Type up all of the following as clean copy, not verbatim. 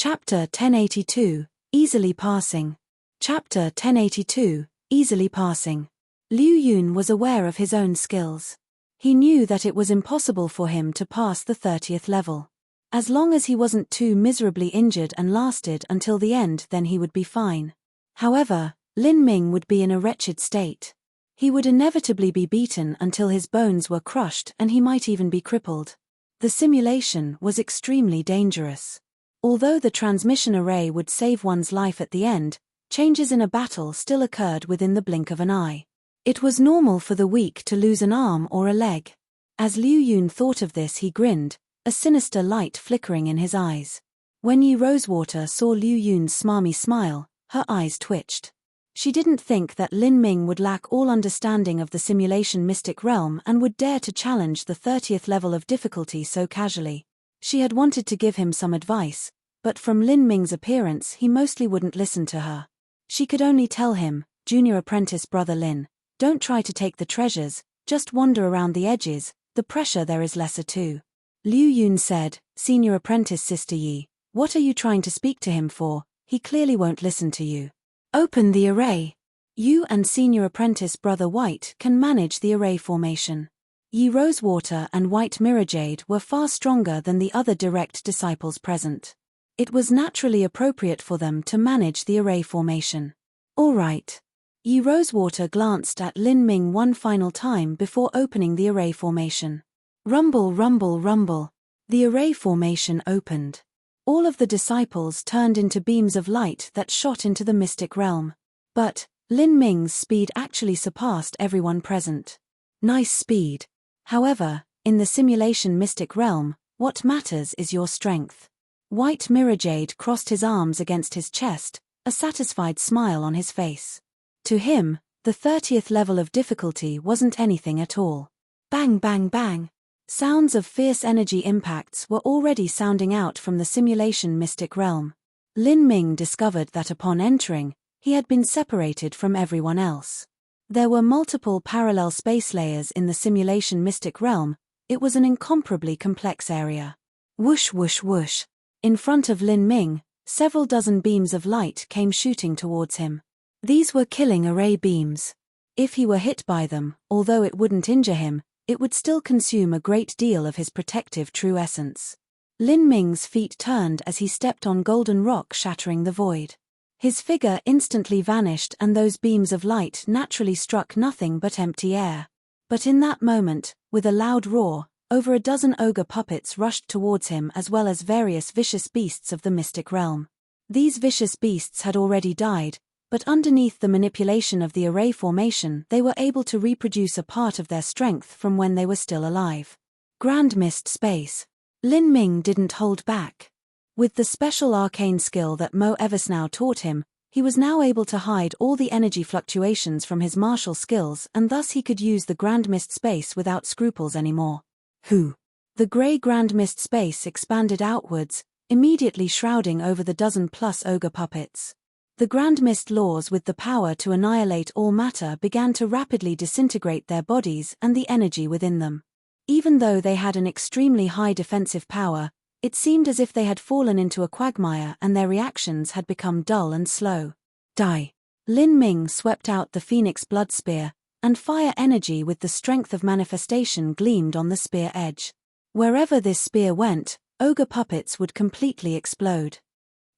Chapter 1082, Easily Passing. Chapter 1082, Easily Passing. Liu Yun was aware of his own skills. He knew that it was impossible for him to pass the 30th level. As long as he wasn't too miserably injured and lasted until the end, then he would be fine. However, Lin Ming would be in a wretched state. He would inevitably be beaten until his bones were crushed and he might even be crippled. The simulation was extremely dangerous. Although the transmission array would save one's life at the end, changes in a battle still occurred within the blink of an eye. It was normal for the weak to lose an arm or a leg. As Liu Yun thought of this, he grinned, a sinister light flickering in his eyes. When Yi Rosewater saw Liu Yun's smarmy smile, her eyes twitched. She didn't think that Lin Ming would lack all understanding of the simulation mystic realm and would dare to challenge the 30th level of difficulty so casually. She had wanted to give him some advice, but from Lin Ming's appearance he mostly wouldn't listen to her. She could only tell him, "Junior apprentice brother Lin, don't try to take the treasures, just wander around the edges, the pressure there is lesser too." Liu Yun said, "Senior apprentice sister Yi, what are you trying to speak to him for? He clearly won't listen to you. Open the array. You and senior apprentice brother White can manage the array formation." Yi Rosewater and White Mirrorjade were far stronger than the other direct disciples present. It was naturally appropriate for them to manage the array formation. All right. Yi Rosewater glanced at Lin Ming one final time before opening the array formation. Rumble, rumble, rumble. The array formation opened. All of the disciples turned into beams of light that shot into the mystic realm. But Lin Ming's speed actually surpassed everyone present. Nice speed. However, in the simulation mystic realm, what matters is your strength. White Mirrorjade crossed his arms against his chest, a satisfied smile on his face. To him, the 30th level of difficulty wasn't anything at all. Bang, bang, bang. Sounds of fierce energy impacts were already sounding out from the simulation mystic realm. Lin Ming discovered that upon entering, he had been separated from everyone else. There were multiple parallel space layers in the simulation mystic realm. It was an incomparably complex area. Whoosh, whoosh, whoosh. In front of Lin Ming, several dozen beams of light came shooting towards him. These were killing array beams. If he were hit by them, although it wouldn't injure him, it would still consume a great deal of his protective true essence. Lin Ming's feet turned as he stepped on golden rock, shattering the void. His figure instantly vanished and those beams of light naturally struck nothing but empty air. But in that moment, with a loud roar, over a dozen ogre puppets rushed towards him, as well as various vicious beasts of the mystic realm. These vicious beasts had already died, but underneath the manipulation of the array formation they were able to reproduce a part of their strength from when they were still alive. Grand Mist Space. Lin Ming didn't hold back. With the special arcane skill that Mo Eversnow taught him, he was now able to hide all the energy fluctuations from his martial skills, and thus he could use the Grand Mist Space without scruples anymore. Who? The grey Grand Mist Space expanded outwards, immediately shrouding over the dozen-plus ogre puppets. The Grand Mist laws with the power to annihilate all matter began to rapidly disintegrate their bodies and the energy within them. Even though they had an extremely high defensive power, it seemed as if they had fallen into a quagmire and their reactions had become dull and slow. Die. Lin Ming swept out the Phoenix Blood Spear, and fire energy with the strength of manifestation gleamed on the spear edge. Wherever this spear went, ogre puppets would completely explode.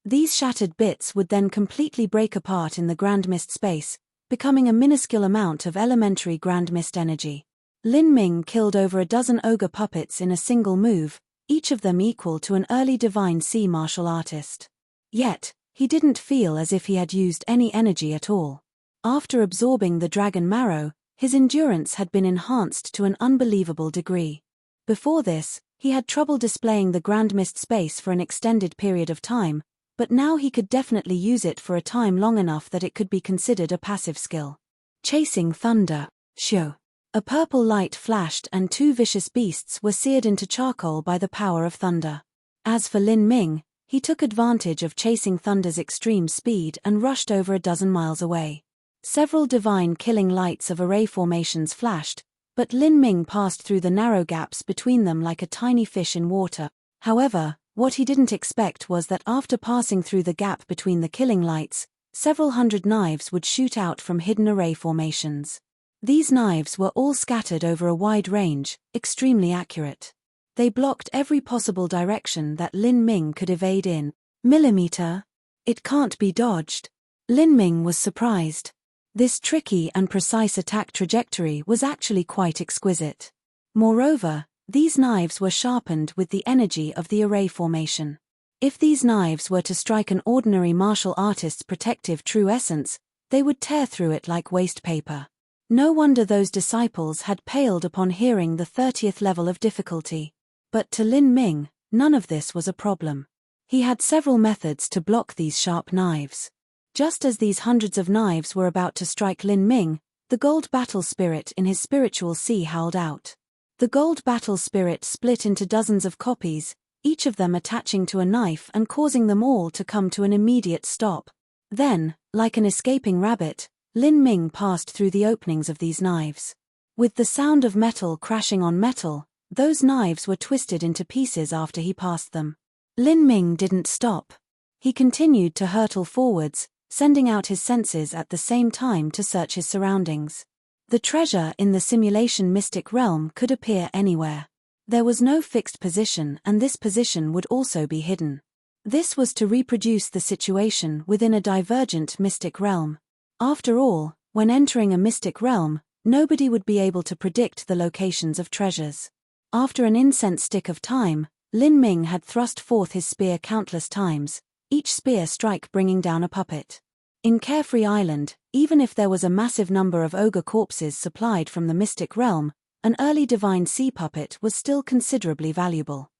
These shattered bits would then completely break apart in the Grand Mist Space, becoming a minuscule amount of elementary Grand Mist energy. Lin Ming killed over a dozen ogre puppets in a single move, each of them equal to an early Divine Sea martial artist. Yet, he didn't feel as if he had used any energy at all. After absorbing the dragon marrow, his endurance had been enhanced to an unbelievable degree. Before this, he had trouble displaying the Grand Mist Space for an extended period of time, but now he could definitely use it for a time long enough that it could be considered a passive skill. Chasing Thunder. Show. A purple light flashed and two vicious beasts were seared into charcoal by the power of thunder. As for Lin Ming, he took advantage of Chasing Thunder's extreme speed and rushed over a dozen miles away. Several divine killing lights of array formations flashed, but Lin Ming passed through the narrow gaps between them like a tiny fish in water. However, What he didn't expect was that after passing through the gap between the killing lights, several hundred knives would shoot out from hidden array formations. These knives were all scattered over a wide range, extremely accurate. They blocked every possible direction that Lin Ming could evade in. Millimeter? It can't be dodged. Lin Ming was surprised. This tricky and precise attack trajectory was actually quite exquisite. Moreover, these knives were sharpened with the energy of the array formation. If these knives were to strike an ordinary martial artist's protective true essence, they would tear through it like waste paper. No wonder those disciples had paled upon hearing the 30th level of difficulty. But to Lin Ming, none of this was a problem. He had several methods to block these sharp knives. Just as these hundreds of knives were about to strike Lin Ming, the gold battle spirit in his spiritual sea howled out. The gold battle spirit split into dozens of copies, each of them attaching to a knife and causing them all to come to an immediate stop. Then, like an escaping rabbit, Lin Ming passed through the openings of these knives. With the sound of metal crashing on metal, those knives were twisted into pieces after he passed them. Lin Ming didn't stop. He continued to hurtle forwards, sending out his senses at the same time to search his surroundings. The treasure in the simulation mystic realm could appear anywhere. There was no fixed position, and this position would also be hidden. This was to reproduce the situation within a divergent mystic realm. After all, when entering a mystic realm, nobody would be able to predict the locations of treasures. After an incense stick of time, Lin Ming had thrust forth his spear countless times, each spear strike bringing down a puppet. In Carefree Island, even if there was a massive number of ogre corpses supplied from the mystic realm, an early divine sea puppet was still considerably valuable.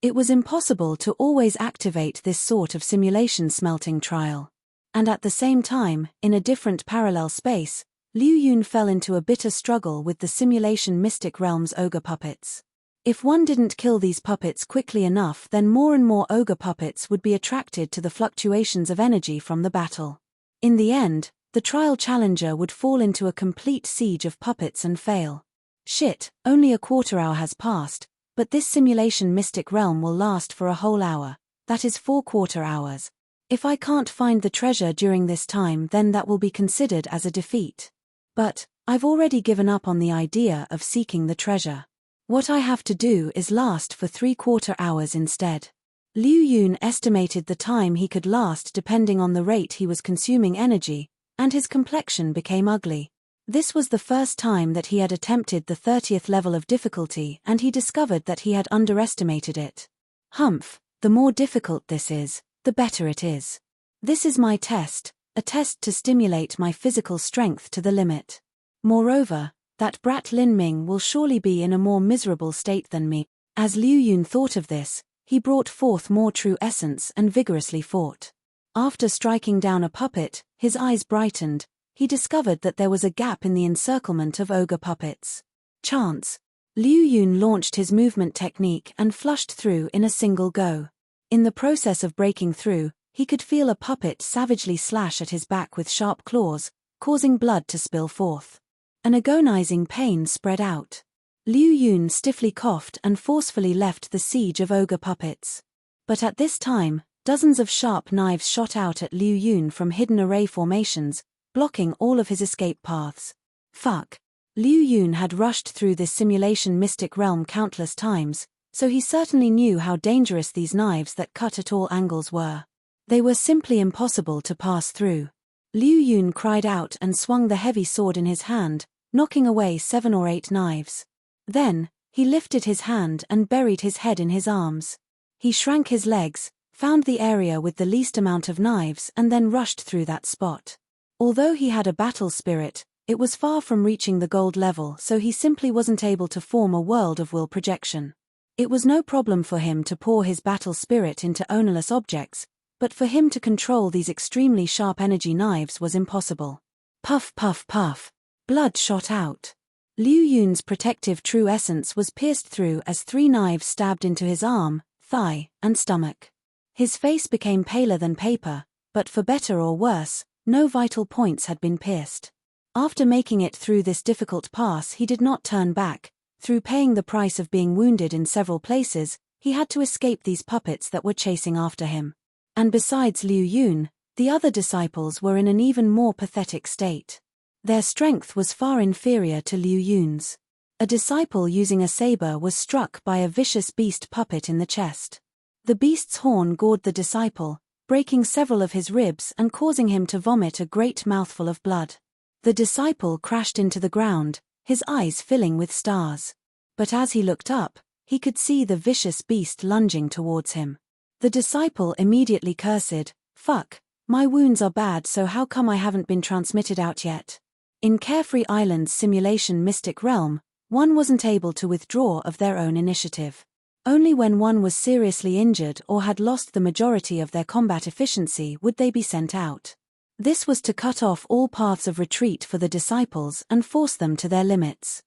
It was impossible to always activate this sort of simulation smelting trial. And at the same time, in a different parallel space, Liu Yun fell into a bitter struggle with the simulation mystic realm's ogre puppets. If one didn't kill these puppets quickly enough, then more and more ogre puppets would be attracted to the fluctuations of energy from the battle. In the end, the trial challenger would fall into a complete siege of puppets and fail. Shit, only a quarter hour has passed, but this simulation mystic realm will last for a whole hour. That is 4 quarter hours. If I can't find the treasure during this time, then that will be considered as a defeat. But I've already given up on the idea of seeking the treasure. What I have to do is last for 3 quarter hours instead. Liu Yun estimated the time he could last depending on the rate he was consuming energy, and his complexion became ugly. This was the first time that he had attempted the 30th level of difficulty, and he discovered that he had underestimated it. Humph, the more difficult this is, the better it is. This is my test, a test to stimulate my physical strength to the limit. Moreover, that brat Lin Ming will surely be in a more miserable state than me. As Liu Yun thought of this, he brought forth more true essence and vigorously fought. After striking down a puppet, his eyes brightened. He discovered that there was a gap in the encirclement of ogre puppets. Chance. Liu Yun launched his movement technique and flushed through in a single go. In the process of breaking through, he could feel a puppet savagely slash at his back with sharp claws, causing blood to spill forth. An agonizing pain spread out. Liu Yun stiffly coughed and forcefully left the siege of ogre puppets. But at this time, dozens of sharp knives shot out at Liu Yun from hidden array formations, blocking all of his escape paths. Fuck. Liu Yun had rushed through this simulation mystic realm countless times, so he certainly knew how dangerous these knives that cut at all angles were. They were simply impossible to pass through. Liu Yun cried out and swung the heavy sword in his hand, knocking away 7 or 8 knives. Then, he lifted his hand and buried his head in his arms. He shrank his legs, found the area with the least amount of knives and then rushed through that spot. Although he had a battle spirit, it was far from reaching the gold level, so he simply wasn't able to form a world of will projection. It was no problem for him to pour his battle spirit into ownerless objects, but for him to control these extremely sharp energy knives was impossible. Puff puff puff. Blood shot out. Liu Yun's protective true essence was pierced through as 3 knives stabbed into his arm, thigh, and stomach. His face became paler than paper, but for better or worse, no vital points had been pierced. After making it through this difficult pass, he did not turn back. Through paying the price of being wounded in several places, He had to escape these puppets that were chasing after him. And besides Liu Yun, the other disciples were in an even more pathetic state. Their strength was far inferior to Liu Yun's. A disciple using a saber was struck by a vicious beast puppet in the chest. The beast's horn gored the disciple, breaking several of his ribs and causing him to vomit a great mouthful of blood. The disciple crashed into the ground, his eyes filling with stars. But as he looked up, he could see the vicious beast lunging towards him. The disciple immediately cursed, "Fuck, my wounds are bad, so how come I haven't been transmitted out yet?" In Carefree Island's simulation mystic realm, one wasn't able to withdraw of their own initiative. Only when one was seriously injured or had lost the majority of their combat efficiency would they be sent out. This was to cut off all paths of retreat for the disciples and force them to their limits.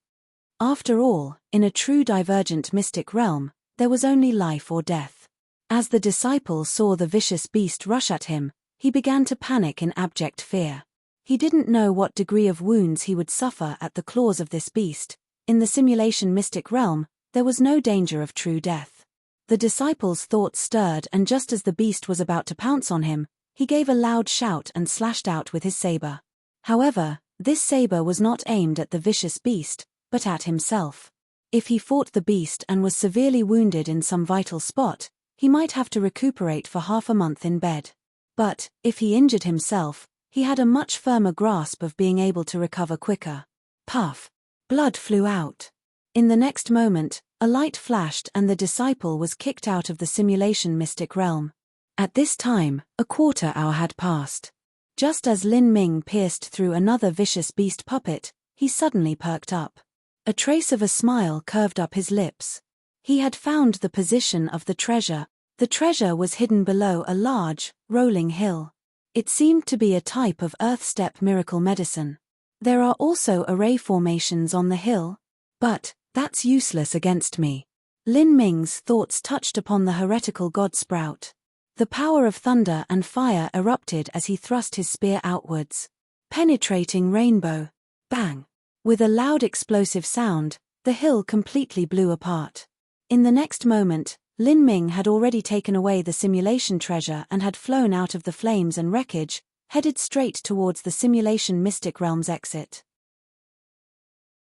After all, in a true divergent mystic realm, there was only life or death. As the disciple saw the vicious beast rush at him, he began to panic in abject fear. He didn't know what degree of wounds he would suffer at the claws of this beast. In the simulation mystic realm, there was no danger of true death. The disciple's thoughts stirred, and just as the beast was about to pounce on him, he gave a loud shout and slashed out with his saber. However, this saber was not aimed at the vicious beast, but at himself. If he fought the beast and was severely wounded in some vital spot, he might have to recuperate for half a month in bed. But, if he injured himself, he had a much firmer grasp of being able to recover quicker. Puff! Blood flew out. In the next moment, a light flashed and the disciple was kicked out of the simulation mystic realm. At this time, a quarter hour had passed. Just as Lin Ming pierced through another vicious beast puppet, he suddenly perked up. A trace of a smile curved up his lips. He had found the position of the treasure. The treasure was hidden below a large, rolling hill. It seemed to be a type of earth-step miracle medicine. There are also array formations on the hill. But that's useless against me. Lin Ming's thoughts touched upon the heretical god Sprout. The power of thunder and fire erupted as he thrust his spear outwards. Penetrating rainbow. Bang! With a loud explosive sound, the hill completely blew apart. In the next moment, Lin Ming had already taken away the simulation treasure and had flown out of the flames and wreckage, headed straight towards the simulation mystic realm's exit.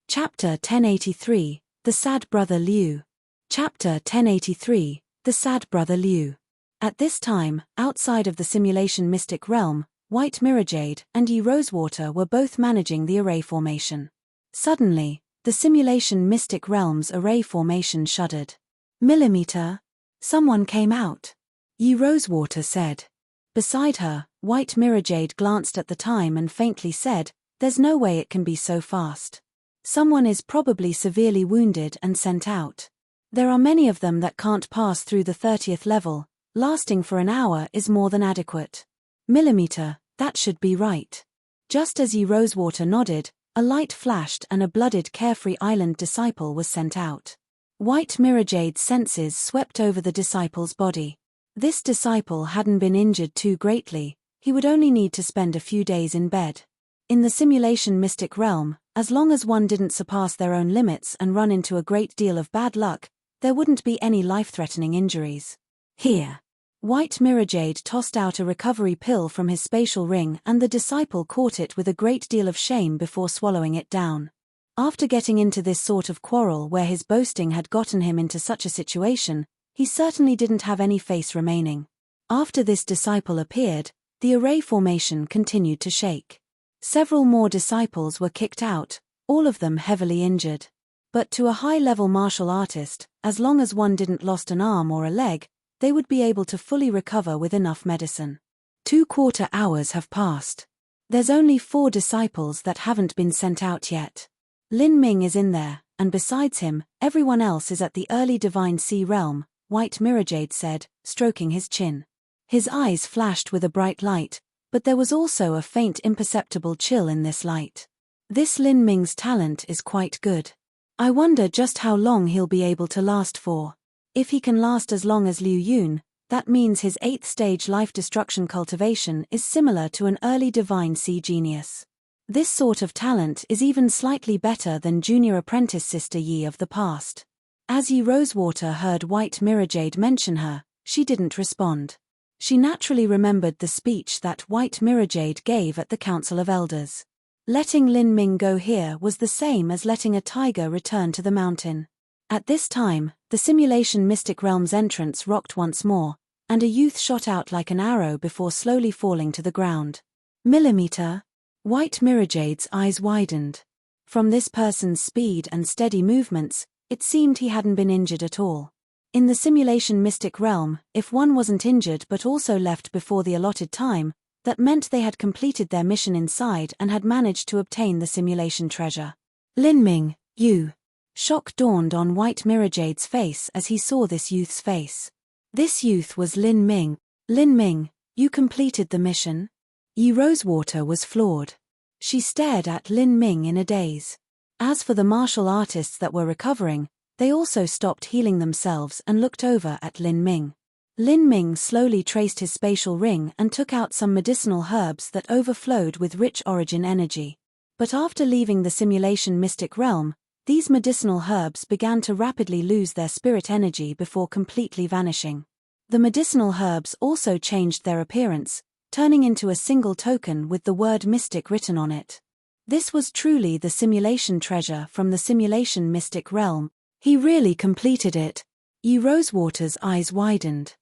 Chapter 1083, The Sad Brother Liu. Chapter 1083, The Sad Brother Liu. At this time, outside of the simulation mystic realm, White Mirrorjade and Yi Rosewater were both managing the array formation. Suddenly, the simulation mystic realm's array formation shuddered. "Millimeter? Someone came out," Yi Rosewater said. Beside her, White Mirrorjade glanced at the time and faintly said, "There's no way it can be so fast. Someone is probably severely wounded and sent out. There are many of them that can't pass through the 30th level, lasting for an hour is more than adequate. Millimeter, that should be right." Just as Yi Rosewater nodded, a light flashed and a blooded Carefree Island disciple was sent out. White Mirrorjade's senses swept over the disciple's body. This disciple hadn't been injured too greatly, he would only need to spend a few days in bed. In the simulation mystic realm, as long as one didn't surpass their own limits and run into a great deal of bad luck, there wouldn't be any life-threatening injuries. "Here." White Mirrorjade tossed out a recovery pill from his spatial ring and the disciple caught it with a great deal of shame before swallowing it down. After getting into this sort of quarrel where his boasting had gotten him into such a situation, he certainly didn't have any face remaining. After this disciple appeared, the array formation continued to shake. Several more disciples were kicked out, all of them heavily injured. But to a high-level martial artist, as long as one didn't lost an arm or a leg, they would be able to fully recover with enough medicine. 2/4 hours have passed. There's only 4 disciples that haven't been sent out yet. Lin Ming is in there, and besides him, everyone else is at the early Divine Sea realm, White Mirrorjade said, stroking his chin. His eyes flashed with a bright light, but there was also a faint imperceptible chill in this light. This Lin Ming's talent is quite good. I wonder just how long he'll be able to last for. If he can last as long as Liu Yun, that means his 8th stage life destruction cultivation is similar to an early Divine Sea genius. This sort of talent is even slightly better than junior apprentice Sister Yi of the past. As Yi Rosewater heard White Mirror Jade mention her, she didn't respond. She naturally remembered the speech that White Mirror Jade gave at the Council of Elders. Letting Lin Ming go here was the same as letting a tiger return to the mountain. At this time, the simulation Mystic Realm's entrance rocked once more, and a youth shot out like an arrow before slowly falling to the ground. Millimeter? White Mirror Jade's eyes widened. From this person's speed and steady movements, it seemed he hadn't been injured at all. In the simulation Mystic Realm, if one wasn't injured but also left before the allotted time, that meant they had completed their mission inside and had managed to obtain the simulation treasure. Lin Ming, you. Shock dawned on White Mirror Jade's face as he saw this youth's face. This youth was Lin Ming. Lin Ming, you completed the mission? Yi Rosewater was floored. She stared at Lin Ming in a daze. As for the martial artists that were recovering, they also stopped healing themselves and looked over at Lin Ming. Lin Ming slowly traced his spatial ring and took out some medicinal herbs that overflowed with rich origin energy. But after leaving the simulation Mystic Realm, these medicinal herbs began to rapidly lose their spirit energy before completely vanishing. The medicinal herbs also changed their appearance, turning into a single token with the word mystic written on it. This was truly the simulation treasure from the simulation Mystic Realm. He really completed it. Yi Rosewater's eyes widened.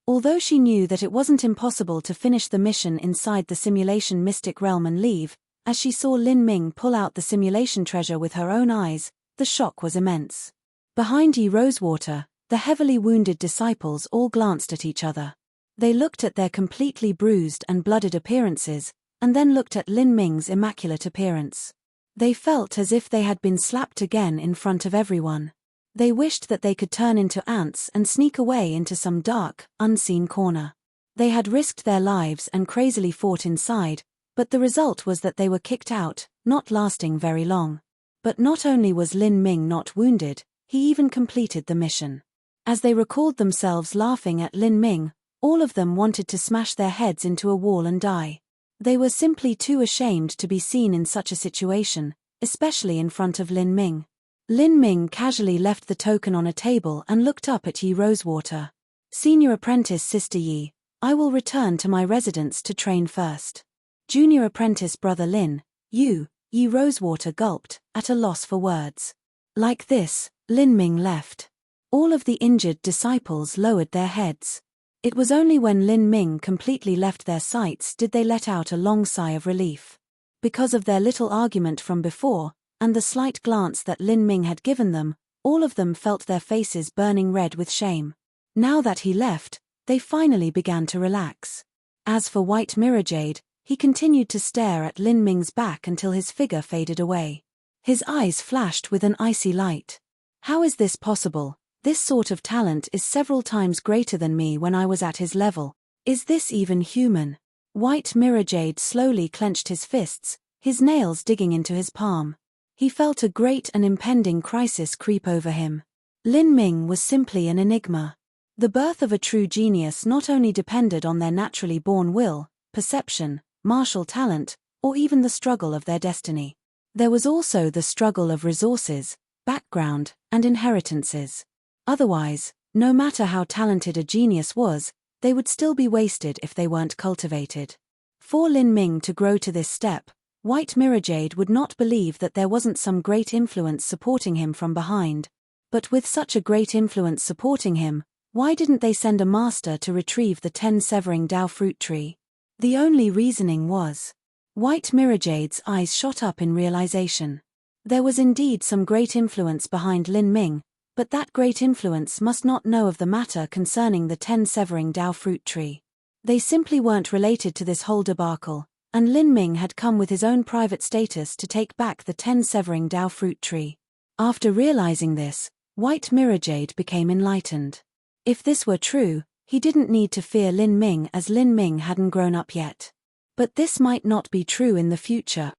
Although she knew that it wasn't impossible to finish the mission inside the simulation Mystic Realm and leave, as she saw Lin Ming pull out the simulation treasure with her own eyes, the shock was immense. Behind Yi Rosewater, the heavily wounded disciples all glanced at each other. They looked at their completely bruised and blooded appearances, and then looked at Lin Ming's immaculate appearance. They felt as if they had been slapped again in front of everyone. They wished that they could turn into ants and sneak away into some dark, unseen corner. They had risked their lives and crazily fought inside, but the result was that they were kicked out, not lasting very long. But not only was Lin Ming not wounded, he even completed the mission. As they recalled themselves laughing at Lin Ming, all of them wanted to smash their heads into a wall and die. They were simply too ashamed to be seen in such a situation, especially in front of Lin Ming. Lin Ming casually left the token on a table and looked up at Yi Rosewater. Senior Apprentice Sister Yi, I will return to my residence to train first. Junior Apprentice Brother Lin, you, Yi Rosewater gulped, at a loss for words. Like this, Lin Ming left. All of the injured disciples lowered their heads. It was only when Lin Ming completely left their sights did they let out a long sigh of relief. Because of their little argument from before, and the slight glance that Lin Ming had given them, all of them felt their faces burning red with shame. Now that he left, they finally began to relax. As for White Mirror Jade, he continued to stare at Lin Ming's back until his figure faded away. His eyes flashed with an icy light. How is this possible? This sort of talent is several times greater than me when I was at his level. Is this even human? White Mirror Jade slowly clenched his fists, his nails digging into his palm. He felt a great and impending crisis creep over him. Lin Ming was simply an enigma. The birth of a true genius not only depended on their naturally born will, perception, martial talent, or even the struggle of their destiny. There was also the struggle of resources, background, and inheritances. Otherwise, no matter how talented a genius was, they would still be wasted if they weren't cultivated. For Lin Ming to grow to this step, White Mirror Jade would not believe that there wasn't some great influence supporting him from behind. But with such a great influence supporting him, why didn't they send a master to retrieve the 10 severing Dao fruit tree? The only reasoning was. White Mirror Jade's eyes shot up in realization. There was indeed some great influence behind Lin Ming, but that great influence must not know of the matter concerning the 10 severing Dao fruit tree. They simply weren't related to this whole debacle, and Lin Ming had come with his own private status to take back the 10 severing Dao fruit tree. After realizing this, White Mirror Jade became enlightened. If this were true, he didn't need to fear Lin Ming as Lin Ming hadn't grown up yet. But this might not be true in the future.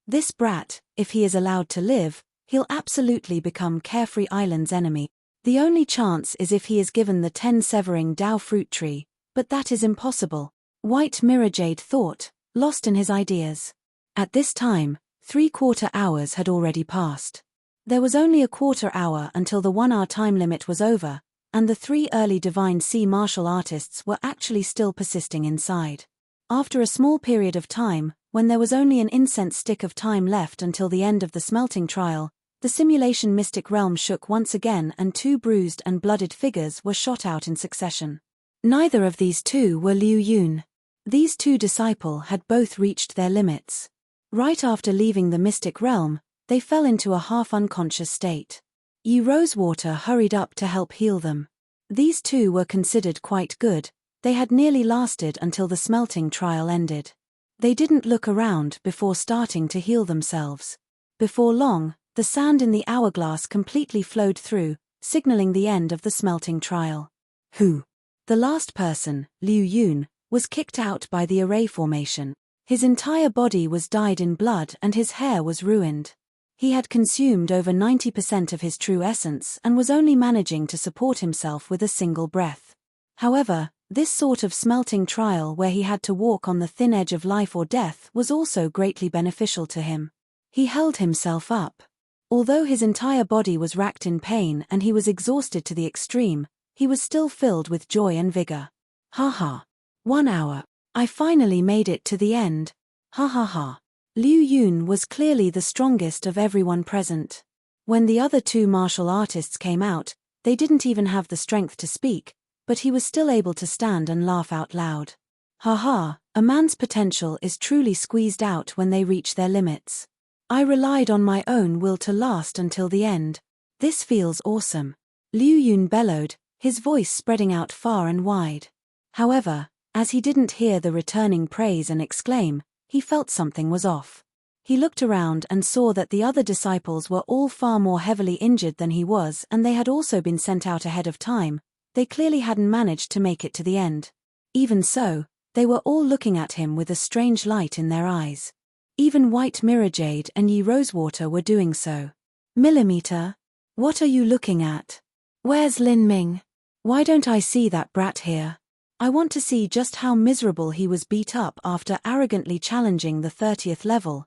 This brat, if he is allowed to live, he'll absolutely become Carefree Island's enemy. The only chance is if he is given the 10 severing Dao fruit tree, but that is impossible, White Mirror Jade thought, lost in his ideas. At this time, 3/4 hours had already passed. There was only a quarter hour until the 1-hour time limit was over, and the 3 early Divine Sea martial artists were actually still persisting inside. After a small period of time, when there was only an incense stick of time left until the end of the smelting trial, the simulation mystic realm shook once again and 2 bruised and blooded figures were shot out in succession. Neither of these two were Liu Yun. These 2 disciples had both reached their limits. Right after leaving the mystic realm, they fell into a half-unconscious state. Yi Rosewater hurried up to help heal them. These 2 were considered quite good. They had nearly lasted until the smelting trial ended. They didn't look around before starting to heal themselves. Before long, the sand in the hourglass completely flowed through, signaling the end of the smelting trial. Who? The last person, Liu Yun, was kicked out by the array formation. His entire body was dyed in blood and his hair was ruined. He had consumed over 90% of his true essence and was only managing to support himself with a single breath. However, this sort of smelting trial where he had to walk on the thin edge of life or death was also greatly beneficial to him. He held himself up. Although his entire body was racked in pain and he was exhausted to the extreme, he was still filled with joy and vigor. Ha ha. 1 hour. I finally made it to the end. Ha ha ha. Liu Yun was clearly the strongest of everyone present. When the other 2 martial artists came out, they didn't even have the strength to speak, but he was still able to stand and laugh out loud. Ha ha, a man's potential is truly squeezed out when they reach their limits. I relied on my own will to last until the end. This feels awesome. Liu Yun bellowed, his voice spreading out far and wide. However, as he didn't hear the returning praise and exclaim, he felt something was off. He looked around and saw that the other disciples were all far more heavily injured than he was, and they had also been sent out ahead of time. They clearly hadn't managed to make it to the end. Even so, they were all looking at him with a strange light in their eyes. Even White Mirrorjade and Yi Rosewater were doing so. Millimeter? What are you looking at? Where's Lin Ming? Why don't I see that brat here? I want to see just how miserable he was beat up after arrogantly challenging the 30th level.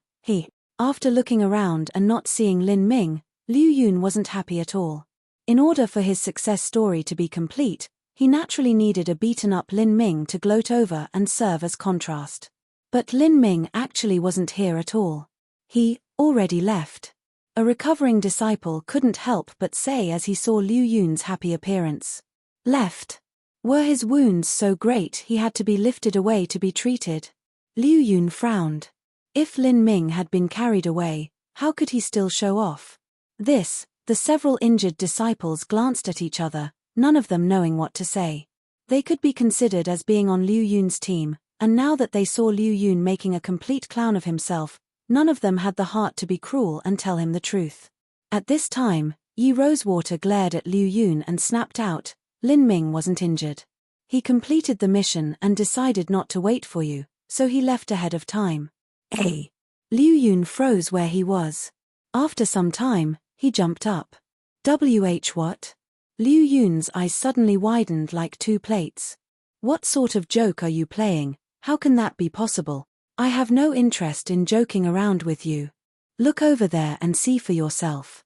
After looking around and not seeing Lin Ming, Liu Yun wasn't happy at all. In order for his success story to be complete, he naturally needed a beaten-up Lin Ming to gloat over and serve as contrast. But Lin Ming actually wasn't here at all. He already left. A recovering disciple couldn't help but say as he saw Liu Yun's happy appearance. Left. Were his wounds so great he had to be lifted away to be treated? Liu Yun frowned. If Lin Ming had been carried away, how could he still show off? The several injured disciples glanced at each other, none of them knowing what to say. They could be considered as being on Liu Yun's team, and now that they saw Liu Yun making a complete clown of himself, none of them had the heart to be cruel and tell him the truth. At this time, Yi Rosewater glared at Liu Yun and snapped out, Lin Ming wasn't injured. He completed the mission and decided not to wait for you, so he left ahead of time. Liu Yun froze where he was. After some time, he jumped up. What? Liu Yun's eyes suddenly widened like 2 plates. What sort of joke are you playing? How can that be possible? I have no interest in joking around with you. Look over there and see for yourself.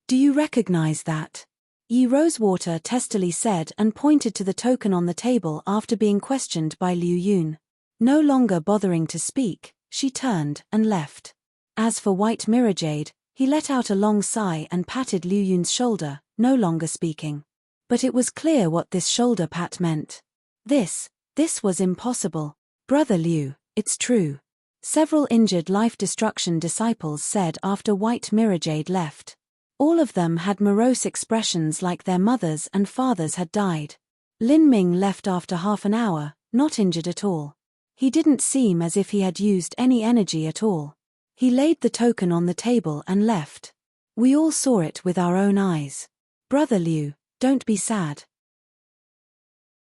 Do you recognize that? Yi Rosewater testily said and pointed to the token on the table after being questioned by Liu Yun. No longer bothering to speak, she turned and left. As for White Mirrorjade, he let out a long sigh and patted Liu Yun's shoulder, no longer speaking. But it was clear what this shoulder pat meant. This was impossible. Brother Liu, it's true. Several injured life-destruction disciples said after White Mirrorjade left. All of them had morose expressions like their mothers and fathers had died. Lin Ming left after half an hour, not injured at all. He didn't seem as if he had used any energy at all. He laid the token on the table and left. We all saw it with our own eyes. Brother Liu, don't be sad.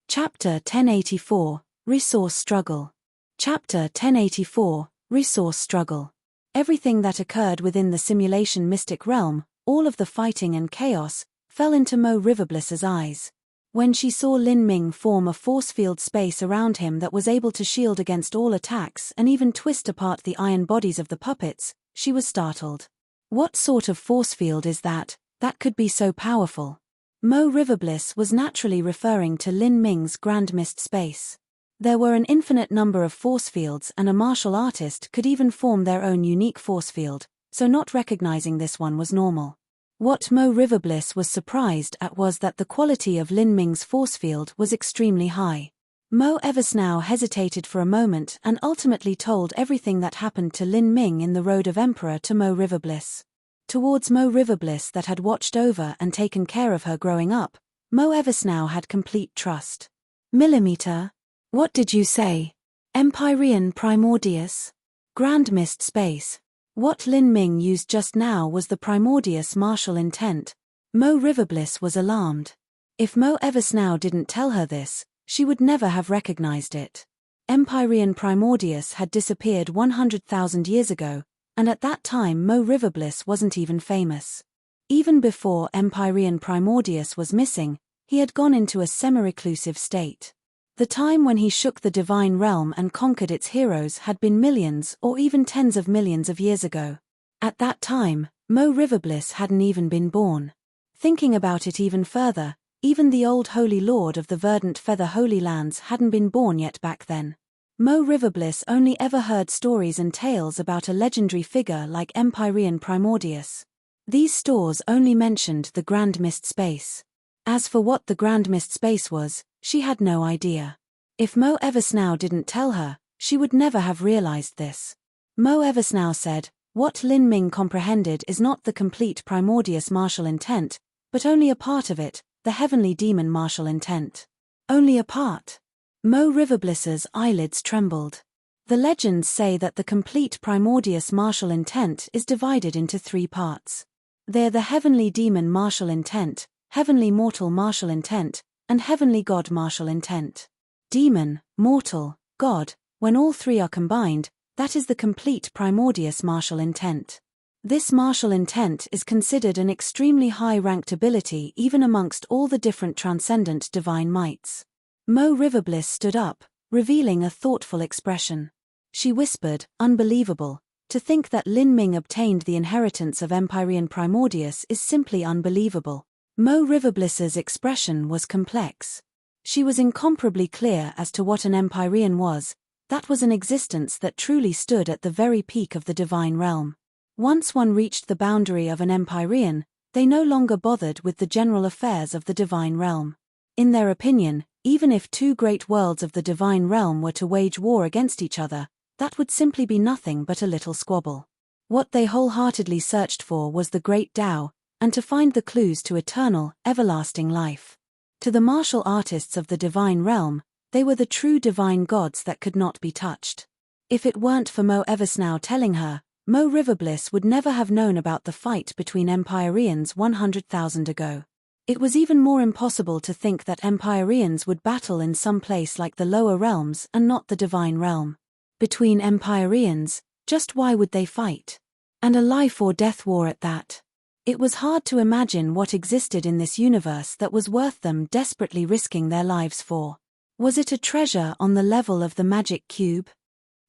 Chapter 1084, Resource Struggle. Chapter 1084, Resource Struggle. Everything that occurred within the simulation mystic realm, all of the fighting and chaos, fell into Mo Riverbliss's eyes. When she saw Lin Ming form a force field space around him that was able to shield against all attacks and even twist apart the iron bodies of the puppets, she was startled. What sort of force field is that could be so powerful? Mo Riverbliss was naturally referring to Lin Ming's grand mist space. There were an infinite number of force fields, and a martial artist could even form their own unique force field, so not recognizing this one was normal. What Mo Riverbliss was surprised at was that the quality of Lin Ming's force field was extremely high. Mo Eversnow hesitated for a moment and ultimately told everything that happened to Lin Ming in the Road of Emperor to Mo Riverbliss. Towards Mo Riverbliss, that had watched over and taken care of her growing up, Mo Eversnow had complete trust. Millimeter? What did you say? Empyrean Primordius? Grand Mist Space. What Lin Ming used just now was the Primordius martial intent. Mo Riverbliss was alarmed. If Mo Eversnow didn't tell her this, she would never have recognized it. Empyrean Primordius had disappeared 100,000 years ago, and at that time Mo Riverbliss wasn't even famous. Even before Empyrean Primordius was missing, he had gone into a semi-reclusive state. The time when he shook the divine realm and conquered its heroes had been millions or even tens of millions of years ago. At that time, Mo Riverbliss hadn't even been born. Thinking about it even further, even the old Holy Lord of the Verdant Feather Holy Lands hadn't been born yet back then. Mo Riverbliss only ever heard stories and tales about a legendary figure like Empyrean Primordius. These stories only mentioned the Grand Mist Space. As for what the Grand Mist Space was, she had no idea. If Mo Eversnow didn't tell her, she would never have realized this. Mo Eversnow said, "What Lin Ming comprehended is not the complete Primordius martial intent, but only a part of it, the heavenly demon martial intent." Only a part. Mo Riverbliss's eyelids trembled. The legends say that the complete Primordius martial intent is divided into 3 parts. They're the heavenly demon martial intent, heavenly mortal martial intent, and heavenly god martial intent. Demon, mortal, god, when all 3 are combined, that is the complete Primordius martial intent. This martial intent is considered an extremely high-ranked ability even amongst all the different transcendent divine mights. Mo Riverbliss stood up, revealing a thoughtful expression. She whispered, "Unbelievable. To think that Lin Ming obtained the inheritance of Empyrean Primordius is simply unbelievable." Mo Riverbliss's expression was complex. She was incomparably clear as to what an Empyrean was. That was an existence that truly stood at the very peak of the divine realm. Once one reached the boundary of an Empyrean, they no longer bothered with the general affairs of the divine realm. In their opinion, even if 2 great worlds of the divine realm were to wage war against each other, that would simply be nothing but a little squabble. What they wholeheartedly searched for was the great Tao, and to find the clues to eternal, everlasting life. To the martial artists of the divine realm, they were the true divine gods that could not be touched. If it weren't for Mo Eversnow telling her, Mo Riverbliss would never have known about the fight between Empyreans 100,000 ago. It was even more impossible to think that Empyreans would battle in some place like the lower realms and not the divine realm. Between Empyreans, just why would they fight? And a life or death war at that. It was hard to imagine what existed in this universe that was worth them desperately risking their lives for. Was it a treasure on the level of the magic cube?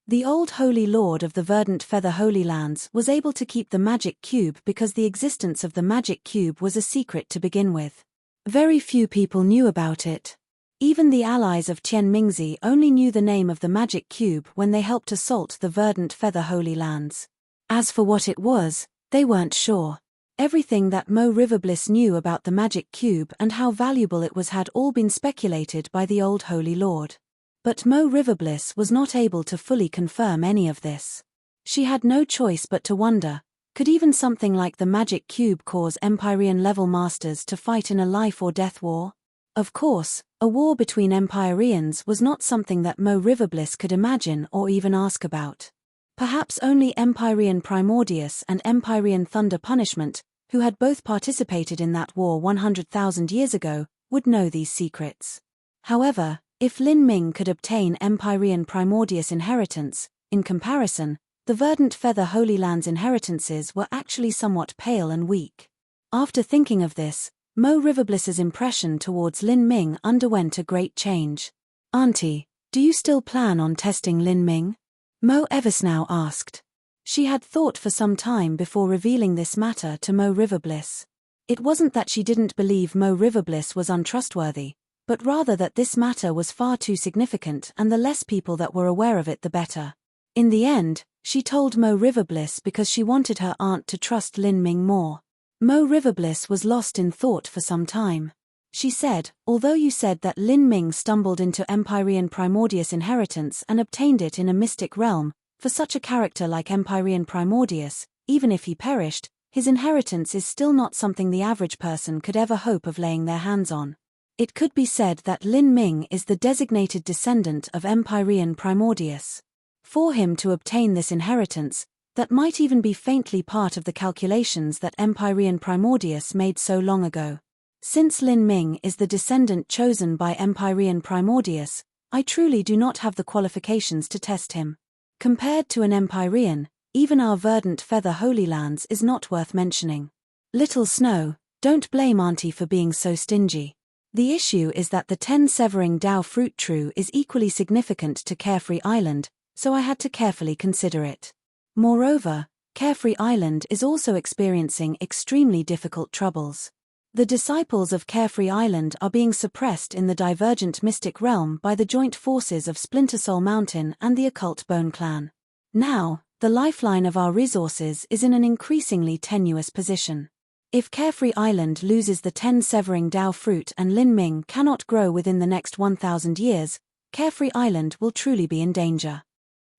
The old Holy Lord of the Verdant Feather Holy Lands was able to keep the magic cube because the existence of the magic cube was a secret to begin with. Very few people knew about it. Even the allies of Qian Mingzi only knew the name of the magic cube when they helped assault the Verdant Feather Holy Lands. As for what it was, they weren't sure. Everything that Mo Riverbliss knew about the magic cube and how valuable it was had all been speculated by the old Holy Lord. But Mo Riverbliss was not able to fully confirm any of this. She had no choice but to wonder, could even something like the magic cube cause Empyrean-level masters to fight in a life-or-death war? Of course, a war between Empyreans was not something that Mo Riverbliss could imagine or even ask about. Perhaps only Empyrean Primordius and Empyrean Thunder Punishment, who had both participated in that war 100,000 years ago, would know these secrets. However, if Lin Ming could obtain Empyrean Primordius inheritance, in comparison, the Verdant Feather Holy Lands inheritances were actually somewhat pale and weak. After thinking of this, Mo Riverbliss's impression towards Lin Ming underwent a great change. "Auntie, do you still plan on testing Lin Ming?" Mo Eversnow asked. She had thought for some time before revealing this matter to Mo Riverbliss. It wasn't that she didn't believe Mo Riverbliss was untrustworthy, but rather that this matter was far too significant and the less people that were aware of it the better. In the end, she told Mo Riverbliss because she wanted her aunt to trust Lin Ming more. Mo Riverbliss was lost in thought for some time. She said, although you said that Lin Ming stumbled into Empyrean Primordius inheritance and obtained it in a mystic realm, for such a character like Empyrean Primordius, even if he perished, his inheritance is still not something the average person could ever hope of laying their hands on. It could be said that Lin Ming is the designated descendant of Empyrean Primordius. For him to obtain this inheritance, that might even be faintly part of the calculations that Empyrean Primordius made so long ago. Since Lin Ming is the descendant chosen by Empyrean Primordius, I truly do not have the qualifications to test him. Compared to an Empyrean, even our verdant feather Holy Lands is not worth mentioning. Little Snow, don't blame Auntie for being so stingy. The issue is that the 10 severing Dao fruit true is equally significant to Carefree Island, so I had to carefully consider it. Moreover, Carefree Island is also experiencing extremely difficult troubles. The disciples of Carefree Island are being suppressed in the divergent mystic realm by the joint forces of Splinter Soul Mountain and the occult Bone Clan. Now, the lifeline of our resources is in an increasingly tenuous position. If Carefree Island loses the 10 severing Dao fruit and Lin Ming cannot grow within the next 1,000 years, Carefree Island will truly be in danger.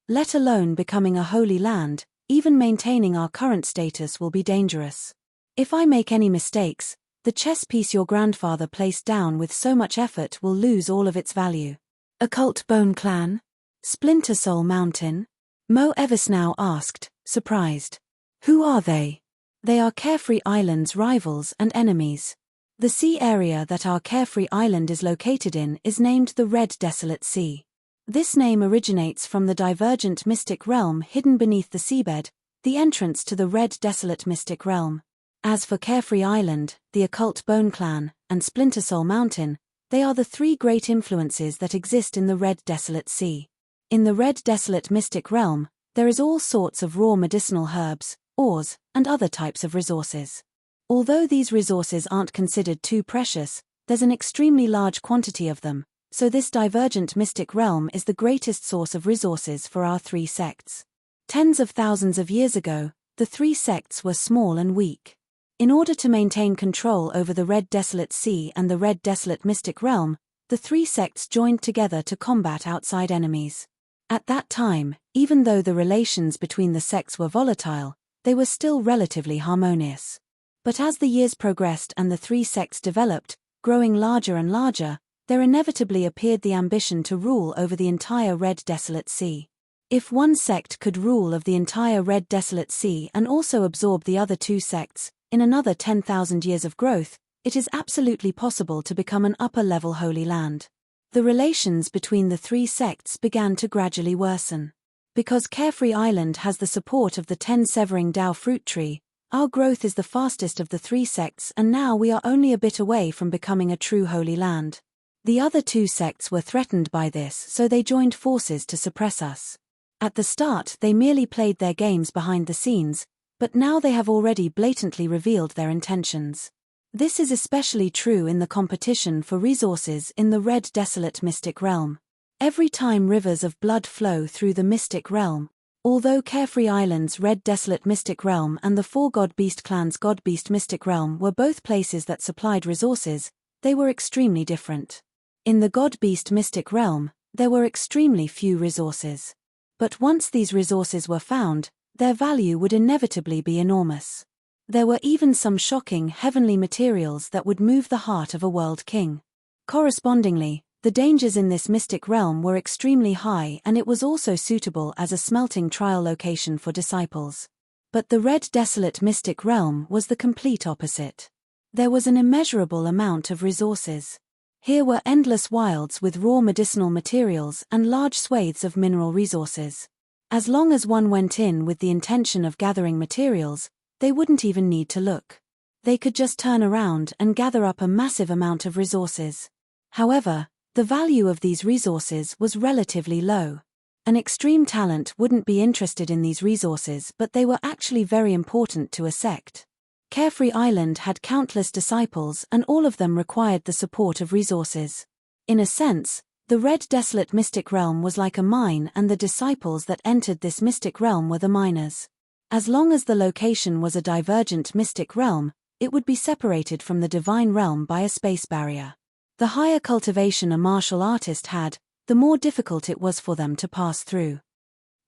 Let alone becoming a holy land, even maintaining our current status will be dangerous. If I make any mistakes, the chess piece your grandfather placed down with so much effort will lose all of its value. Occult Bone Clan? Splinter Soul Mountain? Mo Eversnow asked, surprised. Who are they? They are Carefree Island's rivals and enemies. The sea area that our Carefree Island is located in is named the Red Desolate Sea. This name originates from the divergent mystic realm hidden beneath the seabed, the entrance to the Red Desolate mystic realm. As for Carefree Island, the occult Bone Clan, and Splinter Soul Mountain, they are the 3 great influences that exist in the Red Desolate Sea. In the Red Desolate mystic realm, there is all sorts of raw medicinal herbs, ores, and other types of resources. Although these resources aren't considered too precious, there's an extremely large quantity of them, so this divergent mystic realm is the greatest source of resources for our 3 sects. Tens of thousands of years ago, the 3 sects were small and weak. In order to maintain control over the Red Desolate Sea and the Red Desolate mystic realm, the 3 sects joined together to combat outside enemies. At that time, even though the relations between the sects were volatile, they were still relatively harmonious. But as the years progressed and the 3 sects developed, growing larger and larger, there inevitably appeared the ambition to rule over the entire Red Desolate Sea. If one sect could rule of the entire Red Desolate Sea and also absorb the other 2 sects, in another 10,000 years of growth, it is absolutely possible to become an upper-level Holy Land. The relations between the 3 sects began to gradually worsen. Because Carefree Island has the support of the 10 severing Dao fruit tree, our growth is the fastest of the 3 sects and now we are only a bit away from becoming a true Holy Land. The other 2 sects were threatened by this, so they joined forces to suppress us. At the start they merely played their games behind the scenes, but now they have already blatantly revealed their intentions. This is especially true in the competition for resources in the Red Desolate mystic realm. Every time rivers of blood flow through the mystic realm, although Carefree Island's Red Desolate mystic realm and the 4 God-Beast clans' God-Beast mystic realm were both places that supplied resources, they were extremely different. In the God-Beast mystic realm, there were extremely few resources. But once these resources were found, their value would inevitably be enormous. There were even some shocking heavenly materials that would move the heart of a world king. Correspondingly, the dangers in this mystic realm were extremely high and it was also suitable as a smelting trial location for disciples. But the Red Desolate mystic realm was the complete opposite. There was an immeasurable amount of resources. Here were endless wilds with raw medicinal materials and large swathes of mineral resources. As long as one went in with the intention of gathering materials, they wouldn't even need to look. They could just turn around and gather up a massive amount of resources. However, the value of these resources was relatively low. An extreme talent wouldn't be interested in these resources, but they were actually very important to a sect. Carefree Island had countless disciples, and all of them required the support of resources. In a sense, the red desolate mystic realm was like a mine, and the disciples that entered this mystic realm were the miners. As long as the location was a divergent mystic realm, it would be separated from the divine realm by a space barrier. The higher cultivation a martial artist had, the more difficult it was for them to pass through.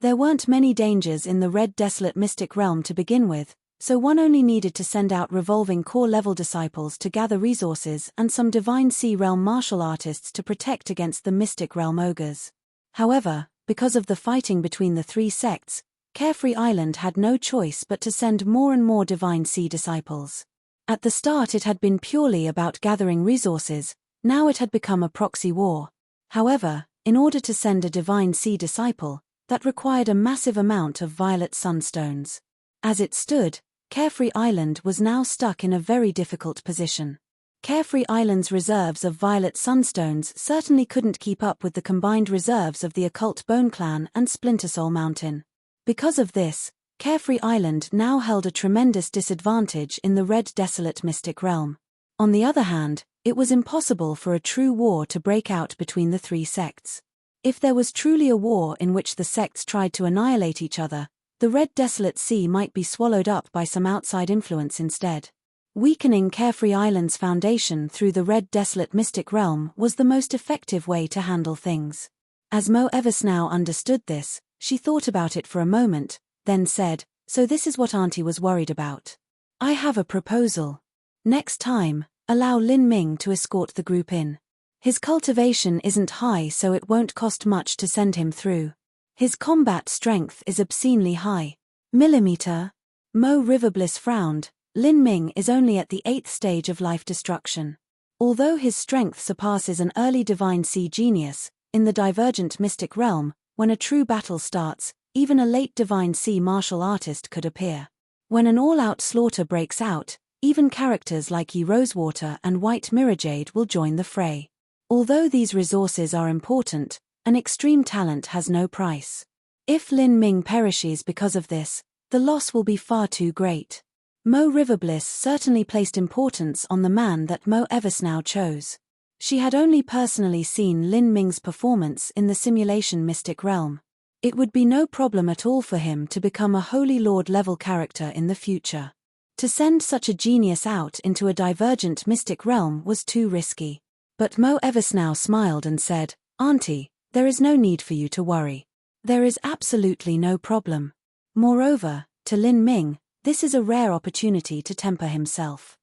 There weren't many dangers in the red desolate mystic realm to begin with, so one only needed to send out revolving core-level disciples to gather resources and some divine sea realm martial artists to protect against the mystic realm ogres. However, because of the fighting between the three sects, Carefree Island had no choice but to send more and more divine sea disciples. At the start it had been purely about gathering resources, now it had become a proxy war. However, in order to send a divine sea disciple, that required a massive amount of violet sunstones. As it stood, Carefree Island was now stuck in a very difficult position. Carefree Island's reserves of violet sunstones certainly couldn't keep up with the combined reserves of the occult Bone Clan and Splintersoul Mountain. Because of this, Carefree Island now held a tremendous disadvantage in the red desolate mystic realm. On the other hand, it was impossible for a true war to break out between the three sects. If there was truly a war in which the sects tried to annihilate each other, the red desolate sea might be swallowed up by some outside influence instead. Weakening Carefree Island's foundation through the red desolate mystic realm was the most effective way to handle things. As Mo Eversnow understood this, she thought about it for a moment, then said, "So this is what Auntie was worried about. I have a proposal. Next time, allow Lin Ming to escort the group in. His cultivation isn't high, so it won't cost much to send him through. His combat strength is obscenely high. Millimeter." Mo Riverbliss frowned. Lin Ming is only at the 8th stage of life destruction. Although his strength surpasses an early divine sea genius, in the divergent mystic realm, when a true battle starts, even a late divine sea martial artist could appear. When an all-out slaughter breaks out, even characters like Yi Rosewater and White Mirrorjade will join the fray. Although these resources are important, an extreme talent has no price. If Lin Ming perishes because of this, the loss will be far too great. Mo Riverbliss certainly placed importance on the man that Mo Eversnow chose. She had only personally seen Lin Ming's performance in the simulation mystic realm. It would be no problem at all for him to become a Holy Lord level character in the future. To send such a genius out into a divergent mystic realm was too risky. But Mo Eversnow smiled and said, "Auntie, there is no need for you to worry. There is absolutely no problem. Moreover, to Lin Ming, this is a rare opportunity to temper himself."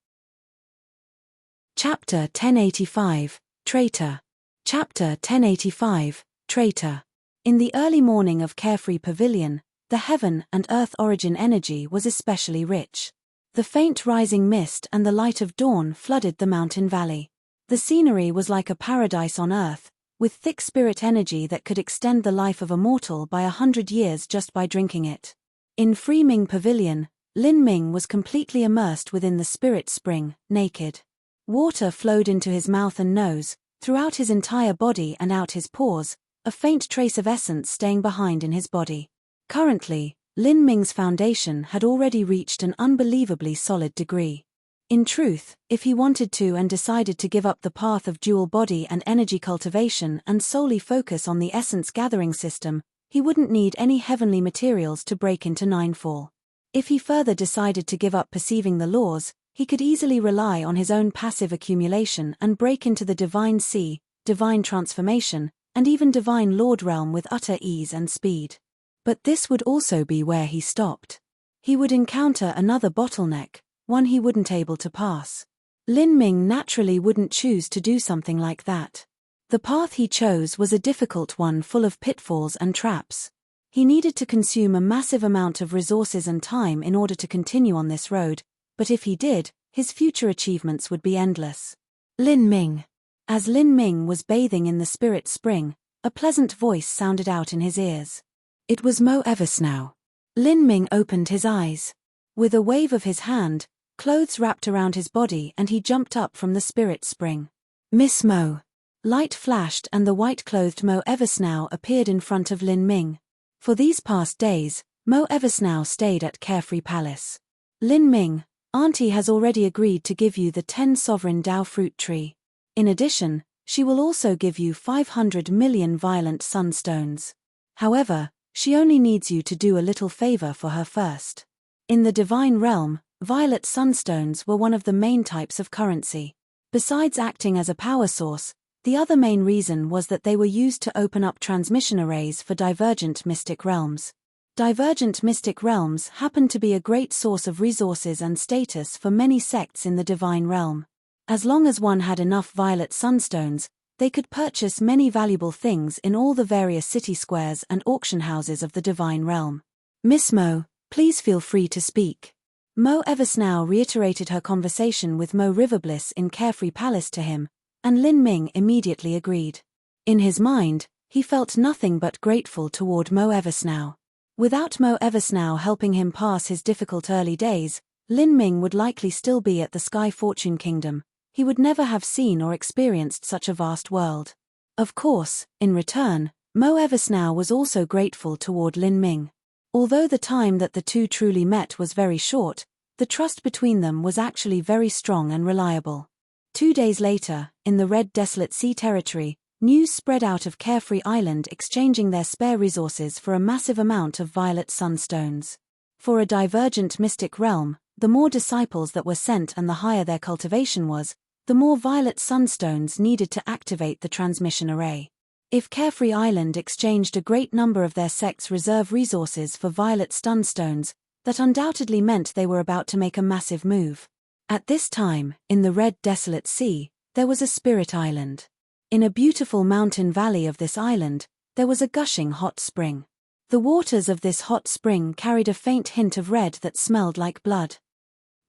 Chapter 1085, Traitor. Chapter 1085, Traitor. In the early morning of Carefree Pavilion, the heaven and earth origin energy was especially rich. The faint rising mist and the light of dawn flooded the mountain valley. The scenery was like a paradise on earth, with thick spirit energy that could extend the life of a mortal by 100 years just by drinking it. In Free Ming Pavilion, Lin Ming was completely immersed within the spirit spring, naked. Water flowed into his mouth and nose, throughout his entire body and out his pores, a faint trace of essence staying behind in his body. Currently, Lin Ming's foundation had already reached an unbelievably solid degree. In truth, if he wanted to and decided to give up the path of dual body and energy cultivation and solely focus on the essence gathering system, he wouldn't need any heavenly materials to break into Ninefall. If he further decided to give up perceiving the laws, he could easily rely on his own passive accumulation and break into the divine sea, divine transformation, and even divine lord realm with utter ease and speed. But this would also be where he stopped. He would encounter another bottleneck, one he wouldn't able to pass. Lin Ming naturally wouldn't choose to do something like that. The path he chose was a difficult one full of pitfalls and traps. He needed to consume a massive amount of resources and time in order to continue on this road, but if he did, his future achievements would be endless. Lin Ming. As Lin Ming was bathing in the spirit spring, a pleasant voice sounded out in his ears. It was Mo Eversnow. Lin Ming opened his eyes. With a wave of his hand, clothes wrapped around his body and he jumped up from the spirit spring. "Miss Mo." Light flashed and the white-clothed Mo Eversnow appeared in front of Lin Ming. For these past days, Mo Eversnow stayed at Carefree Palace. Lin Ming, Auntie has already agreed to give you the 10 sovereign Dao fruit tree. In addition, she will also give you 500 million violent sunstones. However, she only needs you to do a little favor for her first. In the divine realm, violet sunstones were one of the main types of currency. Besides acting as a power source, the other main reason was that they were used to open up transmission arrays for divergent mystic realms. Divergent mystic realms happen to be a great source of resources and status for many sects in the divine realm. As long as one had enough violet sunstones, they could purchase many valuable things in all the various city squares and auction houses of the divine realm. Miss Mo, please feel free to speak. Mo Eversnow reiterated her conversation with Mo Riverbliss in Carefree Palace to him, and Lin Ming immediately agreed. In his mind, he felt nothing but grateful toward Mo Eversnow. Without Mo Eversnow helping him pass his difficult early days, Lin Ming would likely still be at the Sky Fortune Kingdom. He would never have seen or experienced such a vast world. Of course, in return, Mo Eversnow was also grateful toward Lin Ming. Although the time that the two truly met was very short, the trust between them was actually very strong and reliable. 2 days later, in the Red Desolate Sea territory, news spread out of Carefree Island exchanging their spare resources for a massive amount of violet sunstones. For a divergent mystic realm, the more disciples that were sent and the higher their cultivation was, the more violet sunstones needed to activate the transmission array. If Carefree Island exchanged a great number of their sect's reserve resources for violet sunstones, that undoubtedly meant they were about to make a massive move. At this time, in the Red Desolate Sea, there was a spirit island. In a beautiful mountain valley of this island, there was a gushing hot spring. The waters of this hot spring carried a faint hint of red that smelled like blood.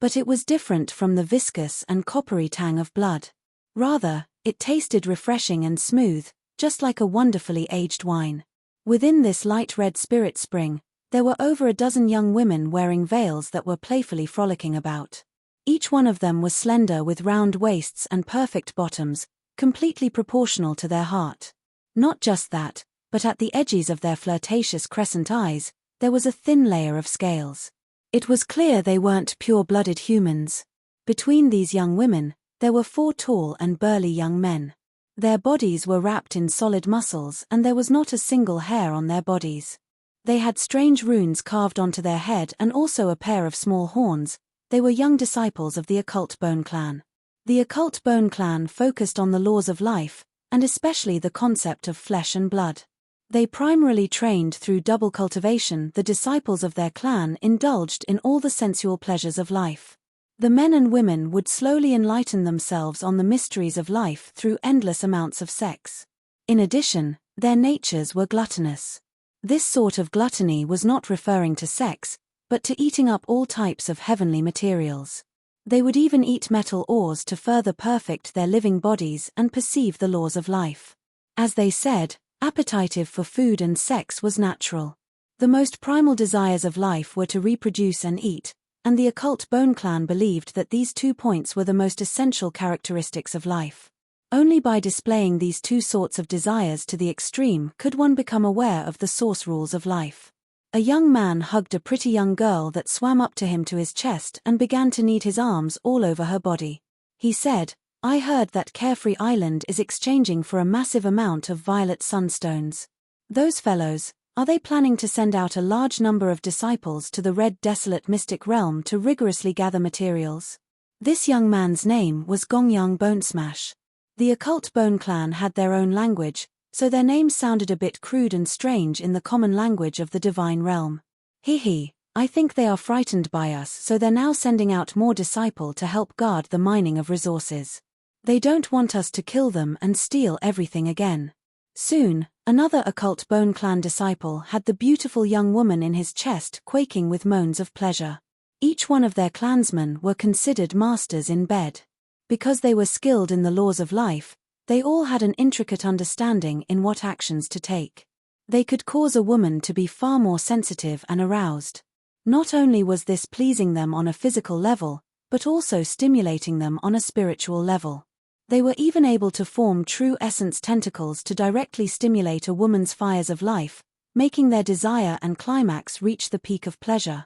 But it was different from the viscous and coppery tang of blood. Rather, it tasted refreshing and smooth, just like a wonderfully aged wine. Within this light red spirit spring, there were over a dozen young women wearing veils that were playfully frolicking about. Each one of them was slender with round waists and perfect bottoms, completely proportional to their heart. Not just that, but at the edges of their flirtatious crescent eyes, there was a thin layer of scales. It was clear they weren't pure-blooded humans. Between these young women, there were 4 tall and burly young men. Their bodies were wrapped in solid muscles and there was not a single hair on their bodies. They had strange runes carved onto their head and also a pair of small horns. They were young disciples of the occult Bone Clan. The occult Bone Clan focused on the laws of life, and especially the concept of flesh and blood. They primarily trained through double cultivation. The disciples of their clan indulged in all the sensual pleasures of life. The men and women would slowly enlighten themselves on the mysteries of life through endless amounts of sex. In addition, their natures were gluttonous. This sort of gluttony was not referring to sex, but to eating up all types of heavenly materials. They would even eat metal ores to further perfect their living bodies and perceive the laws of life. As they said, appetite for food and sex was natural. The most primal desires of life were to reproduce and eat, and the occult Bone Clan believed that these 2 points were the most essential characteristics of life. Only by displaying these 2 sorts of desires to the extreme could one become aware of the source rules of life. A young man hugged a pretty young girl that swam up to him to his chest and began to knead his arms all over her body. He said, "I heard that Carefree Island is exchanging for a massive amount of violet sunstones. Those fellows, are they planning to send out a large number of disciples to the Red Desolate Mystic Realm to rigorously gather materials?" This young man's name was Gongyang Bonesmash. The occult Bone Clan had their own language, so their names sounded a bit crude and strange in the common language of the divine realm. "Hee, I think they are frightened by us, so they're now sending out more disciple to help guard the mining of resources. They don't want us to kill them and steal everything again." Soon, another occult Bone Clan disciple had the beautiful young woman in his chest quaking with moans of pleasure. Each one of their clansmen were considered masters in bed. Because they were skilled in the laws of life, they all had an intricate understanding in what actions to take. They could cause a woman to be far more sensitive and aroused. Not only was this pleasing them on a physical level, but also stimulating them on a spiritual level. They were even able to form true essence tentacles to directly stimulate a woman's fires of life, making their desire and climax reach the peak of pleasure.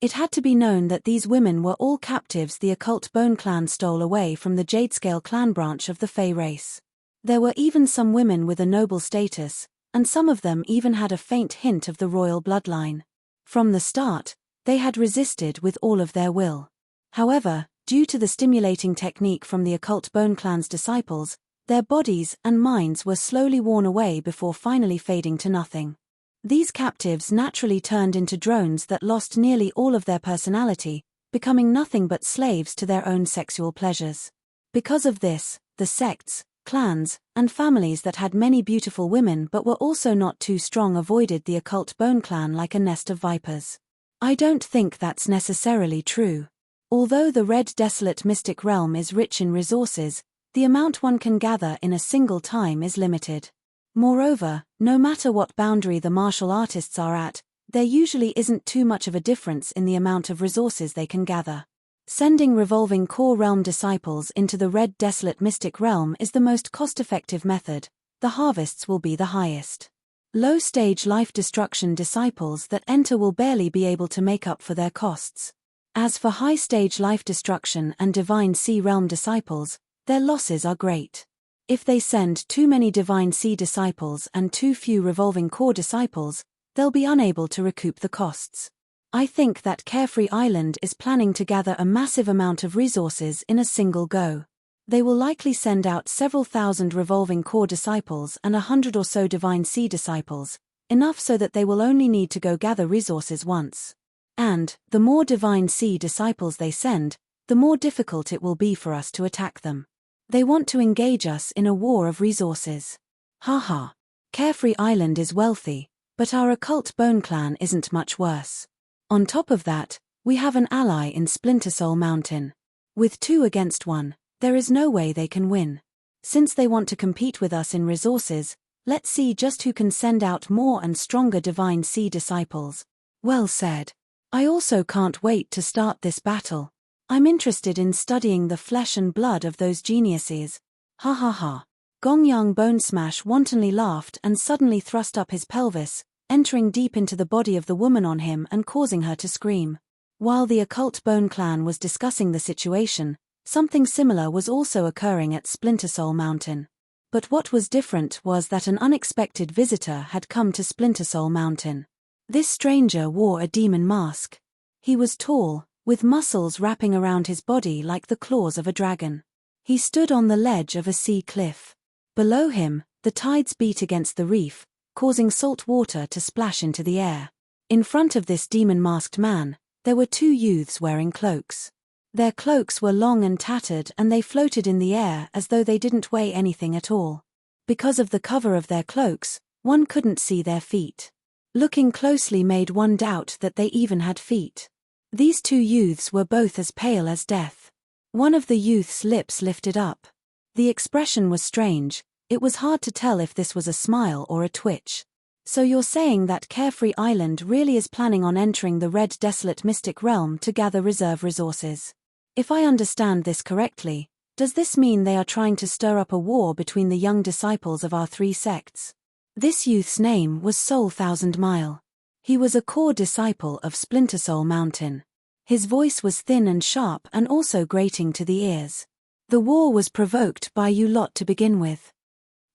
It had to be known that these women were all captives the occult Bone clan stole away from the Jadescale clan branch of the Fey race. There were even some women with a noble status, and some of them even had a faint hint of the royal bloodline. From the start, they had resisted with all of their will. However, due to the stimulating technique from the occult Bone clan's disciples, their bodies and minds were slowly worn away before finally fading to nothing. These captives naturally turned into drones that lost nearly all of their personality, becoming nothing but slaves to their own sexual pleasures. Because of this, the sects, clans, and families that had many beautiful women but were also not too strong avoided the occult Bone clan like a nest of vipers. I don't think that's necessarily true. Although the red desolate mystic realm is rich in resources, the amount one can gather in a single time is limited. Moreover, no matter what boundary the martial artists are at, there usually isn't too much of a difference in the amount of resources they can gather. Sending revolving core realm disciples into the red desolate mystic realm is the most cost-effective method. The harvests will be the highest. Low-stage life destruction disciples that enter will barely be able to make up for their costs. As for high-stage life destruction and divine sea realm disciples, their losses are great. If they send too many divine sea disciples and too few revolving core disciples, they'll be unable to recoup the costs. I think that Carefree Island is planning to gather a massive amount of resources in a single go. They will likely send out several thousand revolving core disciples and 100 or so divine sea disciples, enough so that they will only need to go gather resources once. And, the more divine sea disciples they send, the more difficult it will be for us to attack them. They want to engage us in a war of resources. Haha. Carefree Island is wealthy, but our occult Bone clan isn't much worse. On top of that, we have an ally in Splinter Soul Mountain. With 2 against 1, there is no way they can win. Since they want to compete with us in resources, let's see just who can send out more and stronger divine sea disciples. Well said. I also can't wait to start this battle. I'm interested in studying the flesh and blood of those geniuses. Ha ha ha. Gongyang Bone Smash wantonly laughed and suddenly thrust up his pelvis, entering deep into the body of the woman on him and causing her to scream. While the occult Bone clan was discussing the situation, something similar was also occurring at Splinter Soul Mountain. But what was different was that an unexpected visitor had come to Splinter Soul Mountain. This stranger wore a demon mask. He was tall, with muscles wrapping around his body like the claws of a dragon. He stood on the ledge of a sea cliff. Below him, the tides beat against the reef, causing salt water to splash into the air. In front of this demon-masked man, there were 2 youths wearing cloaks. Their cloaks were long and tattered and they floated in the air as though they didn't weigh anything at all. Because of the cover of their cloaks, one couldn't see their feet. Looking closely made one doubt that they even had feet. These 2 youths were both as pale as death. One of the youth's lips lifted up. The expression was strange, it was hard to tell if this was a smile or a twitch. So you're saying that Carefree Island really is planning on entering the red desolate mystic realm to gather reserve resources? If I understand this correctly, does this mean they are trying to stir up a war between the young disciples of our 3 sects? This youth's name was Soul Thousand Mile. He was a core disciple of Splinter Soul Mountain. His voice was thin and sharp and also grating to the ears. The war was provoked by you lot to begin with.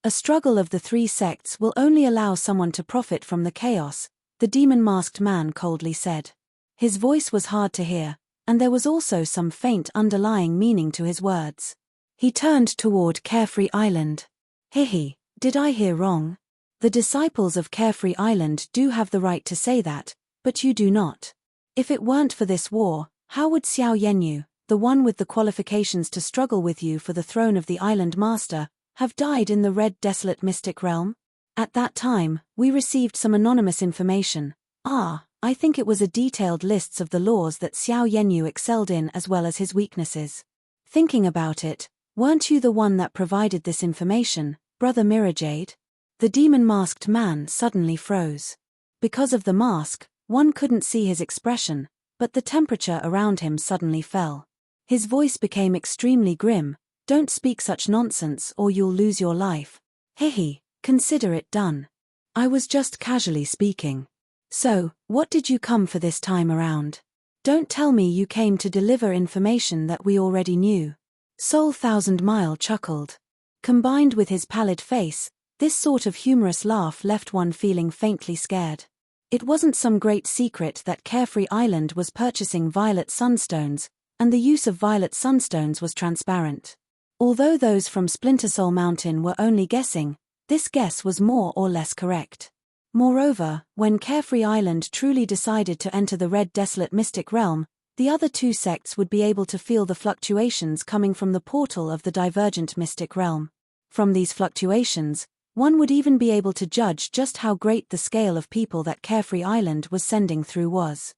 A struggle of the 3 sects will only allow someone to profit from the chaos, the demon-masked man coldly said. His voice was hard to hear, and there was also some faint underlying meaning to his words. He turned toward Carefree Island. Hihi, did I hear wrong? The disciples of Carefree Island do have the right to say that, but you do not. If it weren't for this war, how would Xiao Yenyu, the one with the qualifications to struggle with you for the throne of the island master, have died in the red desolate mystic realm? At that time, we received some anonymous information. I think it was a detailed lists of the laws that Xiao Yenyu excelled in as well as his weaknesses. Thinking about it, weren't you the one that provided this information, Brother Mirajade? The demon-masked man suddenly froze. Because of the mask, one couldn't see his expression, but the temperature around him suddenly fell. His voice became extremely grim, Don't speak such nonsense or you'll lose your life. Hehe, consider it done. I was just casually speaking. So, what did you come for this time around? Don't tell me you came to deliver information that we already knew. Soul Thousand Mile chuckled. Combined with his pallid face, this sort of humorous laugh left one feeling faintly scared. It wasn't some great secret that Carefree Island was purchasing violet sunstones, and the use of violet sunstones was transparent. Although those from Splinter Soul Mountain were only guessing, this guess was more or less correct. Moreover, when Carefree Island truly decided to enter the Red Desolate Mystic Realm, the other two sects would be able to feel the fluctuations coming from the portal of the divergent Mystic Realm. From these fluctuations, one would even be able to judge just how great the scale of people that Carefree Island was sending through was.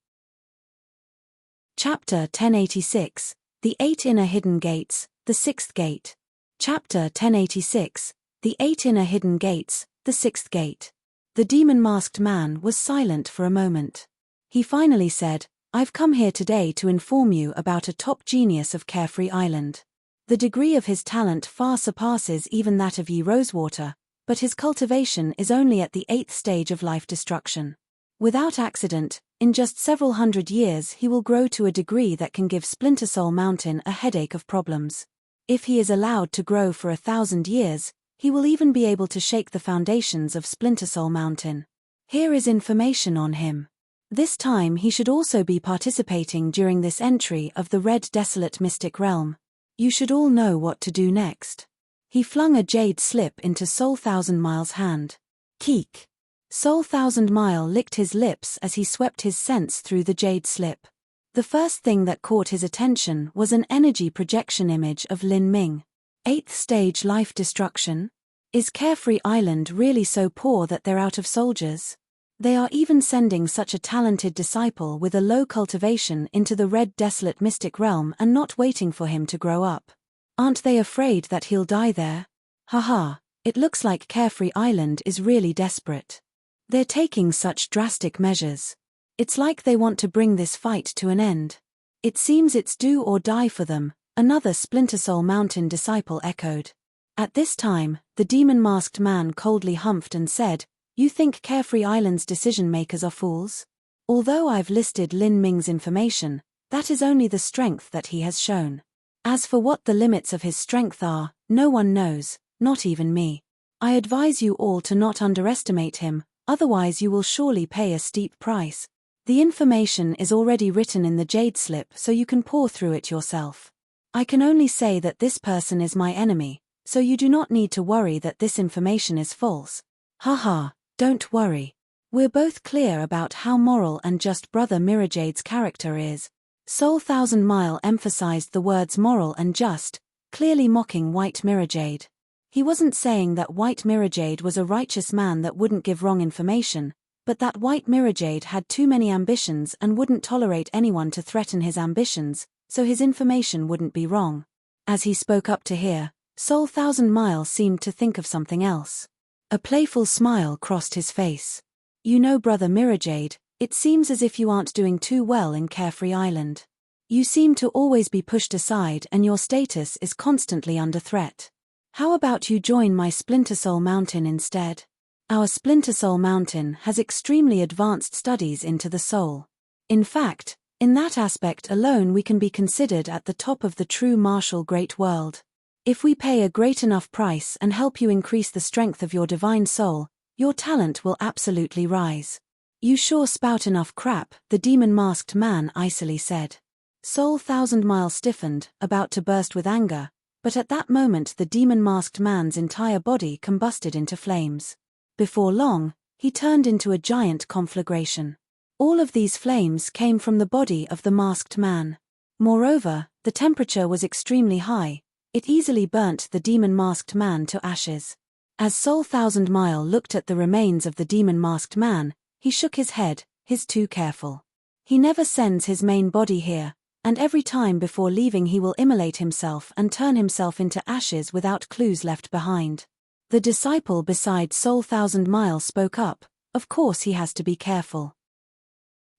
Chapter 1086, The 8 Inner Hidden Gates, the 6th Gate. Chapter 1086, The 8 Inner Hidden Gates, the 6th Gate. The demon-masked man was silent for a moment. He finally said, I've come here today to inform you about a top genius of Carefree Island. The degree of his talent far surpasses even that of Ye Rosewater, but his cultivation is only at the 8th stage of life destruction. Without accident, in just several hundred years he will grow to a degree that can give Splinter Soul Mountain a headache of problems. If he is allowed to grow for 1,000 years, he will even be able to shake the foundations of Splinter Soul Mountain. Here is information on him. This time he should also be participating during this entry of the Red Desolate Mystic Realm. You should all know what to do next. He flung a jade slip into Soul Thousand Mile's hand. Keek. Soul Thousand Mile licked his lips as he swept his sense through the jade slip. The first thing that caught his attention was an energy projection image of Lin Ming. 8th stage life destruction? Is Carefree Island really so poor that they're out of soldiers? They are even sending such a talented disciple with a low cultivation into the Red Desolate Mystic Realm and not waiting for him to grow up. Aren't they afraid that he'll die there? Haha, it looks like Carefree Island is really desperate. They're taking such drastic measures. It's like they want to bring this fight to an end. It seems it's do or die for them, another Splinter Soul Mountain disciple echoed. At this time, the demon-masked man coldly humphed and said, You think Carefree Island's decision-makers are fools? Although I've listed Lin Ming's information, that is only the strength that he has shown. As for what the limits of his strength are, no one knows, not even me. I advise you all to not underestimate him, otherwise you will surely pay a steep price. The information is already written in the jade slip so you can pore through it yourself. I can only say that this person is my enemy, so you do not need to worry that this information is false. Haha, don't worry. We're both clear about how moral and just Brother Mirajade's character is. Soul Thousand Mile emphasized the words moral and just, clearly mocking White Mirajade. He wasn't saying that White Mirajade was a righteous man that wouldn't give wrong information, but that White Mirajade had too many ambitions and wouldn't tolerate anyone to threaten his ambitions, so his information wouldn't be wrong. As he spoke up to hear, Soul Thousand Mile seemed to think of something else. A playful smile crossed his face. You know, Brother Mirajade, it seems as if you aren't doing too well in Carefree Island. You seem to always be pushed aside and your status is constantly under threat. How about you join my Splinter Soul Mountain instead? Our Splinter Soul Mountain has extremely advanced studies into the soul. In fact, in that aspect alone we can be considered at the top of the true martial great world. If we pay a great enough price and help you increase the strength of your divine soul, your talent will absolutely rise. You sure spout enough crap, the demon-masked man icily said. Soul Thousand Mile stiffened, about to burst with anger, but at that moment the demon-masked man's entire body combusted into flames. Before long, he turned into a giant conflagration. All of these flames came from the body of the masked man. Moreover, the temperature was extremely high. It easily burnt the demon-masked man to ashes. As Soul Thousand Mile looked at the remains of the demon-masked man, he shook his head, he's too careful. He never sends his main body here, and every time before leaving he will immolate himself and turn himself into ashes without clues left behind. The disciple beside Soul Thousand Mile spoke up, of course he has to be careful.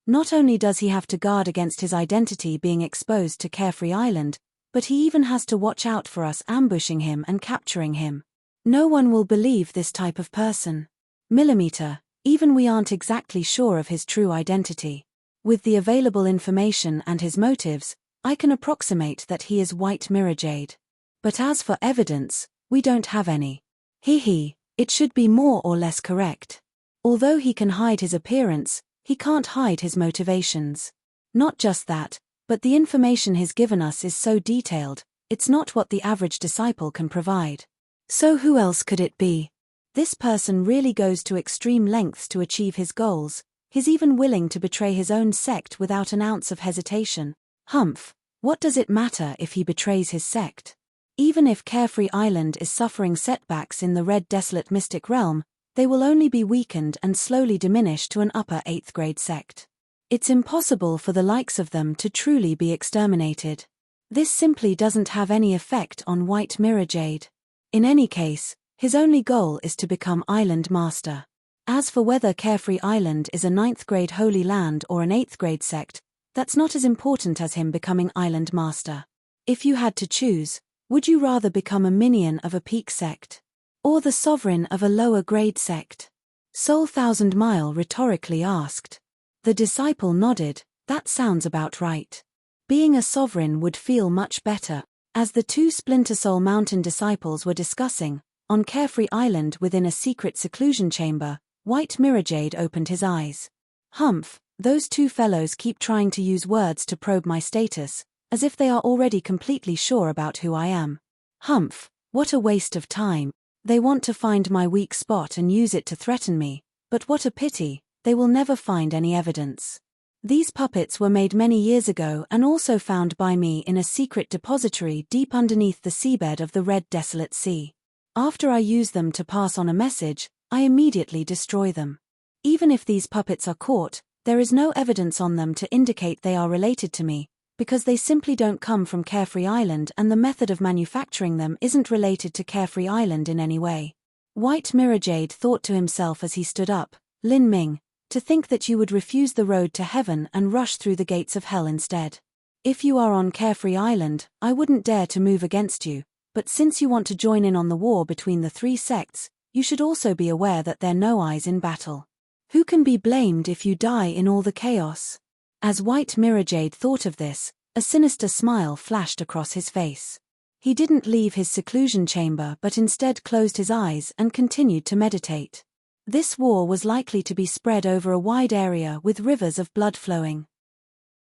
Not only does he have to guard against his identity being exposed to Carefree Island, But he even has to watch out for us ambushing him and capturing him. No one will believe this type of person. Millimeter, even we aren't exactly sure of his true identity. With the available information and his motives, I can approximate that he is White Mirrorjade. But as for evidence, we don't have any. It should be more or less correct. Although he can hide his appearance, he can't hide his motivations. Not just that, but the information he's given us is so detailed, it's not what the average disciple can provide. So who else could it be? This person really goes to extreme lengths to achieve his goals. He's even willing to betray his own sect without an ounce of hesitation. Humph, what does it matter if he betrays his sect? Even if Carefree Island is suffering setbacks in the red desolate mystic realm, they will only be weakened and slowly diminish to an upper 8th grade sect. It's impossible for the likes of them to truly be exterminated. This simply doesn't have any effect on White Mirrorjade. In any case, his only goal is to become Island Master. As for whether Carefree Island is a 9th grade holy land or an 8th grade sect, that's not as important as him becoming Island Master. If you had to choose, would you rather become a minion of a peak sect? Or the sovereign of a lower grade sect? Soul Thousand Mile rhetorically asked. The disciple nodded, that sounds about right. Being a sovereign would feel much better. As the two Splinter Soul Mountain disciples were discussing, on Carefree Island within a secret seclusion chamber, White Mirrorjade opened his eyes. Humph, those two fellows keep trying to use words to probe my status, as if they are already completely sure about who I am. Humph, what a waste of time. They want to find my weak spot and use it to threaten me, but what a pity, they will never find any evidence. These puppets were made many years ago and also found by me in a secret depository deep underneath the seabed of the Red Desolate Sea. After I use them to pass on a message, I immediately destroy them. Even if these puppets are caught, there is no evidence on them to indicate they are related to me, because they simply don't come from Carefree Island and the method of manufacturing them isn't related to Carefree Island in any way. White Mirrorjade thought to himself as he stood up, Lin Ming, to think that you would refuse the road to heaven and rush through the gates of hell instead. If you are on Carefree Island, I wouldn't dare to move against you, but since you want to join in on the war between the three sects, you should also be aware that there are no eyes in battle. Who can be blamed if you die in all the chaos? As White Mirrorjade thought of this, a sinister smile flashed across his face. He didn't leave his seclusion chamber but instead closed his eyes and continued to meditate. This war was likely to be spread over a wide area with rivers of blood flowing.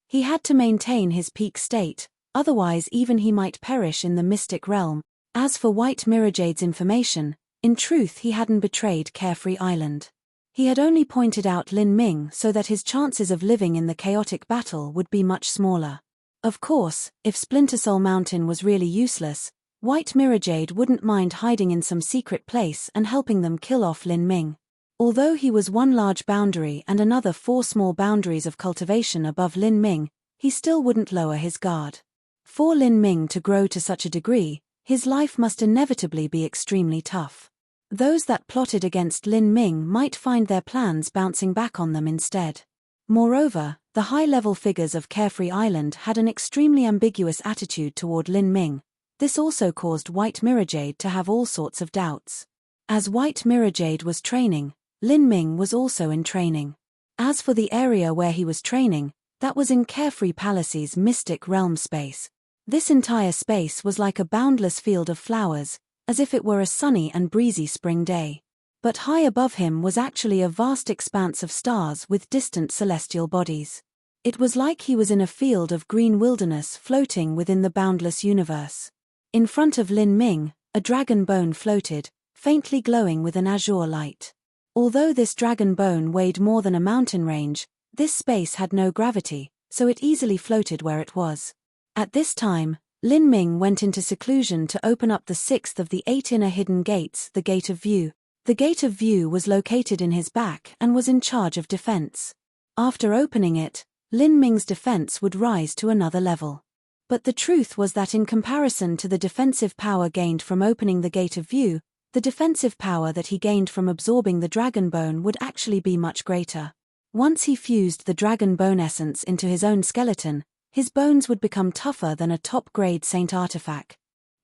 He had to maintain his peak state, otherwise even he might perish in the mystic realm. As for White Mirrorjade's information, in truth he hadn't betrayed Carefree Island. He had only pointed out Lin Ming so that his chances of living in the chaotic battle would be much smaller. Of course, if Splinter Soul Mountain was really useless, White Mirrorjade wouldn't mind hiding in some secret place and helping them kill off Lin Ming. Although he was one large boundary and another 4 small boundaries of cultivation above Lin Ming, he still wouldn't lower his guard. For Lin Ming to grow to such a degree, his life must inevitably be extremely tough. Those that plotted against Lin Ming might find their plans bouncing back on them instead. Moreover, the high-level figures of Carefree Island had an extremely ambiguous attitude toward Lin Ming. This also caused White Mirrorjade to have all sorts of doubts. As White Mirrorjade was training, Lin Ming was also in training. As for the area where he was training, that was in Carefree Palace's mystic realm space. This entire space was like a boundless field of flowers, as if it were a sunny and breezy spring day. But high above him was actually a vast expanse of stars with distant celestial bodies. It was like he was in a field of green wilderness floating within the boundless universe. In front of Lin Ming, a dragon bone floated, faintly glowing with an azure light. Although this dragon bone weighed more than a mountain range, this space had no gravity, so it easily floated where it was. At this time, Lin Ming went into seclusion to open up the 6th of the 8 inner hidden gates, the Gate of View. The Gate of View was located in his back and was in charge of defense. After opening it, Lin Ming's defense would rise to another level. But the truth was that in comparison to the defensive power gained from opening the Gate of View, the defensive power that he gained from absorbing the dragon bone would actually be much greater. Once he fused the dragon bone essence into his own skeleton, His bones would become tougher than a top-grade saint artifact.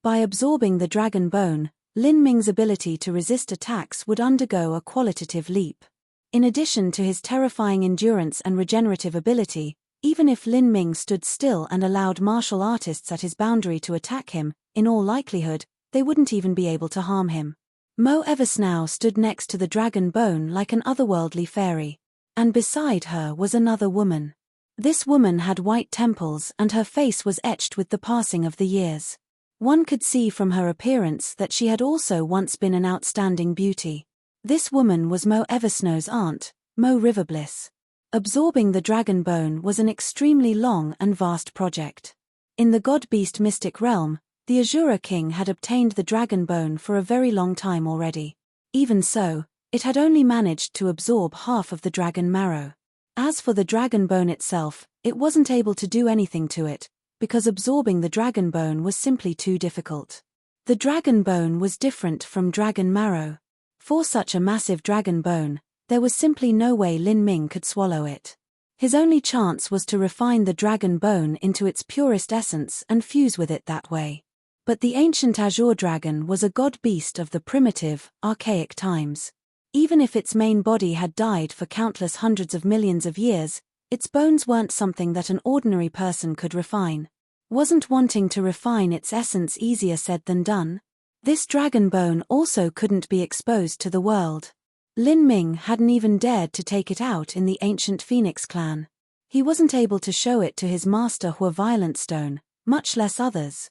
By absorbing the dragon bone, Lin Ming's ability to resist attacks would undergo a qualitative leap. In addition to his terrifying endurance and regenerative ability, even if Lin Ming stood still and allowed martial artists at his boundary to attack him, in all likelihood, they wouldn't even be able to harm him. Mo Eversnow stood next to the dragon bone like an otherworldly fairy. And beside her was another woman. This woman had white temples and her face was etched with the passing of the years. One could see from her appearance that she had also once been an outstanding beauty. This woman was Mo Eversnow's aunt, Mo Riverbliss. Absorbing the dragon bone was an extremely long and vast project. In the god-beast mystic realm, the Azura king had obtained the dragon bone for a very long time already. Even so, it had only managed to absorb half of the dragon marrow. As for the dragon bone itself, it wasn't able to do anything to it, because absorbing the dragon bone was simply too difficult. The dragon bone was different from dragon marrow. For such a massive dragon bone, there was simply no way Lin Ming could swallow it. His only chance was to refine the dragon bone into its purest essence and fuse with it that way. But the ancient Azure dragon was a god-beast of the primitive, archaic times. Even if its main body had died for countless hundreds of millions of years, its bones weren't something that an ordinary person could refine. Wasn't wanting to refine its essence easier said than done? This dragon bone also couldn't be exposed to the world. Lin Ming hadn't even dared to take it out in the ancient Phoenix clan. He wasn't able to show it to his master Hua Violent Stone, much less others.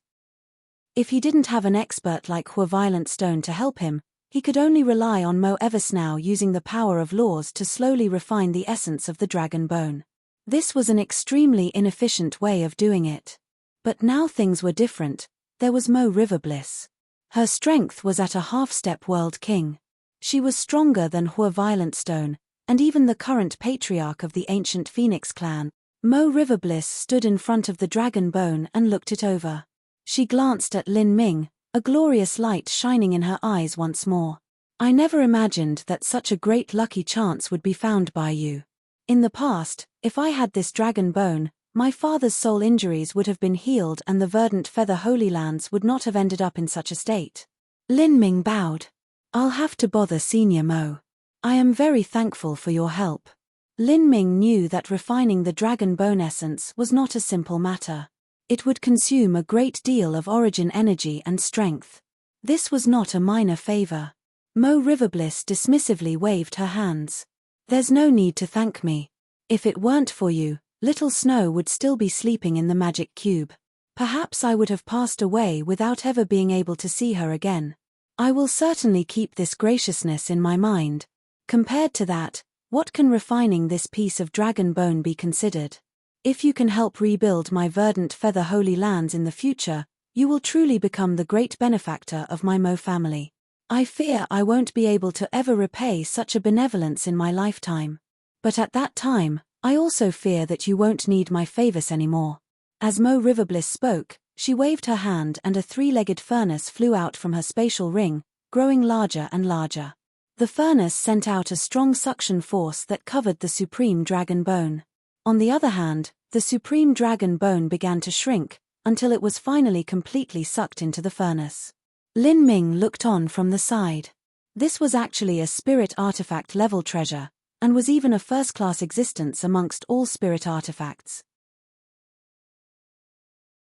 If he didn't have an expert like Hua Violent Stone to help him, he could only rely on Mo Eversnow using the power of laws to slowly refine the essence of the dragon bone. This was an extremely inefficient way of doing it. But now things were different. There was Mo Riverbliss. Her strength was at a half-step world king. She was stronger than Hua Violent Stone, and even the current patriarch of the ancient Phoenix clan. Mo Riverbliss stood in front of the dragon bone and looked it over. She glanced at Lin Ming, a glorious light shining in her eyes once more. I never imagined that such a great lucky chance would be found by you. In the past, if I had this dragon bone, my father's soul injuries would have been healed and the verdant feather holy lands would not have ended up in such a state. Lin Ming bowed. I'll have to bother Senior Mo. I am very thankful for your help. Lin Ming knew that refining the dragon bone essence was not a simple matter. It would consume a great deal of origin energy and strength. This was not a minor favor. Mo Riverbliss dismissively waved her hands. There's no need to thank me. If it weren't for you, little Snow would still be sleeping in the magic cube. Perhaps I would have passed away without ever being able to see her again. I will certainly keep this graciousness in my mind. Compared to that, what can refining this piece of dragon bone be considered? If you can help rebuild my verdant feather holy lands in the future, you will truly become the great benefactor of my Mo family. I fear I won't be able to ever repay such a benevolence in my lifetime. But at that time, I also fear that you won't need my favors anymore. As Mo Riverbliss spoke, she waved her hand and a three-legged furnace flew out from her spatial ring, growing larger and larger. The furnace sent out a strong suction force that covered the supreme dragon bone. On the other hand, the supreme dragon bone began to shrink, until it was finally completely sucked into the furnace. Lin Ming looked on from the side. This was actually a spirit artifact level treasure, and was even a first-class existence amongst all spirit artifacts.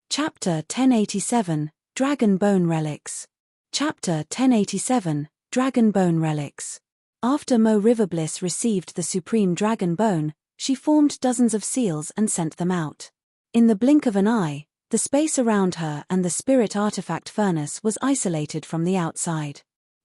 Chapter 1087, Dragon Bone Relics. Chapter 1087, Dragon Bone Relics. After Mo Riverbliss received the supreme dragon bone, she formed dozens of seals and sent them out. In the blink of an eye, the space around her and the spirit artifact furnace was isolated from the outside.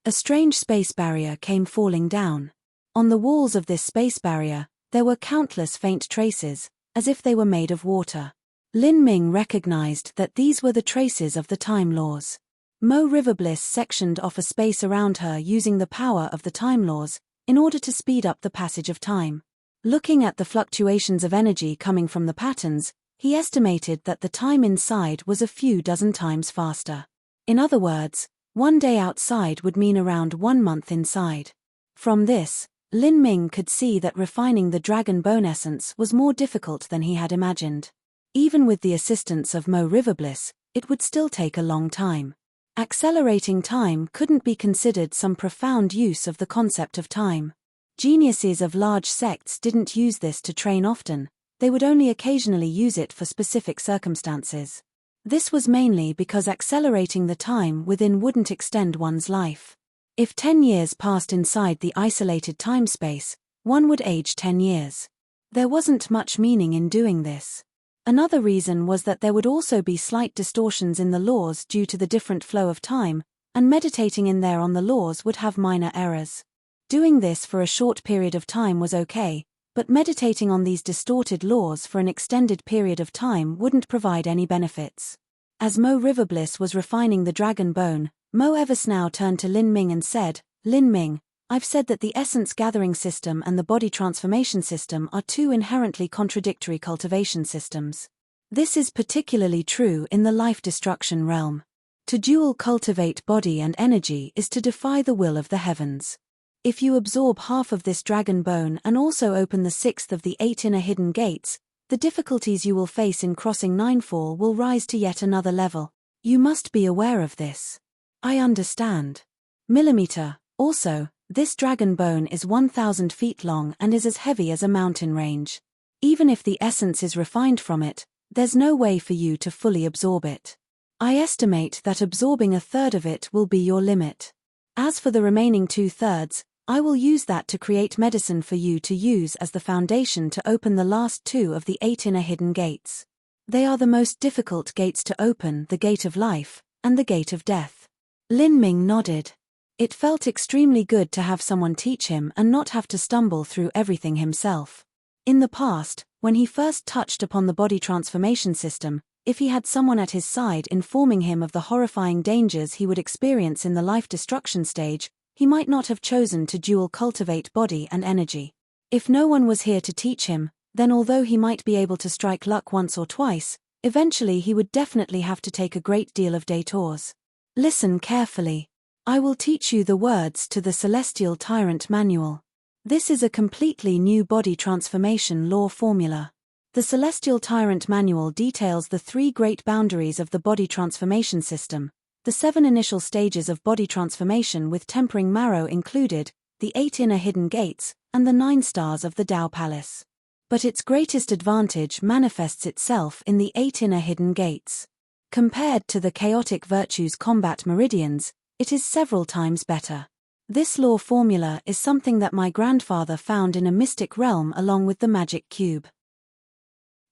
A strange space barrier came falling down. On the walls of this space barrier, there were countless faint traces, as if they were made of water. Lin Ming recognized that these were the traces of the time laws. Mo Riverbliss sectioned off a space around her using the power of the time laws, in order to speed up the passage of time. Looking at the fluctuations of energy coming from the patterns, he estimated that the time inside was a few dozen times faster. In other words, 1 day outside would mean around 1 month inside. From this, Lin Ming could see that refining the dragon bone essence was more difficult than he had imagined. Even with the assistance of Mo Riverbliss, it would still take a long time. Accelerating time couldn't be considered some profound use of the concept of time. Geniuses of large sects didn't use this to train often, they would only occasionally use it for specific circumstances. This was mainly because accelerating the time within wouldn't extend one's life. If 10 years passed inside the isolated time-space, one would age 10 years. There wasn't much meaning in doing this. Another reason was that there would also be slight distortions in the laws due to the different flow of time, and meditating in there on the laws would have minor errors. Doing this for a short period of time was okay, but meditating on these distorted laws for an extended period of time wouldn't provide any benefits. As Mo Riverbliss was refining the dragon bone, Mo Eversnow turned to Lin Ming and said, "Lin Ming, I've said that the essence gathering system and the body transformation system are two inherently contradictory cultivation systems. This is particularly true in the life destruction realm. To dual cultivate body and energy is to defy the will of the heavens. If you absorb half of this dragon bone and also open the sixth of the 8 inner hidden gates, the difficulties you will face in crossing Ninefall will rise to yet another level. You must be aware of this." "I understand. Millimeter, also, this dragon bone is 1,000 feet long and is as heavy as a mountain range. Even if the essence is refined from it, there's no way for you to fully absorb it. I estimate that absorbing a third of it will be your limit. As for the remaining 2/3, I will use that to create medicine for you to use as the foundation to open the last 2 of the 8 inner hidden gates. They are the most difficult gates to open, the gate of life, and the gate of death." Lin Ming nodded. It felt extremely good to have someone teach him and not have to stumble through everything himself. In the past, when he first touched upon the body transformation system, if he had someone at his side informing him of the horrifying dangers he would experience in the life destruction stage, he might not have chosen to dual cultivate body and energy. If no one was here to teach him, then although he might be able to strike luck once or twice, eventually he would definitely have to take a great deal of detours. Listen carefully. I will teach you the words to the Celestial Tyrant Manual. This is a completely new body transformation law formula. The Celestial Tyrant Manual details the 3 great boundaries of the body transformation system, the 7 initial stages of body transformation with tempering marrow included, the 8 inner hidden gates, and the 9 stars of the Tao Palace. But its greatest advantage manifests itself in the 8 inner hidden gates. Compared to the chaotic virtues combat meridians, it is several times better. This law formula is something that my grandfather found in a mystic realm along with the magic cube.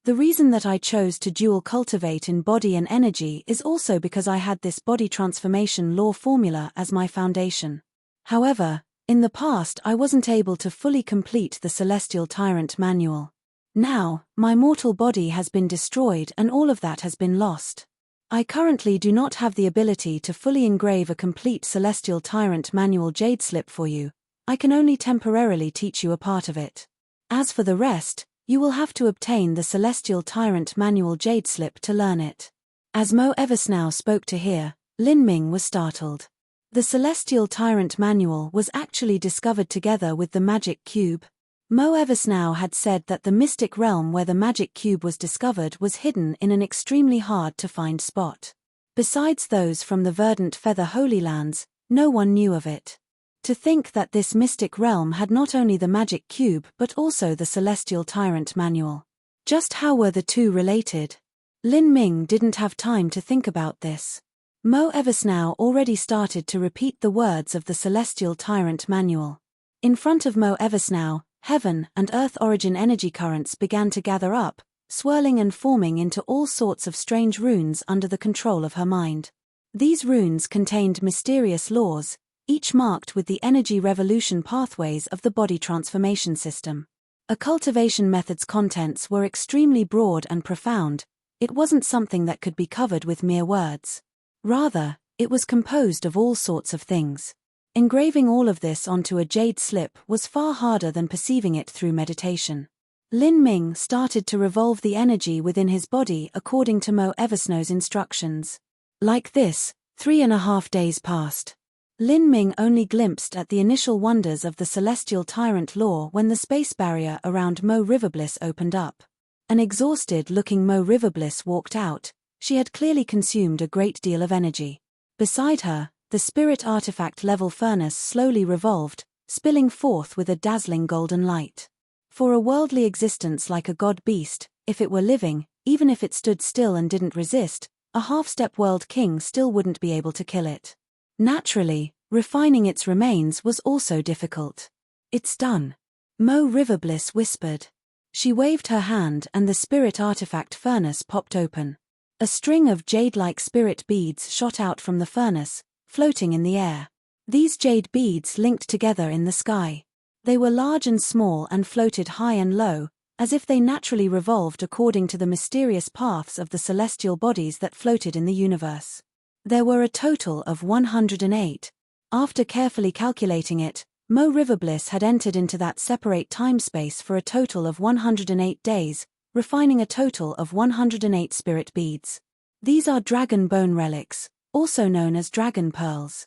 The reason that I chose to dual cultivate in body and energy is also because I had this body transformation law formula as my foundation. However, in the past I wasn't able to fully complete the Celestial Tyrant Manual. Now, my mortal body has been destroyed and all of that has been lost. I currently do not have the ability to fully engrave a complete Celestial Tyrant Manual jade slip for you. I can only temporarily teach you a part of it. As for the rest, you will have to obtain the Celestial Tyrant Manual jade slip to learn it. As Mo Eversnow spoke to hear, Lin Ming was startled. The Celestial Tyrant Manual was actually discovered together with the magic cube. Mo Eversnow had said that the mystic realm where the magic cube was discovered was hidden in an extremely hard-to-find spot. Besides those from the Verdant Feather Holy Lands, no one knew of it. To think that this mystic realm had not only the magic cube but also the Celestial Tyrant Manual. Just how were the two related? Lin Ming didn't have time to think about this. Mo Eversnow already started to repeat the words of the Celestial Tyrant Manual. In front of Mo Eversnow, heaven and earth origin energy currents began to gather up, swirling and forming into all sorts of strange runes under the control of her mind. These runes contained mysterious laws, each marked with the energy revolution pathways of the body transformation system. A cultivation method's contents were extremely broad and profound. It wasn't something that could be covered with mere words. Rather, it was composed of all sorts of things. Engraving all of this onto a jade slip was far harder than perceiving it through meditation. Lin Ming started to revolve the energy within his body according to Mo Eversnow's instructions. Like this, 3.5 days passed. Lin Ming only glimpsed at the initial wonders of the Celestial Tyrant Law when the space barrier around Mo Riverbliss opened up. An exhausted-looking Mo Riverbliss walked out. She had clearly consumed a great deal of energy. Beside her, the spirit artifact-level furnace slowly revolved, spilling forth with a dazzling golden light. For a worldly existence like a god-beast, if it were living, even if it stood still and didn't resist, a half-step world king still wouldn't be able to kill it. Naturally, refining its remains was also difficult. "It's done," Mo Riverbliss whispered. She waved her hand and the spirit artifact furnace popped open. A string of jade-like spirit beads shot out from the furnace, floating in the air. These jade beads linked together in the sky. They were large and small and floated high and low, as if they naturally revolved according to the mysterious paths of the celestial bodies that floated in the universe. There were a total of 108. After carefully calculating it, Mo Riverbliss had entered into that separate time-space for a total of 108 days, refining a total of 108 spirit beads. These are dragon bone relics, also known as dragon pearls.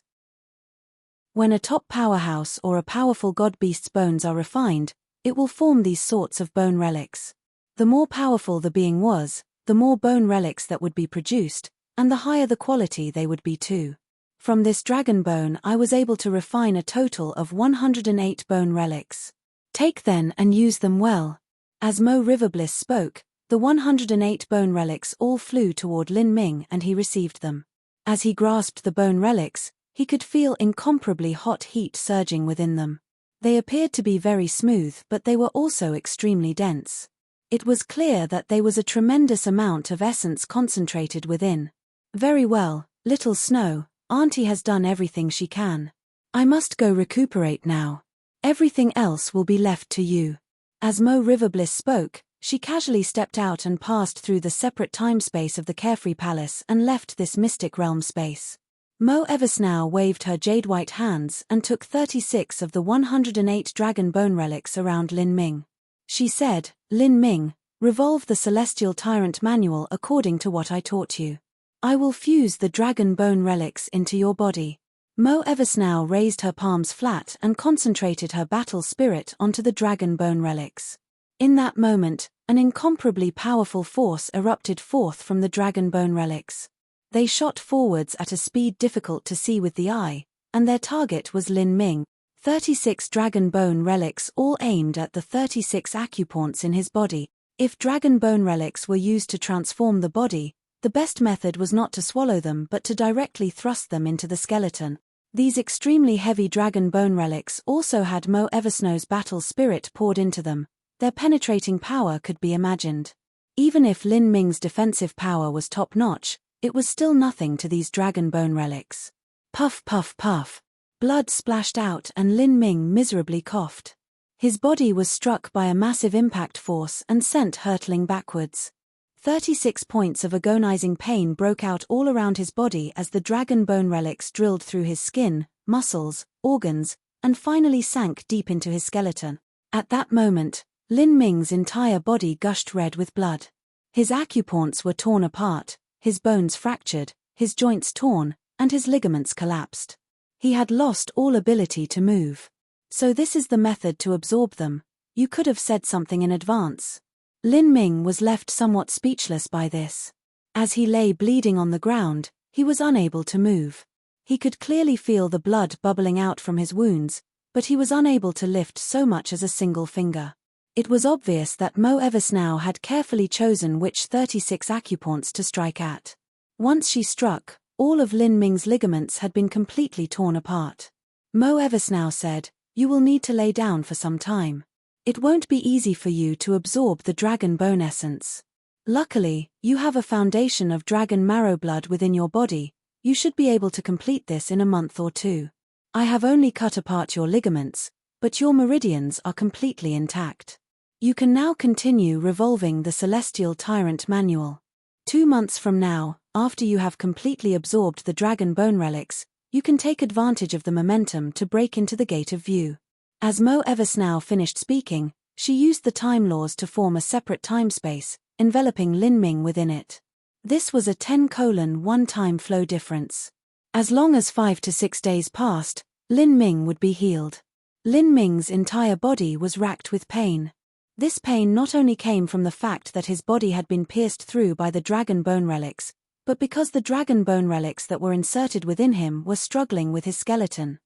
When a top powerhouse or a powerful god-beast's bones are refined, it will form these sorts of bone relics. The more powerful the being was, the more bone relics that would be produced, and the higher the quality they would be too. From this dragon bone I was able to refine a total of 108 bone relics. Take then and use them well. As Mo Riverbliss spoke, the 108 bone relics all flew toward Lin Ming and he received them. As he grasped the bone relics, he could feel incomparably hot heat surging within them. They appeared to be very smooth, but they were also extremely dense. It was clear that there was a tremendous amount of essence concentrated within. "Very well, little Snow, Auntie has done everything she can. I must go recuperate now. Everything else will be left to you." As Mo Riverbliss spoke, she casually stepped out and passed through the separate time-space of the Carefree Palace and left this mystic realm space. Mo Eversnow waved her jade-white hands and took 36 of the 108 dragon bone relics around Lin Ming. She said, "Lin Ming, revolve the Celestial Tyrant Manual according to what I taught you. I will fuse the dragon bone relics into your body." Mo Eversnow raised her palms flat and concentrated her battle spirit onto the dragon bone relics. In that moment, an incomparably powerful force erupted forth from the dragon bone relics. They shot forwards at a speed difficult to see with the eye, and their target was Lin Ming. 36 dragon bone relics all aimed at the 36 acupoints in his body. If dragon bone relics were used to transform the body, the best method was not to swallow them but to directly thrust them into the skeleton. These extremely heavy dragon bone relics also had Mo Eversnow's battle spirit poured into them. Their penetrating power could be imagined. Even if Lin Ming's defensive power was top-notch, it was still nothing to these dragon bone relics. Puff puff puff. Blood splashed out and Lin Ming miserably coughed. His body was struck by a massive impact force and sent hurtling backwards. 36 points of agonizing pain broke out all around his body as the dragon bone relics drilled through his skin, muscles, organs, and finally sank deep into his skeleton. At that moment, Lin Ming's entire body gushed red with blood. His acupoints were torn apart, his bones fractured, his joints torn, and his ligaments collapsed. He had lost all ability to move. "So this is the method to absorb them. You could have said something in advance." Lin Ming was left somewhat speechless by this. As he lay bleeding on the ground, he was unable to move. He could clearly feel the blood bubbling out from his wounds, but he was unable to lift so much as a single finger. It was obvious that Mo Eversnow had carefully chosen which 36 acupoints to strike at. Once she struck, all of Lin Ming's ligaments had been completely torn apart. Mo Eversnow said, "You will need to lay down for some time. It won't be easy for you to absorb the dragon bone essence. Luckily, you have a foundation of dragon marrow blood within your body. You should be able to complete this in a month or two. I have only cut apart your ligaments, but your meridians are completely intact. You can now continue revolving the Celestial Tyrant Manual. 2 months from now, after you have completely absorbed the dragon bone relics, you can take advantage of the momentum to break into the Gate of View." As Mo Eversnow finished speaking, she used the time laws to form a separate time space, enveloping Lin Ming within it. This was a 10:1 time flow difference. As long as 5 to 6 days passed, Lin Ming would be healed. Lin Ming's entire body was racked with pain. This pain not only came from the fact that his body had been pierced through by the dragon bone relics, but because the dragon bone relics that were inserted within him were struggling with his skeleton.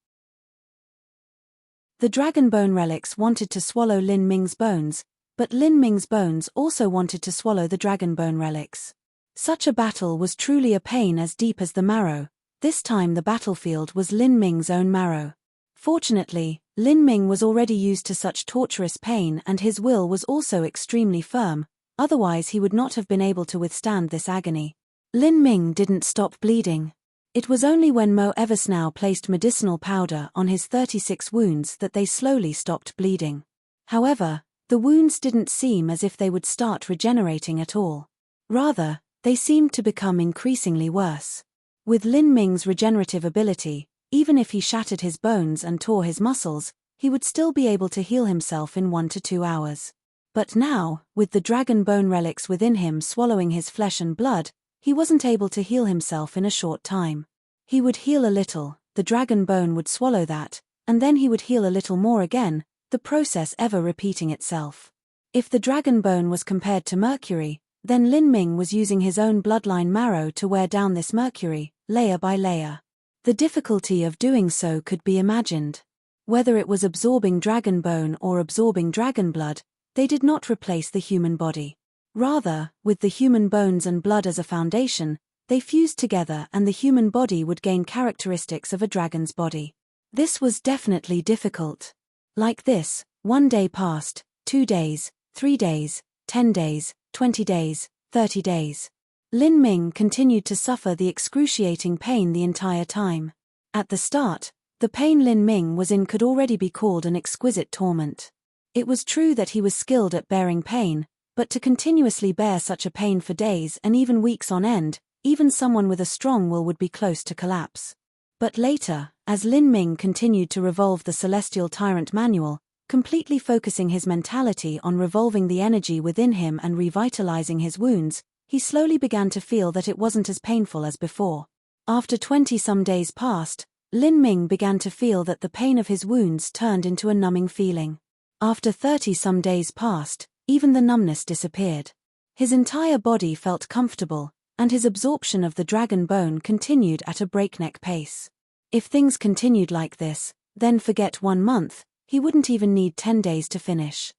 The dragon bone relics wanted to swallow Lin Ming's bones, but Lin Ming's bones also wanted to swallow the dragon bone relics. Such a battle was truly a pain as deep as the marrow. This time the battlefield was Lin Ming's own marrow. Fortunately, Lin Ming was already used to such torturous pain and his will was also extremely firm, otherwise he would not have been able to withstand this agony. Lin Ming didn't stop bleeding. It was only when Mo Eversnow placed medicinal powder on his 36 wounds that they slowly stopped bleeding. However, the wounds didn't seem as if they would start regenerating at all. Rather, they seemed to become increasingly worse. With Lin Ming's regenerative ability, even if he shattered his bones and tore his muscles, he would still be able to heal himself in 1 to 2 hours. But now, with the dragon bone relics within him swallowing his flesh and blood, he wasn't able to heal himself in a short time. He would heal a little, the dragon bone would swallow that, and then he would heal a little more again, the process ever repeating itself. If the dragon bone was compared to mercury, then Lin Ming was using his own bloodline marrow to wear down this mercury, layer by layer. The difficulty of doing so could be imagined. Whether it was absorbing dragon bone or absorbing dragon blood, they did not replace the human body. Rather, with the human bones and blood as a foundation, they fused together and the human body would gain characteristics of a dragon's body. This was definitely difficult. Like this, 1 day passed, 2 days, 3 days, 10 days, 20 days, 30 days. Lin Ming continued to suffer the excruciating pain the entire time. At the start, the pain Lin Ming was in could already be called an exquisite torment. It was true that he was skilled at bearing pain, but to continuously bear such a pain for days and even weeks on end, even someone with a strong will would be close to collapse. But later, as Lin Ming continued to revolve the Celestial Tyrant Manual, completely focusing his mentality on revolving the energy within him and revitalizing his wounds, he slowly began to feel that it wasn't as painful as before. After 20-some days passed, Lin Ming began to feel that the pain of his wounds turned into a numbing feeling. After 30-some days passed, even the numbness disappeared. His entire body felt comfortable, and his absorption of the dragon bone continued at a breakneck pace. If things continued like this, then forget 1 month, he wouldn't even need 10 days to finish.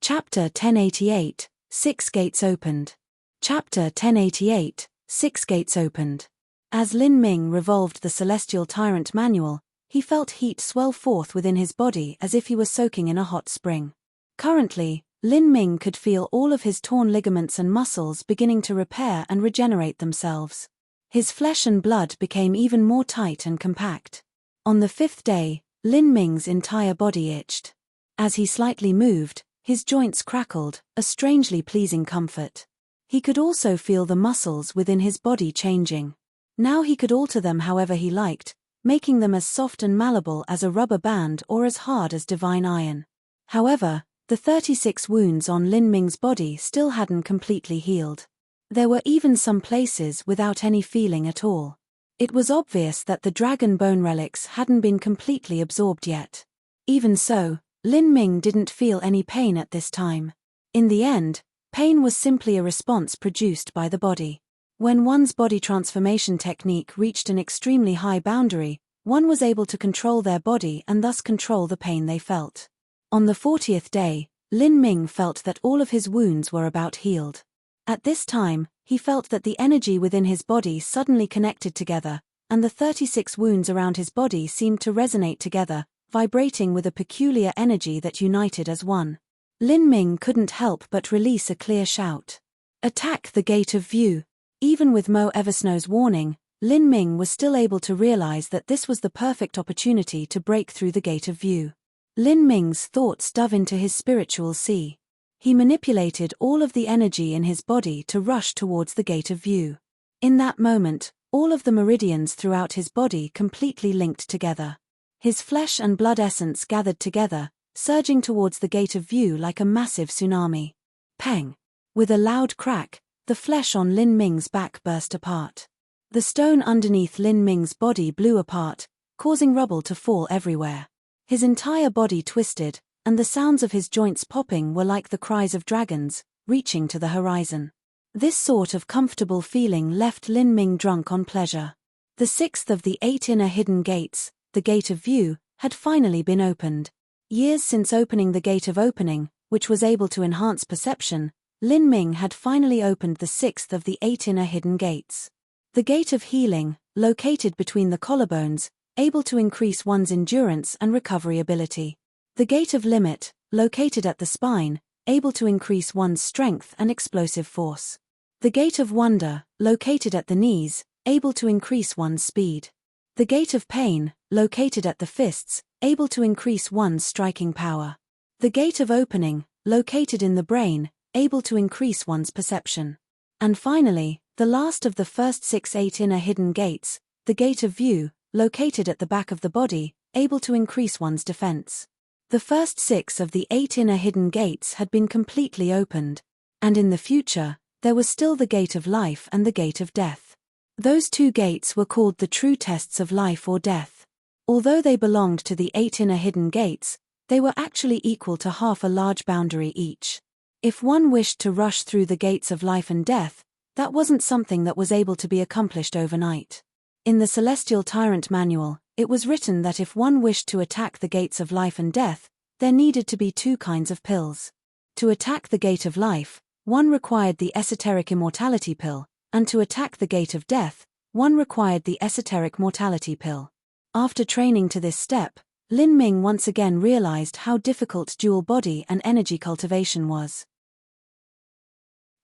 Chapter 1088, 6 Gates Opened. Chapter 1088, 6 Gates Opened. As Lin Ming revolved the Celestial Tyrant Manual, he felt heat swell forth within his body as if he was soaking in a hot spring. Currently, Lin Ming could feel all of his torn ligaments and muscles beginning to repair and regenerate themselves. His flesh and blood became even more tight and compact. On the 5th day, Lin Ming's entire body itched. As he slightly moved, his joints crackled, a strangely pleasing comfort. He could also feel the muscles within his body changing. Now he could alter them however he liked, making them as soft and malleable as a rubber band or as hard as divine iron. However, the 36 wounds on Lin Ming's body still hadn't completely healed. There were even some places without any feeling at all. It was obvious that the dragon bone relics hadn't been completely absorbed yet. Even so, Lin Ming didn't feel any pain at this time. In the end, pain was simply a response produced by the body. When one's body transformation technique reached an extremely high boundary, one was able to control their body and thus control the pain they felt. On the 40th day, Lin Ming felt that all of his wounds were about healed. At this time, he felt that the energy within his body suddenly connected together, and the 36 wounds around his body seemed to resonate together, vibrating with a peculiar energy that united as one. Lin Ming couldn't help but release a clear shout. Attack the Gate of View. Even with Mo Eversnow's warning, Lin Ming was still able to realize that this was the perfect opportunity to break through the Gate of View. Lin Ming's thoughts dove into his spiritual sea. He manipulated all of the energy in his body to rush towards the Gate of View. In that moment, all of the meridians throughout his body completely linked together. His flesh and blood essence gathered together, surging towards the Gate of View like a massive tsunami. Pang! With a loud crack, the flesh on Lin Ming's back burst apart. The stone underneath Lin Ming's body blew apart, causing rubble to fall everywhere. His entire body twisted, and the sounds of his joints popping were like the cries of dragons, reaching to the horizon. This sort of comfortable feeling left Lin Ming drunk on pleasure. The sixth of the 8 inner hidden gates, the Gate of View, had finally been opened. Years since opening the Gate of Opening, which was able to enhance perception, Lin Ming had finally opened the sixth of the 8 inner hidden gates. The Gate of Healing, located between the collarbones, able to increase one's endurance and recovery ability. The Gate of Limit, located at the spine, able to increase one's strength and explosive force. The Gate of Wonder, located at the knees, able to increase one's speed. The Gate of Pain, located at the fists, able to increase one's striking power. The Gate of Opening, located in the brain, able to increase one's perception. And finally, the last of the first 6 8 inner hidden gates, the Gate of View, located at the back of the body, able to increase one's defense. The first 6 of the 8 inner hidden gates had been completely opened, and in the future, there was still the Gate of Life and the Gate of Death. Those 2 gates were called the true tests of life or death. Although they belonged to the 8 inner hidden gates, they were actually equal to half a large boundary each. If one wished to rush through the gates of life and death, that wasn't something that was able to be accomplished overnight. In the Celestial Tyrant Manual, it was written that if one wished to attack the gates of life and death, there needed to be 2 kinds of pills. To attack the Gate of Life, one required the Esoteric Immortality Pill, and to attack the Gate of Death, one required the Esoteric Mortality Pill. After training to this step, Lin Ming once again realized how difficult dual body and energy cultivation was.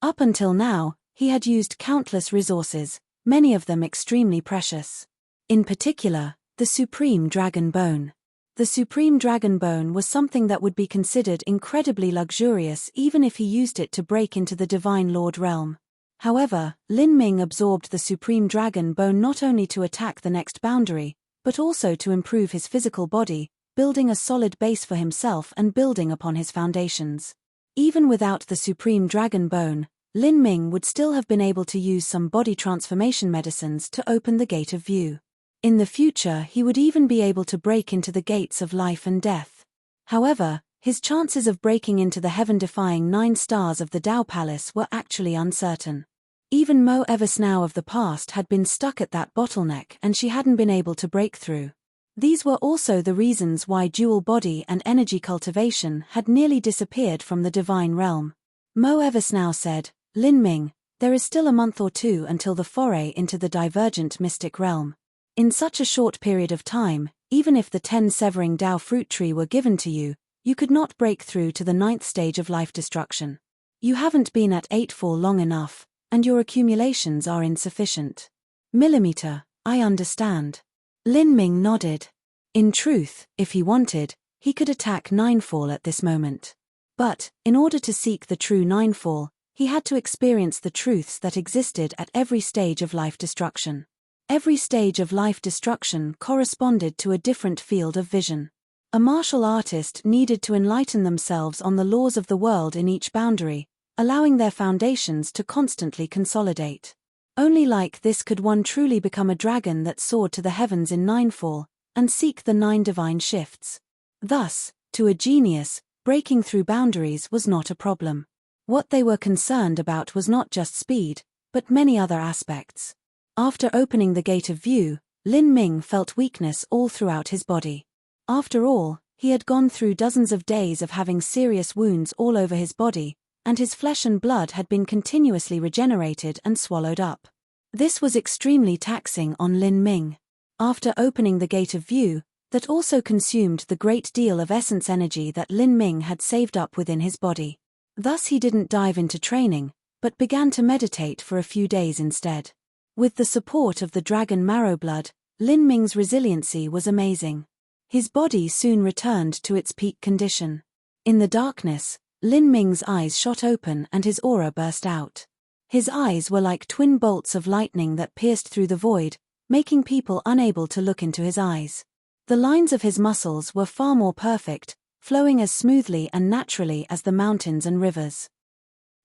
Up until now, he had used countless resources, many of them extremely precious. In particular, the Supreme Dragon Bone. The Supreme Dragon Bone was something that would be considered incredibly luxurious even if he used it to break into the Divine Lord realm. However, Lin Ming absorbed the Supreme Dragon Bone not only to attack the next boundary, but also to improve his physical body, building a solid base for himself and building upon his foundations. Even without the Supreme Dragon Bone, Lin Ming would still have been able to use some body transformation medicines to open the Gate of View. In the future, he would even be able to break into the gates of life and death. However, his chances of breaking into the heaven-defying 9 stars of the Tao Palace were actually uncertain. Even Mo Eversnow of the past had been stuck at that bottleneck and she hadn't been able to break through. These were also the reasons why dual body and energy cultivation had nearly disappeared from the divine realm. Mo Eversnow said, "Lin Ming, there is still a month or 2 until the foray into the divergent mystic realm. In such a short period of time, even if the 10 severing Tao fruit tree were given to you, you could not break through to the 9th stage of life destruction. You haven't been at 8 for long enough, and your accumulations are insufficient." Millimeter, I understand. Lin Ming nodded. In truth, if he wanted, he could attack Ninefall at this moment. But, in order to seek the true Ninefall, he had to experience the truths that existed at every stage of life destruction. Every stage of life destruction corresponded to a different field of vision. A martial artist needed to enlighten themselves on the laws of the world in each boundary, allowing their foundations to constantly consolidate. Only like this could one truly become a dragon that soared to the heavens in Ninefall, and seek the 9 divine shifts. Thus, to a genius, breaking through boundaries was not a problem. What they were concerned about was not just speed, but many other aspects. After opening the Gate of View, Lin Ming felt weakness all throughout his body. After all, he had gone through dozens of days of having serious wounds all over his body, and his flesh and blood had been continuously regenerated and swallowed up. This was extremely taxing on Lin Ming. After opening the Gate of View, that also consumed the great deal of essence energy that Lin Ming had saved up within his body. Thus he didn't dive into training, but began to meditate for a few days instead. With the support of the dragon marrow blood, Lin Ming's resiliency was amazing. His body soon returned to its peak condition. In the darkness, Lin Ming's eyes shot open and his aura burst out. His eyes were like twin bolts of lightning that pierced through the void, making people unable to look into his eyes. The lines of his muscles were far more perfect, flowing as smoothly and naturally as the mountains and rivers.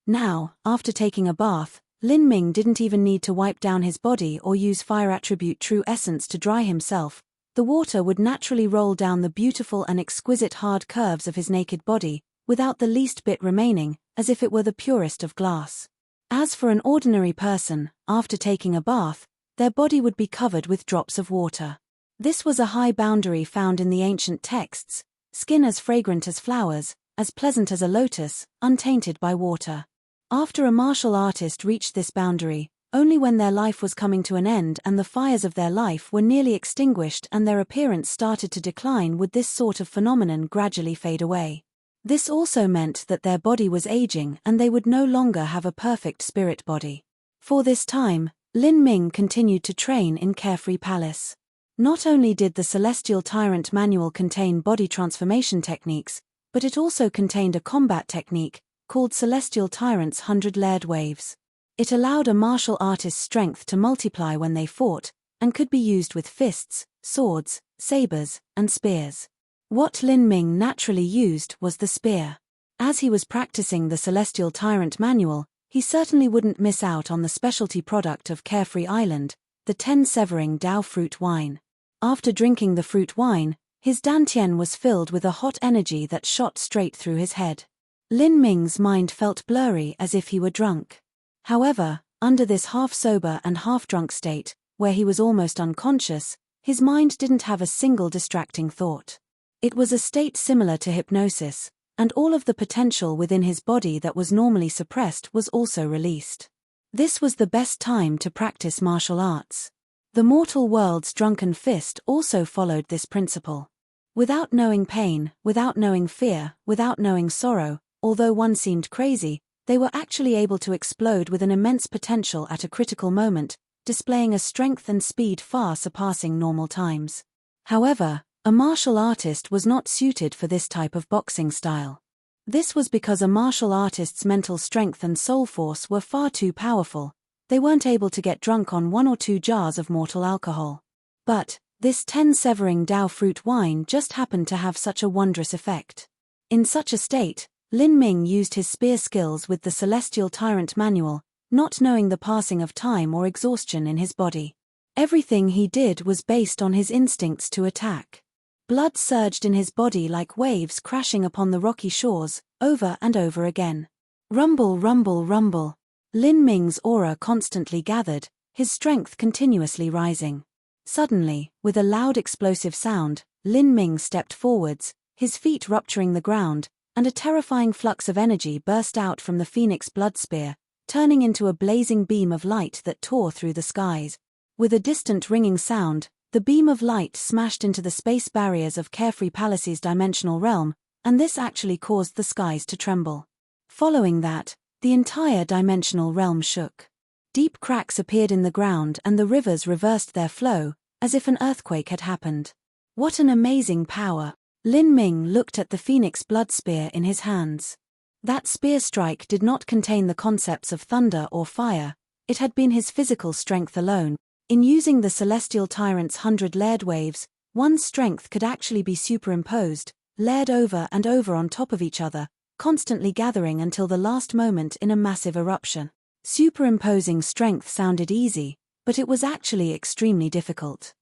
Now, after taking a bath, Lin Ming didn't even need to wipe down his body or use fire attribute true essence to dry himself, the water would naturally roll down the beautiful and exquisite hard curves of his naked body, without the least bit remaining, as if it were the purest of glass. As for an ordinary person, after taking a bath, their body would be covered with drops of water. This was a high boundary found in the ancient texts: skin as fragrant as flowers, as pleasant as a lotus, untainted by water. After a martial artist reached this boundary, only when their life was coming to an end and the fires of their life were nearly extinguished and their appearance started to decline would this sort of phenomenon gradually fade away. This also meant that their body was aging and they would no longer have a perfect spirit body. For this time, Lin Ming continued to train in Carefree Palace. Not only did the Celestial Tyrant Manual contain body transformation techniques, but it also contained a combat technique called Celestial Tyrant's 100-layered waves. It allowed a martial artist's strength to multiply when they fought, and could be used with fists, swords, sabers, and spears. What Lin Ming naturally used was the spear. As he was practicing the Celestial Tyrant Manual, he certainly wouldn't miss out on the specialty product of Carefree Island, the 10-severing Dao fruit wine. After drinking the fruit wine, his dantian was filled with a hot energy that shot straight through his head. Lin Ming's mind felt blurry as if he were drunk. However, under this half-sober and half-drunk state, where he was almost unconscious, his mind didn't have a single distracting thought. It was a state similar to hypnosis, and all of the potential within his body that was normally suppressed was also released. This was the best time to practice martial arts. The mortal world's drunken fist also followed this principle. Without knowing pain, without knowing fear, without knowing sorrow, although one seemed crazy, they were actually able to explode with an immense potential at a critical moment, displaying a strength and speed far surpassing normal times. However, a martial artist was not suited for this type of boxing style. This was because a martial artist's mental strength and soul force were far too powerful. They weren't able to get drunk on 1 or 2 jars of mortal alcohol. But this 10-severing Dao fruit wine just happened to have such a wondrous effect. In such a state, Lin Ming used his spear skills with the Celestial Tyrant Manual, not knowing the passing of time or exhaustion in his body. Everything he did was based on his instincts to attack. Blood surged in his body like waves crashing upon the rocky shores, over and over again. Rumble, rumble, rumble. Lin Ming's aura constantly gathered, his strength continuously rising. Suddenly, with a loud explosive sound, Lin Ming stepped forwards, his feet rupturing the ground, and a terrifying flux of energy burst out from the phoenix blood spear, turning into a blazing beam of light that tore through the skies. With a distant ringing sound, the beam of light smashed into the space barriers of Carefree Palace's dimensional realm, and this actually caused the skies to tremble. Following that, the entire dimensional realm shook. Deep cracks appeared in the ground and the rivers reversed their flow, as if an earthquake had happened. What an amazing power! Lin Ming looked at the phoenix blood spear in his hands. That spear strike did not contain the concepts of thunder or fire, it had been his physical strength alone. In using the Celestial Tyrant's 100-layered waves, one's strength could actually be superimposed, layered over and over on top of each other, constantly gathering until the last moment in a massive eruption. Superimposing strength sounded easy, but it was actually extremely difficult.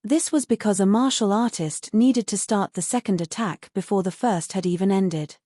This was because a martial artist needed to start the second attack before the first had even ended.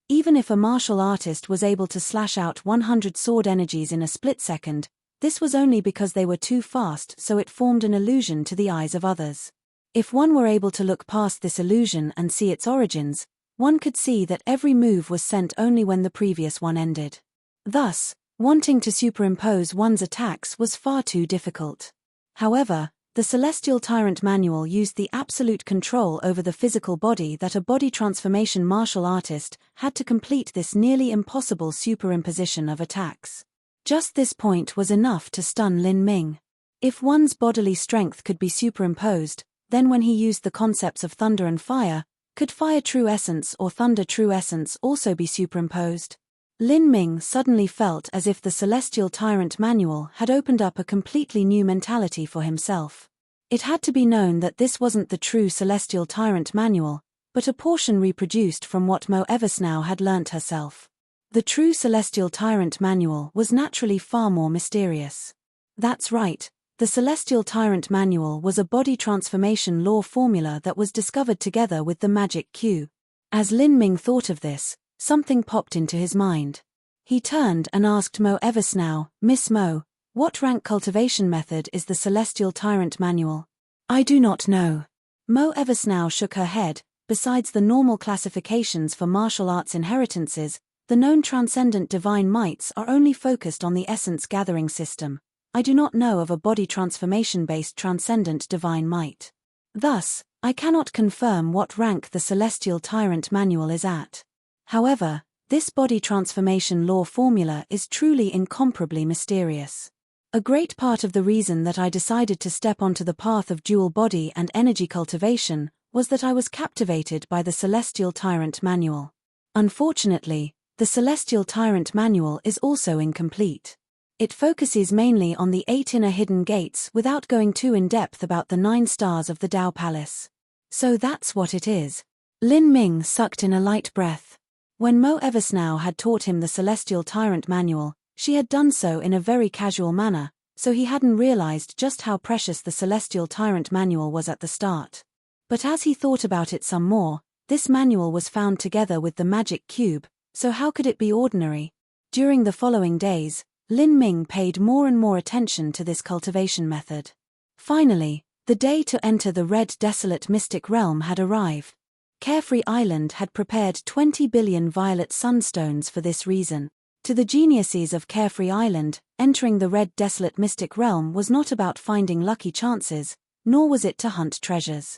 Even if a martial artist was able to slash out 100 sword energies in a split second, this was only because they were too fast, so it formed an illusion to the eyes of others. If one were able to look past this illusion and see its origins, one could see that every move was sent only when the previous one ended. Thus, wanting to superimpose one's attacks was far too difficult. However, the Celestial Tyrant Manual used the absolute control over the physical body that a body transformation martial artist had to complete this nearly impossible superimposition of attacks. Just this point was enough to stun Lin Ming. If one's bodily strength could be superimposed, then when he used the concepts of thunder and fire, could fire true essence or thunder true essence also be superimposed? Lin Ming suddenly felt as if the Celestial Tyrant Manual had opened up a completely new mentality for himself. It had to be known that this wasn't the true Celestial Tyrant Manual, but a portion reproduced from what Mo Eversnow had learnt herself. The true Celestial Tyrant Manual was naturally far more mysterious. That's right, The Celestial Tyrant Manual was a body transformation law formula that was discovered together with the magic cube. As Lin Ming thought of this, something popped into his mind. He turned and asked Mo Eversnow, "Miss Mo, what rank cultivation method is the Celestial Tyrant Manual?" "I do not know." Mo Eversnow shook her head. Besides the normal classifications for martial arts inheritances, the known transcendent divine mights are only focused on the essence gathering system. I do not know of a body transformation-based transcendent divine might. Thus, I cannot confirm what rank the Celestial Tyrant Manual is at. However, this body transformation law formula is truly incomparably mysterious. A great part of the reason that I decided to step onto the path of dual body and energy cultivation was that I was captivated by the Celestial Tyrant Manual. Unfortunately, the Celestial Tyrant Manual is also incomplete. It focuses mainly on the 8 inner hidden gates without going too in-depth about the 9 stars of the Tao Palace. So that's what it is. Lin Ming sucked in a light breath. When Mo Eversnow had taught him the Celestial Tyrant Manual, she had done so in a very casual manner, so he hadn't realized just how precious the Celestial Tyrant Manual was at the start. But as he thought about it some more, this manual was found together with the magic cube, so how could it be ordinary? During the following days, Lin Ming paid more and more attention to this cultivation method. Finally, the day to enter the red desolate mystic realm had arrived. Carefree Island had prepared 20 billion violet sunstones for this reason. To the geniuses of Carefree Island, entering the red desolate mystic realm was not about finding lucky chances, nor was it to hunt treasures.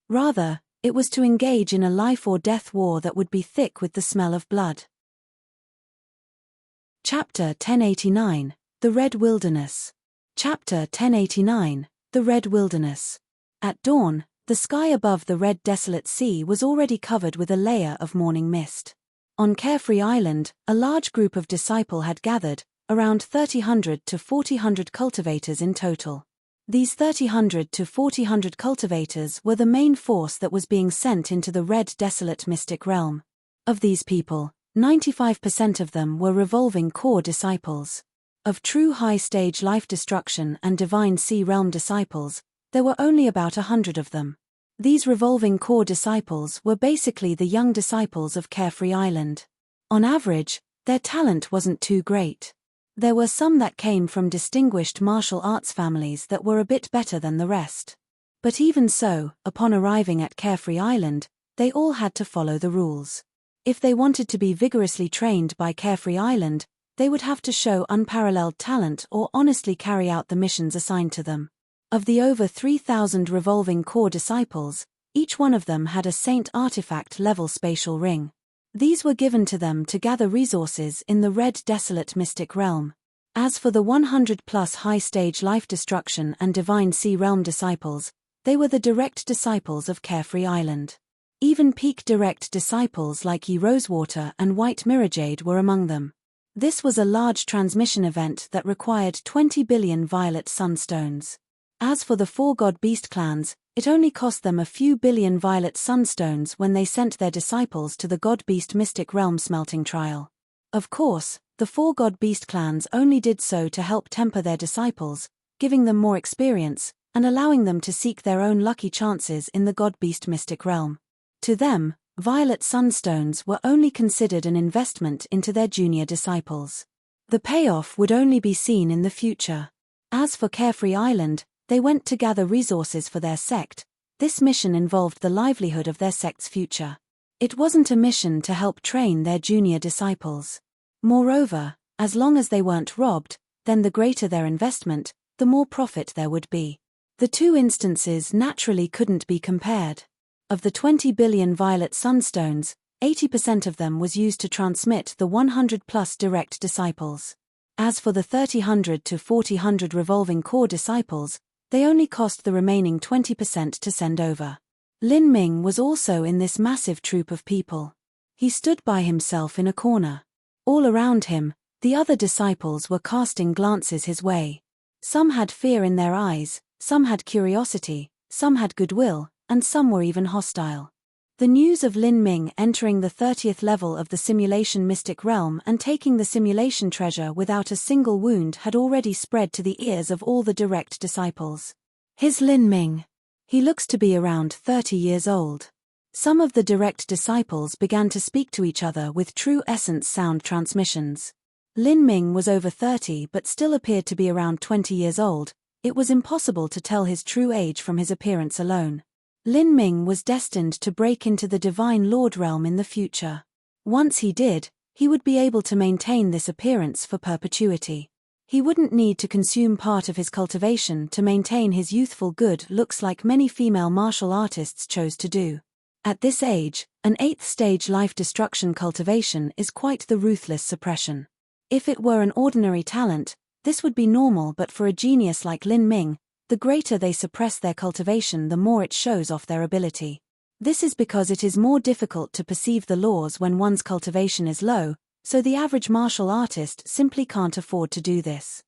Rather, it was to engage in a life-or-death war that would be thick with the smell of blood. Chapter 1089, The Red Wilderness. Chapter 1089, The Red Wilderness. At dawn, the sky above the red desolate sea was already covered with a layer of morning mist. On Carefree Island, a large group of disciples had gathered, around 300 to 400 cultivators in total. These 300 to 400 cultivators were the main force that was being sent into the red desolate mystic realm. Of these people, 95% of them were revolving core disciples. Of true high-stage life destruction and divine sea realm disciples, there were only about 100 of them. These revolving core disciples were basically the young disciples of Carefree Island. On average, their talent wasn't too great. There were some that came from distinguished martial arts families that were a bit better than the rest. But even so, upon arriving at Carefree Island, they all had to follow the rules. If they wanted to be vigorously trained by Carefree Island, they would have to show unparalleled talent or honestly carry out the missions assigned to them. Of the over 3,000 revolving core disciples, each one of them had a Saint artifact-level spatial ring. These were given to them to gather resources in the red desolate mystic realm. As for the 100-plus high-stage life destruction and divine sea realm disciples, they were the direct disciples of Carefree Island. Even peak direct disciples like Yi Rosewater and White Mirrorjade were among them. This was a large transmission event that required 20 billion violet sunstones. As for the 4 god beast clans, it only cost them a few billion violet sunstones when they sent their disciples to the god beast mystic realm smelting trial. Of course, the 4 god beast clans only did so to help temper their disciples, giving them more experience, and allowing them to seek their own lucky chances in the god beast mystic realm. To them, violet sunstones were only considered an investment into their junior disciples. The payoff would only be seen in the future. As for Carefree Island, they went to gather resources for their sect. This mission involved the livelihood of their sect's future. It wasn't a mission to help train their junior disciples. Moreover, as long as they weren't robbed, then the greater their investment, the more profit there would be. The two instances naturally couldn't be compared. Of the 20 billion violet sunstones, 80% of them was used to transmit the 100-plus direct disciples. As for the 300 to 400 revolving core disciples, they only cost the remaining 20% to send over. Lin Ming was also in this massive troop of people. He stood by himself in a corner. All around him, the other disciples were casting glances his way. Some had fear in their eyes, some had curiosity, some had goodwill, and some were even hostile. The news of Lin Ming entering the 30th level of the simulation mystic realm and taking the simulation treasure without a single wound had already spread to the ears of all the direct disciples. Here's Lin Ming. He looks to be around 30 years old. Some of the direct disciples began to speak to each other with true essence sound transmissions. Lin Ming was over 30 but still appeared to be around 20 years old. It was impossible to tell his true age from his appearance alone. Lin Ming was destined to break into the Divine Lord realm in the future. Once he did, he would be able to maintain this appearance for perpetuity. He wouldn't need to consume part of his cultivation to maintain his youthful good looks like many female martial artists chose to do. At this age, an 8th stage life destruction cultivation is quite the ruthless suppression. If it were an ordinary talent, this would be normal, but for a genius like Lin Ming, the greater they suppress their cultivation, the more it shows off their ability. This is because it is more difficult to perceive the laws when one's cultivation is low, so the average martial artist simply can't afford to do this.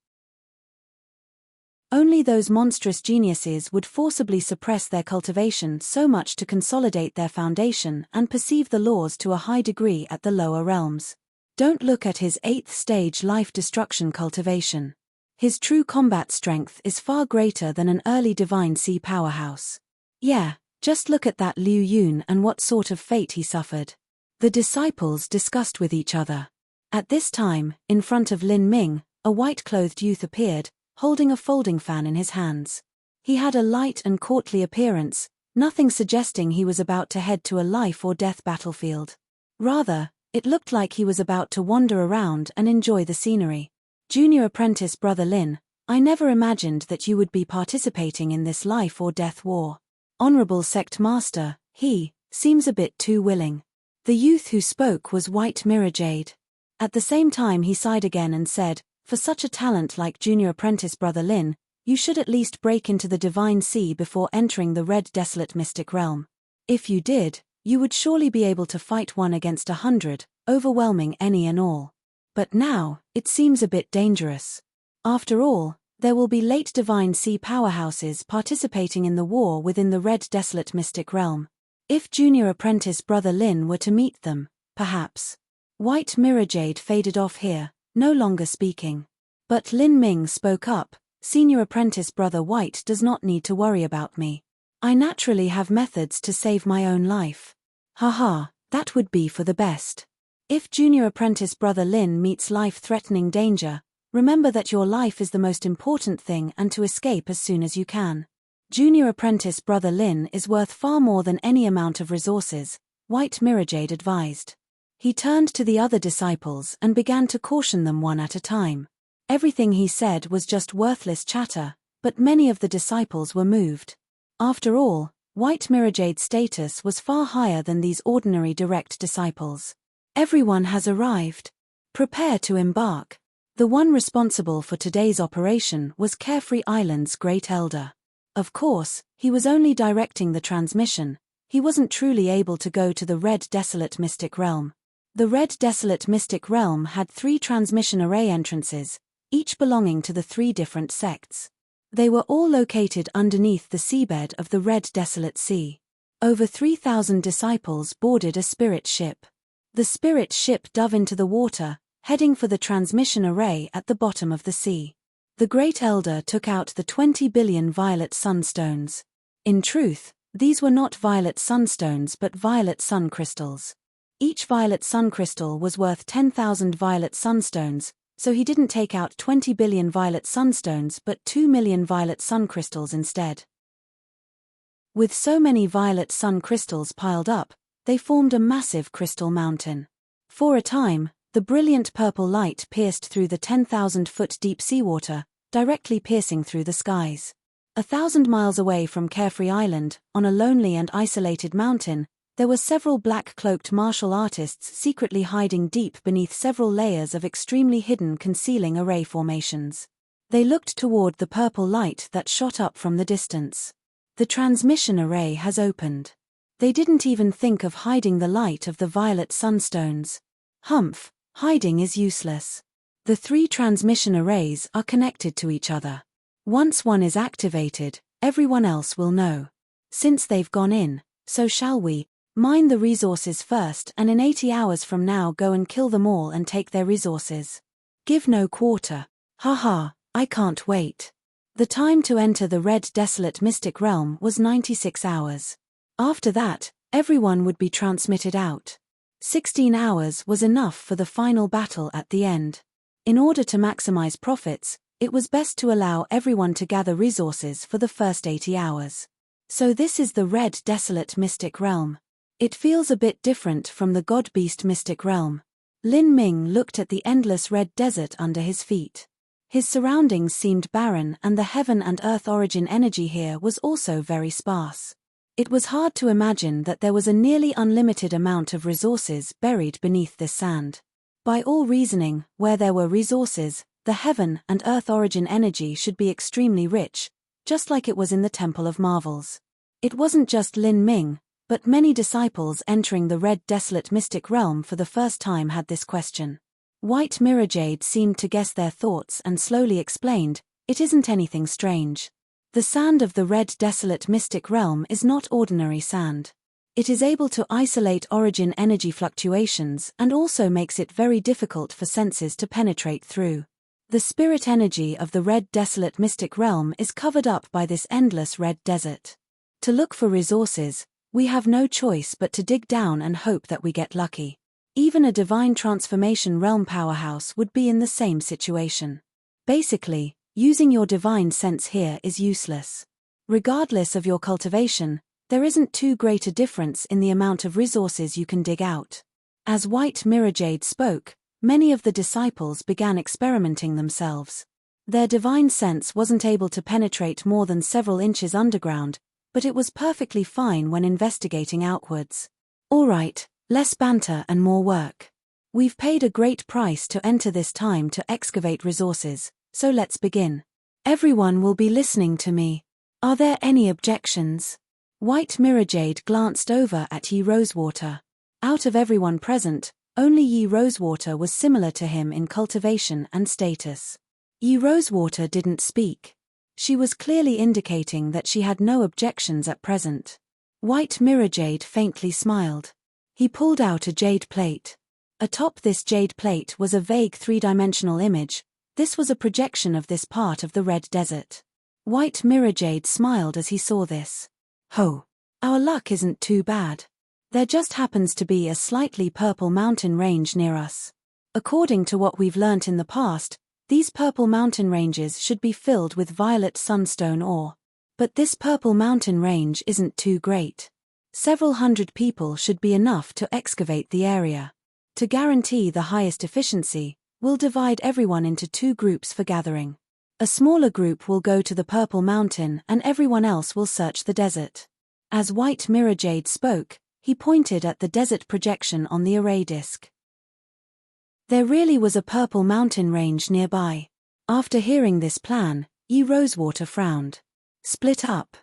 Only those monstrous geniuses would forcibly suppress their cultivation so much to consolidate their foundation and perceive the laws to a high degree at the lower realms. Don't look at his 8th stage life destruction cultivation. His true combat strength is far greater than an early Divine Sea powerhouse. Yeah, just look at that Liu Yun and what sort of fate he suffered. The disciples discussed with each other. At this time, in front of Lin Ming, a white-clothed youth appeared, holding a folding fan in his hands. He had a light and courtly appearance, nothing suggesting he was about to head to a life or death battlefield. Rather, it looked like he was about to wander around and enjoy the scenery. Junior apprentice Brother Lin, I never imagined that you would be participating in this life or death war. Honorable Sect Master, he seems a bit too willing. The youth who spoke was White Mirror Jade. At the same time he sighed again and said, for such a talent like Junior apprentice Brother Lin, you should at least break into the Divine Sea before entering the Red Desolate Mystic Realm. If you did, you would surely be able to fight 1 against 100, overwhelming any and all. But now, it seems a bit dangerous. After all, there will be late Divine Sea powerhouses participating in the war within the Red Desolate Mystic Realm. If Junior apprentice Brother Lin were to meet them, perhaps. White Mirror Jade faded off here, no longer speaking. But Lin Ming spoke up, Senior apprentice Brother White does not need to worry about me. I naturally have methods to save my own life. Haha, that would be for the best. If Junior apprentice Brother Lin meets life-threatening danger, remember that your life is the most important thing and to escape as soon as you can. Junior apprentice Brother Lin is worth far more than any amount of resources, White Mirror Jade advised. He turned to the other disciples and began to caution them one at a time. Everything he said was just worthless chatter, but many of the disciples were moved. After all, White Mirror Jade's status was far higher than these ordinary direct disciples. Everyone has arrived. Prepare to embark. The one responsible for today's operation was Carefree Island's Great Elder. Of course, he was only directing the transmission. He wasn't truly able to go to the Red Desolate Mystic Realm. The Red Desolate Mystic Realm had 3 transmission array entrances, each belonging to the 3 different sects. They were all located underneath the seabed of the Red Desolate Sea. Over 3,000 disciples boarded a spirit ship. The spirit ship dove into the water, heading for the transmission array at the bottom of the sea. The Great Elder took out the 20 billion violet sunstones. In truth, these were not violet sunstones but violet sun crystals. Each violet sun crystal was worth 10,000 violet sunstones, so he didn't take out 20 billion violet sunstones but 2 million violet sun crystals instead. With so many violet sun crystals piled up, they formed a massive crystal mountain. For a time, the brilliant purple light pierced through the 10,000-foot deep seawater, directly piercing through the skies. 1,000 miles away from Carefree Island, on a lonely and isolated mountain, there were several black-cloaked martial artists secretly hiding deep beneath several layers of extremely hidden concealing array formations. They looked toward the purple light that shot up from the distance. The transmission array has opened. They didn't even think of hiding the light of the violet sunstones. Humph, hiding is useless. The 3 transmission arrays are connected to each other. Once one is activated, everyone else will know. Since they've gone in, so shall we. Mine the resources first, and in 80 hours from now go and kill them all and take their resources. Give no quarter. Haha, I can't wait. The time to enter the red desolate mystic realm was 96 hours. After that, everyone would be transmitted out. 16 hours was enough for the final battle at the end. In order to maximize profits, it was best to allow everyone to gather resources for the first 80 hours. So this is the red desolate mystic realm. It feels a bit different from the God-Beast mystic realm. Lin Ming looked at the endless red desert under his feet. His surroundings seemed barren, and the heaven and earth origin energy here was also very sparse. It was hard to imagine that there was a nearly unlimited amount of resources buried beneath this sand. By all reasoning, where there were resources, the heaven and earth origin energy should be extremely rich, just like it was in the Temple of Marvels. It wasn't just Lin Ming, but many disciples entering the red desolate mystic realm for the first time had this question. White Mirror Jade seemed to guess their thoughts and slowly explained, "It isn't anything strange. The sand of the red desolate mystic realm is not ordinary sand. It is able to isolate origin energy fluctuations and also makes it very difficult for senses to penetrate through. The spirit energy of the red desolate mystic realm is covered up by this endless red desert. To look for resources, we have no choice but to dig down and hope that we get lucky. Even a divine transformation realm powerhouse would be in the same situation. Basically, using your divine sense here is useless. Regardless of your cultivation, there isn't too great a difference in the amount of resources you can dig out." As White Mirror Jade spoke, many of the disciples began experimenting themselves. Their divine sense wasn't able to penetrate more than several inches underground, but it was perfectly fine when investigating outwards. "All right, less banter and more work. We've paid a great price to enter this time to excavate resources, so let's begin. Everyone will be listening to me. Are there any objections?" White Mirror Jade glanced over at Yi Rosewater. Out of everyone present, only Yi Rosewater was similar to him in cultivation and status. Yi Rosewater didn't speak. She was clearly indicating that she had no objections at present. White Mirror Jade faintly smiled. He pulled out a jade plate. Atop this jade plate was a vague three-dimensional image. This was a projection of this part of the red desert. White Mirror Jade smiled as he saw this. "Ho! Our luck isn't too bad. There just happens to be a slightly purple mountain range near us. According to what we've learnt in the past, these purple mountain ranges should be filled with violet sunstone ore. But this purple mountain range isn't too great. Several hundred people should be enough to excavate the area. To guarantee the highest efficiency, we'll divide everyone into 2 groups for gathering. A smaller group will go to the purple mountain and everyone else will search the desert." As White Mirror Jade spoke, he pointed at the desert projection on the array disk. There really was a purple mountain range nearby. After hearing this plan, Yi Rosewater frowned. "Split up.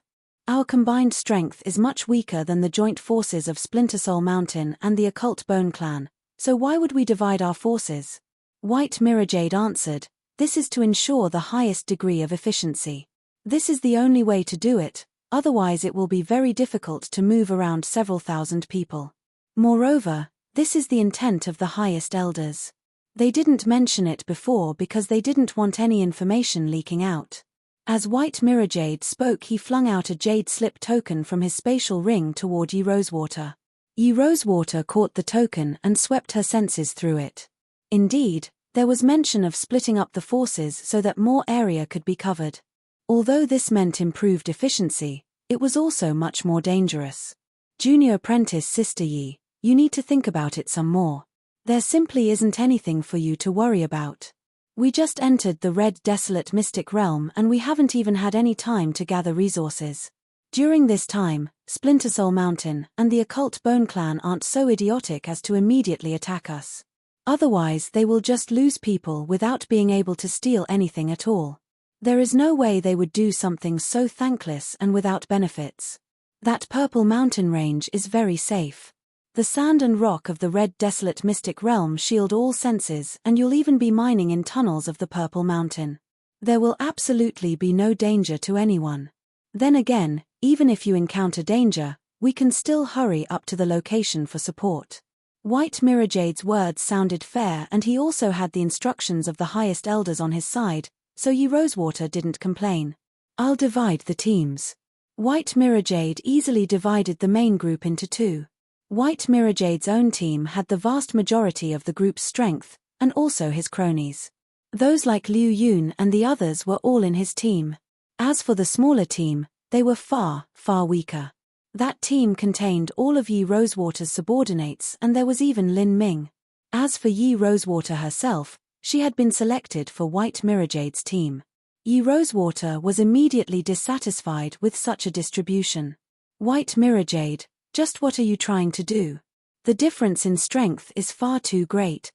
Our combined strength is much weaker than the joint forces of Splinter Soul Mountain and the Occult Bone Clan, so why would we divide our forces?" White Mirror Jade answered, "This is to ensure the highest degree of efficiency. This is the only way to do it, otherwise it will be very difficult to move around several thousand people. Moreover, this is the intent of the highest elders. They didn't mention it before because they didn't want any information leaking out." As White Mirror Jade spoke, he flung out a jade slip token from his spatial ring toward Yi Rosewater. Yi Rosewater caught the token and swept her senses through it. Indeed, there was mention of splitting up the forces so that more area could be covered. Although this meant improved efficiency, it was also much more dangerous. "Junior Apprentice Sister Yi, you need to think about it some more. There simply isn't anything for you to worry about. We just entered the red desolate mystic realm and we haven't even had any time to gather resources. During this time, Splinter Soul Mountain and the Occult Bone Clan aren't so idiotic as to immediately attack us. Otherwise they will just lose people without being able to steal anything at all. There is no way they would do something so thankless and without benefits. That purple mountain range is very safe. The sand and rock of the red desolate mystic realm shield all senses, and you'll even be mining in tunnels of the purple mountain. There will absolutely be no danger to anyone. Then again, even if you encounter danger, We can still hurry up to the location for support. White Mirajade's words sounded fair, and he also had the instructions of the highest elders on his side, so Yi Rosewater didn't complain. I'll divide the teams. White Mirajade easily divided the main group into two. White Mirajade's own team had the vast majority of the group's strength, and also his cronies. Those like Liu Yun and the others were all in his team. As for the smaller team, they were far, far weaker. That team contained all of Yi Rosewater's subordinates, and there was even Lin Ming. As for Yi Rosewater herself, she had been selected for White Mirajade's team. Yi Rosewater was immediately dissatisfied with such a distribution. White Mirajade, just what are you trying to do? The difference in strength is far too great.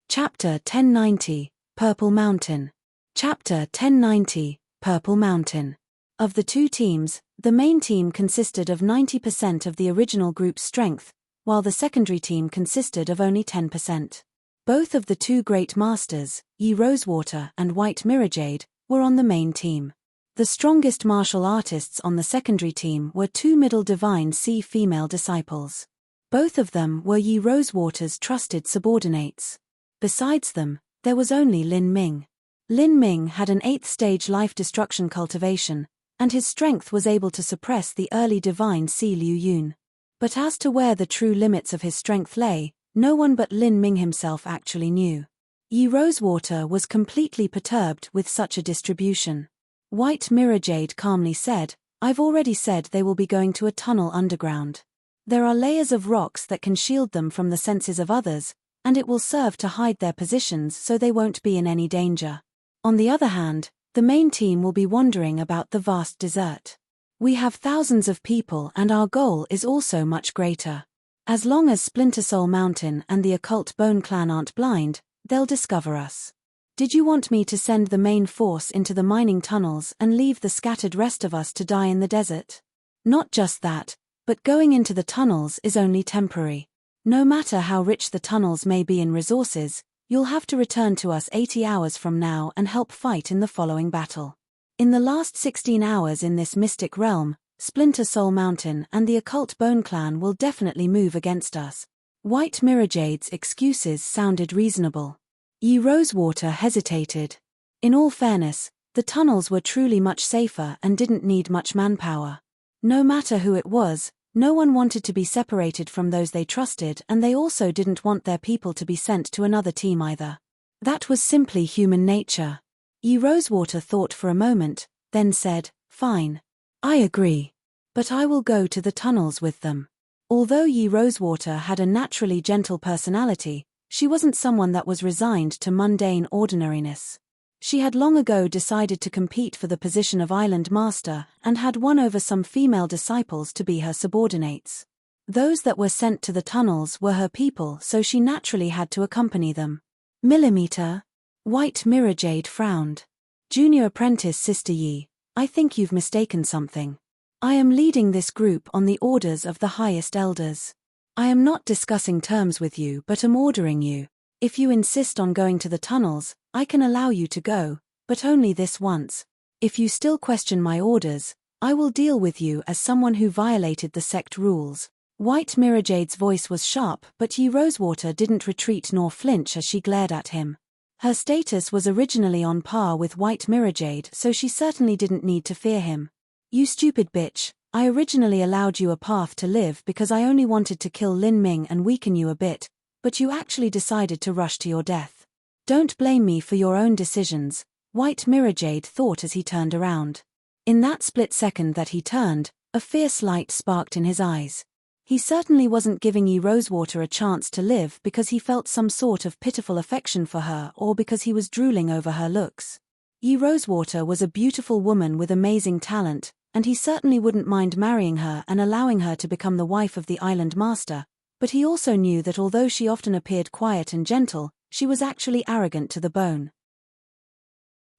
Chapter 1090, Purple Mountain. Chapter 1090, Purple Mountain. Of the two teams, the main team consisted of 90% of the original group's strength, while the secondary team consisted of only 10%. Both of the two great masters, Yi Rosewater and White Mirajade, were on the main team. The strongest martial artists on the secondary team were two middle divine sea female disciples. Both of them were Yi Rosewater's trusted subordinates. Besides them, there was only Lin Ming. Lin Ming had an 8th stage life destruction cultivation, and his strength was able to suppress the early divine sea Liu Yun. But as to where the true limits of his strength lay, no one but Lin Ming himself actually knew. Yi Rosewater was completely perturbed with such a distribution. White Mirajade calmly said, I've already said they will be going to a tunnel underground. There are layers of rocks that can shield them from the senses of others, and it will serve to hide their positions so they won't be in any danger. On the other hand, the main team will be wandering about the vast desert. We have thousands of people, and our goal is also much greater. As long as Splinter Soul Mountain and the occult Bone Clan aren't blind, they'll discover us. Did you want me to send the main force into the mining tunnels and leave the scattered rest of us to die in the desert? Not just that, but going into the tunnels is only temporary. No matter how rich the tunnels may be in resources, you'll have to return to us 80 hours from now and help fight in the following battle. In the last 16 hours in this mystic realm, Splinter Soul Mountain and the occult Bone Clan will definitely move against us. White Mirajade's excuses sounded reasonable. Yi Rosewater hesitated. In all fairness, the tunnels were truly much safer and didn't need much manpower. No matter who it was, no one wanted to be separated from those they trusted, and they also didn't want their people to be sent to another team either. That was simply human nature. Yi Rosewater thought for a moment, then said, Fine. I agree. But I will go to the tunnels with them. Although Yi Rosewater had a naturally gentle personality, she wasn't someone that was resigned to mundane ordinariness. She had long ago decided to compete for the position of Island Master and had won over some female disciples to be her subordinates. Those that were sent to the tunnels were her people, so she naturally had to accompany them. Millimeter? White Mirajade frowned. Junior apprentice Sister Yi, I think you've mistaken something. I am leading this group on the orders of the highest elders. I am not discussing terms with you but am ordering you. If you insist on going to the tunnels, I can allow you to go, but only this once. If you still question my orders, I will deal with you as someone who violated the sect rules. White Mirajade's voice was sharp, but Yi Rosewater didn't retreat nor flinch as she glared at him. Her status was originally on par with White Mirajade, so she certainly didn't need to fear him. You stupid bitch, I originally allowed you a path to live because I only wanted to kill Lin Ming and weaken you a bit, but you actually decided to rush to your death. Don't blame me for your own decisions, White Mirajade thought as he turned around. In that split second that he turned, a fierce light sparked in his eyes. He certainly wasn't giving Yi Rosewater a chance to live because he felt some sort of pitiful affection for her or because he was drooling over her looks. Yi Rosewater was a beautiful woman with amazing talent, and he certainly wouldn't mind marrying her and allowing her to become the wife of the Island Master, but he also knew that although she often appeared quiet and gentle, she was actually arrogant to the bone.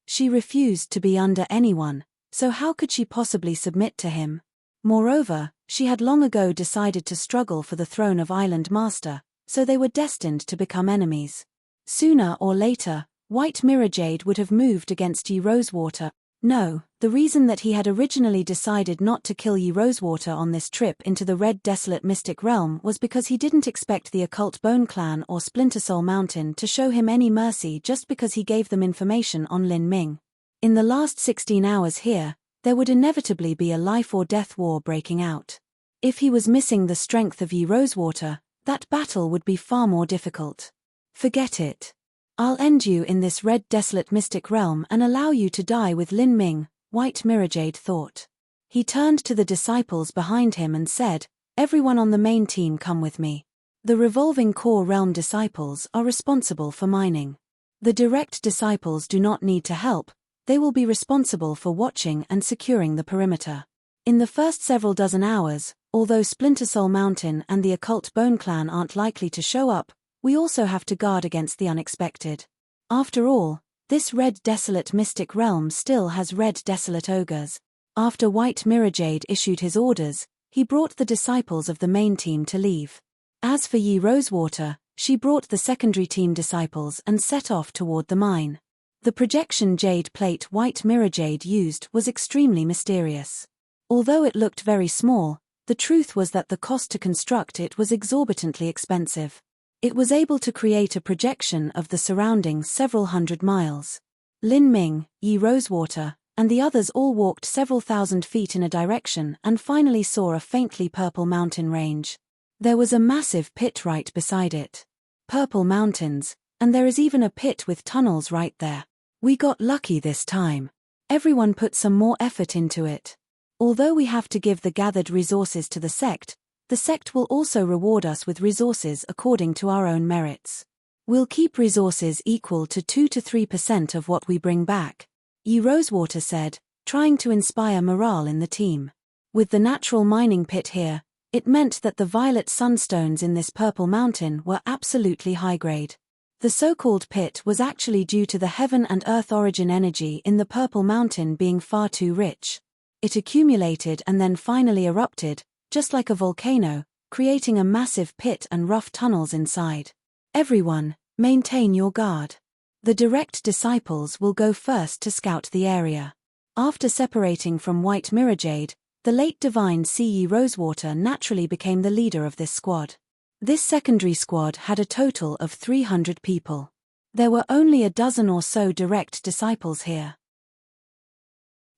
She refused to be under anyone, so how could she possibly submit to him? Moreover, she had long ago decided to struggle for the throne of Island Master, so they were destined to become enemies. Sooner or later, White Mirajade would have moved against Yi Rosewater, No, the reason that he had originally decided not to kill Yi Rosewater on this trip into the Red Desolate Mystic Realm was because he didn't expect the Occult Bone Clan or Splinter Soul Mountain to show him any mercy just because he gave them information on Lin Ming. In the last 16 hours here, there would inevitably be a life-or-death war breaking out. If he was missing the strength of Yi Rosewater, that battle would be far more difficult. Forget it. I'll end you in this Red Desolate Mystic Realm and allow you to die with Lin Ming, White Mirrorjade thought. He turned to the disciples behind him and said, "Everyone on the main team come with me. The revolving core realm disciples are responsible for mining. The direct disciples do not need to help, they will be responsible for watching and securing the perimeter. In the first several dozen hours, although Splinter Soul Mountain and the Occult Bone Clan aren't likely to show up, we also have to guard against the unexpected. After all, this Red Desolate Mystic Realm still has Red Desolate Ogres." After White Mirrorjade issued his orders, he brought the disciples of the main team to leave. As for Yi Rosewater, she brought the secondary team disciples and set off toward the mine. The projection jade plate White Mirrorjade used was extremely mysterious. Although it looked very small, the truth was that the cost to construct it was exorbitantly expensive. It was able to create a projection of the surroundings several hundred miles. Lin Ming, Yi Rosewater, and the others all walked several thousand feet in a direction and finally saw a faintly purple mountain range. There was a massive pit right beside it. Purple mountains, and there is even a pit with tunnels right there. We got lucky this time. Everyone put some more effort into it. Although we have to give the gathered resources to the sect will also reward us with resources according to our own merits. We'll keep resources equal to 2 to 3% of what we bring back, Yi Rosewater said, trying to inspire morale in the team. With the natural mining pit here, it meant that the violet sunstones in this purple mountain were absolutely high-grade. The so-called pit was actually due to the heaven and earth origin energy in the purple mountain being far too rich. It accumulated and then finally erupted, just like a volcano, creating a massive pit and rough tunnels inside. Everyone, maintain your guard. The direct disciples will go first to scout the area. After separating from White Mirrorjade, the late divine Yi Rosewater naturally became the leader of this squad. This secondary squad had a total of 300 people. There were only a dozen or so direct disciples here.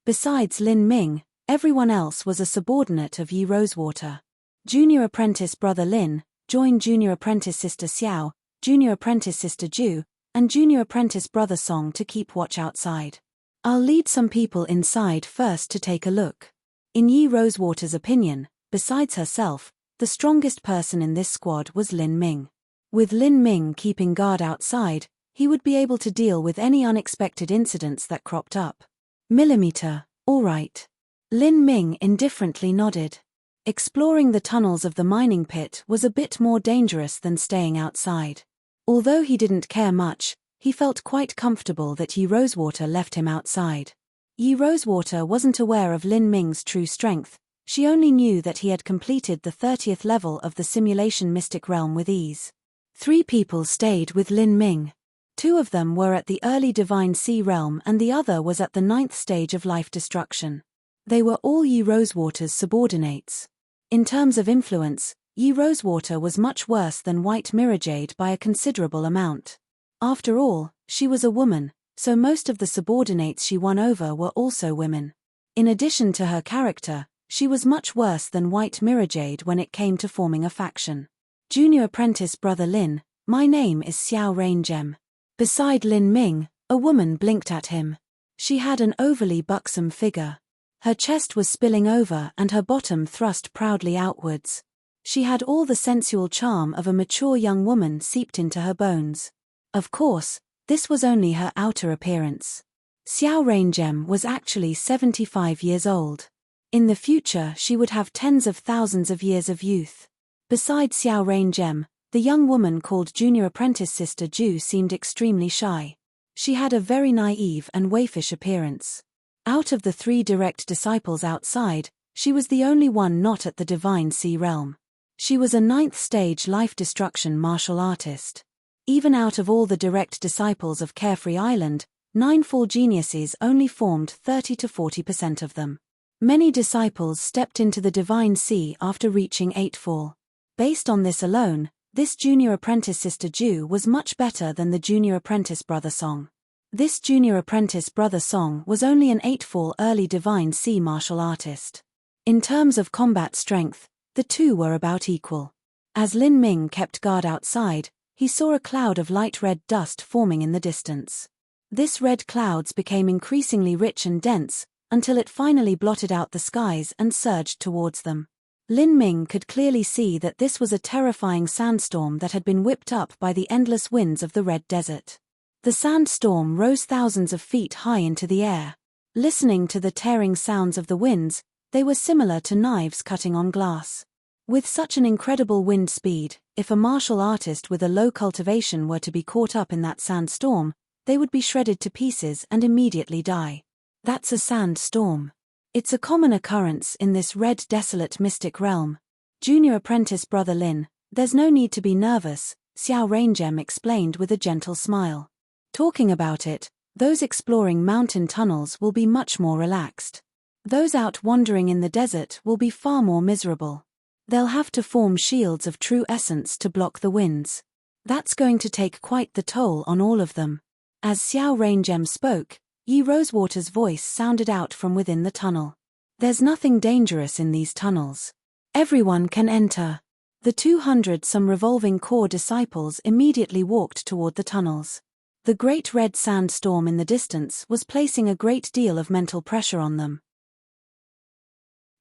Besides Lin Ming, everyone else was a subordinate of Yi Rosewater. Junior apprentice brother Lin joined junior apprentice sister Xiao, junior apprentice sister Ju, and junior apprentice brother Song to keep watch outside. I'll lead some people inside first to take a look. In Yi Rosewater's opinion, besides herself, the strongest person in this squad was Lin Ming. With Lin Ming keeping guard outside, he would be able to deal with any unexpected incidents that cropped up. Millimeter, all right. Lin Ming indifferently nodded. Exploring the tunnels of the mining pit was a bit more dangerous than staying outside. Although he didn't care much, he felt quite comfortable that Yi Rosewater left him outside. Yi Rosewater wasn't aware of Lin Ming's true strength, she only knew that he had completed the 30th level of the simulation mystic realm with ease. 3 people stayed with Lin Ming. 2 of them were at the early divine sea realm and the other was at the 9th stage of life destruction. They were all Yi Rosewater's subordinates. In terms of influence, Yi Rosewater was much worse than White Mirrorjade by a considerable amount. After all, she was a woman, so most of the subordinates she won over were also women. In addition to her character, she was much worse than White Mirrorjade when it came to forming a faction. Junior apprentice brother Lin, my name is Xiao Raingem. Beside Lin Ming, a woman blinked at him. She had an overly buxom figure. Her chest was spilling over and her bottom thrust proudly outwards. She had all the sensual charm of a mature young woman seeped into her bones. Of course, this was only her outer appearance. Xiao Raingem was actually 75 years old. In the future she would have tens of thousands of years of youth. Besides Xiao Raingem, the young woman called junior apprentice sister Ju seemed extremely shy. She had a very naive and waifish appearance. Out of the 3 direct disciples outside, she was the only one not at the divine sea realm. She was a 9th stage life destruction martial artist. Even out of all the direct disciples of Carefree Island, Ninefall geniuses only formed 30 to 40% of them. Many disciples stepped into the divine sea after reaching eightfall. Based on this alone, this junior apprentice sister Jew was much better than the junior apprentice brother song. This junior apprentice brother song was only an eightfall early divine sea martial artist. In terms of combat strength, the two were about equal. As Lin Ming kept guard outside, he saw a cloud of light red dust forming in the distance. This red clouds became increasingly rich and dense, until it finally blotted out the skies and surged towards them. Lin Ming could clearly see that this was a terrifying sandstorm that had bin whipped up by the endless winds of the Red Desert. The sandstorm rose thousands of feet high into the air. Listening to the tearing sounds of the winds, they were similar to knives cutting on glass. With such an incredible wind speed, if a martial artist with a low cultivation were to be caught up in that sandstorm, they would be shredded to pieces and immediately die. That's a sandstorm. It's a common occurrence in this red desolate mystic realm. Junior apprentice brother Lin, there's no need to be nervous, Xiao Raingem explained with a gentle smile. Talking about it, those exploring mountain tunnels will be much more relaxed. Those out wandering in the desert will be far more miserable. They'll have to form shields of true essence to block the winds. That's going to take quite the toll on all of them. As Xiao Raingem spoke, Yi Rosewater's voice sounded out from within the tunnel. There's nothing dangerous in these tunnels. Everyone can enter. The 200-some revolving core disciples immediately walked toward the tunnels. The great red sandstorm in the distance was placing a great deal of mental pressure on them.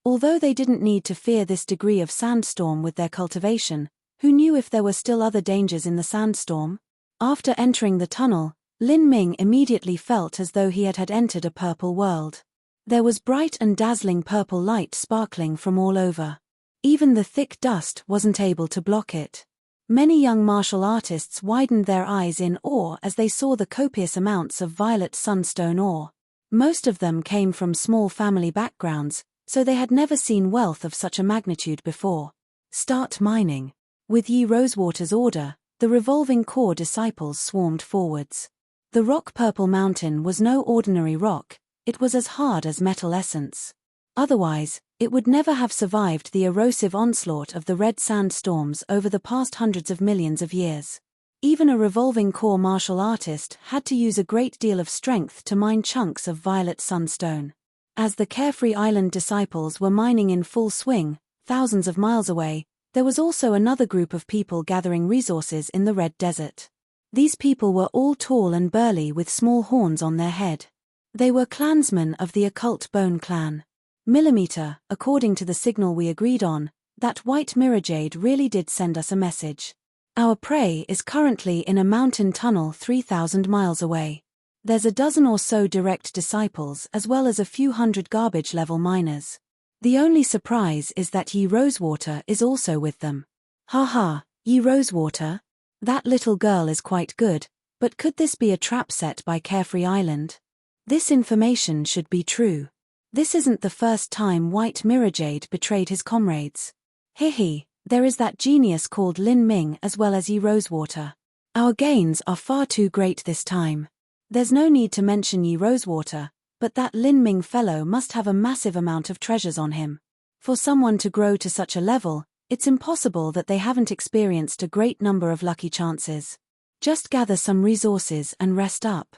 Although they didn't need to fear this degree of sandstorm with their cultivation, who knew if there were still other dangers in the sandstorm? After entering the tunnel, Lin Ming immediately felt as though he had entered a purple world. There was bright and dazzling purple light sparkling from all over. Even the thick dust wasn't able to block it. Many young martial artists widened their eyes in awe as they saw the copious amounts of violet sunstone ore. Most of them came from small family backgrounds, so they had never seen wealth of such a magnitude before. Start mining. With Yi Rosewater's order, the revolving core disciples swarmed forwards. The rock-purple mountain was no ordinary rock, it was as hard as metal essence. Otherwise, it would never have survived the erosive onslaught of the red sandstorms over the past hundreds of millions of years. Even a revolving core martial artist had to use a great deal of strength to mine chunks of violet sunstone. As the Carefree Island disciples were mining in full swing, thousands of miles away, there was also another group of people gathering resources in the Red Desert. These people were all tall and burly with small horns on their head. They were clansmen of the occult Bone Clan. Millimeter, according to the signal we agreed on, that white mirror jade really did send us a message. Our prey is currently in a mountain tunnel 3,000 miles away. There's a dozen or so direct disciples as well as a few hundred garbage-level miners. The only surprise is that Yi Rosewater is also with them. Ha, Yi Rosewater? That little girl is quite good, but could this be a trap set by Carefree Island? This information should be true. This isn't the first time White Mirror Jade betrayed his comrades. There is that genius called Lin Ming as well as Yi Rosewater. Our gains are far too great this time. There's no need to mention Yi Rosewater, but that Lin Ming fellow must have a massive amount of treasures on him. For someone to grow to such a level, it's impossible that they haven't experienced a great number of lucky chances. Just gather some resources and rest up.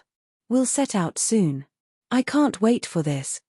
We'll set out soon. I can't wait for this.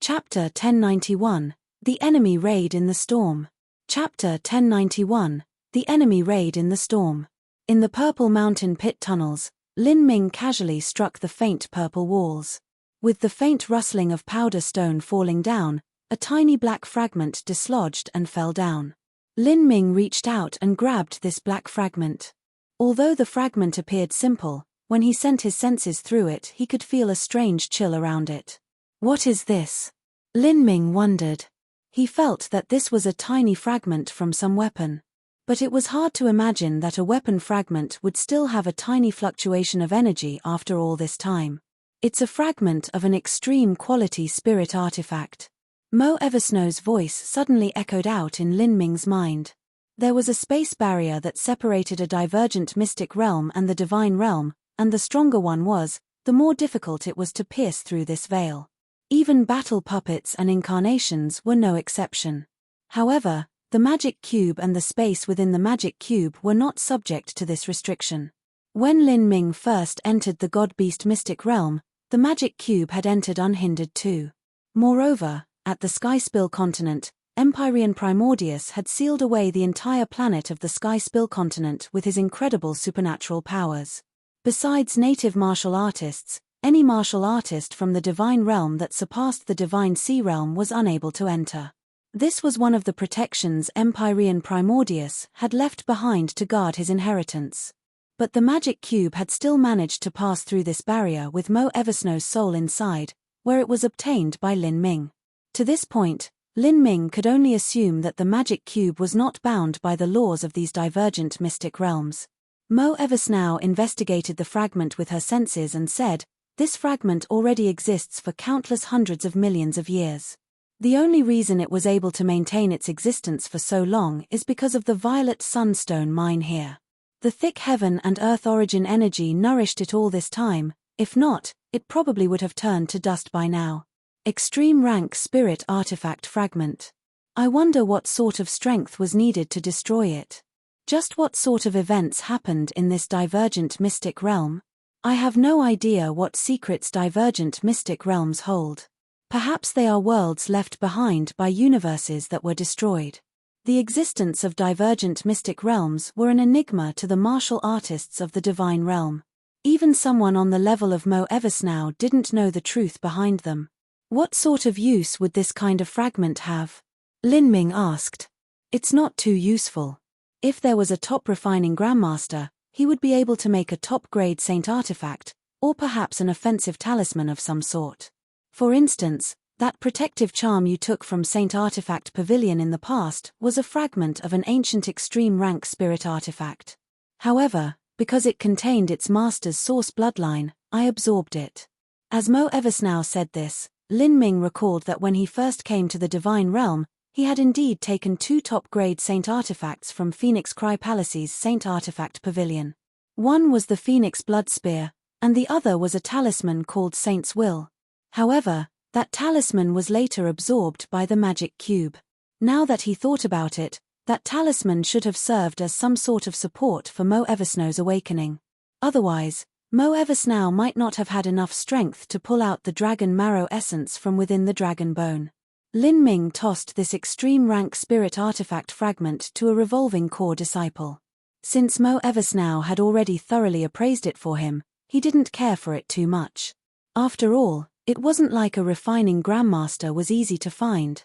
Chapter 1091, The Enemy Raid in the Storm. Chapter 1091, The Enemy Raid in the Storm. In the Purple Mountain pit tunnels, Lin Ming casually struck the faint purple walls. With the faint rustling of powder stone falling down, a tiny black fragment dislodged and fell down. Lin Ming reached out and grabbed this black fragment. Although the fragment appeared simple, when he sent his senses through it he could feel a strange chill around it. What is this? Lin Ming wondered. He felt that this was a tiny fragment from some weapon. But it was hard to imagine that a weapon fragment would still have a tiny fluctuation of energy after all this time. It's a fragment of an extreme quality spirit artifact. Mo Eversnow's voice suddenly echoed out in Lin Ming's mind. There was a space barrier that separated a divergent mystic realm and the divine realm, and the stronger one was, the more difficult it was to pierce through this veil. Even battle puppets and incarnations were no exception. However, the magic cube and the space within the magic cube were not subject to this restriction. When Lin Ming first entered the God-Beast mystic realm, the magic cube had entered unhindered too. Moreover, at the Skyspill continent, Empyrean Primordius had sealed away the entire planet of the Skyspill continent with his incredible supernatural powers. Besides native martial artists, any martial artist from the divine realm that surpassed the divine sea realm was unable to enter. This was one of the protections Empyrean Primordius had left behind to guard his inheritance. But the magic cube had still managed to pass through this barrier with Mo Eversnow's soul inside, where it was obtained by Lin Ming. To this point, Lin Ming could only assume that the magic cube was not bound by the laws of these divergent mystic realms. Mo Eversnow investigated the fragment with her senses and said, "This fragment already exists for countless hundreds of millions of years. The only reason it was able to maintain its existence for so long is because of the violet sunstone mine here. The thick heaven and earth origin energy nourished it all this time, if not, it probably would have turned to dust by now. Extreme rank spirit artifact fragment. I wonder what sort of strength was needed to destroy it. Just what sort of events happened in this divergent mystic realm? I have no idea what secrets divergent mystic realms hold. Perhaps they are worlds left behind by universes that were destroyed." The existence of divergent mystic realms were an enigma to the martial artists of the divine realm. Even someone on the level of Mo Eversnow didn't know the truth behind them. "What sort of use would this kind of fragment have?" Lin Ming asked. "It's not too useful. If there was a top refining grandmaster, he would be able to make a top-grade saint artifact, or perhaps an offensive talisman of some sort. For instance, that protective charm you took from Saint Artifact Pavilion in the past was a fragment of an ancient extreme rank spirit artifact. However, because it contained its master's source bloodline, I absorbed it." As Mo Eversnow said this, Lin Ming recalled that when he first came to the divine realm, he had indeed taken 2 top-grade saint artifacts from Phoenix Cry Palace's Saint Artifact Pavilion. One was the Phoenix Blood Spear, and the other was a talisman called Saint's Will. However, that talisman was later absorbed by the magic cube. Now that he thought about it, that talisman should have served as some sort of support for Mo Eversnow's awakening. Otherwise, Mo Eversnow might not have had enough strength to pull out the dragon marrow essence from within the dragon bone. Lin Ming tossed this extreme rank spirit artifact fragment to a revolving core disciple. Since Mo Eversnow had already thoroughly appraised it for him, he didn't care for it too much. After all, it wasn't like a refining grandmaster was easy to find.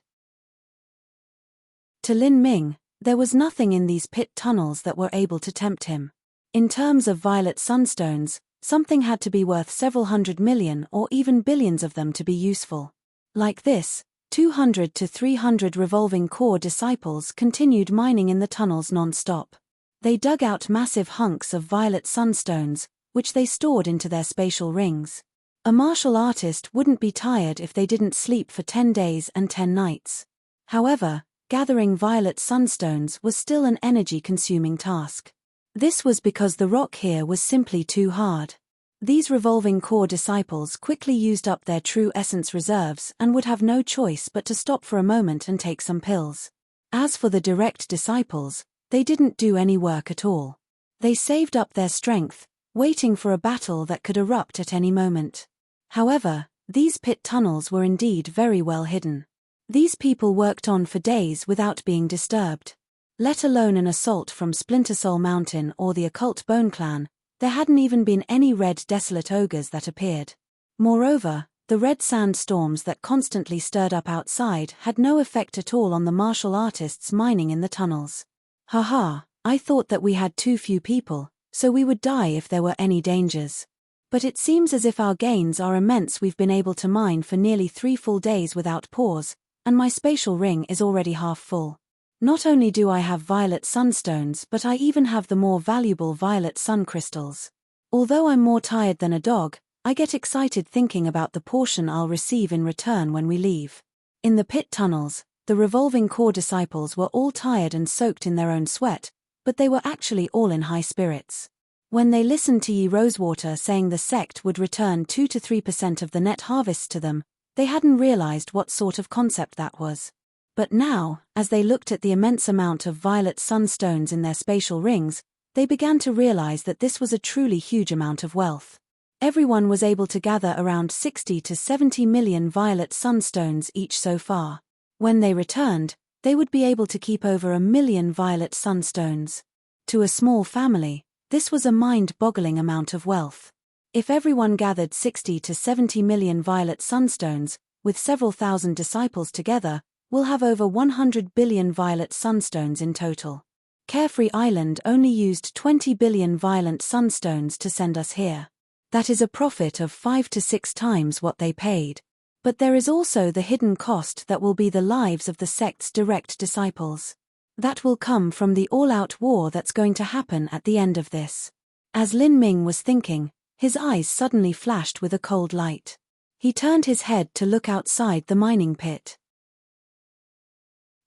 To Lin Ming, there was nothing in these pit tunnels that were able to tempt him. In terms of violet sunstones, something had to be worth several hundred million or even billions of them to be useful. Like this, 200 to 300 revolving core disciples continued mining in the tunnels non-stop. They dug out massive hunks of violet sunstones, which they stored into their spatial rings. A martial artist wouldn't be tired if they didn't sleep for 10 days and 10 nights. However, gathering violet sunstones was still an energy-consuming task. This was because the rock here was simply too hard. These revolving core disciples quickly used up their true essence reserves and would have no choice but to stop for a moment and take some pills. As for the direct disciples, they didn't do any work at all. They saved up their strength, waiting for a battle that could erupt at any moment. However, these pit tunnels were indeed very well hidden. These people worked on for days without being disturbed. Let alone an assault from Splinter Soul Mountain or the occult Bone Clan, there hadn't even been any red desolate ogres that appeared. Moreover, the red sand storms that constantly stirred up outside had no effect at all on the martial artists mining in the tunnels. Haha, I thought that we had too few people, so we would die if there were any dangers. But it seems as if our gains are immense. We've been able to mine for nearly 3 full days without pause, and my spatial ring is already half full. Not only do I have violet sunstones, but I even have the more valuable violet sun crystals. Although I'm more tired than a dog, I get excited thinking about the portion I'll receive in return when we leave. In the pit tunnels, The revolving core disciples were all tired and soaked in their own sweat, but they were actually all in high spirits. When they listened to Ye Rosewater saying the sect would return 2 to 3% of the net harvests to them, they hadn't realized what sort of concept that was. But now, as they looked at the immense amount of violet sunstones in their spatial rings, they began to realize that this was a truly huge amount of wealth. Everyone was able to gather around 60 to 70 million violet sunstones each so far. When they returned, they would be able to keep over 1 million violet sunstones. To a small family, this was a mind-boggling amount of wealth. If everyone gathered 60 to 70 million violet sunstones, with several thousand disciples together, we'll have over 100 billion violet sunstones in total. Carefree Island only used 20 billion violet sunstones to send us here. That is a profit of 5 to 6 times what they paid. But there is also the hidden cost that will be the lives of the sect's direct disciples. That will come from the all-out war that's going to happen at the end of this. As Lin Ming was thinking, his eyes suddenly flashed with a cold light. He turned his head to look outside the mining pit.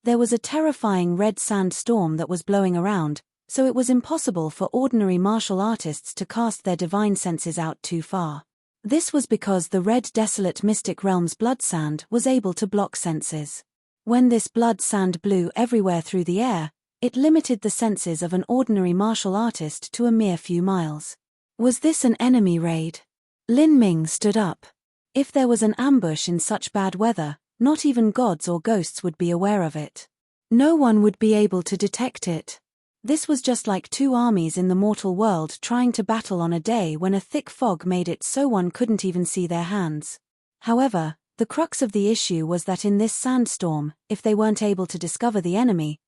There was a terrifying red sand storm that was blowing around, so it was impossible for ordinary martial artists to cast their divine senses out too far. This was because the red desolate mystic realm's blood sand was able to block senses. When this blood sand blew everywhere through the air, it limited the senses of an ordinary martial artist to a mere few miles. Was this an enemy raid? Lin Ming stood up. If there was an ambush in such bad weather, not even gods or ghosts would be aware of it. No one would be able to detect it. This was just like two armies in the mortal world trying to battle on a day when a thick fog made it so one couldn't even see their hands. However, the crux of the issue was that in this sandstorm, if they weren't able to discover the enemy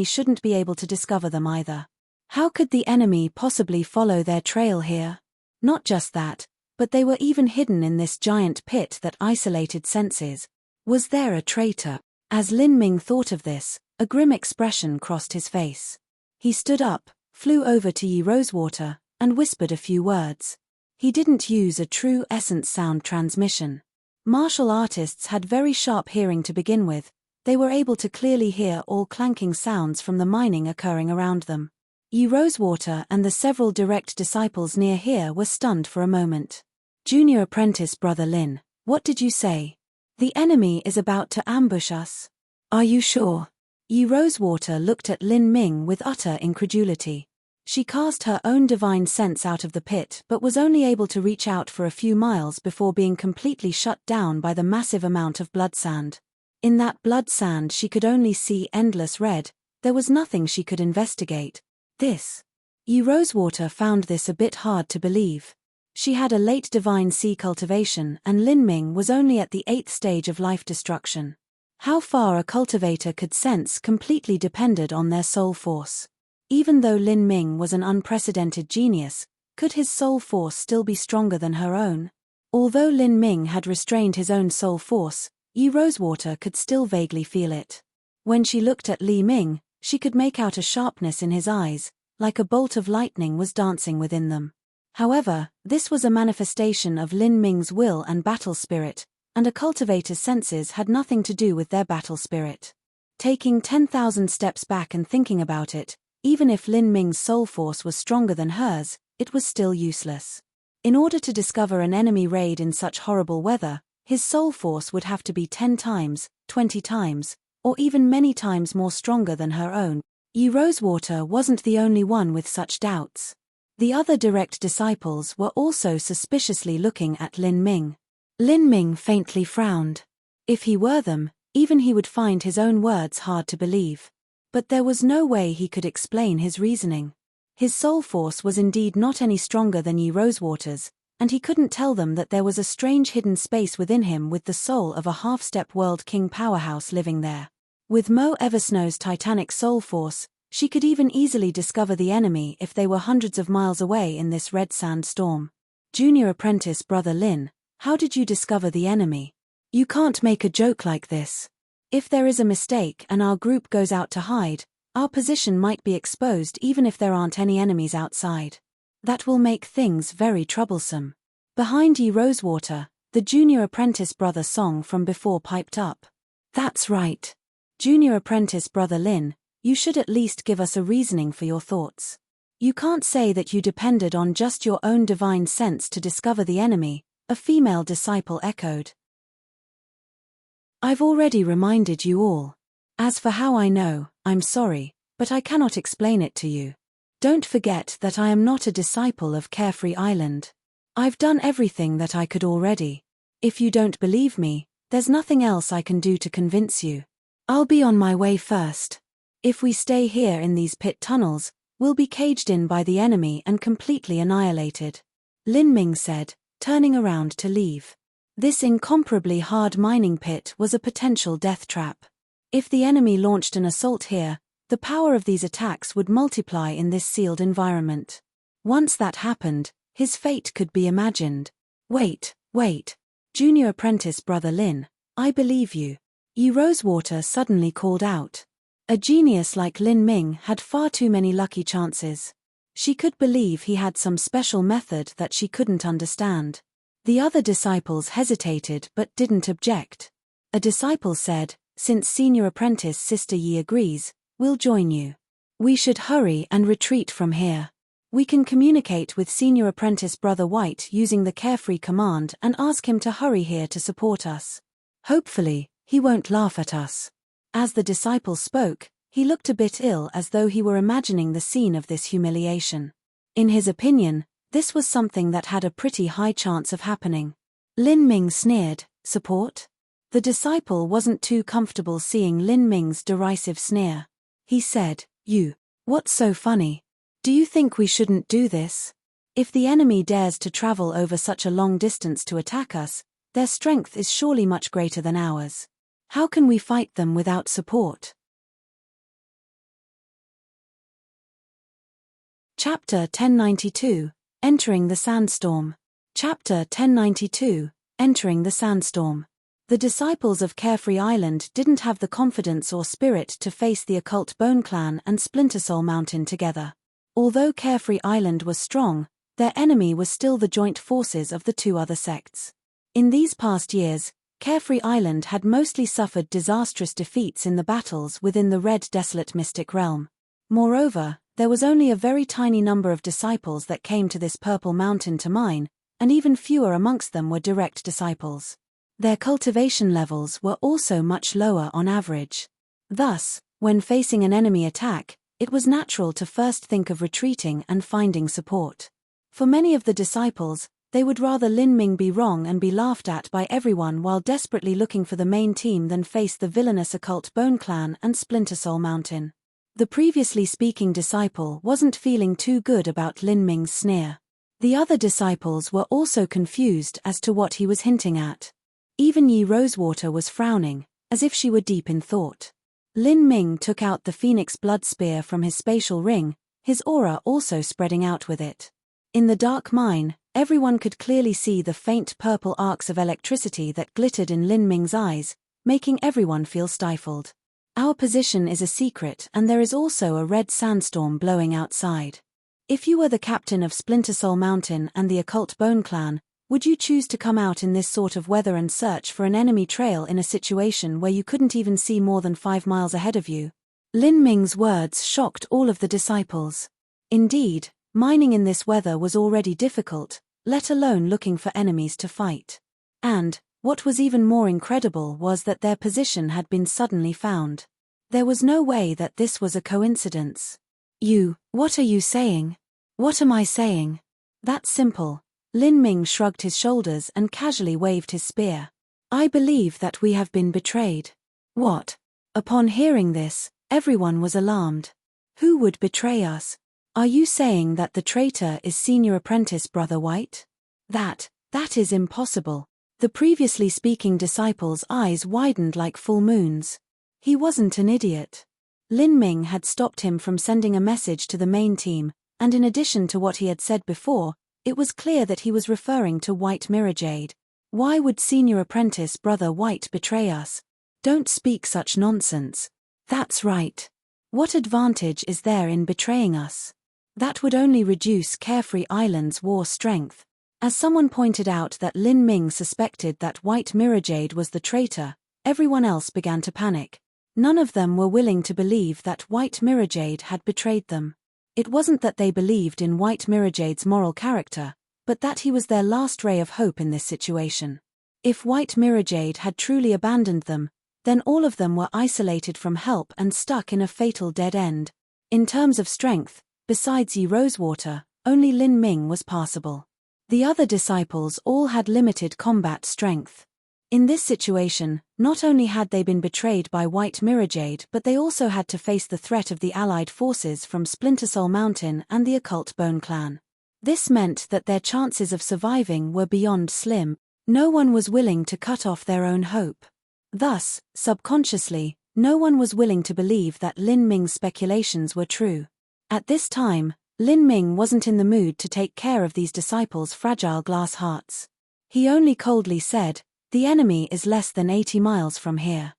shouldn't be able to discover them either. How could the enemy possibly follow their trail here? Not just that, but they were even hidden in this giant pit that isolated senses. Was there a traitor? As Lin Ming thought of this, a grim expression crossed his face. He stood up, flew over to Ye Rosewater, and whispered a few words. He didn't use a true essence sound transmission. Martial artists had very sharp hearing to begin with. They were able to clearly hear all clanking sounds from the mining occurring around them. Ye Rosewater and the several direct disciples near here were stunned for a moment. Junior apprentice Brother Lin, what did you say? The enemy is about to ambush us. Are you sure? Ye Rosewater looked at Lin Ming with utter incredulity. She cast her own divine sense out of the pit but was only able to reach out for a few miles before being completely shut down by the massive amount of blood sand. In that blood sand she could only see endless red. There was nothing she could investigate. Ye Rosewater found this a bit hard to believe. She had a late divine sea cultivation and Lin Ming was only at the 8th stage of life destruction. How far a cultivator could sense completely depended on their soul force. Even though Lin Ming was an unprecedented genius, could his soul force still be stronger than her own? Although Lin Ming had restrained his own soul force, Ye Rosewater could still vaguely feel it. When she looked at Li Ming, she could make out a sharpness in his eyes, like a bolt of lightning was dancing within them. However, this was a manifestation of Lin Ming's will and battle spirit, and a cultivator's senses had nothing to do with their battle spirit. Taking 10,000 steps back and thinking about it, even if Lin Ming's soul force was stronger than hers, it was still useless. In order to discover an enemy raid in such horrible weather, his soul force would have to be 10 times, 20 times, or even many times more stronger than her own. Ye Rosewater wasn't the only one with such doubts. The other direct disciples were also suspiciously looking at Lin Ming. Lin Ming faintly frowned. If he were them, even he would find his own words hard to believe. But there was no way he could explain his reasoning. His soul force was indeed not any stronger than Ye Rosewater's, and he couldn't tell them that there was a strange hidden space within him with the soul of a half-step world king powerhouse living there. With Mo Eversnow's titanic soul force, she could even easily discover the enemy if they were hundreds of miles away in this red sand storm. Junior apprentice Brother Lin, how did you discover the enemy? You can't make a joke like this. If there is a mistake and our group goes out to hide, our position might be exposed even if there aren't any enemies outside. That will make things very troublesome. Behind Ye Rosewater, the junior apprentice Brother Song from before piped up. That's right. Junior apprentice Brother Lin, you should at least give us a reasoning for your thoughts. You can't say that you depended on just your own divine sense to discover the enemy, a female disciple echoed. I've already reminded you all. As for how I know, I'm sorry, but I cannot explain it to you. Don't forget that I am not a disciple of Carefree Island. I've done everything that I could already. If you don't believe me, there's nothing else I can do to convince you. I'll be on my way first. If we stay here in these pit tunnels, we'll be caged in by the enemy and completely annihilated. Lin Ming said, turning around to leave. This incomparably hard mining pit was a potential death trap. If the enemy launched an assault here, the power of these attacks would multiply in this sealed environment. Once that happened, his fate could be imagined. Wait. Junior apprentice Brother Lin, I believe you. Yi Rosewater suddenly called out. A genius like Lin Ming had far too many lucky chances. She could believe he had some special method that she couldn't understand. The other disciples hesitated but didn't object. A disciple said, since senior apprentice Sister Yi agrees, we'll join you. We should hurry and retreat from here. We can communicate with senior apprentice Brother White using the Carefree command and ask him to hurry here to support us. Hopefully, he won't laugh at us. As the disciple spoke, he looked a bit ill as though he were imagining the scene of this humiliation. In his opinion, this was something that had a pretty high chance of happening. Lin Ming sneered, support? The disciple wasn't too comfortable seeing Lin Ming's derisive sneer. He said, what's so funny? Do you think we shouldn't do this? If the enemy dares to travel over such a long distance to attack us, their strength is surely much greater than ours. How can we fight them without support? Chapter 1092, Entering the Sandstorm. Chapter 1092, Entering the Sandstorm. The disciples of Carefree Island didn't have the confidence or spirit to face the occult Bone Clan and Splinter Soul Mountain together. Although Carefree Island was strong, their enemy was still the joint forces of the two other sects. In these past years, Carefree Island had mostly suffered disastrous defeats in the battles within the Red Desolate Mystic Realm. Moreover, there was only a very tiny number of disciples that came to this Purple Mountain to mine, and even fewer amongst them were direct disciples. Their cultivation levels were also much lower on average. Thus, when facing an enemy attack, it was natural to first think of retreating and finding support. For many of the disciples, they would rather Lin Ming be wrong and be laughed at by everyone while desperately looking for the main team than face the villainous occult Bone Clan and Splinter Soul Mountain. The previously speaking disciple wasn't feeling too good about Lin Ming's sneer. The other disciples were also confused as to what he was hinting at. Even Yi Rosewater was frowning, as if she were deep in thought. Lin Ming took out the Phoenix Blood Spear from his spatial ring, his aura also spreading out with it. In the dark mine, everyone could clearly see the faint purple arcs of electricity that glittered in Lin Ming's eyes, making everyone feel stifled. Our position is a secret and there is also a red sandstorm blowing outside. If you were the captain of Splinter Soul Mountain and the occult Bone Clan, would you choose to come out in this sort of weather and search for an enemy trail in a situation where you couldn't even see more than 5 miles ahead of you? Lin Ming's words shocked all of the disciples. Indeed, mining in this weather was already difficult, let alone looking for enemies to fight. And, what was even more incredible was that their position had been suddenly found. There was no way that this was a coincidence. What are you saying? What am I saying? That's simple. Lin Ming shrugged his shoulders and casually waved his spear. I believe that we have been betrayed. What? Upon hearing this, everyone was alarmed. Who would betray us? Are you saying that the traitor is senior apprentice Brother White? That is impossible. The previously speaking disciple's eyes widened like full moons. He wasn't an idiot. Lin Ming had stopped him from sending a message to the main team, and in addition to what he had said before, it was clear that he was referring to White Mirror Jade. Why would senior apprentice Brother White betray us? Don't speak such nonsense. That's right. What advantage is there in betraying us? That would only reduce Carefree Island's war strength. As someone pointed out that Lin Ming suspected that White Mirror Jade was the traitor, everyone else began to panic. None of them were willing to believe that White Mirrorjade had betrayed them. It wasn't that they believed in White Mirrorjade's moral character, but that he was their last ray of hope in this situation. If White Mirrorjade had truly abandoned them, then all of them were isolated from help and stuck in a fatal dead end. In terms of strength, besides Yi Rosewater, only Lin Ming was passable. The other disciples all had limited combat strength. In this situation, not only had they been betrayed by White Mirrorjade, but they also had to face the threat of the allied forces from Splinter Soul Mountain and the occult Bone Clan. This meant that their chances of surviving were beyond slim. No one was willing to cut off their own hope. Thus, subconsciously, no one was willing to believe that Lin Ming's speculations were true. At this time, Lin Ming wasn't in the mood to take care of these disciples' fragile glass hearts. He only coldly said, "The enemy is less than 80 miles from here.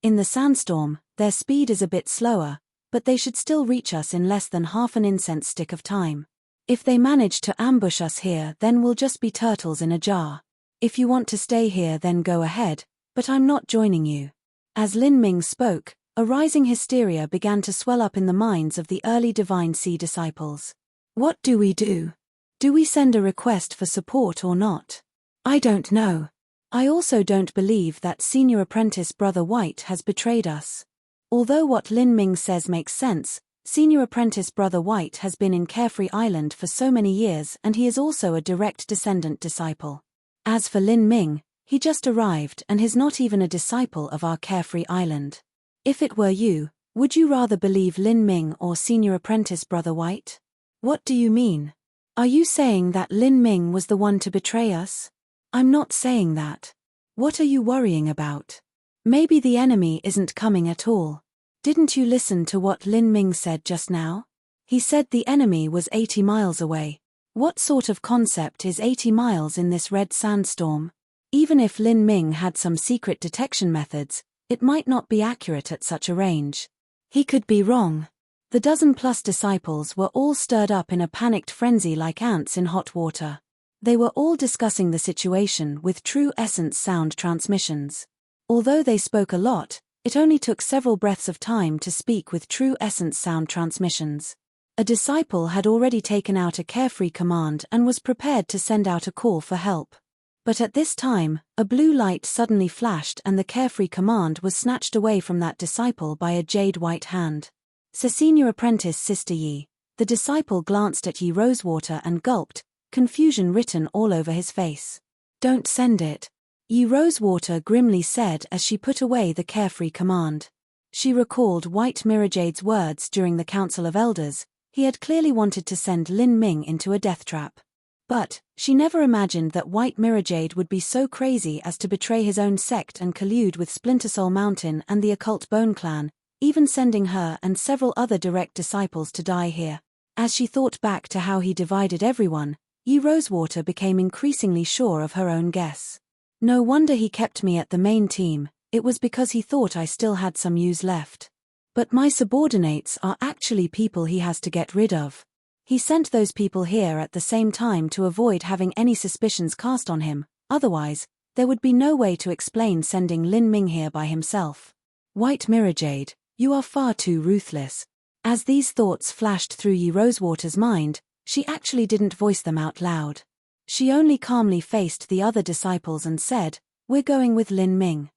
In the sandstorm, their speed is a bit slower, but they should still reach us in less than half an incense stick of time. If they manage to ambush us here, then we'll just be turtles in a jar. If you want to stay here, then go ahead, but I'm not joining you." As Lin Ming spoke, a rising hysteria began to swell up in the minds of the early Divine Sea disciples. What do we do? Do we send a request for support or not? I don't know. I also don't believe that Senior Apprentice Brother White has betrayed us. Although what Lin Ming says makes sense, Senior Apprentice Brother White has been in Carefree Island for so many years, and he is also a direct descendant disciple. As for Lin Ming, he just arrived and is not even a disciple of our Carefree Island. If it were you, would you rather believe Lin Ming or Senior Apprentice Brother White? What do you mean? Are you saying that Lin Ming was the one to betray us? I'm not saying that. What are you worrying about? Maybe the enemy isn't coming at all. Didn't you listen to what Lin Ming said just now? He said the enemy was 80 miles away. What sort of concept is 80 miles in this red sandstorm? Even if Lin Ming had some secret detection methods, it might not be accurate at such a range. He could be wrong. The dozen-plus disciples were all stirred up in a panicked frenzy like ants in hot water. They were all discussing the situation with true essence sound transmissions. Although they spoke a lot, it only took several breaths of time to speak with true essence sound transmissions. A disciple had already taken out a Carefree command and was prepared to send out a call for help. But at this time, a blue light suddenly flashed and the Carefree command was snatched away from that disciple by a jade white hand. Senior Apprentice Sister Yi. The disciple glanced at Yi Rosewater and gulped, confusion written all over his face. "Don't send it," Yi Rosewater grimly said as she put away the Carefree command. She recalled White Mirrorjade's words during the Council of Elders. He had clearly wanted to send Lin Ming into a death trap. But she never imagined that White Mirrorjade would be so crazy as to betray his own sect and collude with Splinter Soul Mountain and the occult Bone Clan, even sending her and several other direct disciples to die here. As she thought back to how he divided everyone, Yi Rosewater became increasingly sure of her own guess. "No wonder he kept me at the main team, it was because he thought I still had some use left. But my subordinates are actually people he has to get rid of. He sent those people here at the same time to avoid having any suspicions cast on him, otherwise, there would be no way to explain sending Lin Ming here by himself. White Mirrorjade, you are far too ruthless." As these thoughts flashed through Yi Rosewater's mind, she actually didn't voice them out loud. She only calmly faced the other disciples and said, "We're going with Lin Ming."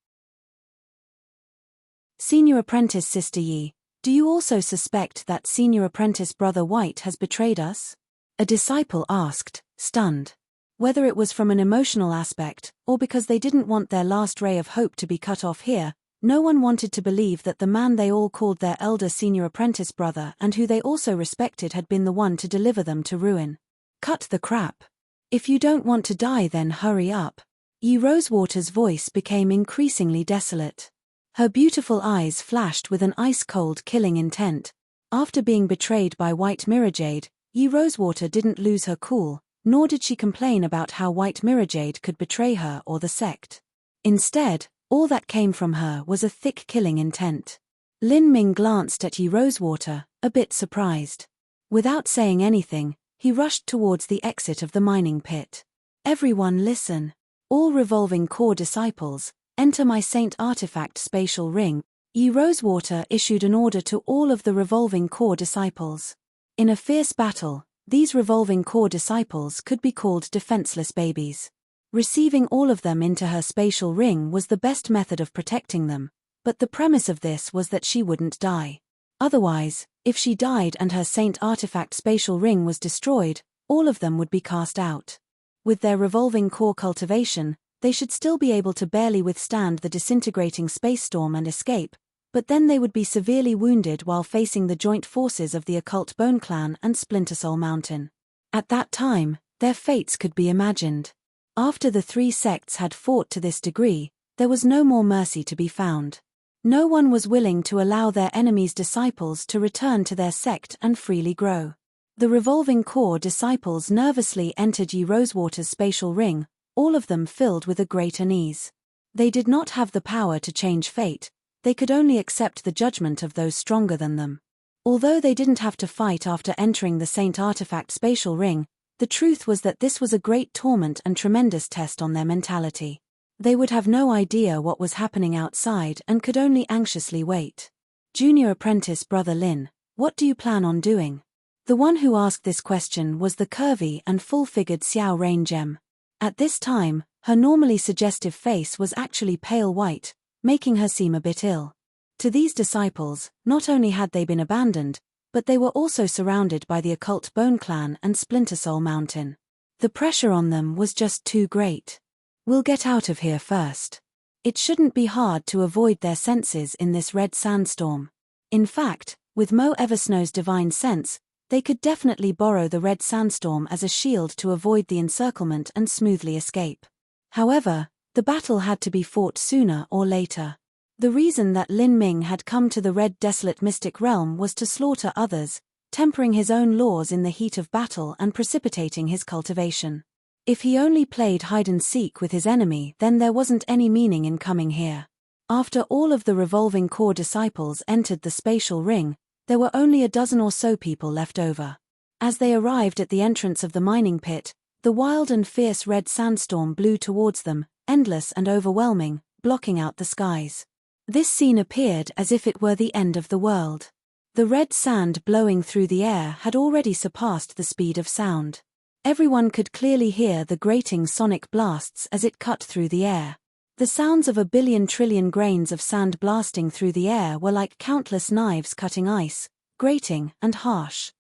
Senior Apprentice Sister Yi, do you also suspect that Senior Apprentice Brother White has betrayed us? A disciple asked, stunned. Whether it was from an emotional aspect, or because they didn't want their last ray of hope to be cut off here, no one wanted to believe that the man they all called their elder senior apprentice brother and who they also respected had been the one to deliver them to ruin. Cut the crap. If you don't want to die, then hurry up. Yi Rosewater's voice became increasingly desolate. Her beautiful eyes flashed with an ice-cold killing intent. After being betrayed by White Mirrorjade, Yi Rosewater didn't lose her cool, nor did she complain about how White Mirrorjade could betray her or the sect. Instead, all that came from her was a thick killing intent. Lin Ming glanced at Yi Rosewater, a bit surprised. Without saying anything, he rushed towards the exit of the mining pit. Everyone listen. All revolving core disciples, Enter my Saint Artifact spatial ring. Ye Rosewater issued an order to all of the Revolving Core disciples. In a fierce battle, these Revolving Core disciples could be called defenseless babies. Receiving all of them into her spatial ring was the best method of protecting them, but the premise of this was that she wouldn't die. Otherwise, if she died and her Saint Artifact spatial ring was destroyed, all of them would be cast out. With their Revolving Core cultivation, they should still be able to barely withstand the disintegrating space storm and escape, but then they would be severely wounded while facing the joint forces of the occult Bone Clan and Splintersoul Mountain. At that time, their fates could be imagined. After the three sects had fought to this degree, there was no more mercy to be found. No one was willing to allow their enemies' disciples to return to their sect and freely grow. The Revolving Core disciples nervously entered Ye Rosewater's spatial ring, all of them filled with a great unease. They did not have the power to change fate, they could only accept the judgment of those stronger than them. Although they didn't have to fight after entering the Saint Artifact spatial ring, the truth was that this was a great torment and tremendous test on their mentality. They would have no idea what was happening outside and could only anxiously wait. Junior apprentice Brother Lin, what do you plan on doing? The one who asked this question was the curvy and full-figured Xiao Rain Gem. At this time, her normally suggestive face was actually pale white, making her seem a bit ill. To these disciples, not only had they been abandoned, but they were also surrounded by the occult Bone Clan and Splintersoul Mountain. The pressure on them was just too great. We'll get out of here first. It shouldn't be hard to avoid their senses in this red sandstorm. In fact, with Mo Eversnow's divine sense, they could definitely borrow the red sandstorm as a shield to avoid the encirclement and smoothly escape. However, the battle had to be fought sooner or later. The reason that Lin Ming had come to the red desolate mystic realm was to slaughter others, tempering his own laws in the heat of battle and precipitating his cultivation. If he only played hide-and-seek with his enemy, then there wasn't any meaning in coming here. After all of the Revolving Core disciples entered the spatial ring, there were only a dozen or so people left over. As they arrived at the entrance of the mining pit, the wild and fierce red sandstorm blew towards them, endless and overwhelming, blocking out the skies. This scene appeared as if it were the end of the world. The red sand blowing through the air had already surpassed the speed of sound. Everyone could clearly hear the grating sonic blasts as it cut through the air. The sounds of a billion trillion grains of sand blasting through the air were like countless knives cutting ice, grating and harsh.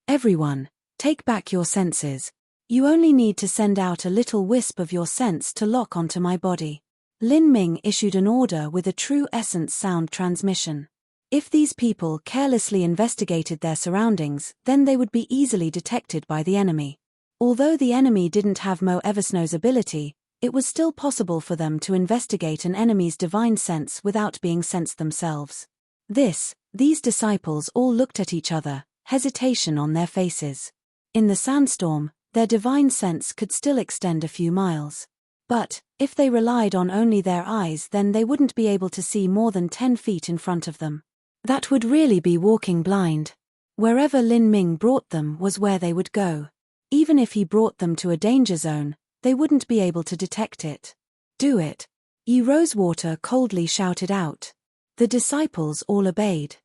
Everyone, take back your senses. You only need to send out a little wisp of your sense to lock onto my body. Lin Ming issued an order with a true essence sound transmission. If these people carelessly investigated their surroundings, then they would be easily detected by the enemy. Although the enemy didn't have Mo Eversnow's ability, it was still possible for them to investigate an enemy's divine sense without being sensed themselves. These disciples all looked at each other, hesitation on their faces. In the sandstorm, their divine sense could still extend a few miles. But, if they relied on only their eyes, then they wouldn't be able to see more than 10 feet in front of them. That would really be walking blind. Wherever Lin Ming brought them was where they would go. Even if he brought them to a danger zone, they wouldn't be able to detect it. Do it. Ye Rosewater coldly shouted out. The disciples all obeyed.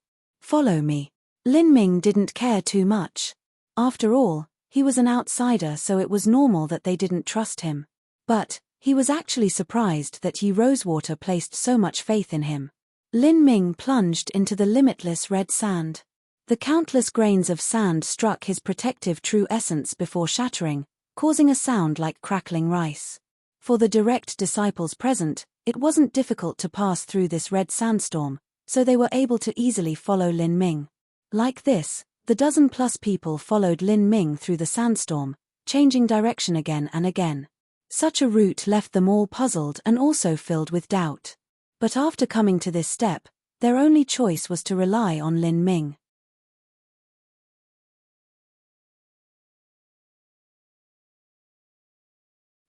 Follow me. Lin Ming didn't care too much. After all, he was an outsider, so it was normal that they didn't trust him. But he was actually surprised that Ye Rosewater placed so much faith in him. Lin Ming plunged into the limitless red sand. The countless grains of sand struck his protective true essence before shattering, causing a sound like crackling rice. For the direct disciples present, it wasn't difficult to pass through this red sandstorm, so they were able to easily follow Lin Ming. Like this, the dozen-plus people followed Lin Ming through the sandstorm, changing direction again and again. Such a route left them all puzzled and also filled with doubt. But after coming to this step, their only choice was to rely on Lin Ming.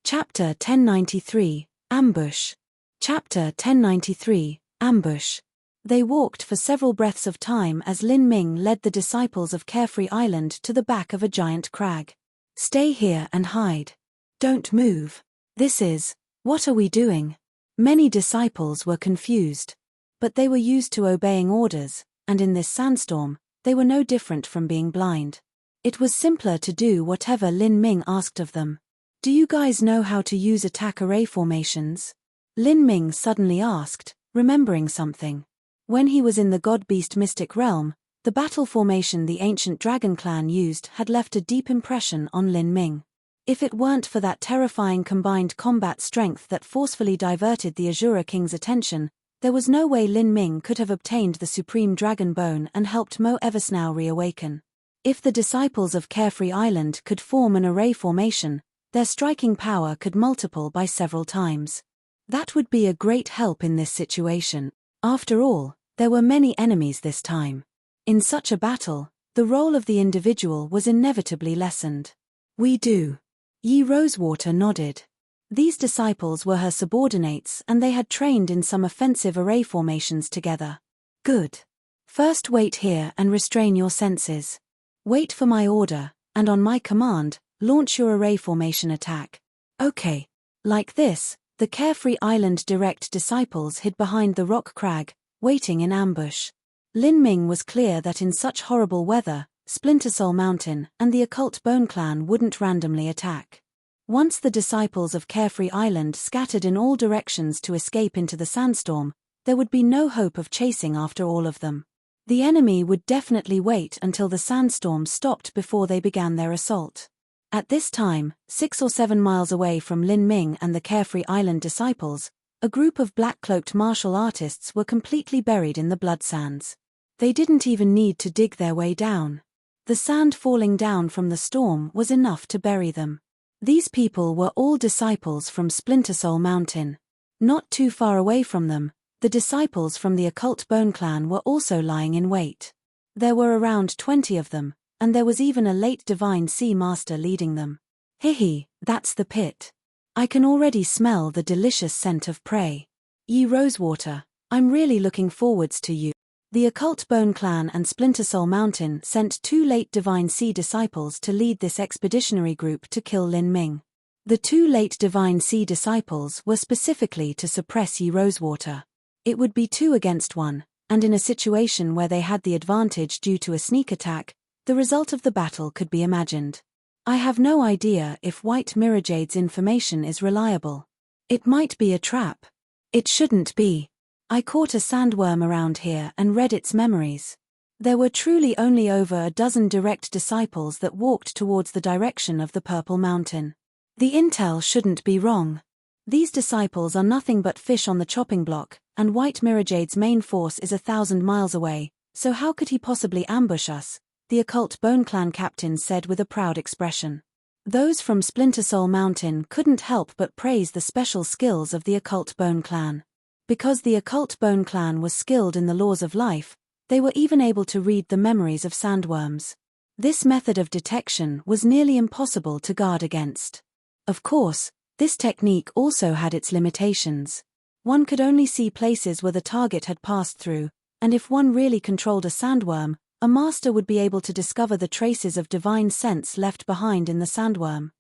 Chapter 1093, Ambush. Chapter 1093, Ambush. They walked for several breaths of time as Lin Ming led the disciples of Carefree Island to the back of a giant crag. Stay here and hide. Don't move. This is What are we doing? Many disciples were confused. But they were used to obeying orders, and in this sandstorm, they were no different from being blind. It was simpler to do whatever Lin Ming asked of them. Do you guys know how to use attack array formations? Lin Ming suddenly asked, remembering something. When he was in the God-Beast mystic realm, the battle formation the ancient dragon clan used had left a deep impression on Lin Ming. If it weren't for that terrifying combined combat strength that forcefully diverted the Azura King's attention, there was no way Lin Ming could have obtained the supreme dragon bone and helped Mo Eversnow reawaken. If the disciples of Carefree Island could form an array formation, their striking power could multiple by several times. That would be a great help in this situation. After all, there were many enemies this time. In such a battle, the role of the individual was inevitably lessened. We do. Yi Rosewater nodded. These disciples were her subordinates and they had trained in some offensive array formations together. Good. First wait here and restrain your senses. Wait for my order, and on my command, launch your array formation attack. Okay. Like this, the Carefree Island direct disciples hid behind the rock crag, waiting in ambush. Lin Ming was clear that in such horrible weather, Splinter Soul Mountain and the occult Bone Clan wouldn't randomly attack. Once the disciples of Carefree Island scattered in all directions to escape into the sandstorm, there would be no hope of chasing after all of them. The enemy would definitely wait until the sandstorm stopped before they began their assault. At this time, 6 or 7 miles away from Lin Ming and the Carefree Island disciples, a group of black-cloaked martial artists were completely buried in the blood sands. They didn't even need to dig their way down. The sand falling down from the storm was enough to bury them. These people were all disciples from Splinter Soul Mountain. Not too far away from them, the disciples from the occult Bone Clan were also lying in wait. There were around 20 of them, and there was even a late Divine Sea Master leading them. Hihi, that's the pit. I can already smell the delicious scent of prey. Yi Rosewater, I'm really looking forwards to you. The occult Bone Clan and Splinter Soul Mountain sent 2 late Divine Sea disciples to lead this expeditionary group to kill Lin Ming. The 2 late Divine Sea disciples were specifically to suppress Yi Rosewater. It would be 2 against 1, and in a situation where they had the advantage due to a sneak attack, the result of the battle could be imagined. I have no idea if White Mirajade's information is reliable. It might be a trap. It shouldn't be. I caught a sandworm around here and read its memories. There were truly only over a dozen direct disciples that walked towards the direction of the Purple Mountain. The intel shouldn't be wrong. These disciples are nothing but fish on the chopping block, and White Mirajade's main force is 1,000 miles away, so how could he possibly ambush us? The occult Bone Clan captain said with a proud expression. Those from Splinter Soul Mountain couldn't help but praise the special skills of the occult Bone Clan. Because the occult Bone Clan was skilled in the laws of life, they were even able to read the memories of sandworms. This method of detection was nearly impossible to guard against. Of course, this technique also had its limitations. One could only see places where the target had passed through, and if one really controlled a sandworm, a master would be able to discover the traces of divine sense left behind in the sandworm.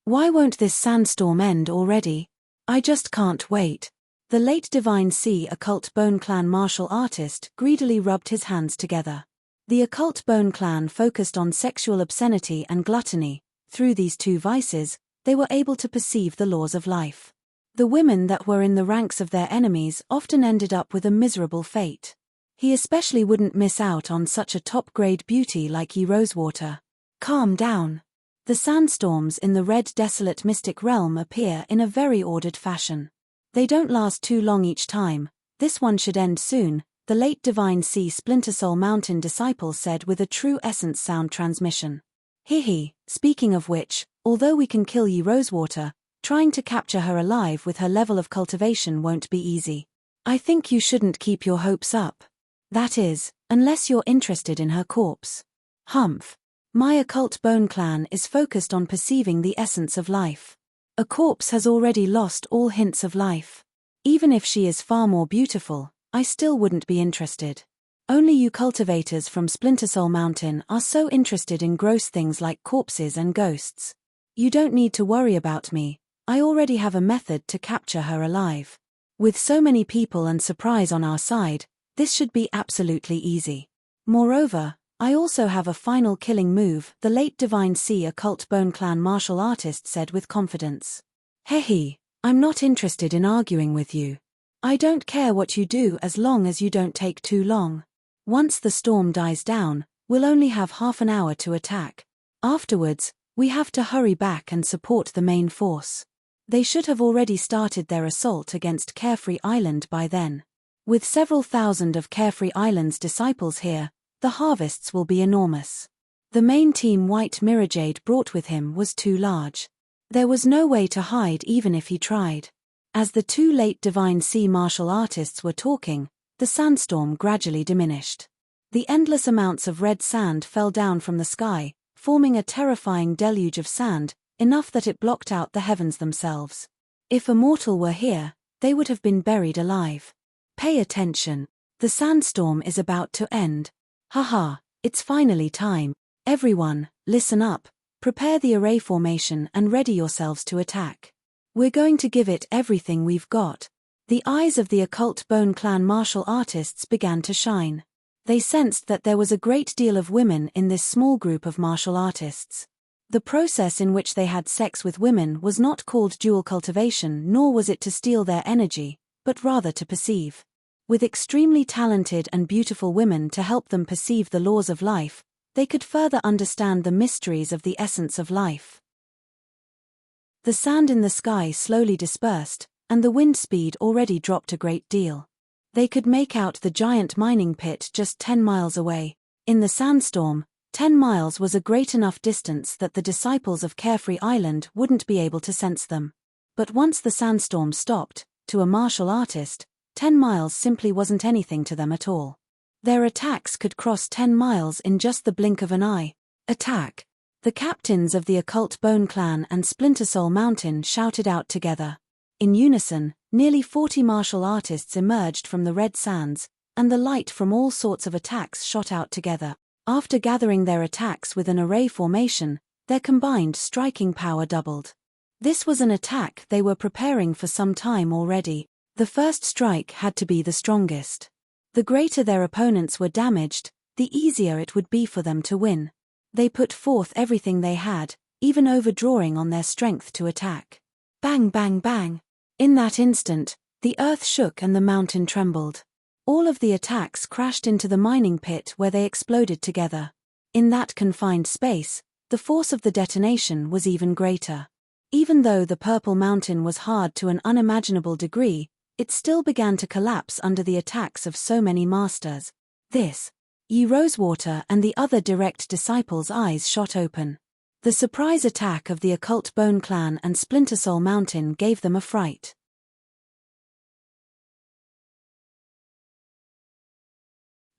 Why won't this sandstorm end already? I just can't wait. The late Divine Sea occult Bone Clan martial artist greedily rubbed his hands together. The occult Bone Clan focused on sexual obscenity and gluttony. Through these 2 vices, they were able to perceive the laws of life. The women that were in the ranks of their enemies often ended up with a miserable fate. He especially wouldn't miss out on such a top-grade beauty like Yi Rosewater. Calm down. The sandstorms in the red desolate mystic realm appear in a very ordered fashion. They don't last too long each time. This one should end soon, the late Divine Sea Splinter Soul Mountain disciple said with a true essence sound transmission. Hihi, speaking of which, although we can kill Yi Rosewater, trying to capture her alive with her level of cultivation won't be easy. I think you shouldn't keep your hopes up. That is, unless you're interested in her corpse. Humph. My occult Bone Clan is focused on perceiving the essence of life. A corpse has already lost all hints of life. Even if she is far more beautiful, I still wouldn't be interested. Only you cultivators from Splinter Soul Mountain are so interested in gross things like corpses and ghosts. You don't need to worry about me, I already have a method to capture her alive. With so many people and surprise on our side, this should be absolutely easy. Moreover, I also have a final killing move, the late Divine Sea Occult Bone Clan martial artist said with confidence. Hehe, I'm not interested in arguing with you. I don't care what you do as long as you don't take too long. Once the storm dies down, we'll only have half an hour to attack. Afterwards, we have to hurry back and support the main force. They should have already started their assault against Carefree Island by then. With several thousand of Carefree Island's disciples here, the harvests will be enormous. The main team White Mirajade brought with him was too large. There was no way to hide even if he tried. As the two late Divine Sea martial artists were talking, the sandstorm gradually diminished. The endless amounts of red sand fell down from the sky, forming a terrifying deluge of sand, enough that it blocked out the heavens themselves. If a mortal were here, they would have been buried alive. Pay attention. The sandstorm is about to end. Haha, it's finally time. Everyone, listen up, prepare the array formation and ready yourselves to attack. We're going to give it everything we've got. The eyes of the Occult Bone Clan martial artists began to shine. They sensed that there was a great deal of women in this small group of martial artists. The process in which they had sex with women was not called dual cultivation, nor was it to steal their energy, but rather to perceive. With extremely talented and beautiful women to help them perceive the laws of life, they could further understand the mysteries of the essence of life. The sand in the sky slowly dispersed, and the wind speed already dropped a great deal. They could make out the giant mining pit just 10 miles away. In the sandstorm, 10 miles was a great enough distance that the disciples of Carefree Island wouldn't be able to sense them. But once the sandstorm stopped, to a martial artist, 10 miles simply wasn't anything to them at all. Their attacks could cross 10 miles in just the blink of an eye. Attack! The captains of the Occult Bone Clan and Splinter Soul Mountain shouted out together. In unison, nearly 40 martial artists emerged from the red sands, and the light from all sorts of attacks shot out together. After gathering their attacks with an array formation, their combined striking power doubled. This was an attack they were preparing for some time already. The first strike had to be the strongest. The greater their opponents were damaged, the easier it would be for them to win. They put forth everything they had, even overdrawing on their strength to attack. Bang, bang, bang. In that instant, the earth shook and the mountain trembled. All of the attacks crashed into the mining pit where they exploded together. In that confined space, the force of the detonation was even greater. Even though the purple mountain was hard to an unimaginable degree, it still began to collapse under the attacks of so many masters. Ye Rosewater and the other direct disciples' eyes shot open. The surprise attack of the Occult Bone Clan and Splinter Soul Mountain gave them a fright.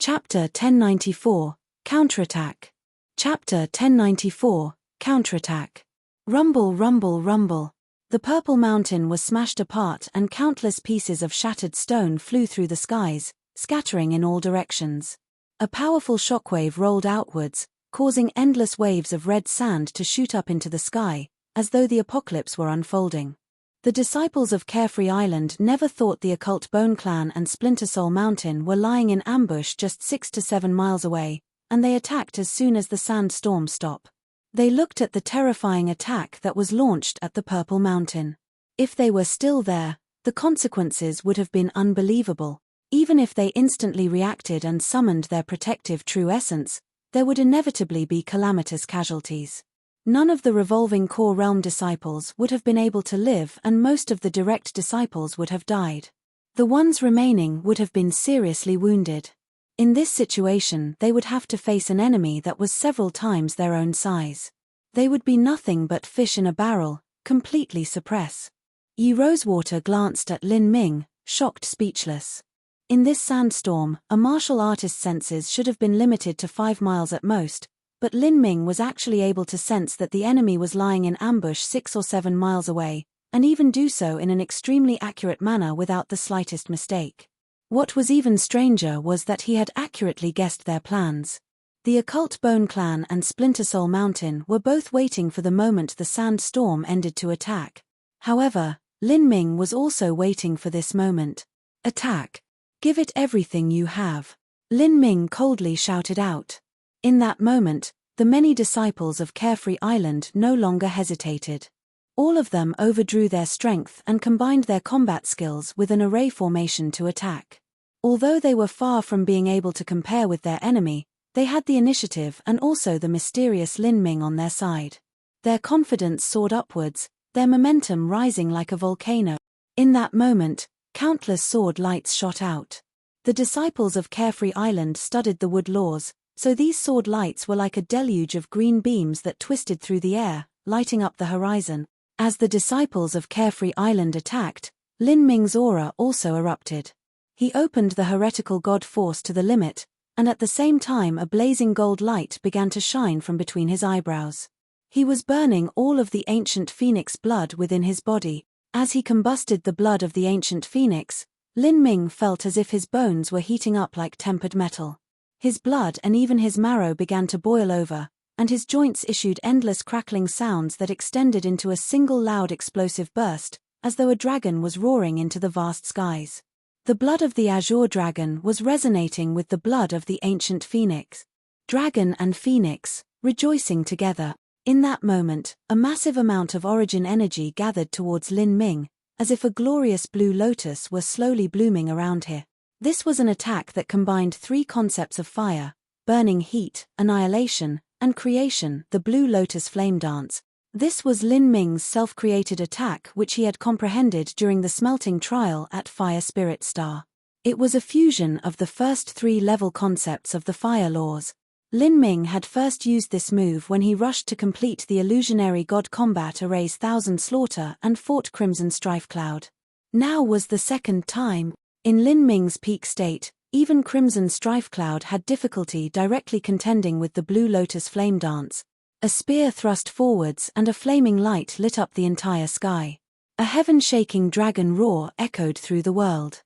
Chapter 1094, Counterattack. Chapter 1094, Counterattack. Rumble, rumble, rumble. The purple mountain was smashed apart and countless pieces of shattered stone flew through the skies, scattering in all directions. A powerful shockwave rolled outwards, causing endless waves of red sand to shoot up into the sky, as though the apocalypse were unfolding. The disciples of Carefree Island never thought the Occult Bone Clan and Splinter Soul Mountain were lying in ambush just 6 to 7 miles away, and they attacked as soon as the sandstorm stopped. They looked at the terrifying attack that was launched at the Purple Mountain. If they were still there, the consequences would have been unbelievable. Even if they instantly reacted and summoned their protective true essence, there would inevitably be calamitous casualties. None of the revolving core realm disciples would have been able to live, and most of the direct disciples would have died. The ones remaining would have been seriously wounded. In this situation, they would have to face an enemy that was several times their own size. They would be nothing but fish in a barrel, completely suppress. Ye Rosewater glanced at Lin Ming, shocked speechless. In this sandstorm, a martial artist's senses should have been limited to 5 miles at most, but Lin Ming was actually able to sense that the enemy was lying in ambush 6 or 7 miles away, and even do so in an extremely accurate manner without the slightest mistake. What was even stranger was that he had accurately guessed their plans. The Occult Bone Clan and Splinter Soul Mountain were both waiting for the moment the sandstorm ended to attack. However, Lin Ming was also waiting for this moment. Attack! Give it everything you have! Lin Ming coldly shouted out. In that moment, the many disciples of Carefree Island no longer hesitated. All of them overdrew their strength and combined their combat skills with an array formation to attack. Although they were far from being able to compare with their enemy, they had the initiative and also the mysterious Lin Ming on their side. Their confidence soared upwards, their momentum rising like a volcano. In that moment, countless sword lights shot out. The disciples of Carefree Island studied the wood laws, so these sword lights were like a deluge of green beams that twisted through the air, lighting up the horizon. As the disciples of Carefree Island attacked, Lin Ming's aura also erupted. He opened the heretical god force to the limit, and at the same time a blazing gold light began to shine from between his eyebrows. He was burning all of the ancient phoenix blood within his body. As he combusted the blood of the ancient phoenix, Lin Ming felt as if his bones were heating up like tempered metal. His blood and even his marrow began to boil over, and his joints issued endless crackling sounds that extended into a single loud explosive burst, as though a dragon was roaring into the vast skies. The blood of the azure dragon was resonating with the blood of the ancient phoenix. Dragon and phoenix, rejoicing together. In that moment, a massive amount of origin energy gathered towards Lin Ming, as if a glorious blue lotus were slowly blooming around here. This was an attack that combined three concepts of fire, burning heat, annihilation, and creation, the blue lotus flame dance. This was Lin Ming's self-created attack which he had comprehended during the smelting trial at Fire Spirit Star. It was a fusion of the first three-level concepts of the fire laws. Lin Ming had first used this move when he rushed to complete the illusionary god combat Array's Thousand Slaughter and fought Crimson Strife Cloud. Now was the second time. In Lin Ming's peak state, even Crimson Strife Cloud had difficulty directly contending with the Blue Lotus Flame Dance. A spear thrust forwards and a flaming light lit up the entire sky. A heaven-shaking dragon roar echoed through the world.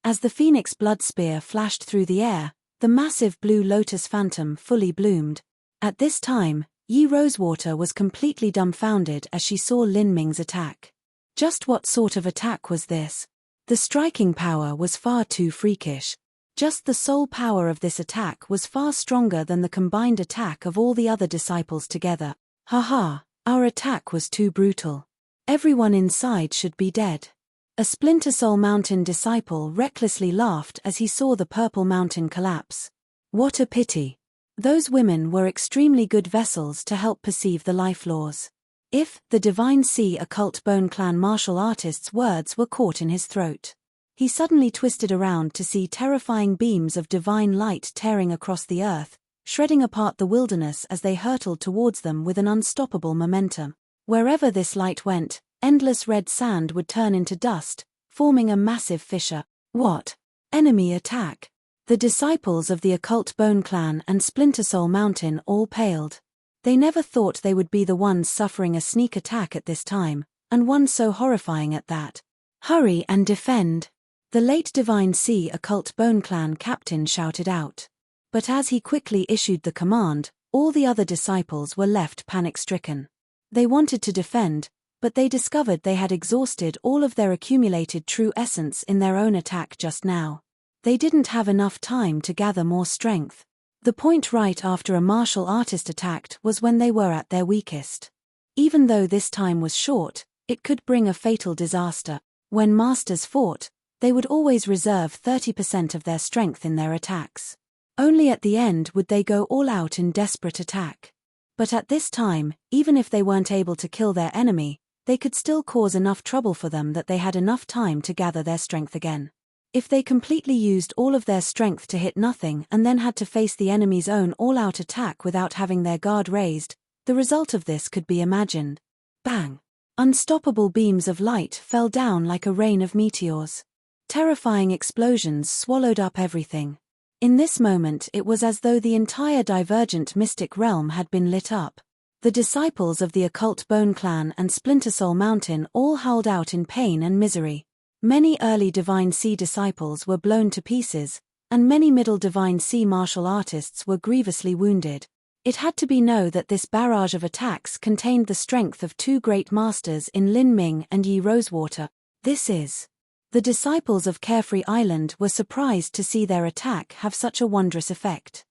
As the Phoenix Blood Spear flashed through the air, the massive Blue Lotus Phantom fully bloomed. At this time, Yi Rosewater was completely dumbfounded as she saw Lin Ming's attack. Just what sort of attack was this? The striking power was far too freakish. Just the sole power of this attack was far stronger than the combined attack of all the other disciples together. Haha, our attack was too brutal. Everyone inside should be dead. A Splinter Soul Mountain disciple recklessly laughed as he saw the purple mountain collapse. What a pity. Those women were extremely good vessels to help perceive the life laws. If the Divine Sea Occult Bone Clan martial artist's words were caught in his throat. He suddenly twisted around to see terrifying beams of divine light tearing across the earth, shredding apart the wilderness as they hurtled towards them with an unstoppable momentum. Wherever this light went, endless red sand would turn into dust, forming a massive fissure. What? Enemy attack! The disciples of the Occult Bone Clan and Splinter Soul Mountain all paled. They never thought they would be the ones suffering a sneak attack at this time, and one so horrifying at that. Hurry and defend! The late Divine Sea Occult Bone Clan captain shouted out. But as he quickly issued the command, all the other disciples were left panic-stricken. They wanted to defend, but they discovered they had exhausted all of their accumulated true essence in their own attack just now. They didn't have enough time to gather more strength. The point right after a martial artist attacked was when they were at their weakest. Even though this time was short, it could bring a fatal disaster. When masters fought, they would always reserve 30% of their strength in their attacks. Only at the end would they go all out in desperate attack. But at this time, even if they weren't able to kill their enemy, they could still cause enough trouble for them that they had enough time to gather their strength again. If they completely used all of their strength to hit nothing and then had to face the enemy's own all-out attack without having their guard raised, the result of this could be imagined. Bang! Unstoppable beams of light fell down like a rain of meteors. Terrifying explosions swallowed up everything. In this moment it was as though the entire divergent mystic realm had been lit up. The disciples of the Occult Bone Clan and Splinter Soul Mountain all howled out in pain and misery. Many early Divine Sea disciples were blown to pieces, and many middle Divine Sea martial artists were grievously wounded. It had to be known that this barrage of attacks contained the strength of two great masters in Lin Ming and Yi Rosewater. This is. The disciples of Carefree Island were surprised to see their attack have such a wondrous effect.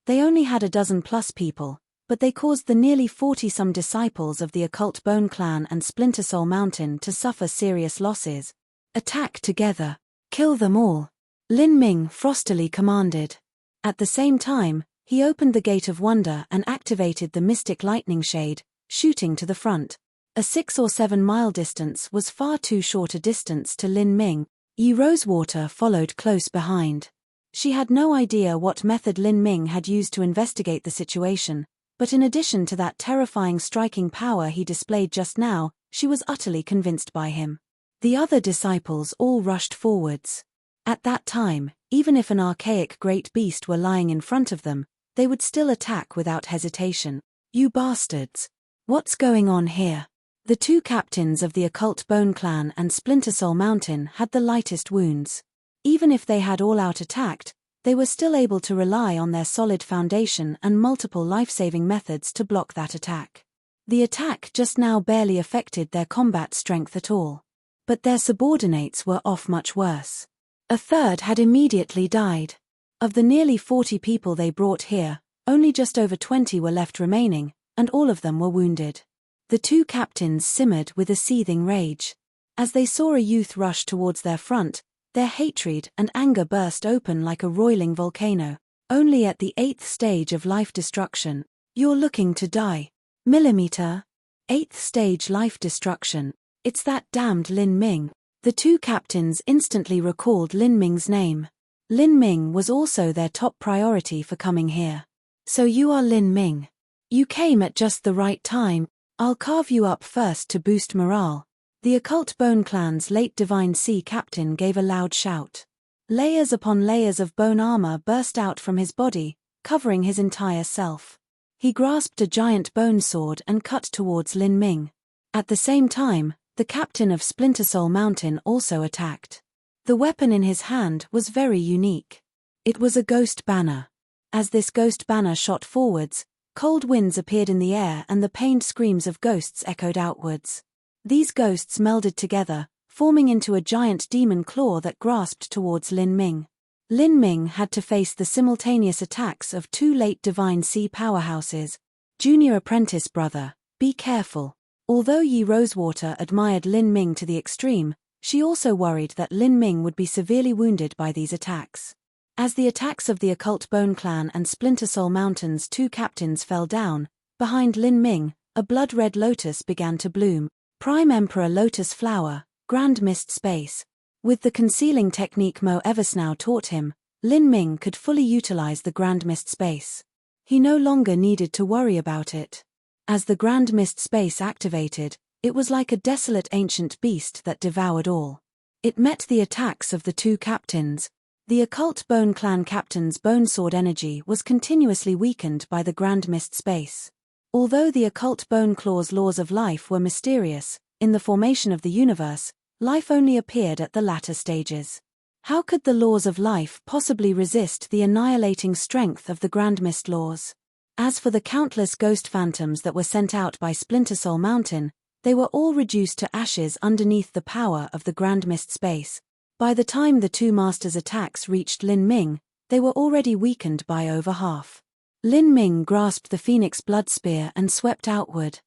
They only had a dozen plus people, but they caused the nearly 40-some disciples of the occult Bone Clan and Splinter Soul Mountain to suffer serious losses. Attack together. Kill them all. Lin Ming frostily commanded. At the same time, he opened the Gate of Wonder and activated the mystic lightning shade, shooting to the front. A 6 or 7 mile distance was far too short a distance to Lin Ming. Yi Rosewater followed close behind. She had no idea what method Lin Ming had used to investigate the situation, but in addition to that terrifying striking power he displayed just now, she was utterly convinced by him. The other disciples all rushed forwards. At that time, even if an archaic great beast were lying in front of them, they would still attack without hesitation. You bastards! What's going on here? The two captains of the occult Bone Clan and Splinter Soul Mountain had the lightest wounds. Even if they had all out attacked, they were still able to rely on their solid foundation and multiple life-saving methods to block that attack. The attack just now barely affected their combat strength at all. But their subordinates were off much worse. A third had immediately died. Of the nearly 40 people they brought here, only just over 20 were left remaining, and all of them were wounded. The two captains simmered with a seething rage. As they saw a youth rush towards their front, their hatred and anger burst open like a roiling volcano. Only at the 8th stage of life destruction. You're looking to die. Millimeter. 8th stage life destruction. It's that damned Lin Ming. The two captains instantly recalled Lin Ming's name. Lin Ming was also their top priority for coming here. So you are Lin Ming. You came at just the right time. I'll carve you up first to boost morale. The occult Bone Clan's late Divine Sea captain gave a loud shout. Layers upon layers of bone armor burst out from his body, covering his entire self. He grasped a giant bone sword and cut towards Lin Ming. At the same time, the captain of Splinter Soul Mountain also attacked. The weapon in his hand was very unique. It was a ghost banner. As this ghost banner shot forwards, cold winds appeared in the air and the pained screams of ghosts echoed outwards. These ghosts melded together, forming into a giant demon claw that grasped towards Lin Ming. Lin Ming had to face the simultaneous attacks of two late Divine Sea powerhouses. Junior apprentice brother, be careful. Although Yi Rosewater admired Lin Ming to the extreme, she also worried that Lin Ming would be severely wounded by these attacks. As the attacks of the occult Bone Clan and Splinter Soul Mountain's two captains fell down, behind Lin Ming, a blood-red lotus began to bloom. Prime Emperor Lotus Flower, Grand Mist Space. With the concealing technique Mo Eversnow taught him, Lin Ming could fully utilize the Grand Mist Space. He no longer needed to worry about it. As the Grand Mist Space activated, it was like a desolate ancient beast that devoured all. It met the attacks of the two captains. The occult Bone Clan captain's bone sword energy was continuously weakened by the Grand Mist Space. Although the occult Bone Claw's laws of life were mysterious, in the formation of the universe, life only appeared at the latter stages. How could the laws of life possibly resist the annihilating strength of the Grand Mist laws? As for the countless ghost phantoms that were sent out by Splinter Soul Mountain, they were all reduced to ashes underneath the power of the Grand Mist Space. By the time the two masters' attacks reached Lin Ming, they were already weakened by over half. Lin Ming grasped the Phoenix Blood Spear and swept outward.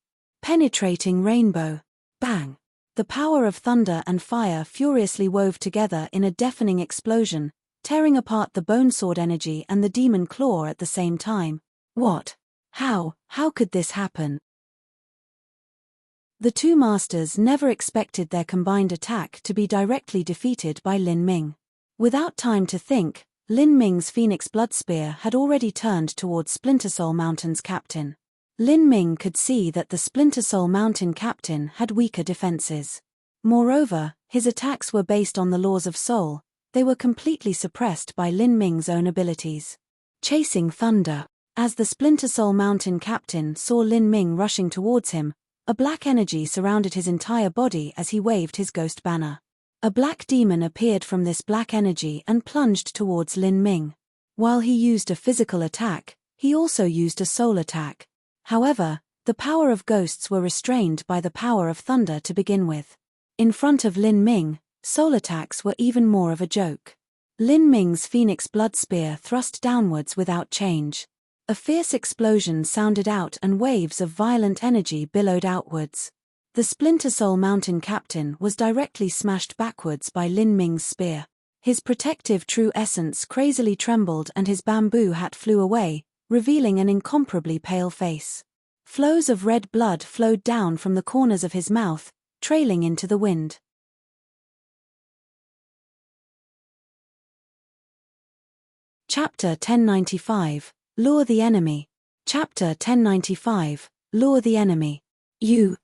Penetrating rainbow. Bang! The power of thunder and fire furiously wove together in a deafening explosion, tearing apart the bone sword energy and the demon claw at the same time. What? How could this happen? The two masters never expected their combined attack to be directly defeated by Lin Ming. Without time to think, Lin Ming's Phoenix Blood Spear had already turned towards Splinter Soul Mountain's captain. Lin Ming could see that the Splinter Soul Mountain captain had weaker defenses. Moreover, his attacks were based on the laws of soul. They were completely suppressed by Lin Ming's own abilities. Chasing thunder. As the Splinter Soul Mountain captain saw Lin Ming rushing towards him, a black energy surrounded his entire body as he waved his ghost banner. A black demon appeared from this black energy and plunged towards Lin Ming. While he used a physical attack, he also used a soul attack. However, the power of ghosts were restrained by the power of thunder to begin with. In front of Lin Ming, soul attacks were even more of a joke. Lin Ming's phoenix blood spear thrust downwards without change. A fierce explosion sounded out and waves of violent energy billowed outwards. The Splinter Soul Mountain captain was directly smashed backwards by Lin Ming's spear. His protective true essence crazily trembled and his bamboo hat flew away, revealing an incomparably pale face. Flows of red blood flowed down from the corners of his mouth, trailing into the wind. Chapter 1095, Lure the Enemy. Chapter 1095, Lure the Enemy.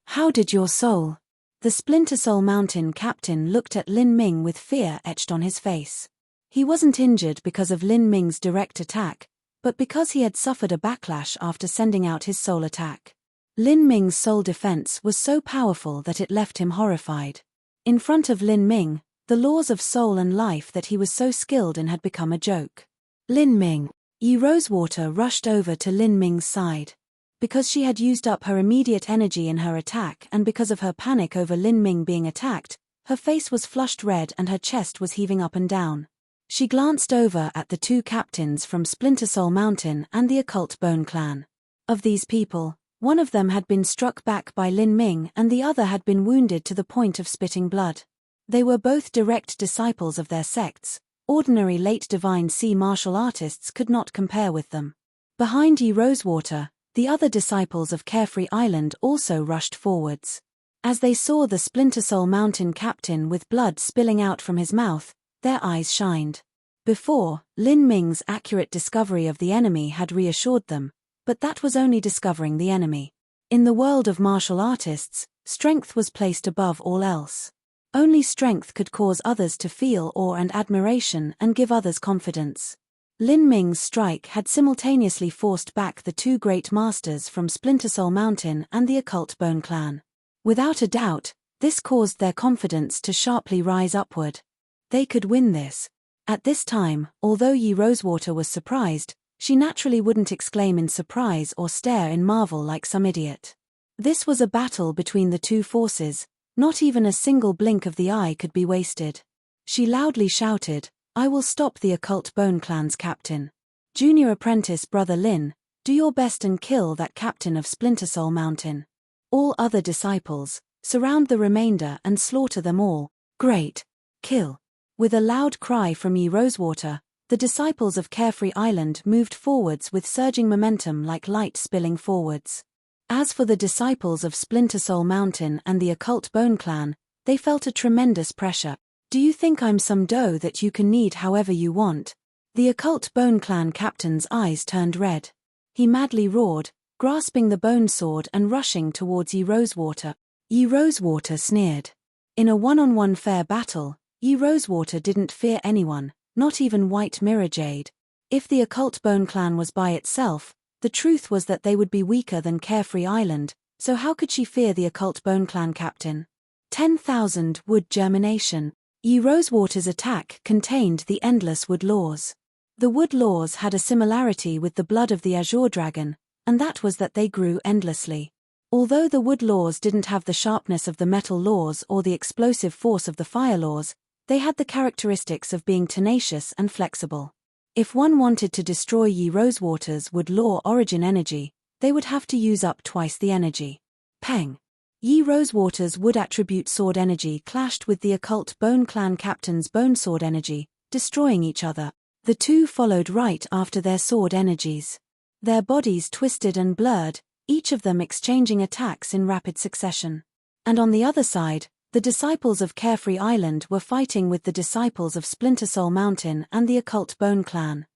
How did your soul? The Splinter Soul Mountain captain looked at Lin Ming with fear etched on his face. He wasn't injured because of Lin Ming's direct attack, but because he had suffered a backlash after sending out his soul attack. Lin Ming's soul defense was so powerful that it left him horrified. In front of Lin Ming, the laws of soul and life that he was so skilled in had become a joke. Lin Ming. Yi Rosewater rushed over to Lin Ming's side. Because she had used up her immediate energy in her attack and because of her panic over Lin Ming being attacked, her face was flushed red and her chest was heaving up and down. She glanced over at the two captains from Splinter Soul Mountain and the Occult Bone Clan. Of these people, one of them had been struck back by Lin Ming and the other had been wounded to the point of spitting blood. They were both direct disciples of their sects. Ordinary late divine sea martial artists could not compare with them. Behind Yi Rosewater, the other disciples of Carefree Island also rushed forwards. As they saw the Splinter Soul Mountain captain with blood spilling out from his mouth, their eyes shined. Before, Lin Ming's accurate discovery of the enemy had reassured them, but that was only discovering the enemy. In the world of martial artists, strength was placed above all else. Only strength could cause others to feel awe and admiration and give others confidence. Lin Ming's strike had simultaneously forced back the two great masters from Splinter Soul Mountain and the Occult Bone Clan. Without a doubt, this caused their confidence to sharply rise upward. They could win this. At this time, although Yi Rosewater was surprised, she naturally wouldn't exclaim in surprise or stare in marvel like some idiot. This was a battle between the two forces. Not even a single blink of the eye could be wasted. She loudly shouted, "I will stop the Occult Bone Clan's captain. Junior apprentice Brother Lin, do your best and kill that captain of Splinter Soul Mountain. All other disciples, surround the remainder and slaughter them all. Great. Kill." With a loud cry from Yi Rosewater, the disciples of Carefree Island moved forwards with surging momentum like light spilling forwards. As for the disciples of Splinter Soul Mountain and the Occult Bone Clan, they felt a tremendous pressure. "Do you think I'm some dough that you can knead however you want?" The Occult Bone Clan captain's eyes turned red. He madly roared, grasping the bone sword and rushing towards Yi Rosewater. Yi Rosewater sneered. In a one-on-one fair battle, Yi Rosewater didn't fear anyone, not even White Mirror Jade. If the Occult Bone Clan was by itself, the truth was that they would be weaker than Carefree Island, so how could she fear the Occult Bone Clan captain? 10,000 wood germination. Yi Rosewater's attack contained the endless wood laws. The wood laws had a similarity with the blood of the Azure Dragon, and that was that they grew endlessly. Although the wood laws didn't have the sharpness of the metal laws or the explosive force of the fire laws, they had the characteristics of being tenacious and flexible. If one wanted to destroy Yi Rosewater's wood law origin energy, they would have to use up twice the energy. Peng. Yi Rosewater's wood attribute sword energy clashed with the Occult Bone Clan captain's bone sword energy, destroying each other. The two followed right after their sword energies. Their bodies twisted and blurred, each of them exchanging attacks in rapid succession. And on the other side, the disciples of Carefree Island were fighting with the disciples of Splinter Soul Mountain and the Occult Bone Clan.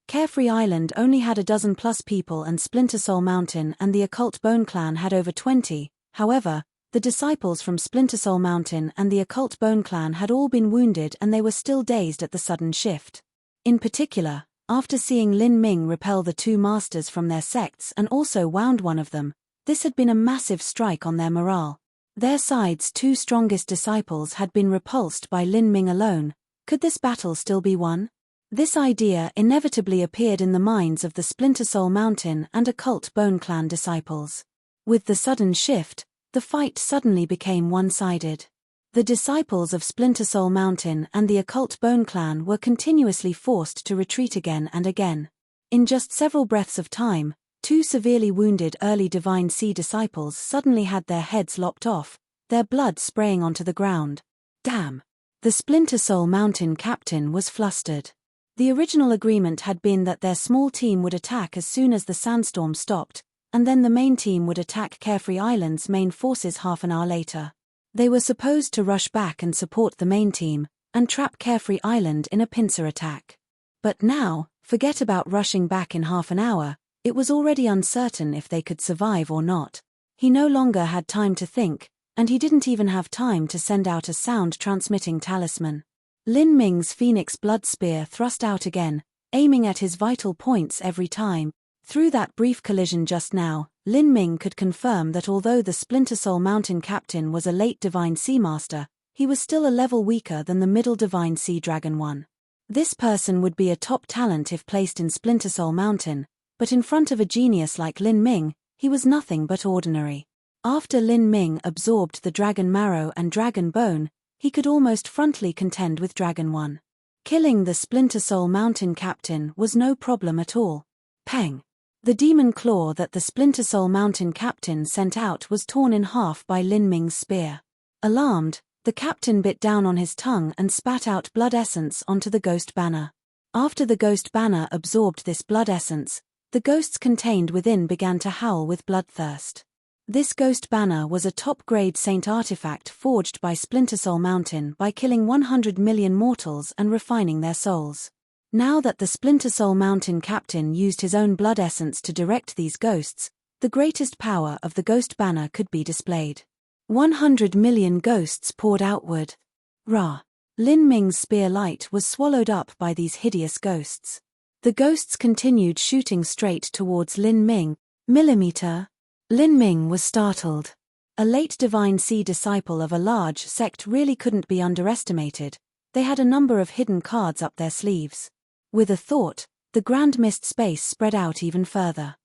Carefree Island only had a dozen plus people and Splinter Soul Mountain and the Occult Bone Clan had over 20, however, the disciples from Splinter Soul Mountain and the Occult Bone Clan had all been wounded and they were still dazed at the sudden shift. In particular, after seeing Lin Ming repel the two masters from their sects and also wound one of them, this had been a massive strike on their morale. Their side's two strongest disciples had been repulsed by Lin Ming alone. Could this battle still be won? This idea inevitably appeared in the minds of the Splinter Soul Mountain and occult Bone Clan disciples. With the sudden shift, the fight suddenly became one-sided. The disciples of Splinter Soul Mountain and the occult Bone Clan were continuously forced to retreat again and again. In just several breaths of time, 2 severely wounded early Divine Sea disciples suddenly had their heads lopped off, their blood spraying onto the ground. Damn! The Splinter Soul Mountain captain was flustered. The original agreement had been that their small team would attack as soon as the sandstorm stopped, and then the main team would attack Carefree Island's main forces half an hour later. They were supposed to rush back and support the main team, and trap Carefree Island in a pincer attack. But now, forget about rushing back in half an hour, it was already uncertain if they could survive or not. He no longer had time to think, and he didn't even have time to send out a sound-transmitting talisman. Lin Ming's Phoenix Blood Spear thrust out again, aiming at his vital points every time. Through that brief collision just now, Lin Ming could confirm that although the Splinter Soul Mountain captain was a late Divine Sea Master, he was still a level weaker than the middle Divine Sea Dragon one. This person would be a top talent if placed in Splinter Soul Mountain, but in front of a genius like Lin Ming, he was nothing but ordinary. After Lin Ming absorbed the Dragon Marrow and Dragon Bone, he could almost frontally contend with Dragon One. Killing the Splinter Soul Mountain captain was no problem at all. Peng! The demon claw that the Splinter Soul Mountain captain sent out was torn in half by Lin Ming's spear. Alarmed, the captain bit down on his tongue and spat out blood essence onto the ghost banner. After the ghost banner absorbed this blood essence, the ghosts contained within began to howl with bloodthirst. This ghost banner was a top-grade saint artifact forged by Splinter Soul Mountain by killing 100 million mortals and refining their souls. Now that the Splinter Soul Mountain captain used his own blood essence to direct these ghosts, the greatest power of the ghost banner could be displayed. 100 million ghosts poured outward. Rah! Lin Ming's spear light was swallowed up by these hideous ghosts. The ghosts continued shooting straight towards Lin Ming. Millimeter. Lin Ming was startled. A late Divine Sea disciple of a large sect really couldn't be underestimated. They had a number of hidden cards up their sleeves. With a thought, the grand mist space spread out even further.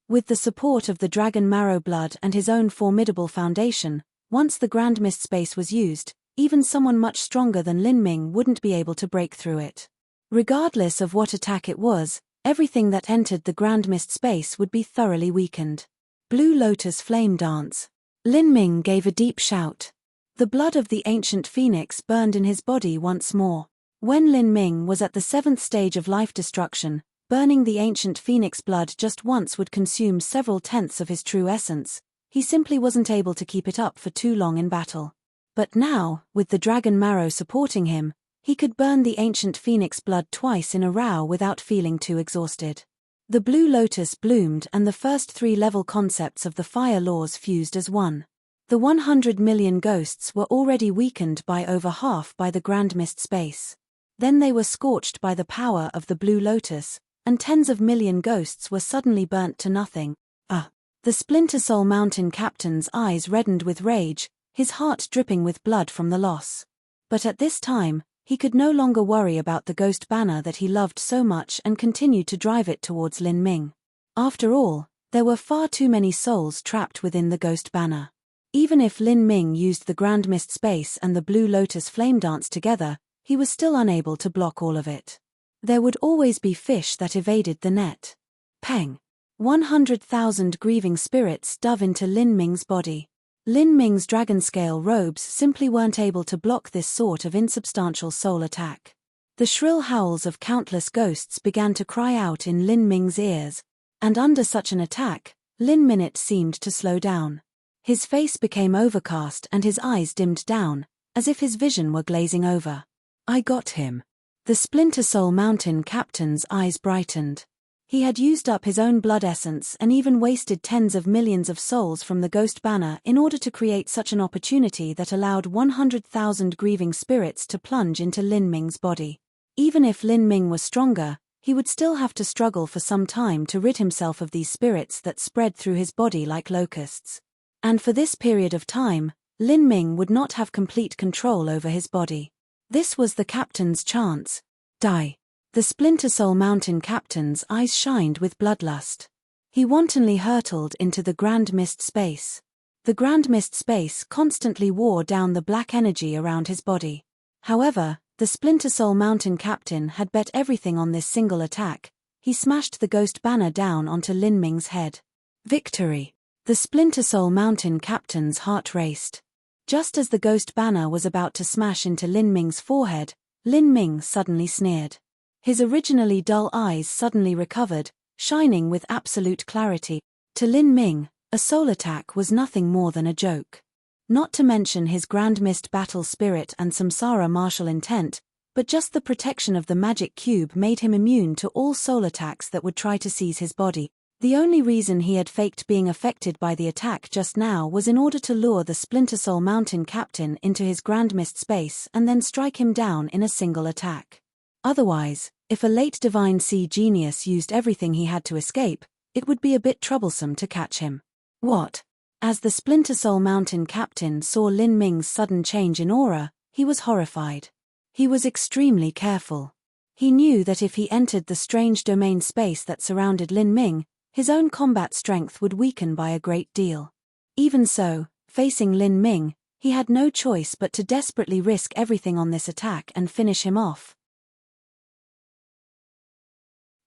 With the support of the Dragon Marrow blood and his own formidable foundation, once the grand mist space was used, even someone much stronger than Lin Ming wouldn't be able to break through it. Regardless of what attack it was, everything that entered the grand mist space would be thoroughly weakened. Blue Lotus Flame Dance. Lin Ming gave a deep shout. The blood of the ancient phoenix burned in his body once more. When Lin Ming was at the 7th stage of life destruction, burning the ancient phoenix blood just once would consume several tenths of his true essence. He simply wasn't able to keep it up for too long in battle. But now, with the Dragon Marrow supporting him, he could burn the ancient phoenix blood twice in a row without feeling too exhausted. The Blue Lotus bloomed and the first 3 level concepts of the fire laws fused as one. The 100 million ghosts were already weakened by over half by the Grand Mist space. Then they were scorched by the power of the Blue Lotus, and tens of million ghosts were suddenly burnt to nothing. The Splinter Soul Mountain captain's eyes reddened with rage, his heart dripping with blood from the loss. But at this time, he could no longer worry about the ghost banner that he loved so much and continued to drive it towards Lin Ming. After all, there were far too many souls trapped within the ghost banner. Even if Lin Ming used the Grand Mist space and the Blue Lotus Flame Dance together, he was still unable to block all of it. There would always be fish that evaded the net. Peng! 100,000 grieving spirits dove into Lin Ming's body. Lin Ming's dragon-scale robes simply weren't able to block this sort of insubstantial soul attack. The shrill howls of countless ghosts began to cry out in Lin Ming's ears, and under such an attack, Lin Minute seemed to slow down. His face became overcast and his eyes dimmed down, as if his vision were glazing over. I got him. The Splinter Soul Mountain captain's eyes brightened. He had used up his own blood essence and even wasted tens of millions of souls from the ghost banner in order to create such an opportunity that allowed 100,000 grieving spirits to plunge into Lin Ming's body. Even if Lin Ming was stronger, he would still have to struggle for some time to rid himself of these spirits that spread through his body like locusts. And for this period of time, Lin Ming would not have complete control over his body. This was the captain's chance. Die. The Splinter Soul Mountain captain's eyes shined with bloodlust. He wantonly hurtled into the Grand Mist space. The Grand Mist space constantly wore down the black energy around his body. However, the Splinter Soul Mountain captain had bet everything on this single attack. He smashed the ghost banner down onto Lin Ming's head. Victory! The Splinter Soul Mountain captain's heart raced. Just as the ghost banner was about to smash into Lin Ming's forehead, Lin Ming suddenly sneered. His originally dull eyes suddenly recovered, shining with absolute clarity. To Lin Ming, a soul attack was nothing more than a joke. Not to mention his Grand Mist battle spirit and samsara martial intent, but just the protection of the magic cube made him immune to all soul attacks that would try to seize his body. The only reason he had faked being affected by the attack just now was in order to lure the Splinter Soul Mountain captain into his Grand Mist space and then strike him down in a single attack. Otherwise, if a late Divine Sea genius used everything he had to escape, it would be a bit troublesome to catch him. What? As the Splinter Soul Mountain captain saw Lin Ming's sudden change in aura, he was horrified. He was extremely careful. He knew that if he entered the strange domain space that surrounded Lin Ming, his own combat strength would weaken by a great deal. Even so, facing Lin Ming, he had no choice but to desperately risk everything on this attack and finish him off.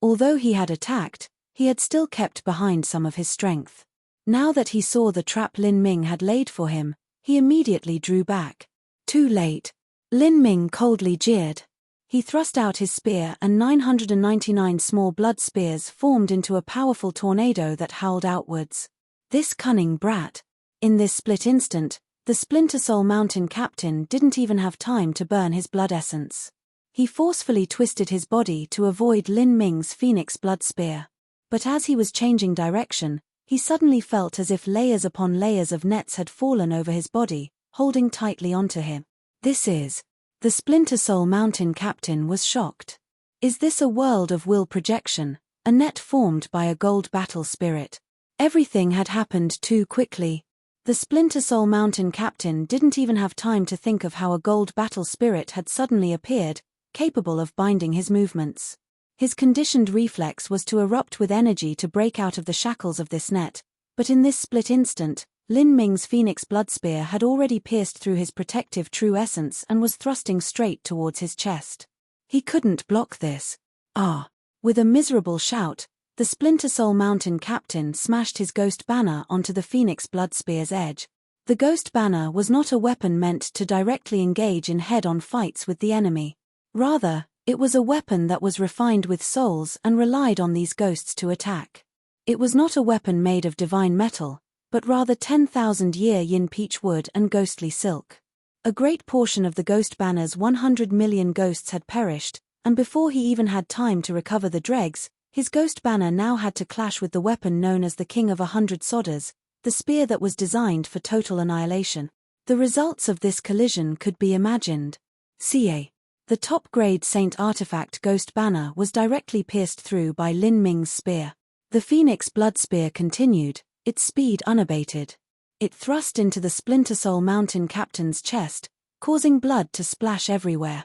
Although he had attacked, he had still kept behind some of his strength. Now that he saw the trap Lin Ming had laid for him, he immediately drew back. Too late. Lin Ming coldly jeered. He thrust out his spear and 999 small blood spears formed into a powerful tornado that howled outwards. This cunning brat. In this split instant, the Splinter Soul Mountain captain didn't even have time to burn his blood essence. He forcefully twisted his body to avoid Lin Ming's phoenix blood spear. But as he was changing direction, he suddenly felt as if layers upon layers of nets had fallen over his body, holding tightly onto him. This is... The Splinter Soul Mountain captain was shocked. Is this a world of will projection, a net formed by a gold battle spirit? Everything had happened too quickly. The Splinter Soul Mountain captain didn't even have time to think of how a gold battle spirit had suddenly appeared, capable of binding his movements. His conditioned reflex was to erupt with energy to break out of the shackles of this net, but in this split instant, Lin Ming's phoenix blood spear had already pierced through his protective true essence and was thrusting straight towards his chest. He couldn't block this. Ah! With a miserable shout, the Splinter Soul Mountain captain smashed his ghost banner onto the phoenix blood spear's edge. The ghost banner was not a weapon meant to directly engage in head-on fights with the enemy. Rather, it was a weapon that was refined with souls and relied on these ghosts to attack. It was not a weapon made of divine metal, but rather 10,000-year yin peach wood and ghostly silk. A great portion of the ghost banner's 100 million ghosts had perished, and before he even had time to recover the dregs, his ghost banner now had to clash with the weapon known as the King of 100 Sodders, the spear that was designed for total annihilation. The results of this collision could be imagined. Ca. The top-grade Saint Artifact ghost banner was directly pierced through by Lin Ming's spear. The Phoenix Blood Spear continued, its speed unabated. It thrust into the Splinter Soul Mountain captain's chest, causing blood to splash everywhere.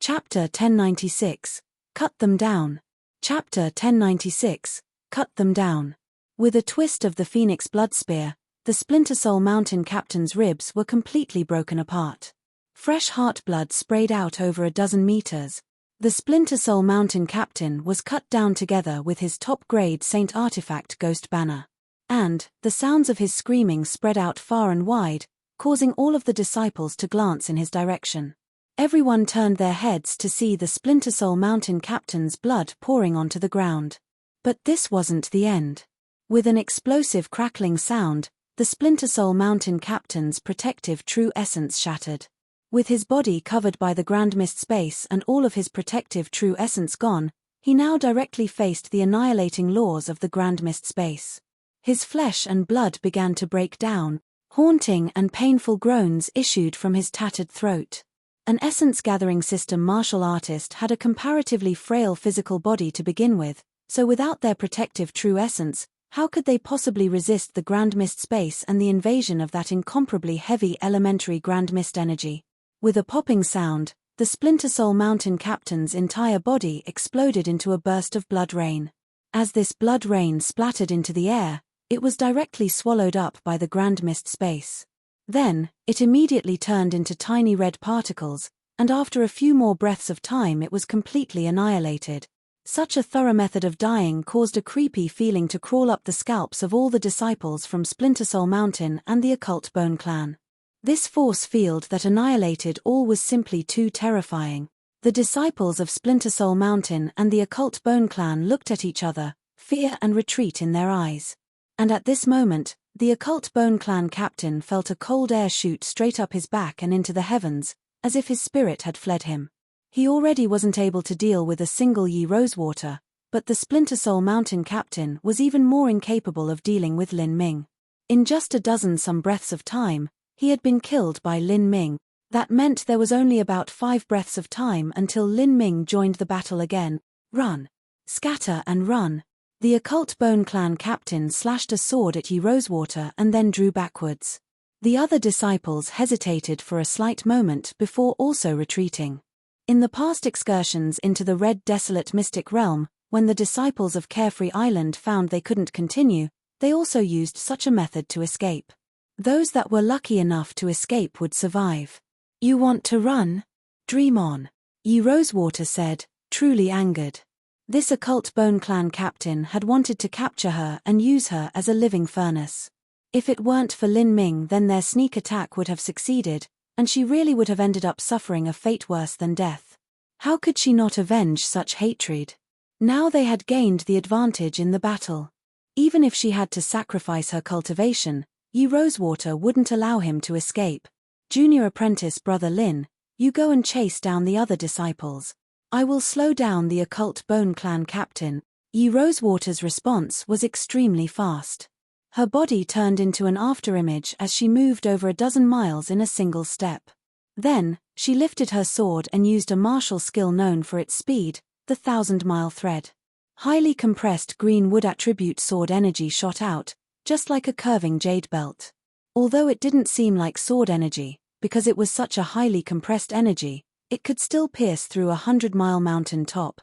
Chapter 1096. Cut them down. Chapter 1096. Cut them down. With a twist of the Phoenix Blood Spear, the Splinter Soul Mountain captain's ribs were completely broken apart. Fresh heart blood sprayed out over a dozen meters. The Splinter Soul Mountain captain was cut down together with his top-grade Saint Artifact ghost banner. And, the sounds of his screaming spread out far and wide, causing all of the disciples to glance in his direction. Everyone turned their heads to see the Splinter Soul Mountain captain's blood pouring onto the ground. But this wasn't the end. With an explosive crackling sound, the Splinter Soul Mountain captain's protective true essence shattered. With his body covered by the Grand Mist space and all of his protective true essence gone, he now directly faced the annihilating laws of the Grand Mist space. His flesh and blood began to break down, haunting and painful groans issued from his tattered throat. An essence-gathering system martial artist had a comparatively frail physical body to begin with, so without their protective true essence, How could they possibly resist the grand mist space and the invasion of that incomparably heavy elementary grand mist energy? With a popping sound, the Splinter Soul Mountain captain's entire body exploded into a burst of blood rain. As this blood rain splattered into the air, it was directly swallowed up by the grand mist space. Then, it immediately turned into tiny red particles, and after a few more breaths of time it was completely annihilated. Such a thorough method of dying caused a creepy feeling to crawl up the scalps of all the disciples from Splinter Soul Mountain and the occult Bone Clan. This force field that annihilated all was simply too terrifying. The disciples of Splinter Soul Mountain and the occult Bone Clan looked at each other, fear and retreat in their eyes. And at this moment, the occult Bone Clan captain felt a cold air shoot straight up his back and into the heavens, as if his spirit had fled him. He already wasn't able to deal with a single Yi Rosewater, but the Splinter Soul Mountain captain was even more incapable of dealing with Lin Ming. In just a dozen some breaths of time, he had been killed by Lin Ming. That meant there was only about 5 breaths of time until Lin Ming joined the battle again. Run! Scatter and run! The occult Bone Clan captain slashed a sword at Yi Rosewater and then drew backwards. The other disciples hesitated for a slight moment before also retreating. In the past excursions into the red desolate mystic realm, when the disciples of Carefree Island found they couldn't continue, they also used such a method to escape. Those that were lucky enough to escape would survive. You want to run? Dream on. Yi Rosewater said, truly angered. This occult Bone Clan captain had wanted to capture her and use her as a living furnace. If it weren't for Lin Ming, then their sneak attack would have succeeded, and she really would have ended up suffering a fate worse than death. How could she not avenge such hatred? Now they had gained the advantage in the battle. Even if she had to sacrifice her cultivation, Yi Rosewater wouldn't allow him to escape. Junior apprentice brother Lin, you go and chase down the other disciples. I will slow down the occult Bone Clan captain. Yi Rosewater's response was extremely fast. Her body turned into an afterimage as she moved over a dozen miles in a single step. Then, she lifted her sword and used a martial skill known for its speed, the 1,000-mile thread. Highly compressed green wood attribute sword energy shot out, just like a curving jade belt. Although it didn't seem like sword energy, because it was such a highly compressed energy, it could still pierce through a 100-mile mountain top.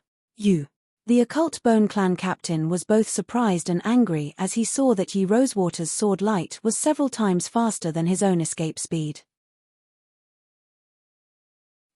The occult Bone Clan captain was both surprised and angry as he saw that Yi Rosewater's sword light was several times faster than his own escape speed.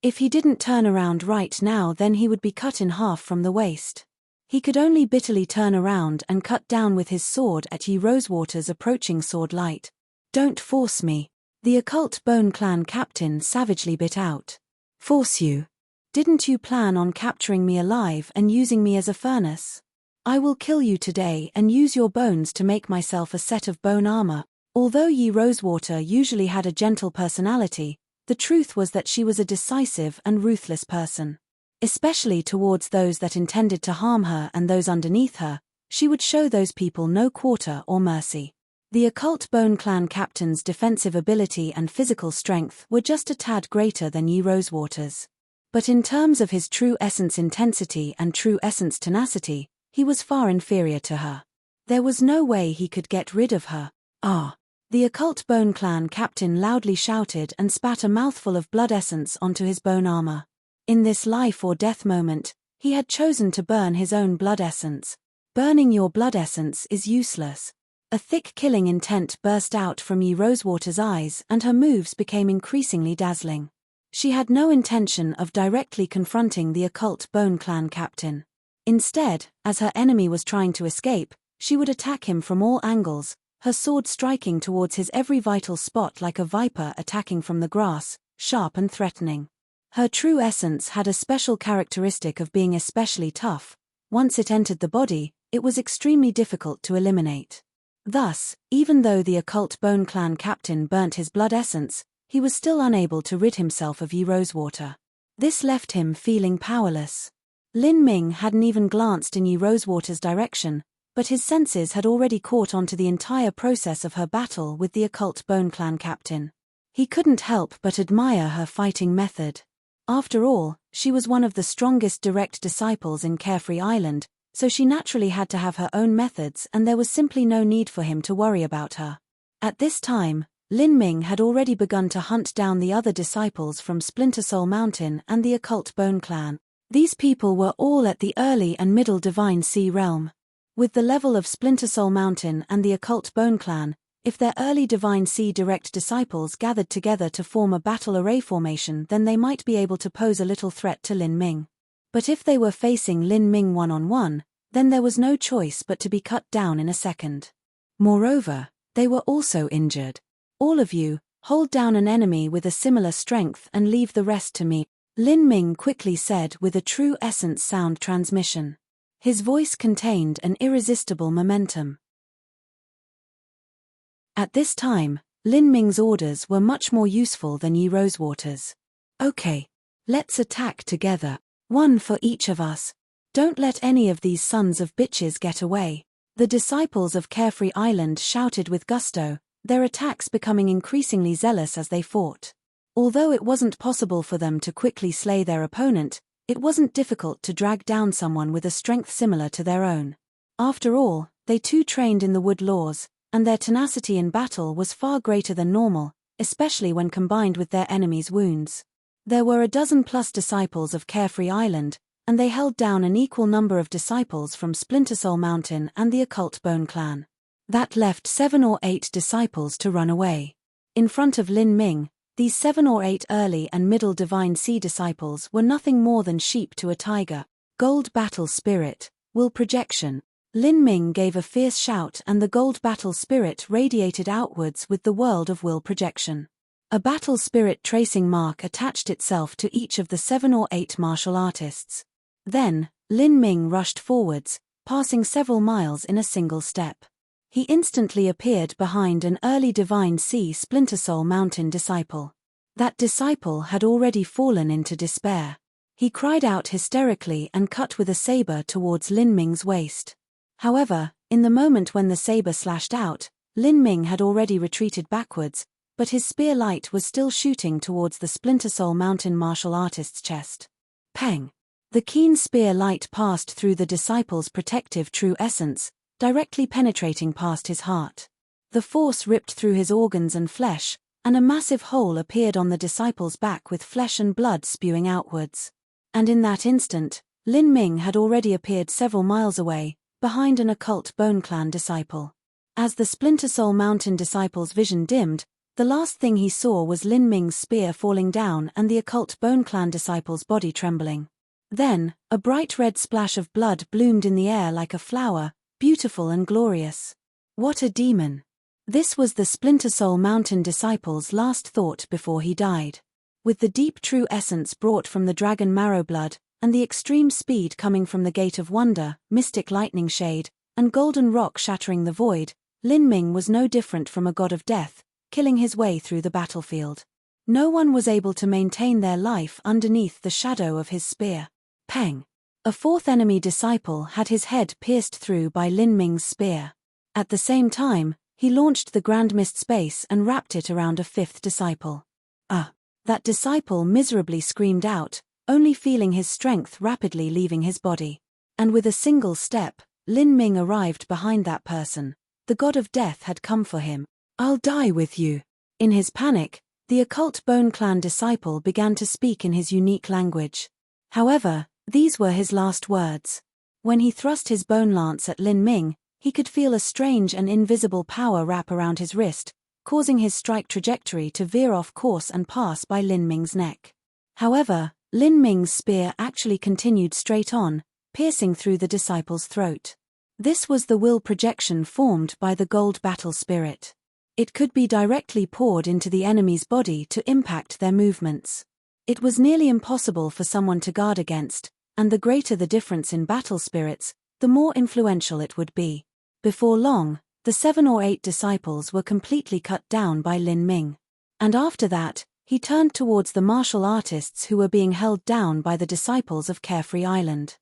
If he didn't turn around right now, then he would be cut in half from the waist. He could only bitterly turn around and cut down with his sword at Yi Rosewater's approaching sword light. Don't force me. The occult Bone Clan captain savagely bit out. Force you? Didn't you plan on capturing me alive and using me as a furnace? I will kill you today and use your bones to make myself a set of bone armor. Although Yi Rosewater usually had a gentle personality, the truth was that she was a decisive and ruthless person. Especially towards those that intended to harm her and those underneath her, she would show those people no quarter or mercy. The occult Bone Clan captain's defensive ability and physical strength were just a tad greater than Yi Rosewater's. But in terms of his true essence intensity and true essence tenacity, he was far inferior to her. There was no way he could get rid of her. Ah! The occult Bone Clan captain loudly shouted and spat a mouthful of blood essence onto his bone armor. In this life or death moment, he had chosen to burn his own blood essence. Burning your blood essence is useless. A thick killing intent burst out from Yi Rosewater's eyes and her moves became increasingly dazzling. She had no intention of directly confronting the occult Bone Clan captain. Instead, as her enemy was trying to escape, she would attack him from all angles, her sword striking towards his every vital spot like a viper attacking from the grass, sharp and threatening. Her true essence had a special characteristic of being especially tough. Once it entered the body, it was extremely difficult to eliminate. Thus, even though the occult Bone Clan captain burnt his blood essence, he was still unable to rid himself of Yi Rosewater. This left him feeling powerless. Lin Ming hadn't even glanced in Yi Rosewater's direction, but his senses had already caught on to the entire process of her battle with the occult Bone Clan captain. He couldn't help but admire her fighting method. After all, she was one of the strongest direct disciples in Carefree Island, so she naturally had to have her own methods and there was simply no need for him to worry about her. At this time, Lin Ming had already begun to hunt down the other disciples from Splinter Soul Mountain and the occult Bone Clan. These people were all at the early and middle Divine Sea realm. With the level of Splinter Soul Mountain and the occult Bone Clan, if their early Divine Sea direct disciples gathered together to form a battle array formation, then they might be able to pose a little threat to Lin Ming. But if they were facing Lin Ming one-on-one, then there was no choice but to be cut down in a second. Moreover, they were also injured. All of you, hold down an enemy with a similar strength and leave the rest to me, Lin Ming quickly said with a true essence sound transmission. His voice contained an irresistible momentum. At this time, Lin Ming's orders were much more useful than Yi Rosewater's. Okay. Let's attack together. One for each of us. Don't let any of these sons of bitches get away. The disciples of Carefree Island shouted with gusto, their attacks becoming increasingly zealous as they fought. Although it wasn't possible for them to quickly slay their opponent, it wasn't difficult to drag down someone with a strength similar to their own. After all, they too trained in the wood laws, and their tenacity in battle was far greater than normal, especially when combined with their enemies' wounds. There were a dozen-plus disciples of Carefree Island, and they held down an equal number of disciples from Splinter Soul Mountain and the occult Bone Clan. That left 7 or 8 disciples to run away. In front of Lin Ming, these 7 or 8 early and middle Divine Sea disciples were nothing more than sheep to a tiger. Gold Battle Spirit, Will Projection. Lin Ming gave a fierce shout and the Gold Battle Spirit radiated outwards with the world of will projection. A battle spirit tracing mark attached itself to each of the 7 or 8 martial artists. Then, Lin Ming rushed forwards, passing several miles in a single step. He instantly appeared behind an early Divine Sea Splinter Soul Mountain disciple. That disciple had already fallen into despair. He cried out hysterically and cut with a saber towards Lin Ming's waist. However, in the moment when the saber slashed out, Lin Ming had already retreated backwards, but his spear light was still shooting towards the Splinter Soul Mountain martial artist's chest. Peng! The keen spear light passed through the disciple's protective true essence, directly penetrating past his heart. The force ripped through his organs and flesh, and a massive hole appeared on the disciple's back with flesh and blood spewing outwards. And in that instant, Lin Ming had already appeared several miles away, behind an occult Bone Clan disciple. As the Splinter Soul Mountain disciple's vision dimmed, the last thing he saw was Lin Ming's spear falling down and the occult Bone Clan disciple's body trembling. Then, a bright red splash of blood bloomed in the air like a flower, beautiful and glorious. What a demon! This was the Splinter Soul Mountain disciple's last thought before he died. With the deep true essence brought from the dragon marrow blood, and the extreme speed coming from the Gate of Wonder, mystic lightning shade, and golden rock shattering the void, Lin Ming was no different from a god of death, killing his way through the battlefield. No one was able to maintain their life underneath the shadow of his spear. Peng! A fourth enemy disciple had his head pierced through by Lin Ming's spear. At the same time, he launched the Grand Mist Space and wrapped it around a fifth disciple. That disciple miserably screamed out, only feeling his strength rapidly leaving his body. And with a single step, Lin Ming arrived behind that person. The god of death had come for him. I'll die with you. In his panic, the occult Bone Clan disciple began to speak in his unique language. However, these were his last words. When he thrust his bone lance at Lin Ming, he could feel a strange and invisible power wrap around his wrist, causing his strike trajectory to veer off course and pass by Lin Ming's neck. However, Lin Ming's spear actually continued straight on, piercing through the disciple's throat. This was the will projection formed by the Gold Battle Spirit. It could be directly poured into the enemy's body to impact their movements. It was nearly impossible for someone to guard against, and the greater the difference in battle spirits, the more influential it would be. Before long, the 7 or 8 disciples were completely cut down by Lin Ming. And after that, he turned towards the martial artists who were being held down by the disciples of Carefree Island.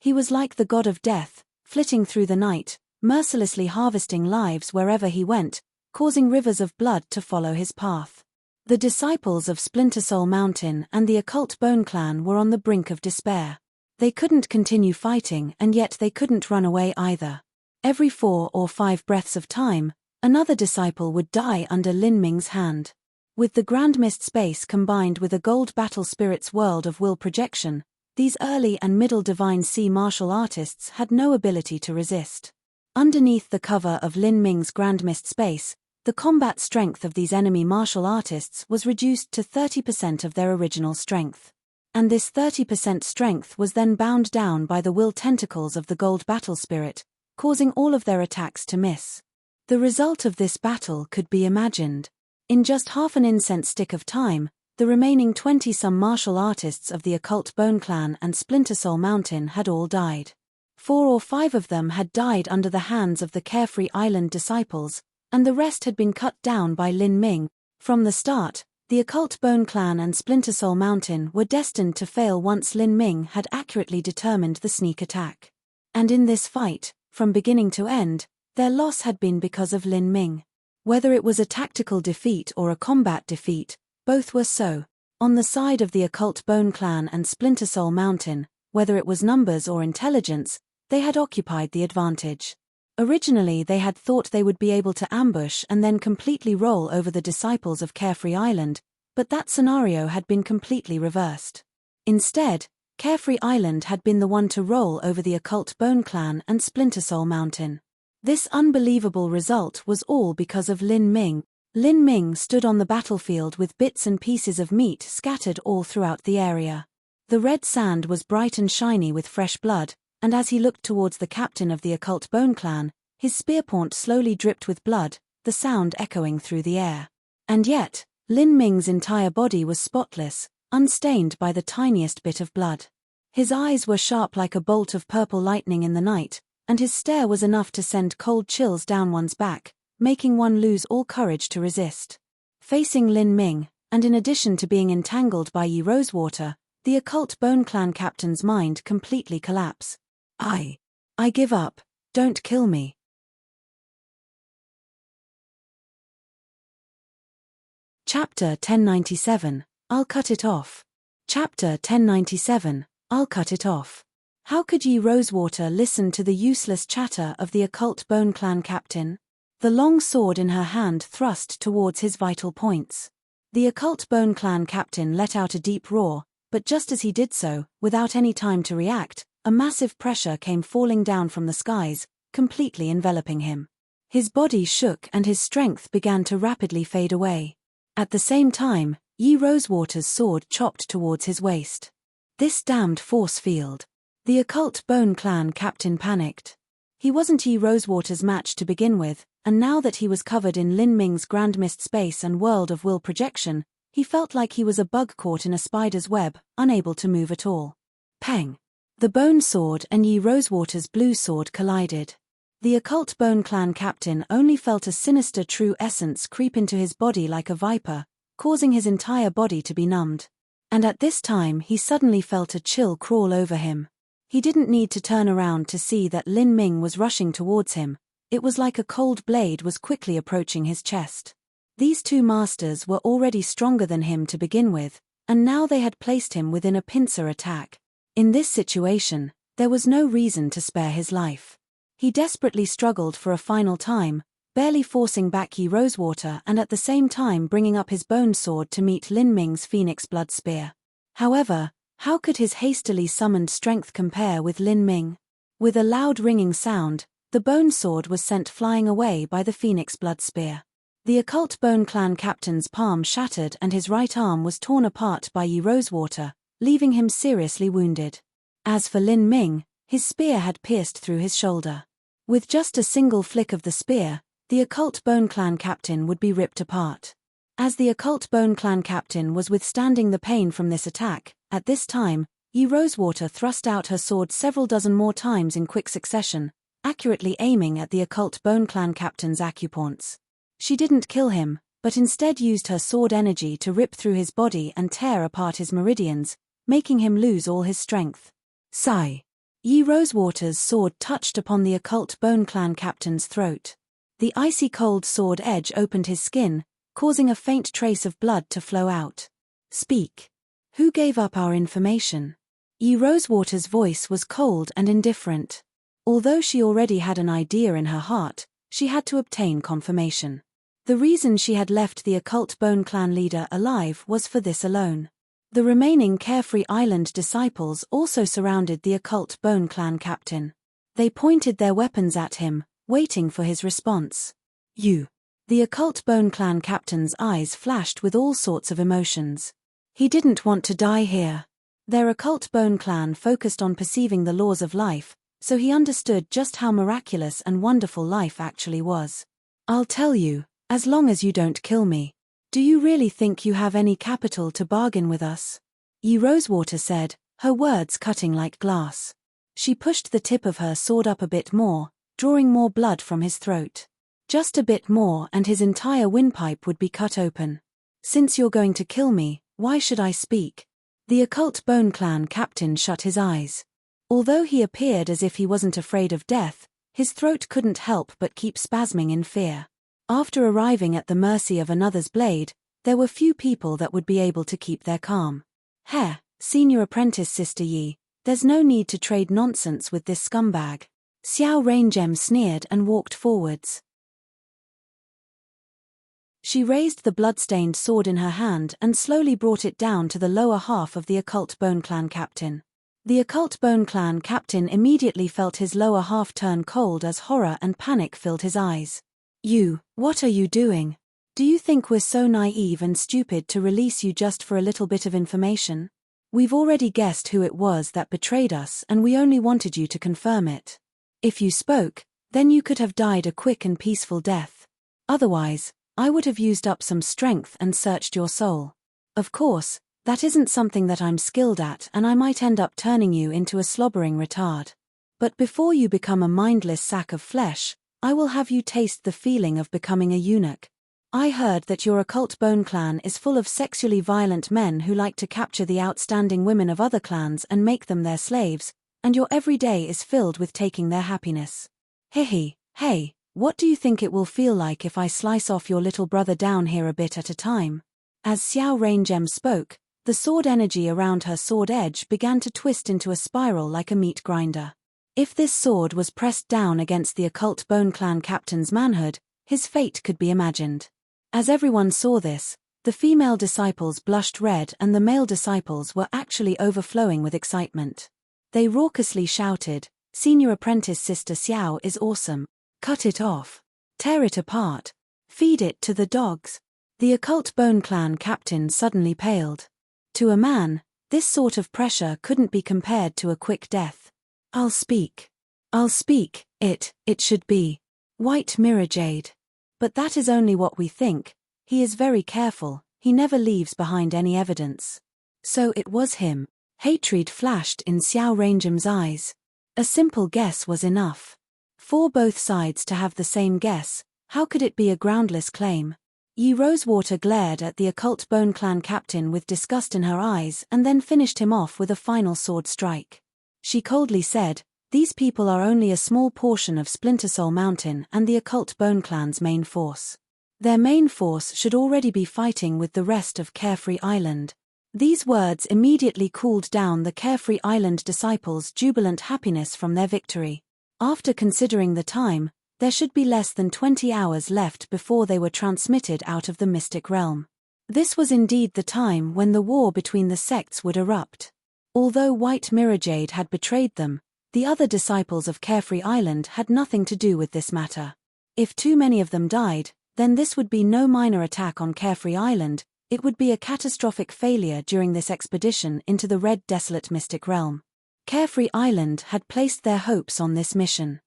He was like the god of death, flitting through the night, mercilessly harvesting lives wherever he went, causing rivers of blood to follow his path. The disciples of Splinter Soul Mountain and the occult Bone Clan were on the brink of despair. They couldn't continue fighting, and yet they couldn't run away either. Every 4 or 5 breaths of time, another disciple would die under Lin Ming's hand. With the Grand Mist Space combined with a Gold Battle Spirit's world of will projection, these early and middle Divine Sea martial artists had no ability to resist. Underneath the cover of Lin Ming's Grand Mist Space, the combat strength of these enemy martial artists was reduced to 30% of their original strength. And this 30% strength was then bound down by the will tentacles of the Gold Battle Spirit, causing all of their attacks to miss. The result of this battle could be imagined. In just half an incense stick of time, the remaining 20-some martial artists of the Occult Bone Clan and Splinter Soul Mountain had all died. 4 or 5 of them had died under the hands of the Carefree Island disciples, and the rest had been cut down by Lin Ming. From the start, the Occult Bone Clan and Splinter Soul Mountain were destined to fail once Lin Ming had accurately determined the sneak attack. And in this fight, from beginning to end, their loss had been because of Lin Ming. Whether it was a tactical defeat or a combat defeat, both were so. On the side of the Occult Bone Clan and Splinter Soul Mountain, whether it was numbers or intelligence, they had occupied the advantage. Originally they had thought they would be able to ambush and then completely roll over the disciples of Carefree Island, but that scenario had been completely reversed. Instead, Carefree Island had been the one to roll over the Occult Bone Clan and Splinter Soul Mountain. This unbelievable result was all because of Lin Ming. Lin Ming stood on the battlefield with bits and pieces of meat scattered all throughout the area. The red sand was bright and shiny with fresh blood, and as he looked towards the captain of the Occult Bone Clan, his spearpoint slowly dripped with blood, the sound echoing through the air. And yet, Lin Ming's entire body was spotless, unstained by the tiniest bit of blood. His eyes were sharp like a bolt of purple lightning in the night, and his stare was enough to send cold chills down one's back, making one lose all courage to resist. Facing Lin Ming, and in addition to being entangled by Yi Rosewater, the Occult Bone Clan captain's mind completely collapsed. I give up, don't kill me. Chapter 1097, I'll cut it off. Chapter 1097, I'll cut it off. How could Yi Rosewater listen to the useless chatter of the Occult Bone Clan captain? The long sword in her hand thrust towards his vital points. The Occult Bone Clan captain let out a deep roar, but just as he did so, without any time to react, a massive pressure came falling down from the skies, completely enveloping him. His body shook and his strength began to rapidly fade away. At the same time, Yi Rosewater's sword chopped towards his waist. This damned force field. The Occult Bone Clan captain panicked. He wasn't Yi Rosewater's match to begin with, and now that he was covered in Lin Ming's Grand Mist Space and world of will projection, he felt like he was a bug caught in a spider's web, unable to move at all. Pang! The bone sword and Yi Rosewater's blue sword collided. The Occult Bone Clan captain only felt a sinister true essence creep into his body like a viper, causing his entire body to be numbed. And at this time he suddenly felt a chill crawl over him. He didn't need to turn around to see that Lin Ming was rushing towards him. It was like a cold blade was quickly approaching his chest. These two masters were already stronger than him to begin with, and now they had placed him within a pincer attack. In this situation, there was no reason to spare his life. He desperately struggled for a final time, barely forcing back Yi Rosewater and at the same time bringing up his bone sword to meet Lin Ming's phoenix blood spear. However, how could his hastily summoned strength compare with Lin Ming? With a loud ringing sound, the bone sword was sent flying away by the phoenix blood spear. The Occult Bone Clan captain's palm shattered and his right arm was torn apart by Yi Rosewater, leaving him seriously wounded. As for Lin Ming, his spear had pierced through his shoulder. With just a single flick of the spear, the Occult Bone Clan captain would be ripped apart. As the Occult Bone Clan captain was withstanding the pain from this attack, at this time, Yi Rosewater thrust out her sword several dozen more times in quick succession, accurately aiming at the Occult Bone Clan captain's acupoints. She didn't kill him, but instead used her sword energy to rip through his body and tear apart his meridians, making him lose all his strength. Sigh. Yi Rosewater's sword touched upon the Occult Bone Clan captain's throat. The icy cold sword edge opened his skin, causing a faint trace of blood to flow out. Speak. Who gave up our information? Yi Rosewater's voice was cold and indifferent. Although she already had an idea in her heart, she had to obtain confirmation. The reason she had left the occult Bone Clan leader alive was for this alone. The remaining Carefree Island disciples also surrounded the occult Bone Clan captain. They pointed their weapons at him, waiting for his response. You. The occult Bone Clan captain's eyes flashed with all sorts of emotions. He didn't want to die here. Their occult Bone Clan focused on perceiving the laws of life, so he understood just how miraculous and wonderful life actually was. I'll tell you, as long as you don't kill me. Do you really think you have any capital to bargain with us? Yi Rosewater said, her words cutting like glass. She pushed the tip of her sword up a bit more, drawing more blood from his throat. Just a bit more and his entire windpipe would be cut open. Since you're going to kill me, why should I speak? The occult Bone Clan captain shut his eyes. Although he appeared as if he wasn't afraid of death, his throat couldn't help but keep spasming in fear. After arriving at the mercy of another's blade, there were few people that would be able to keep their calm. Heh, senior apprentice Sister Yi, there's no need to trade nonsense with this scumbag. Xiao Raingem sneered and walked forwards. She raised the blood-stained sword in her hand and slowly brought it down to the lower half of the occult Bone Clan captain. The occult Bone Clan captain immediately felt his lower half turn cold as horror and panic filled his eyes. You, what are you doing? Do you think we're so naive and stupid to release you just for a little bit of information? We've already guessed who it was that betrayed us and we only wanted you to confirm it. If you spoke, then you could have died a quick and peaceful death. Otherwise, I would have used up some strength and searched your soul. Of course, that isn't something that I'm skilled at and I might end up turning you into a slobbering retard. But before you become a mindless sack of flesh, I will have you taste the feeling of becoming a eunuch. I heard that your occult Bone Clan is full of sexually violent men who like to capture the outstanding women of other clans and make them their slaves, and your every day is filled with taking their happiness. Hey, what do you think it will feel like if I slice off your little brother down here a bit at a time? As Xiao Raingem spoke, the sword energy around her sword edge began to twist into a spiral like a meat grinder. If this sword was pressed down against the occult Bone Clan captain's manhood, his fate could be imagined. As everyone saw this, the female disciples blushed red and the male disciples were actually overflowing with excitement. They raucously shouted, "Senior apprentice Sister Xiao is awesome. Cut it off. Tear it apart. Feed it to the dogs." The occult Bone Clan captain suddenly paled. To a man, this sort of pressure couldn't be compared to a quick death. I'll speak. It should be White Mirror Jade. But that is only what we think. He is very careful, he never leaves behind any evidence. So it was him. Hatred flashed in Xiao Raingem's eyes. A simple guess was enough. For both sides to have the same guess, how could it be a groundless claim? Yi Rosewater glared at the occult Bone Clan captain with disgust in her eyes and then finished him off with a final sword strike. She coldly said, "These people are only a small portion of Splinter Soul Mountain and the occult Bone Clan's main force. Their main force should already be fighting with the rest of Carefree Island." These words immediately cooled down the Carefree Island disciples' jubilant happiness from their victory. After considering the time, there should be less than 20 hours left before they were transmitted out of the mystic realm. This was indeed the time when the war between the sects would erupt. Although White Mirror Jade had betrayed them, the other disciples of Carefree Island had nothing to do with this matter. If too many of them died, then this would be no minor attack on Carefree Island, it would be a catastrophic failure during this expedition into the Red Desolate Mystic Realm. Carefree Island had placed their hopes on this mission.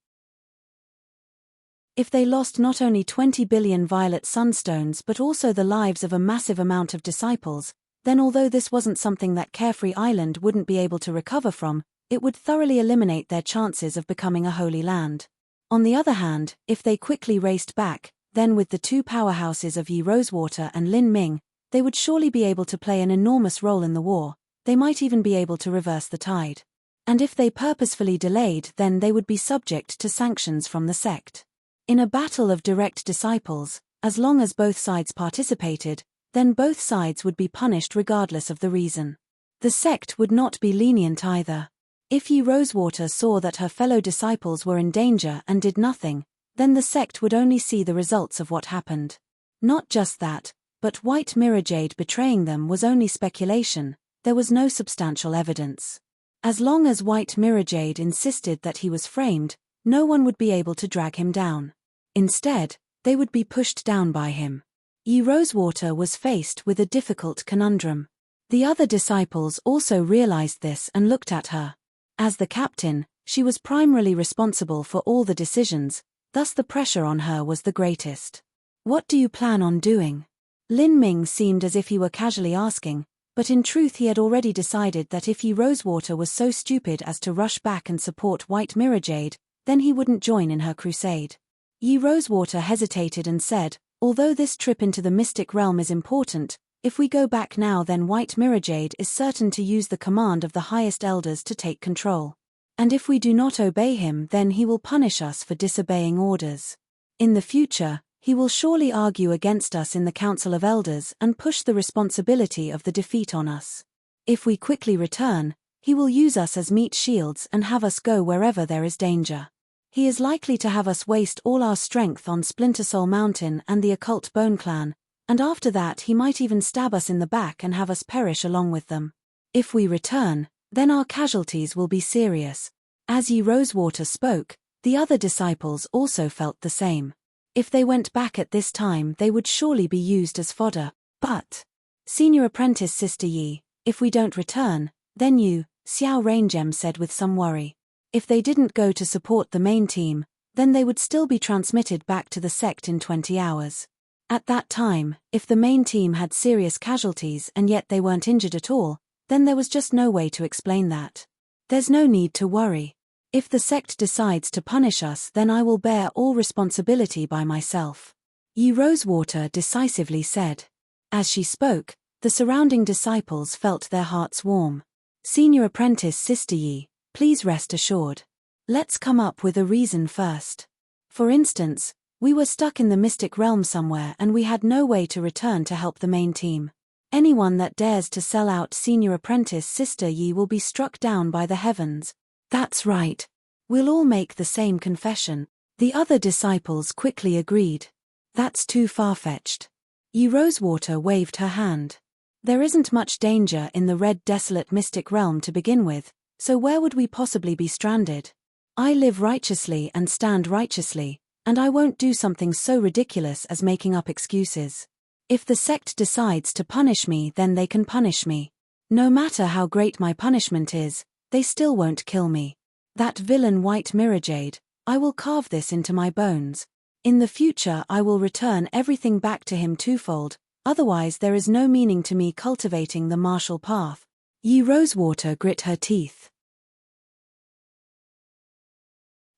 If they lost not only 20 billion violet sunstones but also the lives of a massive amount of disciples, then although this wasn't something that Carefree Island wouldn't be able to recover from, it would thoroughly eliminate their chances of becoming a holy land. On the other hand, if they quickly raced back, then with the two powerhouses of Yi Rosewater and Lin Ming, they would surely be able to play an enormous role in the war. They might even be able to reverse the tide. And if they purposefully delayed, then they would be subject to sanctions from the sect. In a battle of direct disciples, as long as both sides participated, then both sides would be punished regardless of the reason. The sect would not be lenient either. If Ye Rosewater saw that her fellow disciples were in danger and did nothing, then the sect would only see the results of what happened. Not just that, but White Mirrorjade betraying them was only speculation, there was no substantial evidence. As long as White Mirrorjade insisted that he was framed, no one would be able to drag him down. Instead, they would be pushed down by him. Ye Rosewater was faced with a difficult conundrum. The other disciples also realized this and looked at her. As the captain, she was primarily responsible for all the decisions, thus the pressure on her was the greatest. What do you plan on doing? Lin Ming seemed as if he were casually asking, but in truth he had already decided that if Ye Rosewater was so stupid as to rush back and support White Mirrorjade, then he wouldn't join in her crusade. Ye Rosewater hesitated and said, although this trip into the mystic realm is important, if we go back now then White Mirrorjade is certain to use the command of the highest elders to take control. And if we do not obey him then he will punish us for disobeying orders. In the future, he will surely argue against us in the Council of Elders and push the responsibility of the defeat on us. If we quickly return, he will use us as meat shields and have us go wherever there is danger. He is likely to have us waste all our strength on Splinter Soul Mountain and the occult Bone Clan, and after that he might even stab us in the back and have us perish along with them. If we return, then our casualties will be serious. As Ye Rosewater spoke, the other disciples also felt the same. If they went back at this time they would surely be used as fodder. But, Senior Apprentice Sister Yi, if we don't return, then you, Xiao Raingem said with some worry. If they didn't go to support the main team, then they would still be transmitted back to the sect in 20 hours. At that time, if the main team had serious casualties and yet they weren't injured at all, then there was just no way to explain that. There's no need to worry. If the sect decides to punish us then I will bear all responsibility by myself. Ye Rosewater decisively said. As she spoke, the surrounding disciples felt their hearts warm. Senior Apprentice Sister Yi, please rest assured. Let's come up with a reason first. For instance, we were stuck in the mystic realm somewhere and we had no way to return to help the main team. Anyone that dares to sell out Senior Apprentice Sister Yi will be struck down by the heavens. That's right. We'll all make the same confession. The other disciples quickly agreed. That's too far-fetched. Ye Rosewater waved her hand. There isn't much danger in the red desolate mystic realm to begin with, so where would we possibly be stranded? I live righteously and stand righteously, and I won't do something so ridiculous as making up excuses. If the sect decides to punish me then they can punish me. No matter how great my punishment is, they still won't kill me. That villain White Mirrorjade, I will carve this into my bones. In the future I will return everything back to him twofold, otherwise there is no meaning to me cultivating the martial path. Ye Rosewater grit her teeth.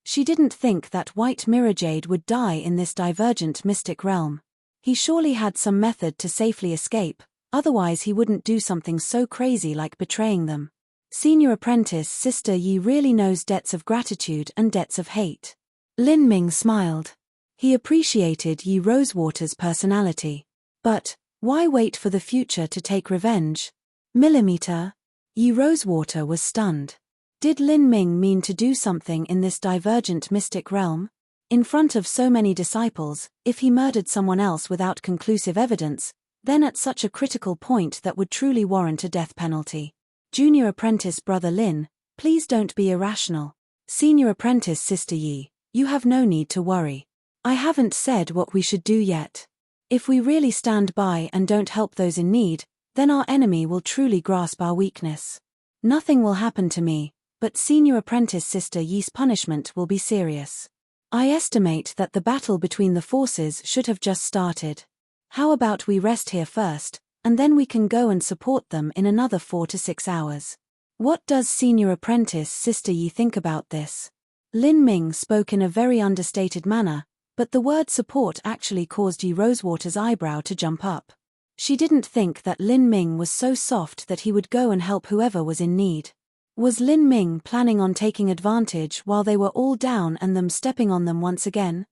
She didn't think that White Mirrorjade would die in this divergent mystic realm. He surely had some method to safely escape, otherwise he wouldn't do something so crazy like betraying them. Senior Apprentice Sister Yi really knows debts of gratitude and debts of hate. Lin Ming smiled. He appreciated Ye Rosewater's personality. But, why wait for the future to take revenge? Millimeter? Ye Rosewater was stunned. Did Lin Ming mean to do something in this divergent mystic realm? In front of so many disciples, if he murdered someone else without conclusive evidence, then at such a critical point that would truly warrant a death penalty. Junior Apprentice Brother Lin, please don't be irrational. Senior Apprentice Sister Yi, you have no need to worry. I haven't said what we should do yet. If we really stand by and don't help those in need, then our enemy will truly grasp our weakness. Nothing will happen to me, but Senior Apprentice Sister Yi's punishment will be serious. I estimate that the battle between the forces should have just started. How about we rest here first, and then we can go and support them in another 4 to 6 hours. What does Senior Apprentice Sister Yi think about this? Lin Ming spoke in a very understated manner, but the word support actually caused Ye Rosewater's eyebrow to jump up. She didn't think that Lin Ming was so soft that he would go and help whoever was in need. Was Lin Ming planning on taking advantage while they were all down and them stepping on them once again?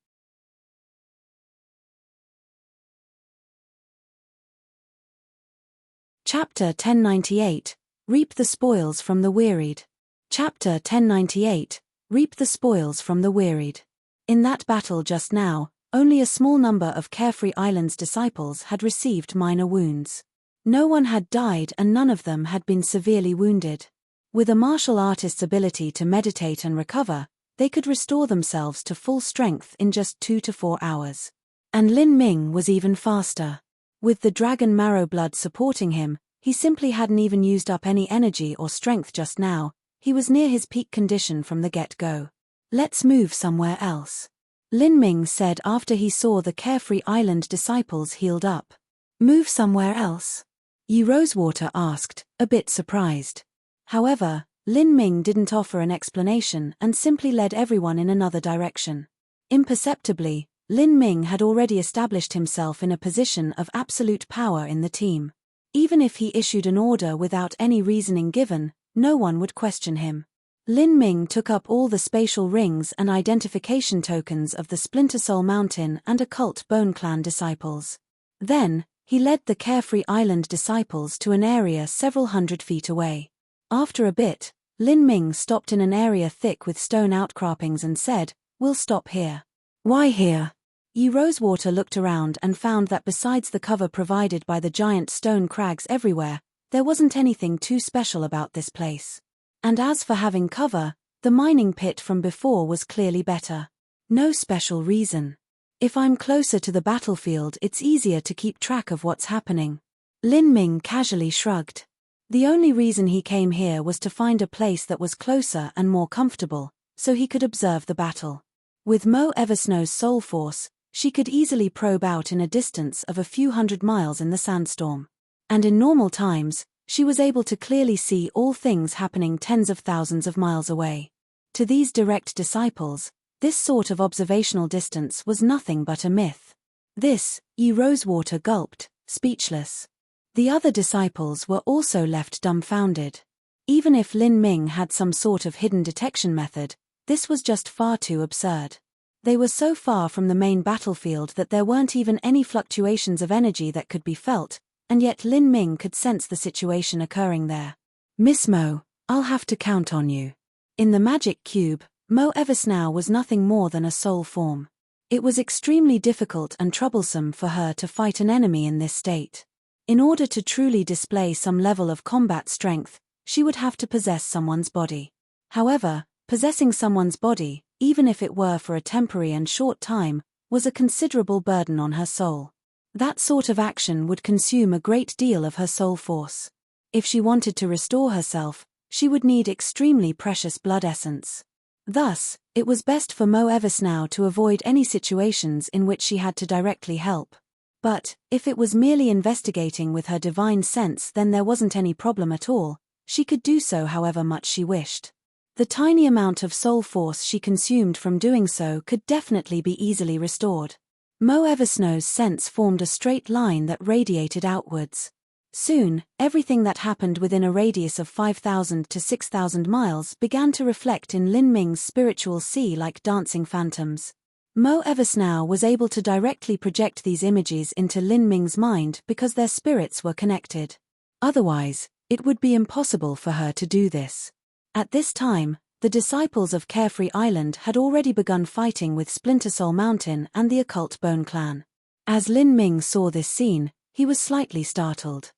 Chapter 1098, Reap the spoils from the wearied. Chapter 1098, Reap the spoils from the wearied. In that battle just now, only a small number of Carefree Island's disciples had received minor wounds. No one had died and none of them had been severely wounded. With a martial artist's ability to meditate and recover, they could restore themselves to full strength in just 2 to 4 hours. And Lin Ming was even faster. With the dragon marrow blood supporting him, he simply hadn't even used up any energy or strength just now. He was near his peak condition from the get-go. Let's move somewhere else, Lin Ming said after he saw the Carefree Island disciples healed up. Move somewhere else? Yi Rosewater asked, a bit surprised. However, Lin Ming didn't offer an explanation and simply led everyone in another direction. Imperceptibly, Lin Ming had already established himself in a position of absolute power in the team. Even if he issued an order without any reasoning given, no one would question him. Lin Ming took up all the spatial rings and identification tokens of the Splinter Soul Mountain and Occult Bone Clan disciples. Then, he led the Carefree Island disciples to an area several hundred feet away. After a bit, Lin Ming stopped in an area thick with stone outcroppings and said, "We'll stop here." "Why here?" Yi Rosewater looked around and found that besides the cover provided by the giant stone crags everywhere, there wasn't anything too special about this place. And as for having cover, the mining pit from before was clearly better. No special reason. If I'm closer to the battlefield, it's easier to keep track of what's happening. Lin Ming casually shrugged. The only reason he came here was to find a place that was closer and more comfortable, so he could observe the battle. With Mo Eversnow's soul force, she could easily probe out in a distance of a few hundred miles in the sandstorm. And in normal times, she was able to clearly see all things happening tens of thousands of miles away. To these direct disciples, this sort of observational distance was nothing but a myth. This, Yi Rosewater gulped, speechless. The other disciples were also left dumbfounded. Even if Lin Ming had some sort of hidden detection method, this was just far too absurd. They were so far from the main battlefield that there weren't even any fluctuations of energy that could be felt, and yet Lin Ming could sense the situation occurring there. "Miss Mo, I'll have to count on you." In the magic cube, Mo Eversnow was nothing more than a soul form. It was extremely difficult and troublesome for her to fight an enemy in this state. In order to truly display some level of combat strength, she would have to possess someone's body. However, possessing someone's body, even if it were for a temporary and short time, was a considerable burden on her soul. That sort of action would consume a great deal of her soul force. If she wanted to restore herself, she would need extremely precious blood essence. Thus, it was best for Mo Eversnow to avoid any situations in which she had to directly help. But, if it was merely investigating with her divine sense, then there wasn't any problem at all. She could do so however much she wished. The tiny amount of soul force she consumed from doing so could definitely be easily restored. Mo Eversnow's sense formed a straight line that radiated outwards. Soon, everything that happened within a radius of 5,000 to 6,000 miles began to reflect in Lin Ming's spiritual sea like dancing phantoms. Mo Eversnow was able to directly project these images into Lin Ming's mind because their spirits were connected. Otherwise, it would be impossible for her to do this. At this time, the disciples of Carefree Island had already begun fighting with Splinter Soul Mountain and the Occult Bone Clan. As Lin Ming saw this scene, he was slightly startled.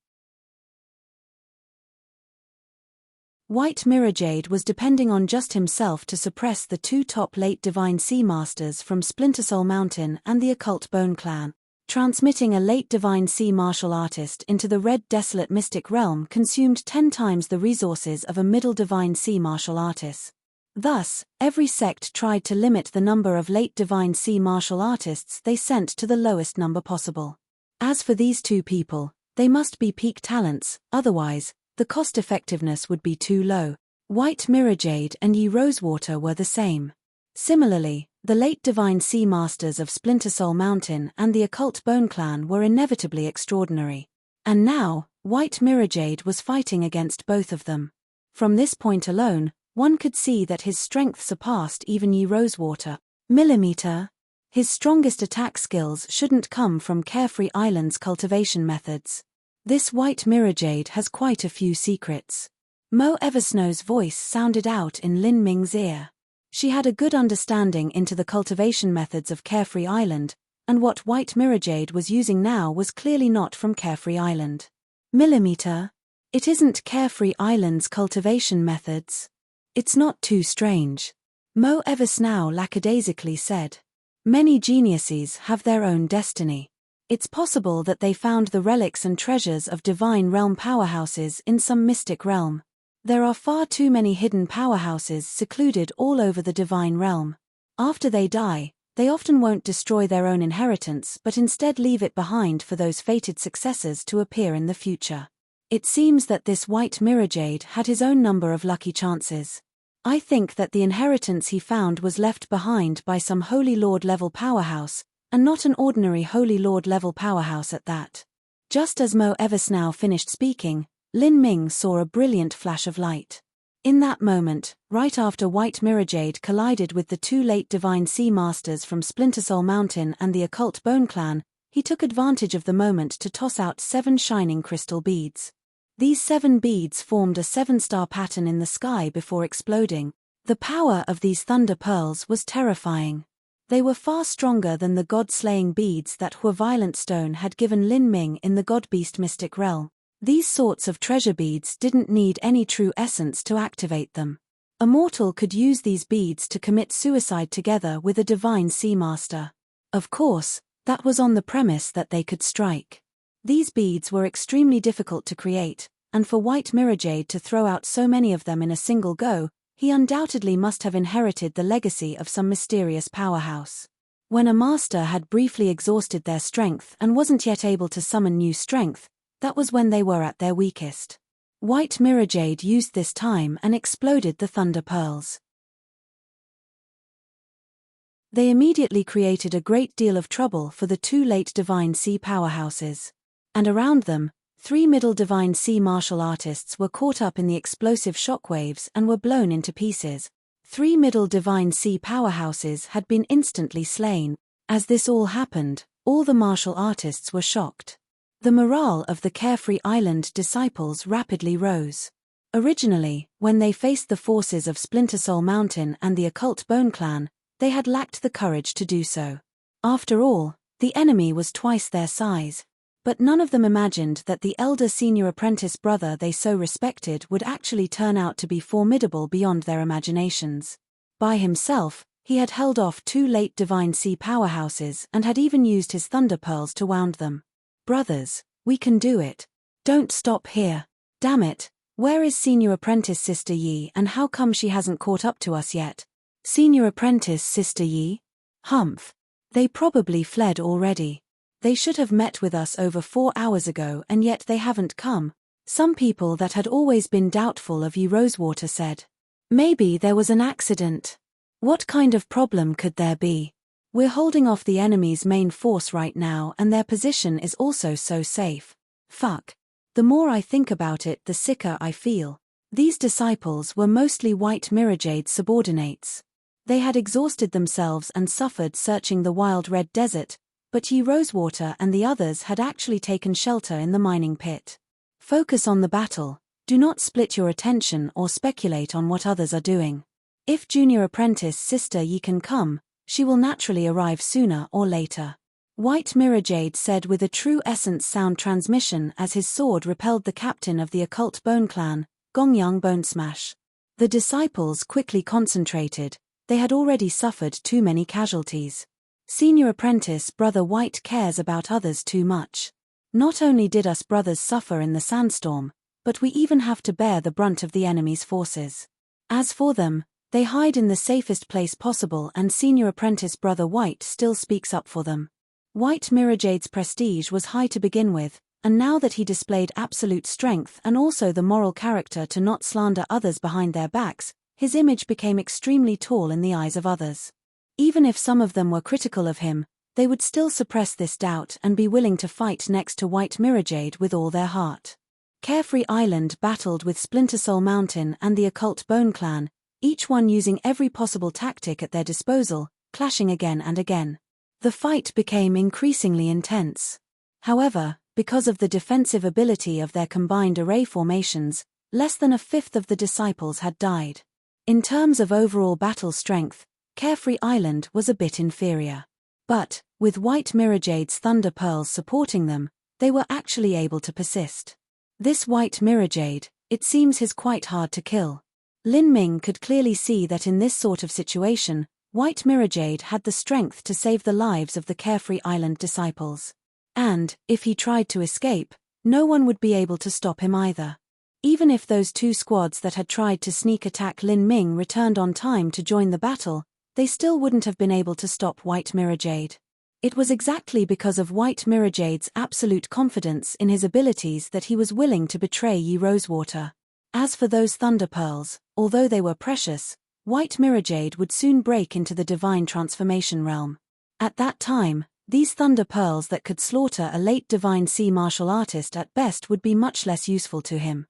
White Mirror Jade was depending on just himself to suppress the 2 top late Divine Sea Masters from Splinter Soul Mountain and the Occult Bone Clan. Transmitting a late Divine Sea martial artist into the Red Desolate Mystic Realm consumed 10 times the resources of a Middle Divine Sea martial artist. Thus, every sect tried to limit the number of late Divine Sea martial artists they sent to the lowest number possible. As for these 2 people, they must be peak talents, otherwise, the cost-effectiveness would be too low. White Mirror Jade and Yi Rosewater were the same. Similarly, the late Divine Sea Masters of Splinter Soul Mountain and the Occult Bone Clan were inevitably extraordinary. And now, White Mirror Jade was fighting against both of them. From this point alone, one could see that his strength surpassed even Yi Rosewater. Millimeter. His strongest attack skills shouldn't come from Carefree Island's cultivation methods. This White Mirror Jade has quite a few secrets. Mo Eversnow's voice sounded out in Lin Ming's ear. She had a good understanding into the cultivation methods of Carefree Island, and what White Mirrorjade was using now was clearly not from Carefree Island. Millimeter? It isn't Carefree Island's cultivation methods. It's not too strange. Mo Eversnow lackadaisically said. Many geniuses have their own destiny. It's possible that they found the relics and treasures of divine realm powerhouses in some mystic realm. There are far too many hidden powerhouses secluded all over the divine realm. After they die, they often won't destroy their own inheritance but instead leave it behind for those fated successors to appear in the future. It seems that this White Mirrorjade had his own number of lucky chances. I think that the inheritance he found was left behind by some Holy Lord level powerhouse, and not an ordinary Holy Lord level powerhouse at that. Just as Mo Eversnow finished speaking, Lin Ming saw a brilliant flash of light. In that moment, right after White Mirrorjade collided with the two late Divine Sea Masters from Splintersoul Mountain and the Occult Bone Clan, he took advantage of the moment to toss out 7 shining crystal beads. These 7 beads formed a 7-star pattern in the sky before exploding. The power of these thunder pearls was terrifying. They were far stronger than the god-slaying beads that Hua Violent Stone had given Lin Ming in the God-Beast Mystic Realm. These sorts of treasure beads didn't need any true essence to activate them. A mortal could use these beads to commit suicide together with a Divine Sea Master. Of course, that was on the premise that they could strike. These beads were extremely difficult to create, and for White Mirrorjade to throw out so many of them in a single go, he undoubtedly must have inherited the legacy of some mysterious powerhouse. When a master had briefly exhausted their strength and wasn't yet able to summon new strength, that was when they were at their weakest. White Mirrorjade used this time and exploded the thunder pearls. They immediately created a great deal of trouble for the 2 late Divine Sea powerhouses. And around them, 3 middle Divine Sea martial artists were caught up in the explosive shockwaves and were blown into pieces. 3 middle Divine Sea powerhouses had been instantly slain. As this all happened, all the martial artists were shocked. The morale of the Carefree Island disciples rapidly rose. Originally, when they faced the forces of Splintersoul Mountain and the Occult Bone Clan, they had lacked the courage to do so. After all, the enemy was twice their size. But none of them imagined that the elder senior apprentice brother they so respected would actually turn out to be formidable beyond their imaginations. By himself, he had held off 2 late Divine Sea powerhouses and had even used his thunder pearls to wound them. Brothers, we can do it. Don't stop here. Damn it, where is Senior Apprentice Sister Yi and how come she hasn't caught up to us yet? Senior Apprentice Sister Yi? Humph. They probably fled already. They should have met with us over 4 hours ago and yet they haven't come. Some people that had always been doubtful of Yi Rosewater said. Maybe there was an accident. What kind of problem could there be? We're holding off the enemy's main force right now and their position is also so safe. Fuck. The more I think about it the sicker I feel. These disciples were mostly White Mirrorjade's subordinates. They had exhausted themselves and suffered searching the wild red desert, but Yi Rosewater and the others had actually taken shelter in the mining pit. Focus on the battle, do not split your attention or speculate on what others are doing. If Junior Apprentice Sister Yi can come, she will naturally arrive sooner or later. White Mirrorjade said with a true essence sound transmission as his sword repelled the captain of the Occult Bone Clan, Gongyang Bone Smash. The disciples quickly concentrated, they had already suffered too many casualties. Senior Apprentice Brother White cares about others too much. Not only did us brothers suffer in the sandstorm, but we even have to bear the brunt of the enemy's forces. As for them, they hide in the safest place possible and Senior Apprentice Brother White still speaks up for them. White Mirrorjade's prestige was high to begin with, and now that he displayed absolute strength and also the moral character to not slander others behind their backs, his image became extremely tall in the eyes of others. Even if some of them were critical of him, they would still suppress this doubt and be willing to fight next to White Mirrorjade with all their heart. Carefree Island battled with Splintersoul Mountain and the Occult Bone Clan, each one using every possible tactic at their disposal, clashing again and again. The fight became increasingly intense. However, because of the defensive ability of their combined array formations, Less than a fifth of the disciples had died. In terms of overall battle strength, Carefree Island was a bit inferior. But, with White Mirajade's Thunder Pearls supporting them, they were actually able to persist. This White Mirajade, it seems, is quite hard to kill. Lin Ming could clearly see that in this sort of situation, White Mirajade had the strength to save the lives of the Carefree Island disciples. And, if he tried to escape, no one would be able to stop him either. Even if those two squads that had tried to sneak attack Lin Ming returned on time to join the battle, they still wouldn't have been able to stop White Mirajade. It was exactly because of White Mirajade's absolute confidence in his abilities that he was willing to betray Yi Rosewater. As for those Thunder Pearls, although they were precious, White Mirajade would soon break into the divine transformation realm. At that time, these Thunder Pearls that could slaughter a late divine sea martial artist at best would be much less useful to him.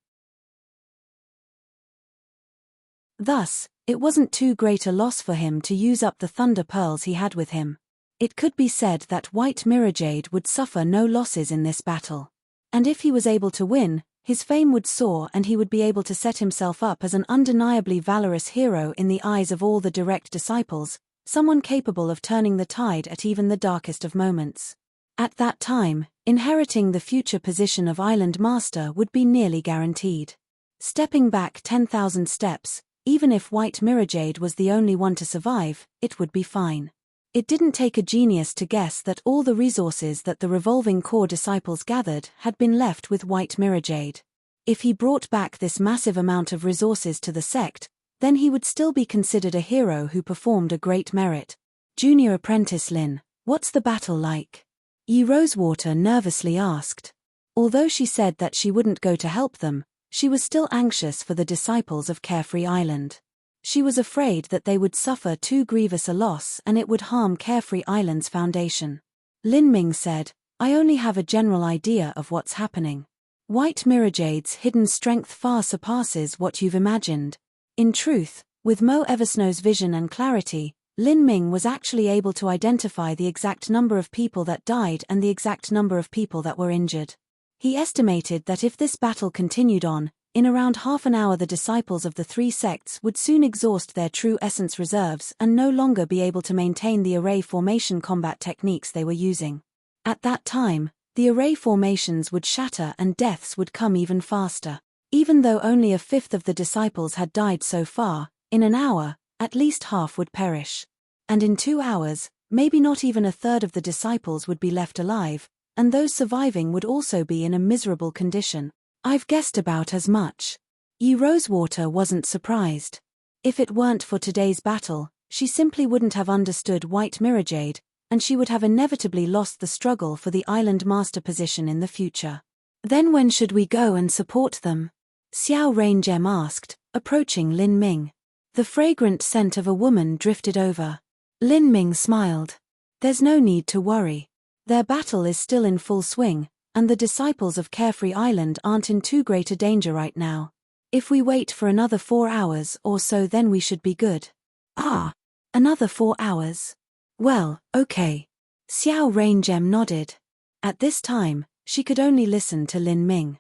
Thus, it wasn't too great a loss for him to use up the Thunder Pearls he had with him. It could be said that White Mirajade would suffer no losses in this battle. And if he was able to win, his fame would soar and he would be able to set himself up as an undeniably valorous hero in the eyes of all the direct disciples, someone capable of turning the tide at even the darkest of moments. At that time, inheriting the future position of Island Master would be nearly guaranteed. Stepping back 10,000 steps, even if White Mirajade was the only one to survive, it would be fine. It didn't take a genius to guess that all the resources that the revolving core disciples gathered had been left with White Mirajade. If he brought back this massive amount of resources to the sect, then he would still be considered a hero who performed a great merit. Junior Apprentice Lin, what's the battle like? Yi Rosewater nervously asked. Although she said that she wouldn't go to help them, she was still anxious for the disciples of Carefree Island. She was afraid that they would suffer too grievous a loss and it would harm Carefree Island's foundation. Lin Ming said, I only have a general idea of what's happening. White Mirajade's hidden strength far surpasses what you've imagined. In truth, with Mo Eversnow's vision and clarity, Lin Ming was actually able to identify the exact number of people that died and the exact number of people that were injured. He estimated that if this battle continued on, in around half an hour the disciples of the three sects would soon exhaust their true essence reserves and no longer be able to maintain the array formation combat techniques they were using. At that time, the array formations would shatter and deaths would come even faster. Even though only a fifth of the disciples had died so far, in an hour, at least half would perish. And in 2 hours, maybe not even a third of the disciples would be left alive, and those surviving would also be in a miserable condition. I've guessed about as much. Yi Rosewater wasn't surprised. If it weren't for today's battle, she simply wouldn't have understood White Mirajade, and she would have inevitably lost the struggle for the Island Master position in the future. Then when should we go and support them? Xiao Raingem asked, approaching Lin Ming. The fragrant scent of a woman drifted over. Lin Ming smiled. There's no need to worry. Their battle is still in full swing, and the disciples of Carefree Island aren't in too great a danger right now. If we wait for another 4 hours or so then we should be good. Ah, another 4 hours. Well, okay. Xiao Raingem nodded. At this time, she could only listen to Lin Ming.